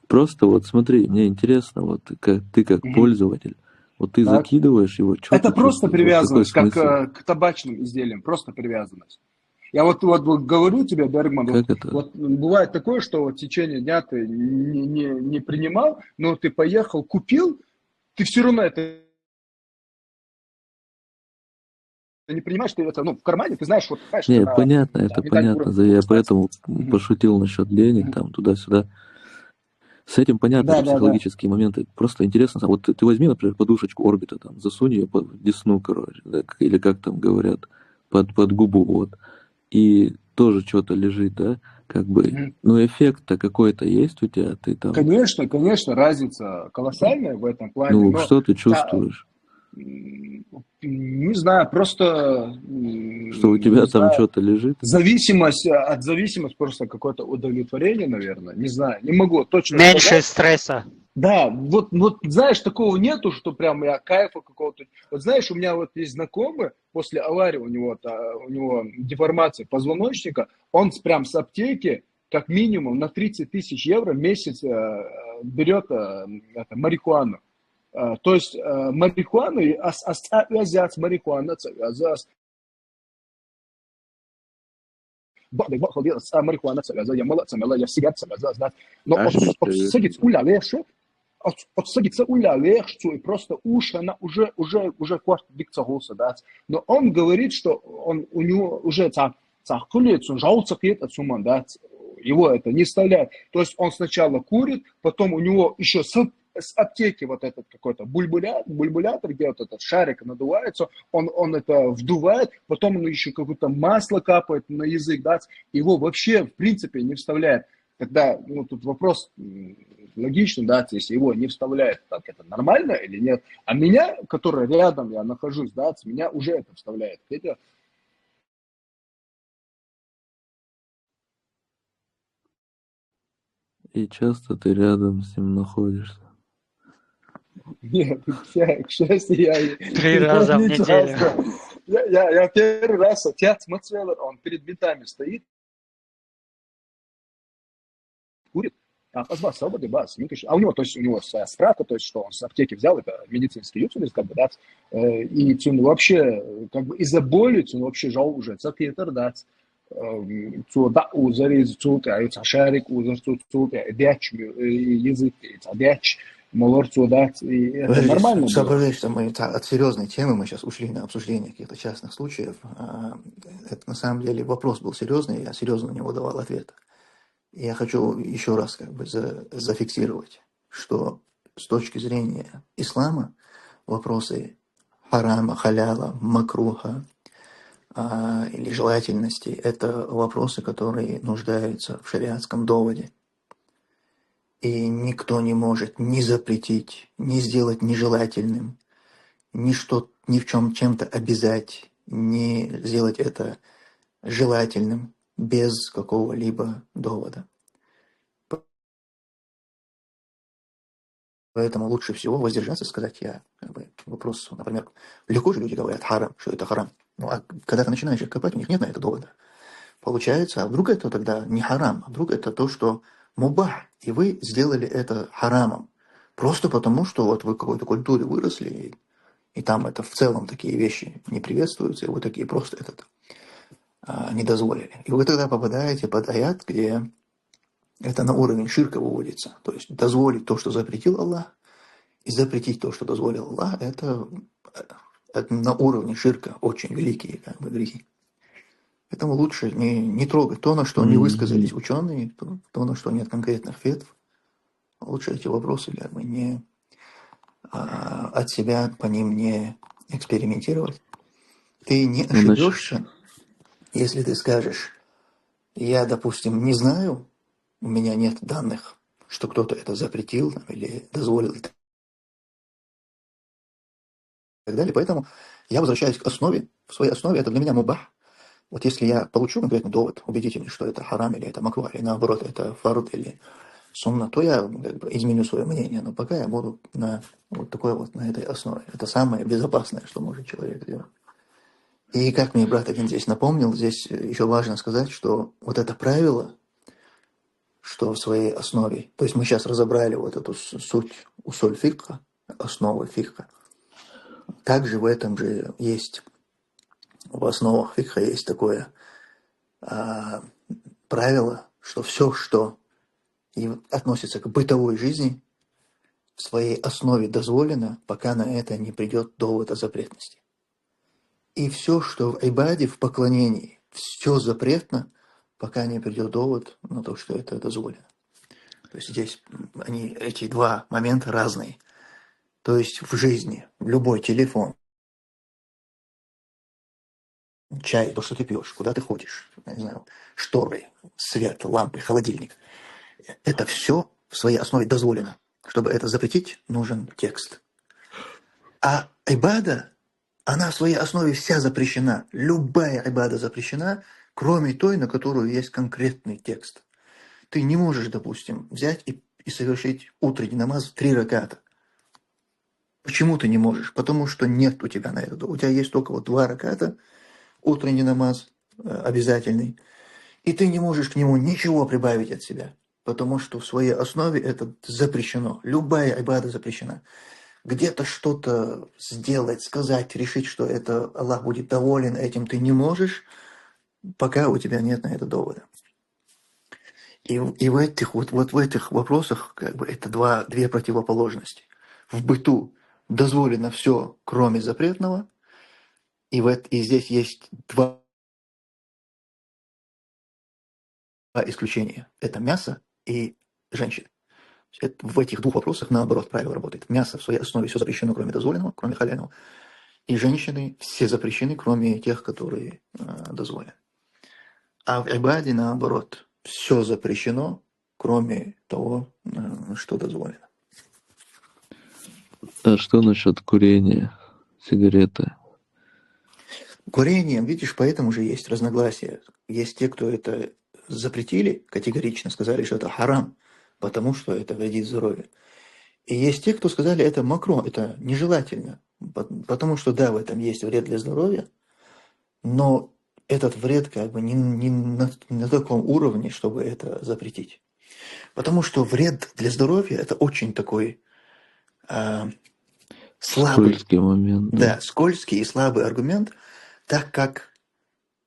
Просто вот смотри, мне интересно, вот ты как пользователь, вот ты закидываешь его, что это ты просто чувствуешь? привязанность, Какой как смысл? к табачным изделиям, просто привязанность. Я вот говорю тебе, Бергман, вот бывает такое, что вот в течение дня ты не принимал, но ты поехал, купил, ты все равно это не понимаешь, ты это, в кармане, ты знаешь, вот, знаешь, Не, это понятно, это понятно. Я поэтому пошутил насчет денег, там, туда-сюда. С этим понятно, это психологические моменты. Просто интересно, вот ты возьми, например, подушечку орбита, там, засунь ее под десну, короче, да, или как там говорят, под губу, вот. И тоже что-то лежит, да, как бы, но эффект-то какой-то есть у тебя, ты там... Конечно, разница колоссальная в этом плане. Ну, что ты чувствуешь? Не знаю, просто... Что у тебя там что-то лежит? От зависимости просто какое-то удовлетворение, наверное, не знаю, не могу точно Меньше сказать. стресса. Да, вот знаешь, такого нету, что прям я кайфа какого-то. Вот знаешь, у меня вот есть знакомый, после аварии у него деформация позвоночника, он прям с аптеки как минимум на 30 тысяч евро в месяц берет марихуану. То есть марихуану, азиат марихуана, марихуана, я молодца, я сигар, но отсадить улялешу, отсадиться улялешу, и просто уж она уже кварт дикца голоса, да. Но он говорит, что у него уже цахкулец, он жалуется к суммам, да, его это не вставляет. То есть он сначала курит, потом у него еще с аптеки вот этот какой-то бульбулятор, где вот этот шарик надувается, он это вдувает, потом он еще какое-то масло капает на язык, да, его вообще в принципе не вставляет. Тогда, тут вопрос логичный, да, если его не вставляет, так это нормально или нет? А меня, который рядом я нахожусь, да, меня уже это вставляет. Это... И часто ты рядом с ним находишься. Нет, к счастью, я... 3 раза в неделю. Я первый раз, отец Мацвеллер, он перед бинтами стоит, курит, а у него, то есть, у него своя справка, то есть, что он с аптеки взял, это медицинский ютубер, как бы, да, и вообще, как бы, из-за боли, он вообще жал уже, цакетер, да, دق وزريز صوت شارك وزر صوت دياتش язык дяч молор дать это Подожди, нормально было. соображай, что мы от серьезной темы мы сейчас ушли на обсуждение каких-то частных случаев. Это на самом деле вопрос был серьезный, я серьезно на него давал ответ. И я хочу еще раз как бы зафиксировать, что с точки зрения ислама вопросы харама, халяла, макруха или желательности – это вопросы, которые нуждаются в шариатском доводе. И никто не может ни запретить, ни сделать нежелательным, ни в чем чем-то обязать, ни сделать это желательным без какого-либо довода. Поэтому лучше всего воздержаться, сказать я вопрос, например, легко же люди говорят харам, что это харам. Ну а когда ты начинаешь их копать, у них нет на это довода. Получается, а вдруг это тогда не харам, а вдруг это то, что мубах, и вы сделали это харамом. Просто потому, что вот вы в какой-то культуре выросли, и там это в целом такие вещи не приветствуются, и вы такие просто это не дозволили. И вы тогда попадаете под аят, где это на уровень ширка выводится. То есть дозволить то, что запретил Аллах, и запретить то, что дозволил Аллах, это на уровне ширка очень великие как бы грехи. Поэтому лучше не трогать то, на что не высказались ученые, то, на что нет конкретных ветв. Лучше эти вопросы как бы не от себя по ним не экспериментировать. Ты не ошибешься, если ты скажешь, я, допустим, не знаю, у меня нет данных, что кто-то это запретил или дозволил и так далее. Поэтому я возвращаюсь к основе. В своей основе это для меня мубах. Вот если я получу конкретный довод убедительный, что это харам или это макрух, или наоборот это фард или сунна, то я как бы изменю свое мнение. Но пока я буду на вот такой вот, на этой основе. Это самое безопасное, что может человек сделать. И как мне брат один здесь напомнил, здесь еще важно сказать, что вот это правило, что в своей основе, то есть мы сейчас разобрали вот эту суть усуль фикха, основы фикха, также в этом же есть, в основах фикха есть такое правило, что все, что относится к бытовой жизни, в своей основе дозволено, пока на это не придет довод о запретности. И все, что в ибаде, в поклонении, все запретно, пока не придет довод на то, что это дозволено. То есть здесь эти два момента разные. То есть в жизни, в любой телефон, чай, то, что ты пьешь, куда ты ходишь, не знаю, шторы, свет, лампы, холодильник. Это все в своей основе дозволено. Чтобы это запретить, нужен текст. А ибада, она в своей основе вся запрещена. Любая ибада запрещена, кроме той, на которую есть конкретный текст. Ты не можешь, допустим, взять и совершить утренний намаз в 3 раката. Почему ты не можешь? Потому что нет у тебя на это. У тебя есть только вот 2 раката, утренний намаз обязательный, и ты не можешь к нему ничего прибавить от себя, потому что в своей основе это запрещено. Любая ибада запрещена. Где-то что-то сделать, сказать, решить, что это Аллах будет доволен этим, ты не можешь, пока у тебя нет на это довода. И в этих в этих вопросах как бы это две противоположности. В быту дозволено все, кроме запретного, и здесь есть два исключения. Это мясо и женщины. В этих двух вопросах наоборот правило работает. Мясо в своей основе все запрещено, кроме дозволенного, кроме халяльного. И женщины все запрещены, кроме тех, которые дозволены. А в ибаде наоборот. Все запрещено, кроме того, что дозволено. А что насчет курения, сигареты? Курением, видишь, поэтому же есть разногласия. Есть те, кто это запретили, категорично сказали, что это харам, потому что это вредит здоровью. И есть те, кто сказали, это макро, это нежелательно, потому что да, в этом есть вред для здоровья, но этот вред как бы не на таком уровне, чтобы это запретить. Потому что вред для здоровья – это очень такой слабый, скользкий момент. Да, скользкий и слабый аргумент, так как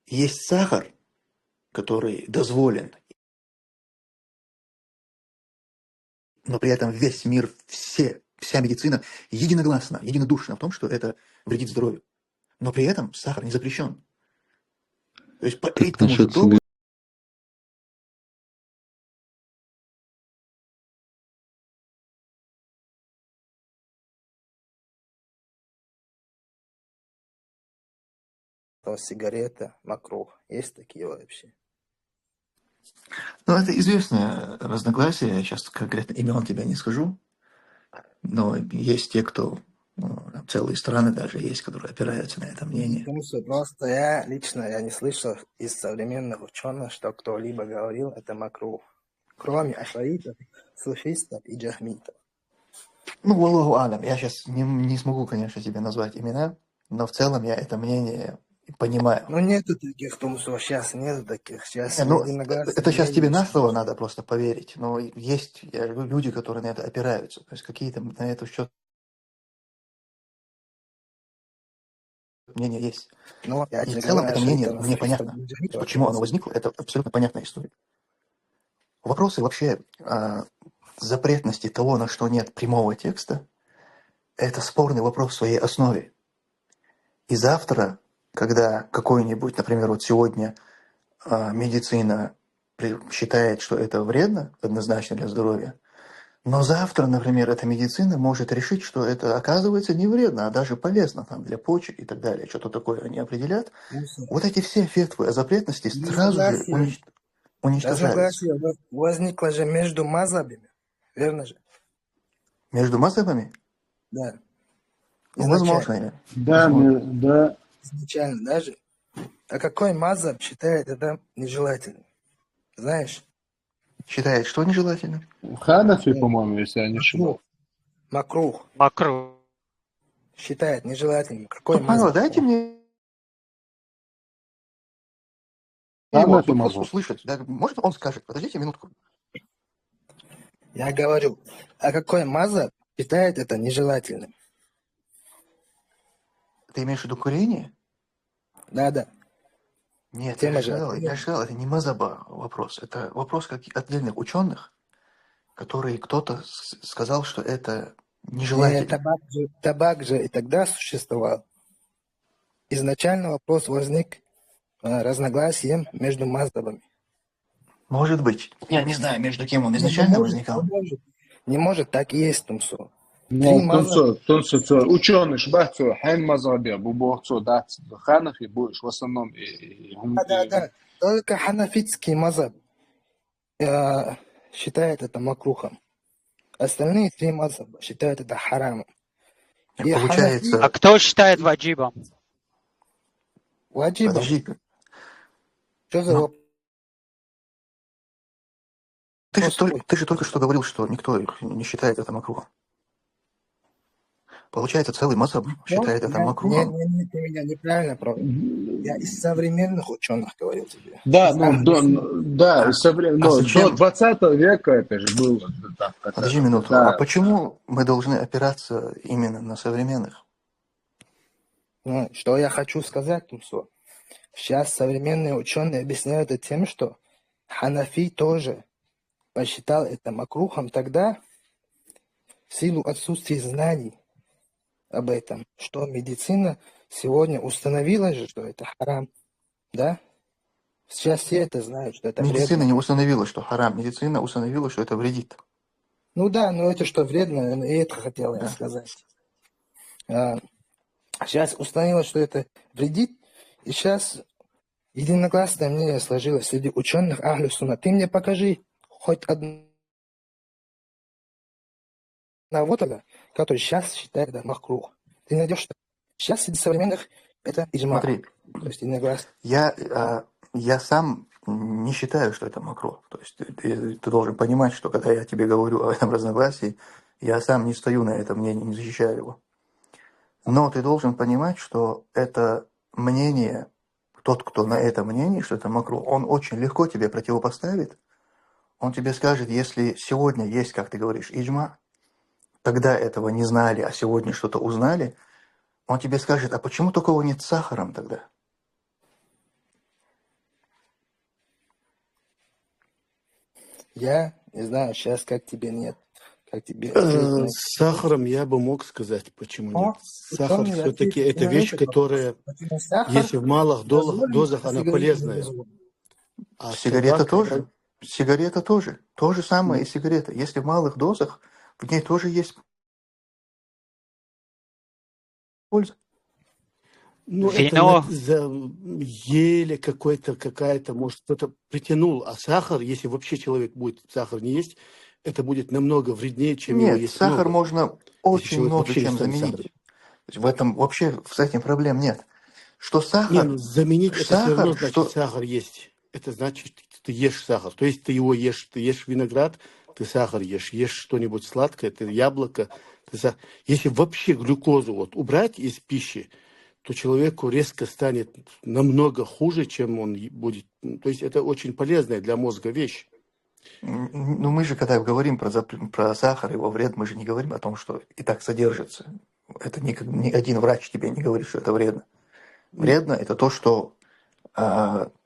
есть сахар, который дозволен, но при этом весь мир, вся медицина единогласна, единодушна в том, что это вредит здоровью. Но при этом сахар не запрещен. То есть по Так этому же насчет доводу сигарета, макрух. Есть такие вообще? ну, это известное разногласие. Я сейчас конкретно имен тебя не скажу. Но есть те, кто, там целые страны даже есть, которые опираются на это мнение. Потому что просто я лично не слышал из современных ученых, что кто-либо говорил, это макрух. Кроме ашаритов, суфистов и джахмитов. Ну, Аллаху алям, я сейчас не смогу, конечно, тебе назвать имена, но в целом я это мнение понимаю. Ну, нету таких, потому что сейчас нету таких. Сейчас Не, ну, единогласное это сейчас тебе мнение, на что слово надо просто поверить, но есть люди, которые на это опираются, то есть какие-то на этот счет мнения есть. Ну, я И в тебе целом говорю, это мнение ашаритов, мне суфистов, понятно. джахмитов Почему оно опирается. возникло, это абсолютно понятная история. Вопросы вообще запретности того, на что нет прямого текста, это спорный вопрос в своей основе. И завтра, когда какой-нибудь, например, вот сегодня медицина считает, что это вредно однозначно для здоровья, но завтра, например, эта медицина может решить, что это оказывается не вредно, а даже полезно там, для почек и так далее. Что-то такое они определят. Вот эти все фетвы о запретности сразу же уничтожаются. Разногласие возникло же между мазабами, верно же? Между мазхабами? Да. Ну, Изначально. возможно. Да, Возможно. да. Изначально даже. А какой мазаб считает это нежелательным? Знаешь? Считает, что нежелательно? Ханафи, по-моему, если я не ошибаюсь. Макрух. Макрух. Считает нежелательным. Какой Субханаллах, мазаб? дайте мне его Ханафи мазхаб. услышать. Да, может, он скажет. Подождите минутку. Я говорю, а какой мазаб считает это нежелательным? Ты имеешь в виду курение? Да. Нет, Тема я же же сказал, это не мазаба вопрос. Это вопрос отдельных ученых, которые кто-то сказал, что это нежелательно. Табак же и тогда существовал. Изначально вопрос возник разногласием между мазабами. Может быть. Я не знаю, между кем он изначально возникал. Не может, так и есть, Тумсо. Ну, Тунсо, ученый шбахцу, хайн мазаби, бубохцу, да, ханафи будешь в основном. Да. Только ханафитский мазаб считает это макрухом. Остальные три мазаба считают это харамом. И получается... А кто считает ваджибом? Ваджибом? Подожди. Что за вопрос? Ты же только что говорил, что никто не считает это макрухом. Получается, целый мазаб считает это макрухом. Нет, ты меня неправильно понял. Я из современных ученых говорил тебе. Да, до 20 века это же было. Подожди минуту. Да. А почему мы должны опираться именно на современных? Ну, что я хочу сказать, Тумсо. Сейчас современные ученые объясняют это тем, что Ханафи тоже посчитал это макрухом тогда в силу отсутствия знаний об этом, что медицина сегодня установила же, что это харам, да? Сейчас все это знают, что это Медицина вредно. не установила, что харам. Медицина установила, что это вредит. Ну да, но это что вредно, и это хотел я сказать. Сейчас установилось, что это вредит, и сейчас единогласное мнение сложилось среди ученых Ахлю Сунна. Ты мне покажи хоть одного который сейчас считает это макрух. Ты найдешь, что сейчас среди современных это иджма. Смотри, то есть единогласно. я сам не считаю, что это макрух. То есть ты должен понимать, что когда я тебе говорю о этом разногласии, я сам не стою на этом мнении, не защищаю его. Но ты должен понимать, что это мнение, тот, кто на этом мнении, что это макрух, он очень легко тебе противопоставит. Он тебе скажет, если сегодня есть, как ты говоришь, иджма, тогда этого не знали, а сегодня что-то узнали, он тебе скажет, а почему такого нет с сахаром тогда? Я не знаю, сейчас как тебе нет. Как тебе жизнь? С сахаром я бы мог сказать, почему нет. О, Сахар ученые все-таки это вещь, ответили на вопрос. которая, Почему сахар если в малых дозволен, дозах, а она сигарета не полезная. дозволена? А Сигарета табак, тоже. Сигарета тоже. То же самое и ну, сигарета. Если в малых дозах, в ней тоже есть польза. ну, это Вино, еле какая-то, может, кто-то притянул. А сахар, если вообще человек будет сахар не есть, это будет намного вреднее, чем его Нет, есть сахар много. можно Если очень человек много вообще не чем станет заменить. сахаром. То есть в этом вообще с этим проблем нет. Что Не, ну сахар, заменить это все равно значит что... сахар есть. Это значит, ты ешь сахар. То есть ты его ешь, ты ешь виноград, ты сахар ешь что-нибудь сладкое, ты яблоко. Если вообще глюкозу вот убрать из пищи, то человеку резко станет намного хуже, чем он будет. То есть это очень полезная для мозга вещь. Ну, мы же, когда говорим про сахар, его вред, мы же не говорим о том, что и так содержится. Это ни один врач тебе не говорит, что это вредно. Вредно – это то, что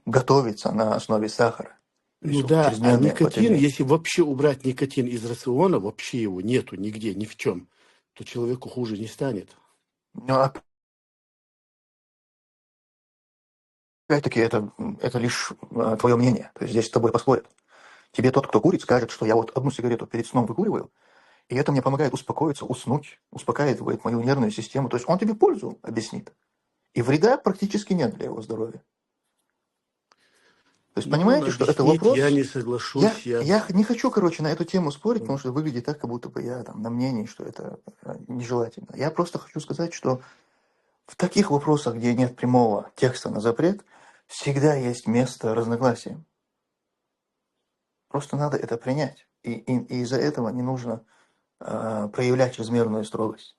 готовится на основе сахара. То Ну есть да, а чрезмерное никотин, потребление. если вообще убрать никотин из рациона, вообще его нету нигде, ни в чем, то человеку хуже не станет. Но опять-таки это лишь твое мнение. То есть здесь с тобой поспорят. Тебе тот, кто курит, скажет, что я вот одну сигарету перед сном выкуриваю, и это мне помогает успокоиться, уснуть, успокаивает мою нервную систему. То есть он тебе пользу объяснит. И вреда практически нет для его здоровья. То есть Ну, он понимаете, что это объяснит, я вопрос... не соглашусь, Я не хочу, короче, на эту тему спорить, потому что выглядит так, как будто бы я там на мнении, что это нежелательно. Я просто хочу сказать, что в таких вопросах, где нет прямого текста на запрет, всегда есть место разногласиям. Просто надо это принять. И из-за этого не нужно проявлять чрезмерную строгость.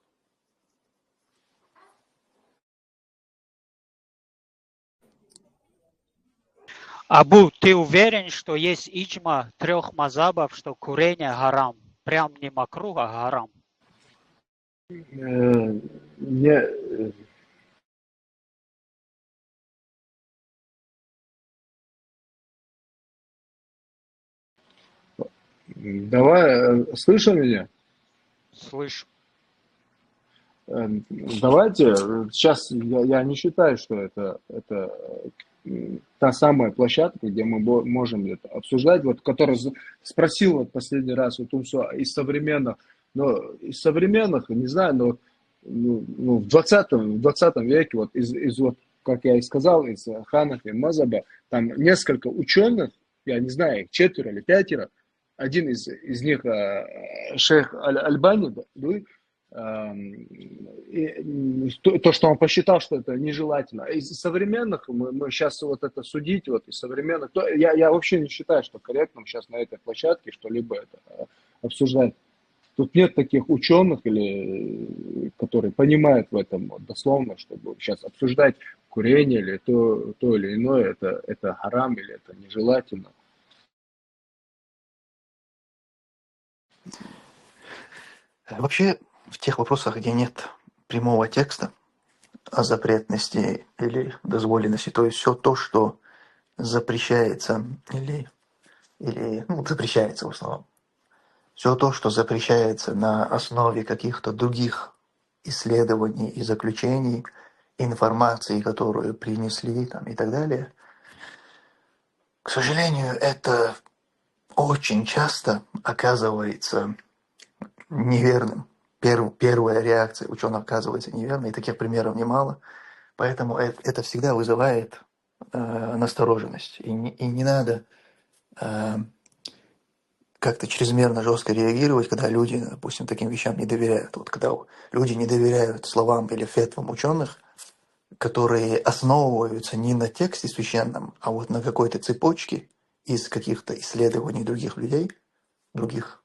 Абу, ты уверен, что есть иджма 3 мазабов, что курение харам? Прям не макрух, а харам. Не, давай, слышал меня? Слышу. Давайте, сейчас я не считаю, что это та самая площадка, где мы можем это обсуждать, вот, который спросил вот последний раз вот Умсу из современных, не знаю, но в 20 веке, вот из вот, как я и сказал, из Ханафи, Мазаба, там несколько ученых, я не знаю, их 4 или 5, один из них шейх Аль-Альбани, то, что он посчитал, что это нежелательно. Из современных, мы сейчас вот это судить, вот из современных, я вообще не считаю, что корректным сейчас на этой площадке что-либо это обсуждать. Тут нет таких ученых, которые понимают в этом вот, дословно, чтобы сейчас обсуждать курение или то или иное, это харам или это нежелательно. Вообще, в тех вопросах, где нет прямого текста о запретности или дозволенности, то есть все то, что запрещается или запрещается в основном, все то, что запрещается на основе каких-то других исследований и заключений, информации, которую принесли там, и так далее, к сожалению, это очень часто оказывается неверным. Первая реакция ученых оказывается неверной, и таких примеров немало. Поэтому это всегда вызывает настороженность. И не надо как-то чрезмерно жестко реагировать, когда люди, допустим, таким вещам не доверяют. Вот когда люди не доверяют словам или фетвам ученых, которые основываются не на тексте священном, а вот на какой-то цепочке из каких-то исследований других людей, других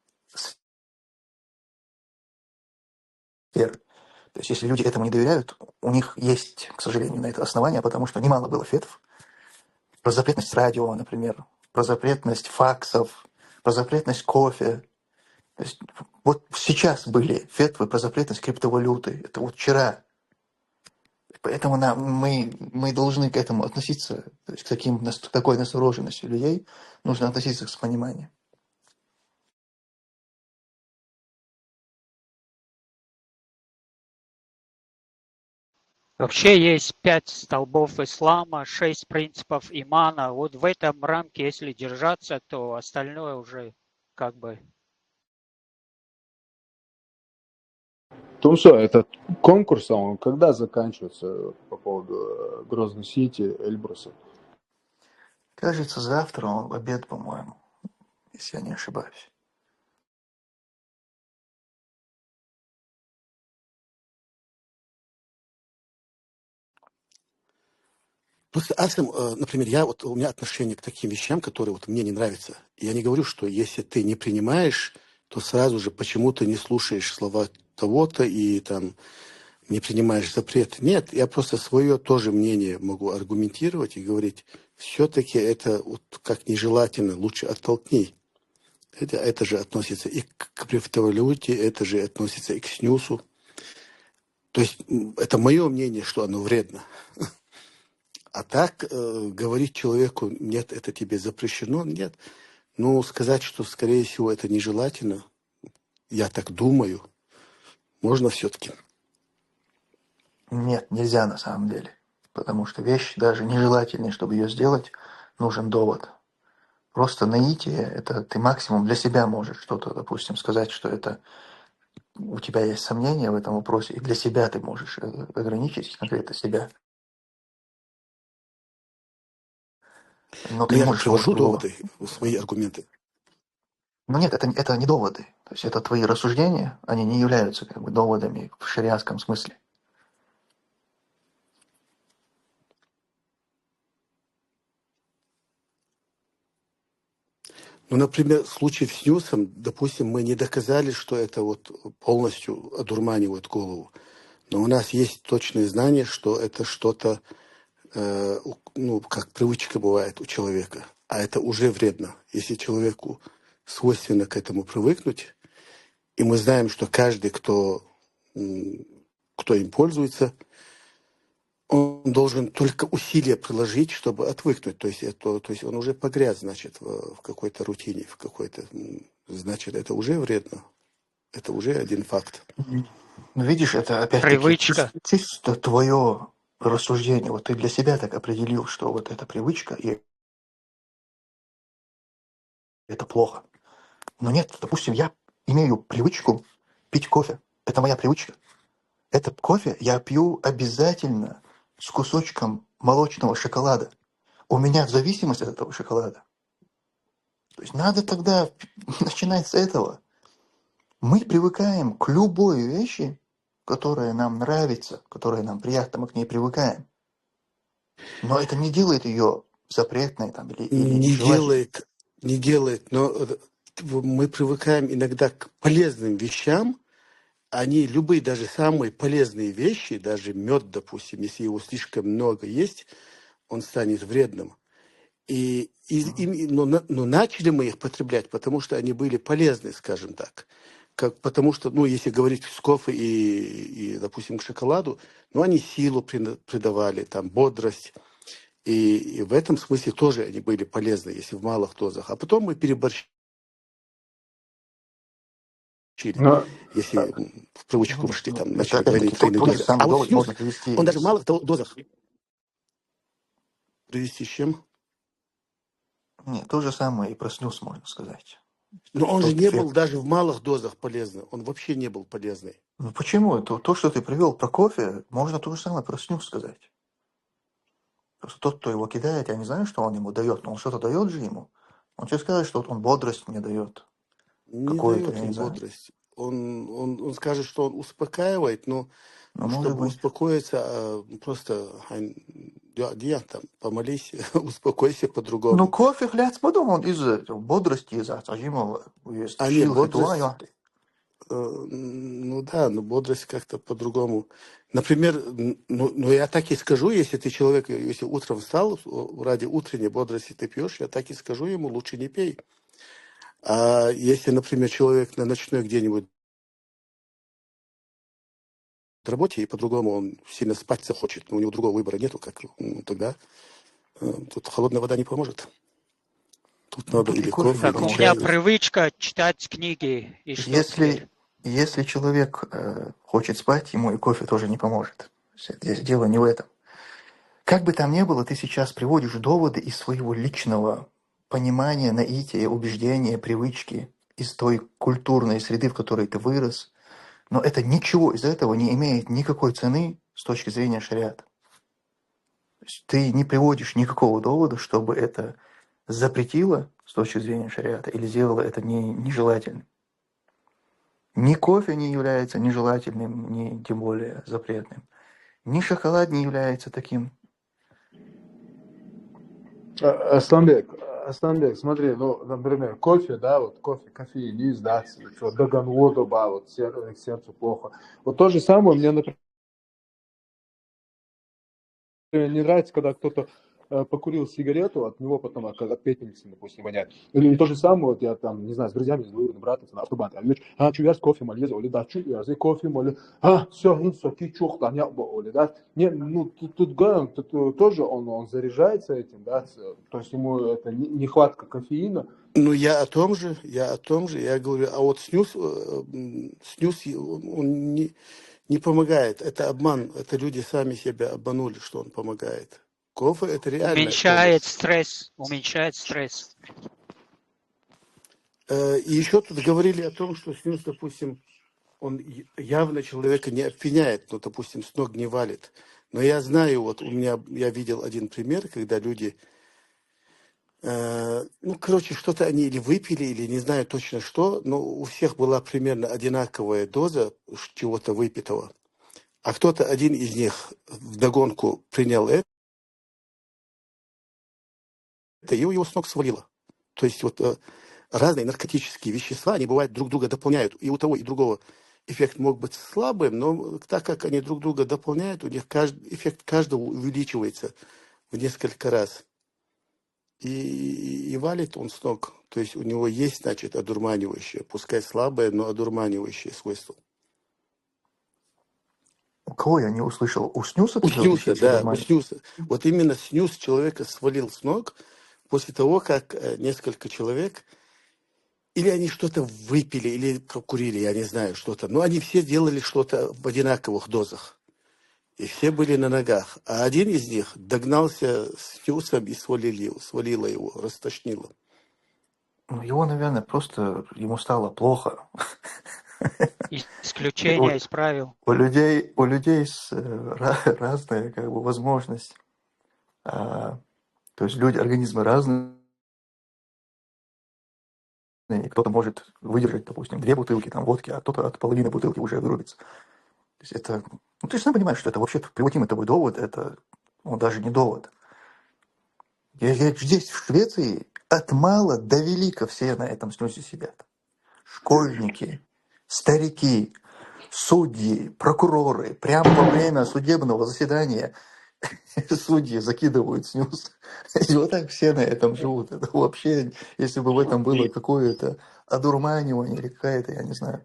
сфер. То есть если люди этому не доверяют, у них есть, к сожалению, на это основание, потому что немало было фетв про запретность радио, например, про запретность факсов, про запретность кофе. То есть вот сейчас были фетвы про запретность криптовалюты. Это вот вчера. Поэтому мы должны к этому относиться, то есть к такой настороженности людей нужно относиться с пониманием. Вообще есть 5 столбов ислама, 6 принципов имана. Вот в этом рамке, если держаться, то остальное уже как бы... Тумсо, этот конкурс, он когда заканчивается по поводу Грозный Сити, Эльбруса? Кажется, завтра он в обед, по-моему, если я не ошибаюсь. Просто, Асим, например, у меня отношение к таким вещам, которые вот мне не нравятся. Я не говорю, что если ты не принимаешь, то сразу же почему-то не слушаешь слова того-то и там не принимаешь запрет. Нет, я просто свое тоже мнение могу аргументировать и говорить, все-таки это вот как нежелательно, лучше оттолкни. Это же относится и к криптовалюте, это же относится и к снюсу. То есть это мое мнение, что оно вредно. А так говорить человеку, нет, это тебе запрещено, нет. Ну, сказать, что, скорее всего, это нежелательно, я так думаю, можно все-таки. Нет, нельзя на самом деле. Потому что вещь даже нежелательная, чтобы ее сделать, нужен довод. Просто наитие, это ты максимум для себя можешь что-то, допустим, сказать, что это у тебя есть сомнения в этом вопросе, и для себя ты можешь ограничить конкретно себя. Но ты Но не я же можешь кого-то привожу другого. доводы, свои аргументы. Но нет, это не доводы. То есть это твои рассуждения, они не являются как бы доводами в шариатском смысле. Ну, например, в случае с снюсом, допустим, мы не доказали, что это вот полностью одурманивает голову. Но у нас есть точное знание, что это что-то, ну, как привычка бывает у человека. А это уже вредно. Если человеку свойственно к этому привыкнуть, и мы знаем, что каждый, кто им пользуется, он должен только усилия приложить, чтобы отвыкнуть. То есть он уже погряз, значит, в какой-то рутине, в какой-то... Значит, это уже вредно. Это уже один факт. Ну, видишь, это опять-таки Привычка. чисто твое рассуждение. Вот ты для себя так определил, что вот эта привычка, и это плохо. Но нет, допустим, я имею привычку пить кофе. Это моя привычка. Этот кофе я пью обязательно с кусочком молочного шоколада. У меня зависимость от этого шоколада. То есть надо тогда начинать с этого. Мы привыкаем к любой вещи, которая нам нравится, которая нам приятна, мы к ней привыкаем. Но это не делает ее запретной там, или нежелательной. Не делает, но мы привыкаем иногда к полезным вещам. Они, любые, даже самые полезные вещи, даже мед, допустим, если его слишком много есть, он станет вредным. Но начали мы их потреблять, потому что они были полезны, скажем так. Потому что, ну, если говорить с кофе и, допустим, к шоколаду, ну, они силу придавали, там, бодрость. И в этом смысле тоже они были полезны, если в малых дозах. А потом мы переборщили. Но, Если в привычку вошли, там, начали Это двойные, опять-таки тройные тот же дозы. самый А вот довод снюс, можно привести. он даже в малых дозах. Привести с чем? Нет, то же самое и про снюс можно сказать. Но он же Тот не эффект. был даже в малых дозах полезный. Он вообще не был полезный. Ну почему? То, что ты привел про кофе, можно то же самое про снюс сказать. Просто тот, кто его кидает, я не знаю, что он ему дает, но он что-то дает же ему. Он тебе скажет, что вот он бодрость мне дает. Не Какую-то, дает я не он знаю. бодрость. Он скажет, что он успокаивает, но Ну, может чтобы быть. успокоиться, просто там, помолись, успокойся Ну, по-другому. кофе, хляц, потом он из бодрости, из отжимов, есть А не, сил, бодрость, ну да, но бодрость как-то по-другому. Например, ну я так и скажу, если ты человек, если утром встал, ради утренней бодрости ты пьешь, я так и скажу ему, лучше не пей. А если, например, человек на ночной где-нибудь работе, и по-другому он сильно спать захочет, но у него другого выбора нету, тогда тут холодная вода не поможет. Тут Ну, надо тут и или кофе кофе, не Как или у чай. меня поможет. привычка читать книги, и что теперь? Если человек хочет спать, ему и кофе тоже не поможет. Здесь дело не в этом. Как бы там ни было, ты сейчас приводишь доводы из своего личного понимания, наития, убеждения, привычки, из той культурной среды, в которой ты вырос. Но это ничего из этого не имеет никакой цены с точки зрения шариата. То есть ты не приводишь никакого довода, чтобы это запретило с точки зрения шариата или сделало это нежелательным. Ни кофе не является нежелательным, ни тем более запретным. Ни шоколад не является таким. Асланбек, смотри, ну, например, кофе, да, вот кофеин есть, да, что даган воду, вот сердцу плохо. Вот то же самое мне, например, не нравится, когда кто-то покурил сигарету, от него потом от пепельницы, допустим, воняет. Или то же самое, вот я там, не знаю, с друзьями, с двоюродным братом на автобане, чувяз кофе молез, или да, чувяз кофе молез, все, инсоки чух, да, не оли, да. Не, ну, тут тоже он заряжается этим, да, то есть ему это нехватка кофеина. Ну, я о том же, я говорю, а вот снюс он не помогает, это обман, это люди сами себя обманули, что он помогает. Кофе это реально Уменьшает помощь. стресс. И еще тут говорили о том, что снюс, допустим, он явно человека не обвиняет, ну, допустим, с ног не валит. Но я знаю, вот я видел один пример, когда люди, ну, короче, что-то они или выпили, или не знаю точно что, но у всех была примерно одинаковая доза чего-то выпитого. А кто-то один из них вдогонку принял это, и его с ног свалило. То есть вот разные наркотические вещества, они бывают друг друга дополняют. И у того, и другого эффект мог быть слабым, но так как они друг друга дополняют, у них эффект каждого увеличивается в несколько раз. И валит он с ног. То есть у него есть, значит, одурманивающее, пускай слабое, но одурманивающее свойство. У кого я не услышал? У снюса? У снюса, да, у снюса. Вот именно снюс человека свалил с ног после того, как несколько человек, или они что-то выпили, или курили, я не знаю, что-то. Но они все делали что-то в одинаковых дозах. И все были на ногах. А один из них догнался с снюсом и свалило его, растошнило. Ну, его, наверное, просто ему стало плохо. Исключение из правил. У людей разная как бы возможность. То есть организмы разные. И кто-то может выдержать, допустим, 2 бутылки там, водки, а кто-то от половины бутылки уже вырубится. То есть это... Ну, ты же сам понимаешь, что это вообще приводимый тобой довод, это даже не довод. Я здесь, в Швеции, от мала до велика все на этом снюсе сидят. Школьники, старики, судьи, прокуроры. Прямо во время судебного заседания судьи закидывают снюс. И вот так все на этом живут. Это вообще, если бы в этом было какое-то одурманивание или какая-то, я не знаю,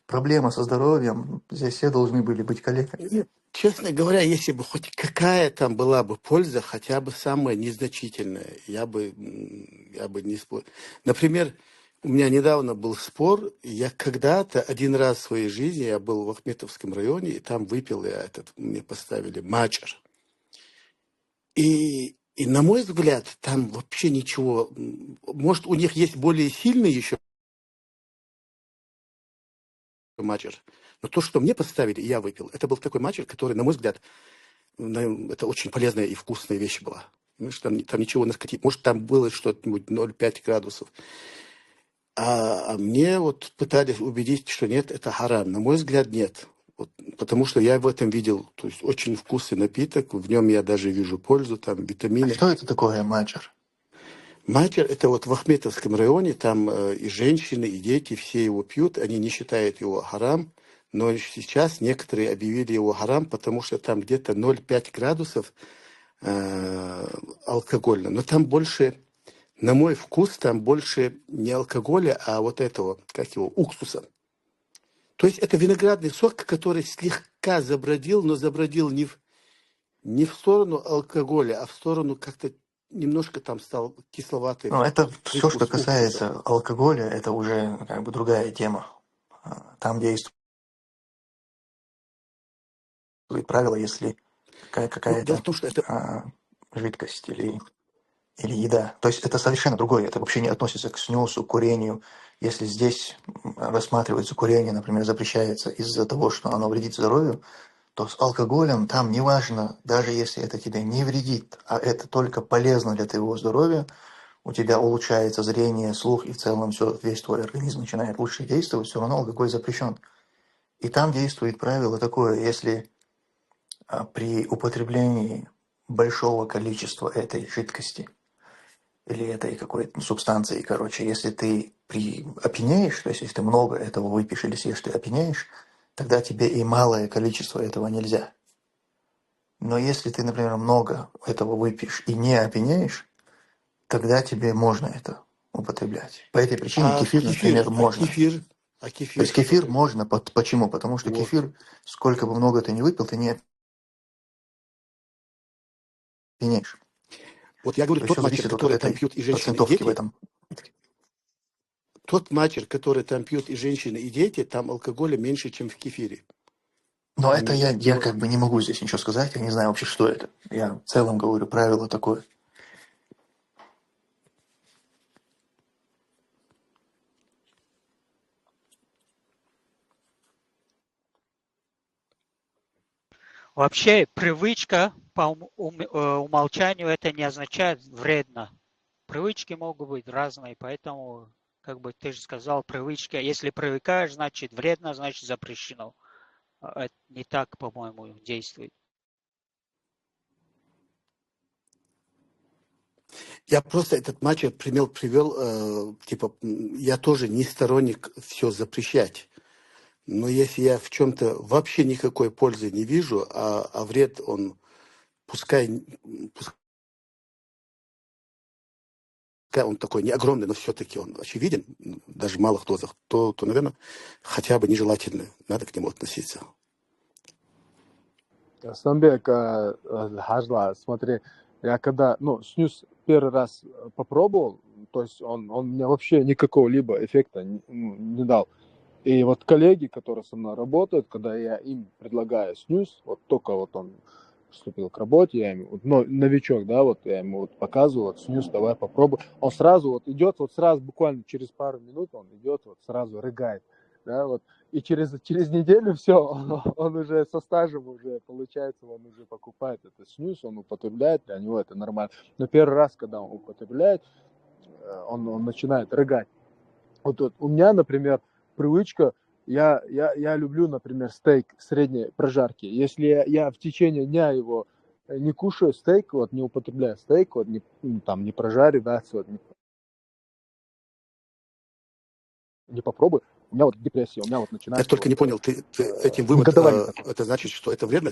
проблема со здоровьем, здесь все должны были быть коллегами. Честно говоря, если бы хоть какая там была бы польза, хотя бы самая незначительная, я бы не спорил. Например, у меня недавно был спор, я когда-то один раз в своей жизни, я был в Ахметовском районе, и там выпил мне поставили мачер. И на мой взгляд, там вообще ничего, может, у них есть более сильный еще мачер, но то, что мне поставили, я выпил, это был такой мачер, который, на мой взгляд, это очень полезная и вкусная вещь была. Понимаешь, там ничего наркотического, может, там было что-нибудь 0,5 градусов. А мне вот пытались убедить, что нет, это харам. На мой взгляд, нет. Вот, потому что я в этом видел, то есть очень вкусный напиток, в нем я даже вижу пользу, там витамины. А что это такое мачер? Мачер – это вот в Ахметовском районе, там и женщины, и дети, все его пьют, они не считают его харам, но сейчас некоторые объявили его харам, потому что там где-то 0,5 градусов алкогольно. Но там больше, на мой вкус, там больше не алкоголя, а вот этого, уксуса. То есть это виноградный сок, который слегка забродил, но забродил не в сторону алкоголя, а в сторону как-то немножко там стал кисловатый. Ну, это все, что касается алкоголя, это уже как бы другая тема. Там действует правило, если Ну, дело какая-то в том, что это... жидкость или еда. То есть это совершенно другое. Это вообще не относится к снюсу, курению. Если здесь рассматривается курение, например, запрещается из-за того, что оно вредит здоровью, то с алкоголем там неважно, даже если это тебе не вредит, а это только полезно для твоего здоровья, у тебя улучшается зрение, слух, и в целом все, весь твой организм начинает лучше действовать, все равно алкоголь запрещен. И там действует правило такое, если при употреблении большого количества этой жидкости или этой какой-то субстанции, короче, если ты опьянеешь, то есть если ты много этого выпьешь или съешь, ты опьянеешь, тогда тебе и малое количество этого нельзя. Но если ты, например, много этого выпьешь и не опьянеешь, тогда тебе можно это употреблять. По этой причине кефир, например, можно. То есть кефир можно. Почему? Потому что Вот. кефир, сколько бы много ты не выпил, ты не опьянеешь. Вот я говорю, То есть тот все матчер, зависит от который там этой пьют и женщины, и процентовки в дети, этом. тот матчер, который там пьют и женщины, и дети, там алкоголя меньше, чем в кефире. Но Там это я как бы не могу здесь ничего сказать, я не знаю вообще, что это. Я в целом говорю, правило такое. Вообще, привычка по умолчанию это не означает вредно. Привычки могут быть разные, поэтому, как бы ты же сказал, привычка. Если привыкаешь, значит вредно, значит запрещено. Это не так, по-моему, действует. Я просто этот матч привел, типа, я тоже не сторонник все запрещать. Но если я в чем-то вообще никакой пользы не вижу, а вред, он пускай он такой не огромный, но все-таки он очевиден, даже в малых дозах, то, наверное, хотя бы нежелательно. Надо к нему относиться. Асланбек, Хажла, смотри, я когда, снюс первый раз попробовал, то есть он мне вообще никакого либо эффекта не дал. И вот коллеги, которые со мной работают, когда я им предлагаю снюс, вот только вот он вступил к работе, я ему, вот, новичок, да, вот я ему вот показываю, вот снюс, давай попробуй. Он сразу вот идет, вот сразу буквально через пару минут он идет, вот сразу рыгает, да, вот. И через неделю все, он уже со стажем уже, получается, он уже покупает этот снюс, он употребляет, для него это нормально. Но первый раз, когда он употребляет, он начинает рыгать. Вот у меня, например, привычка, я люблю, например, стейк средней прожарки. Если я в течение дня его не кушаю, стейк, вот не употребляю стейк, вот не прожарю, да, вот, не попробую, у меня вот депрессия, у меня вот Я начинается... только вот, не понял, ты этим выводом, негодование такое. это значит, что это вредно?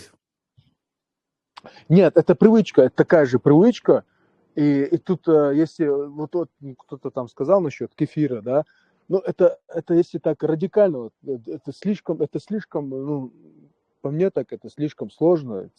Нет, это привычка, это такая же привычка. И тут, если вот кто-то там сказал насчет кефира, да, ну это если так радикально, это слишком, ну, по мне так это слишком сложно,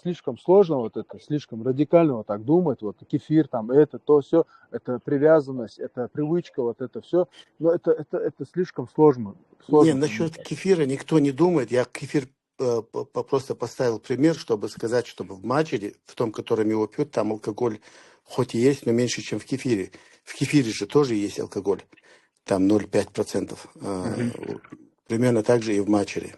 слишком сложно вот это, слишком радикально вот так думать, вот кефир там, это, то, все, это привязанность, это привычка, вот это все, но это слишком сложно. Не, насчет кефира никто не думает, я кефир просто поставил пример, чтобы сказать, чтобы в матчере, в том, которым его пьют, там алкоголь хоть и есть, но меньше, чем в кефире. В кефире же тоже есть алкоголь, там 0,5%. Примерно так же и в матчере.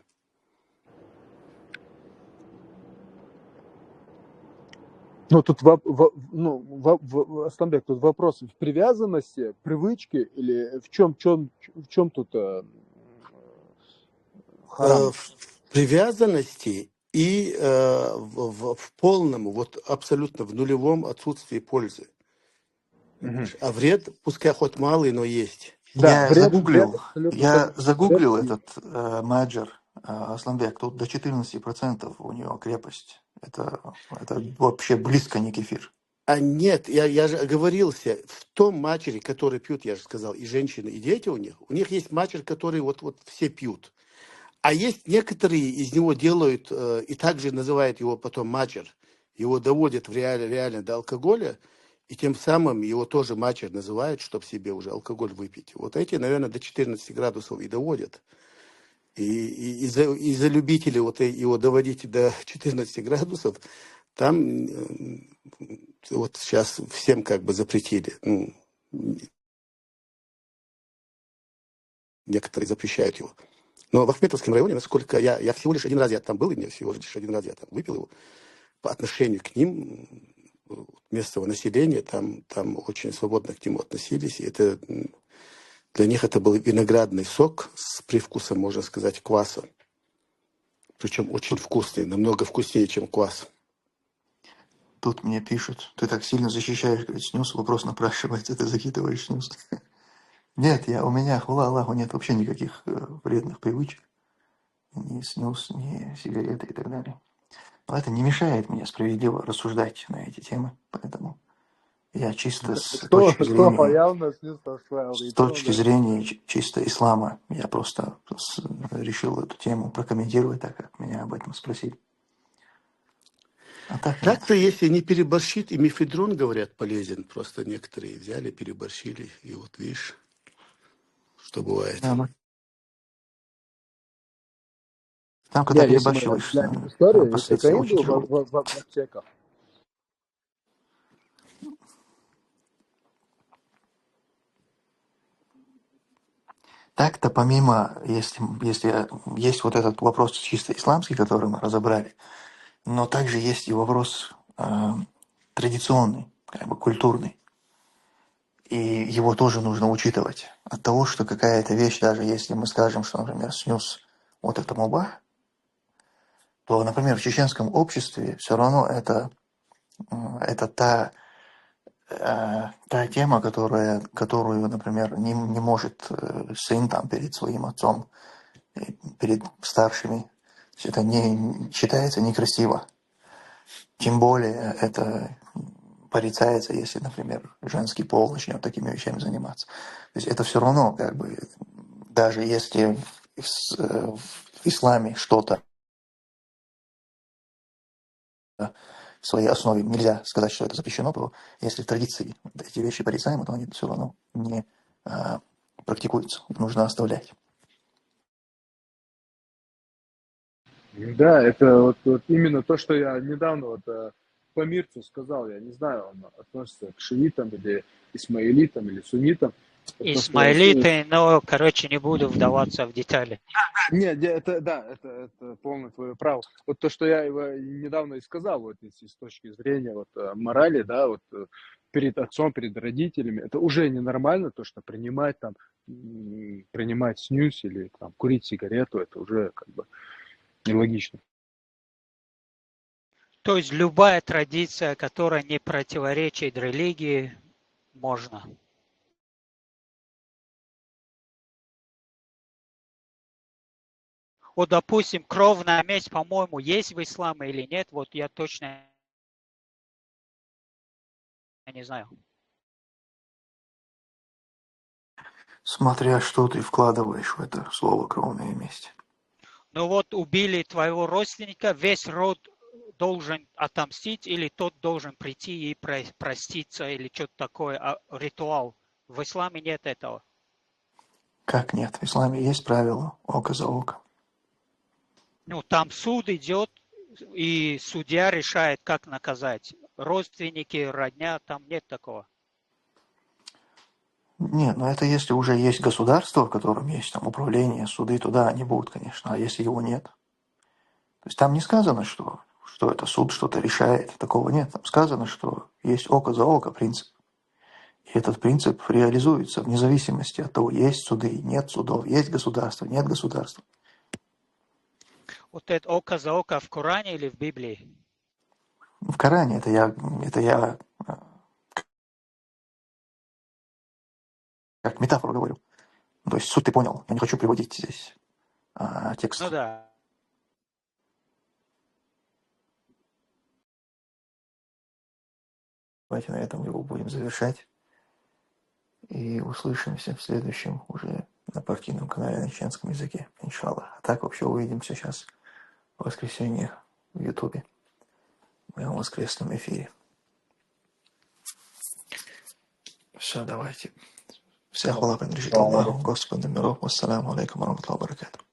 Ну, тут, Асланбек, тут вопрос в привязанности, привычке или в чем тут харам? В привязанности и в полном, вот абсолютно в нулевом отсутствии пользы. А вред, пускай хоть малый, но есть. Да, я загуглил этот маджер, Асланбек, тут до 14% у него крепость. Это вообще близко не кефир. А нет, я же оговорился, в том матчере, который пьют, я же сказал, и женщины, и дети у них есть матчер, который вот все пьют. А есть некоторые из него делают, и также называют его потом матчер, его доводят реально до алкоголя, и тем самым его тоже матчер называют, чтобы себе уже алкоголь выпить. Вот эти, наверное, до 14 градусов и доводят. И из-за любителей вот его доводить до 14 градусов, там вот сейчас всем как бы запретили. Ну, некоторые запрещают его. Но в Ахметовском районе, насколько я всего лишь один раз я там был, и мне всего лишь один раз я там выпил его, по отношению к ним, местного населения, там очень свободно к нему относились. И это, для них это был виноградный сок с привкусом, можно сказать, кваса. Причем очень вкусный, намного вкуснее, чем квас. Тут мне пишут, ты так сильно защищаешь, говорит, снюс, вопрос напрашивается, ты закидываешь снюс. Нет, у меня, хвала Аллаху, нет вообще никаких вредных привычек. Ни снюс, ни сигареты и так далее. Но это не мешает мне справедливо рассуждать на эти темы, поэтому я чисто с точки зрения чисто ислама, я просто решил эту тему прокомментировать, так как меня об этом спросили. А так нет. Так-то, если не переборщит, и мефедрон, говорят, полезен. Просто некоторые взяли, переборщили, и вот видишь, что бывает. Да, там, когда переборщиваешь, последствия очень тяжелые. в аптеках. Так-то помимо, если есть вот этот вопрос чисто исламский, который мы разобрали, но также есть и вопрос традиционный, как бы культурный. И его тоже нужно учитывать. От того, что какая-то вещь, даже если мы скажем, что, например, снюс вот это мубах, то, например, в чеченском обществе все равно это та тема, которую, например, не может сын там перед своим отцом, перед старшими. Это не считается некрасиво. Тем более это порицается, если, например, женский пол начнет такими вещами заниматься. То есть это все равно, как бы, даже если в исламе что-то в своей основе нельзя сказать, что это запрещено, то если в традиции эти вещи порицаемы, то они все равно не практикуются. Их нужно оставлять. Да, это вот именно то, что я недавно по Мирцу сказал. Я не знаю, он относится к шиитам или исмаилитам или суннитам. Исмаилиты, но, короче, не буду вдаваться в детали. Нет, это полное твое право. Вот то, что я его недавно и сказал, вот с точки зрения морали, да, вот перед отцом, перед родителями, это уже ненормально, то, что принимать снюс или там курить сигарету, это уже как бы нелогично. То есть любая традиция, которая не противоречит религии, можно. Вот, допустим, кровная месть, по-моему, есть в исламе или нет, вот я точно не знаю. Смотря что ты вкладываешь в это слово «кровная месть». Ну вот убили твоего родственника, весь род должен отомстить, или тот должен прийти и проститься, или что-то такое, ритуал. В исламе нет этого. Как нет? В исламе есть правило око за око. Ну, там суд идет, и судья решает, как наказать. Родственники, родня, там нет такого. Нет, но это если уже есть государство, в котором есть там управление, суды, то да, они будут, конечно. А если его нет? То есть там не сказано, что это суд что-то решает. Такого нет. Там сказано, что есть око за око принцип. И этот принцип реализуется вне зависимости от того, есть суды, нет судов, есть государство, нет государства. Вот это око за око в Коране или в Библии? В Коране это я как метафору говорю. То есть суть ты понял. Я не хочу приводить здесь текст. Ну да. Давайте на этом его будем завершать. И услышимся в следующем уже на партийном канале на чеченском языке, иншаллах. А так вообще увидимся сейчас в воскресенье в Ютубе, в моем воскресном эфире. Все, давайте. Всех хвала принадлежит Аллаху, Господу миров. Вассаламу алейкум ва рахматуллахи ва баракатуху.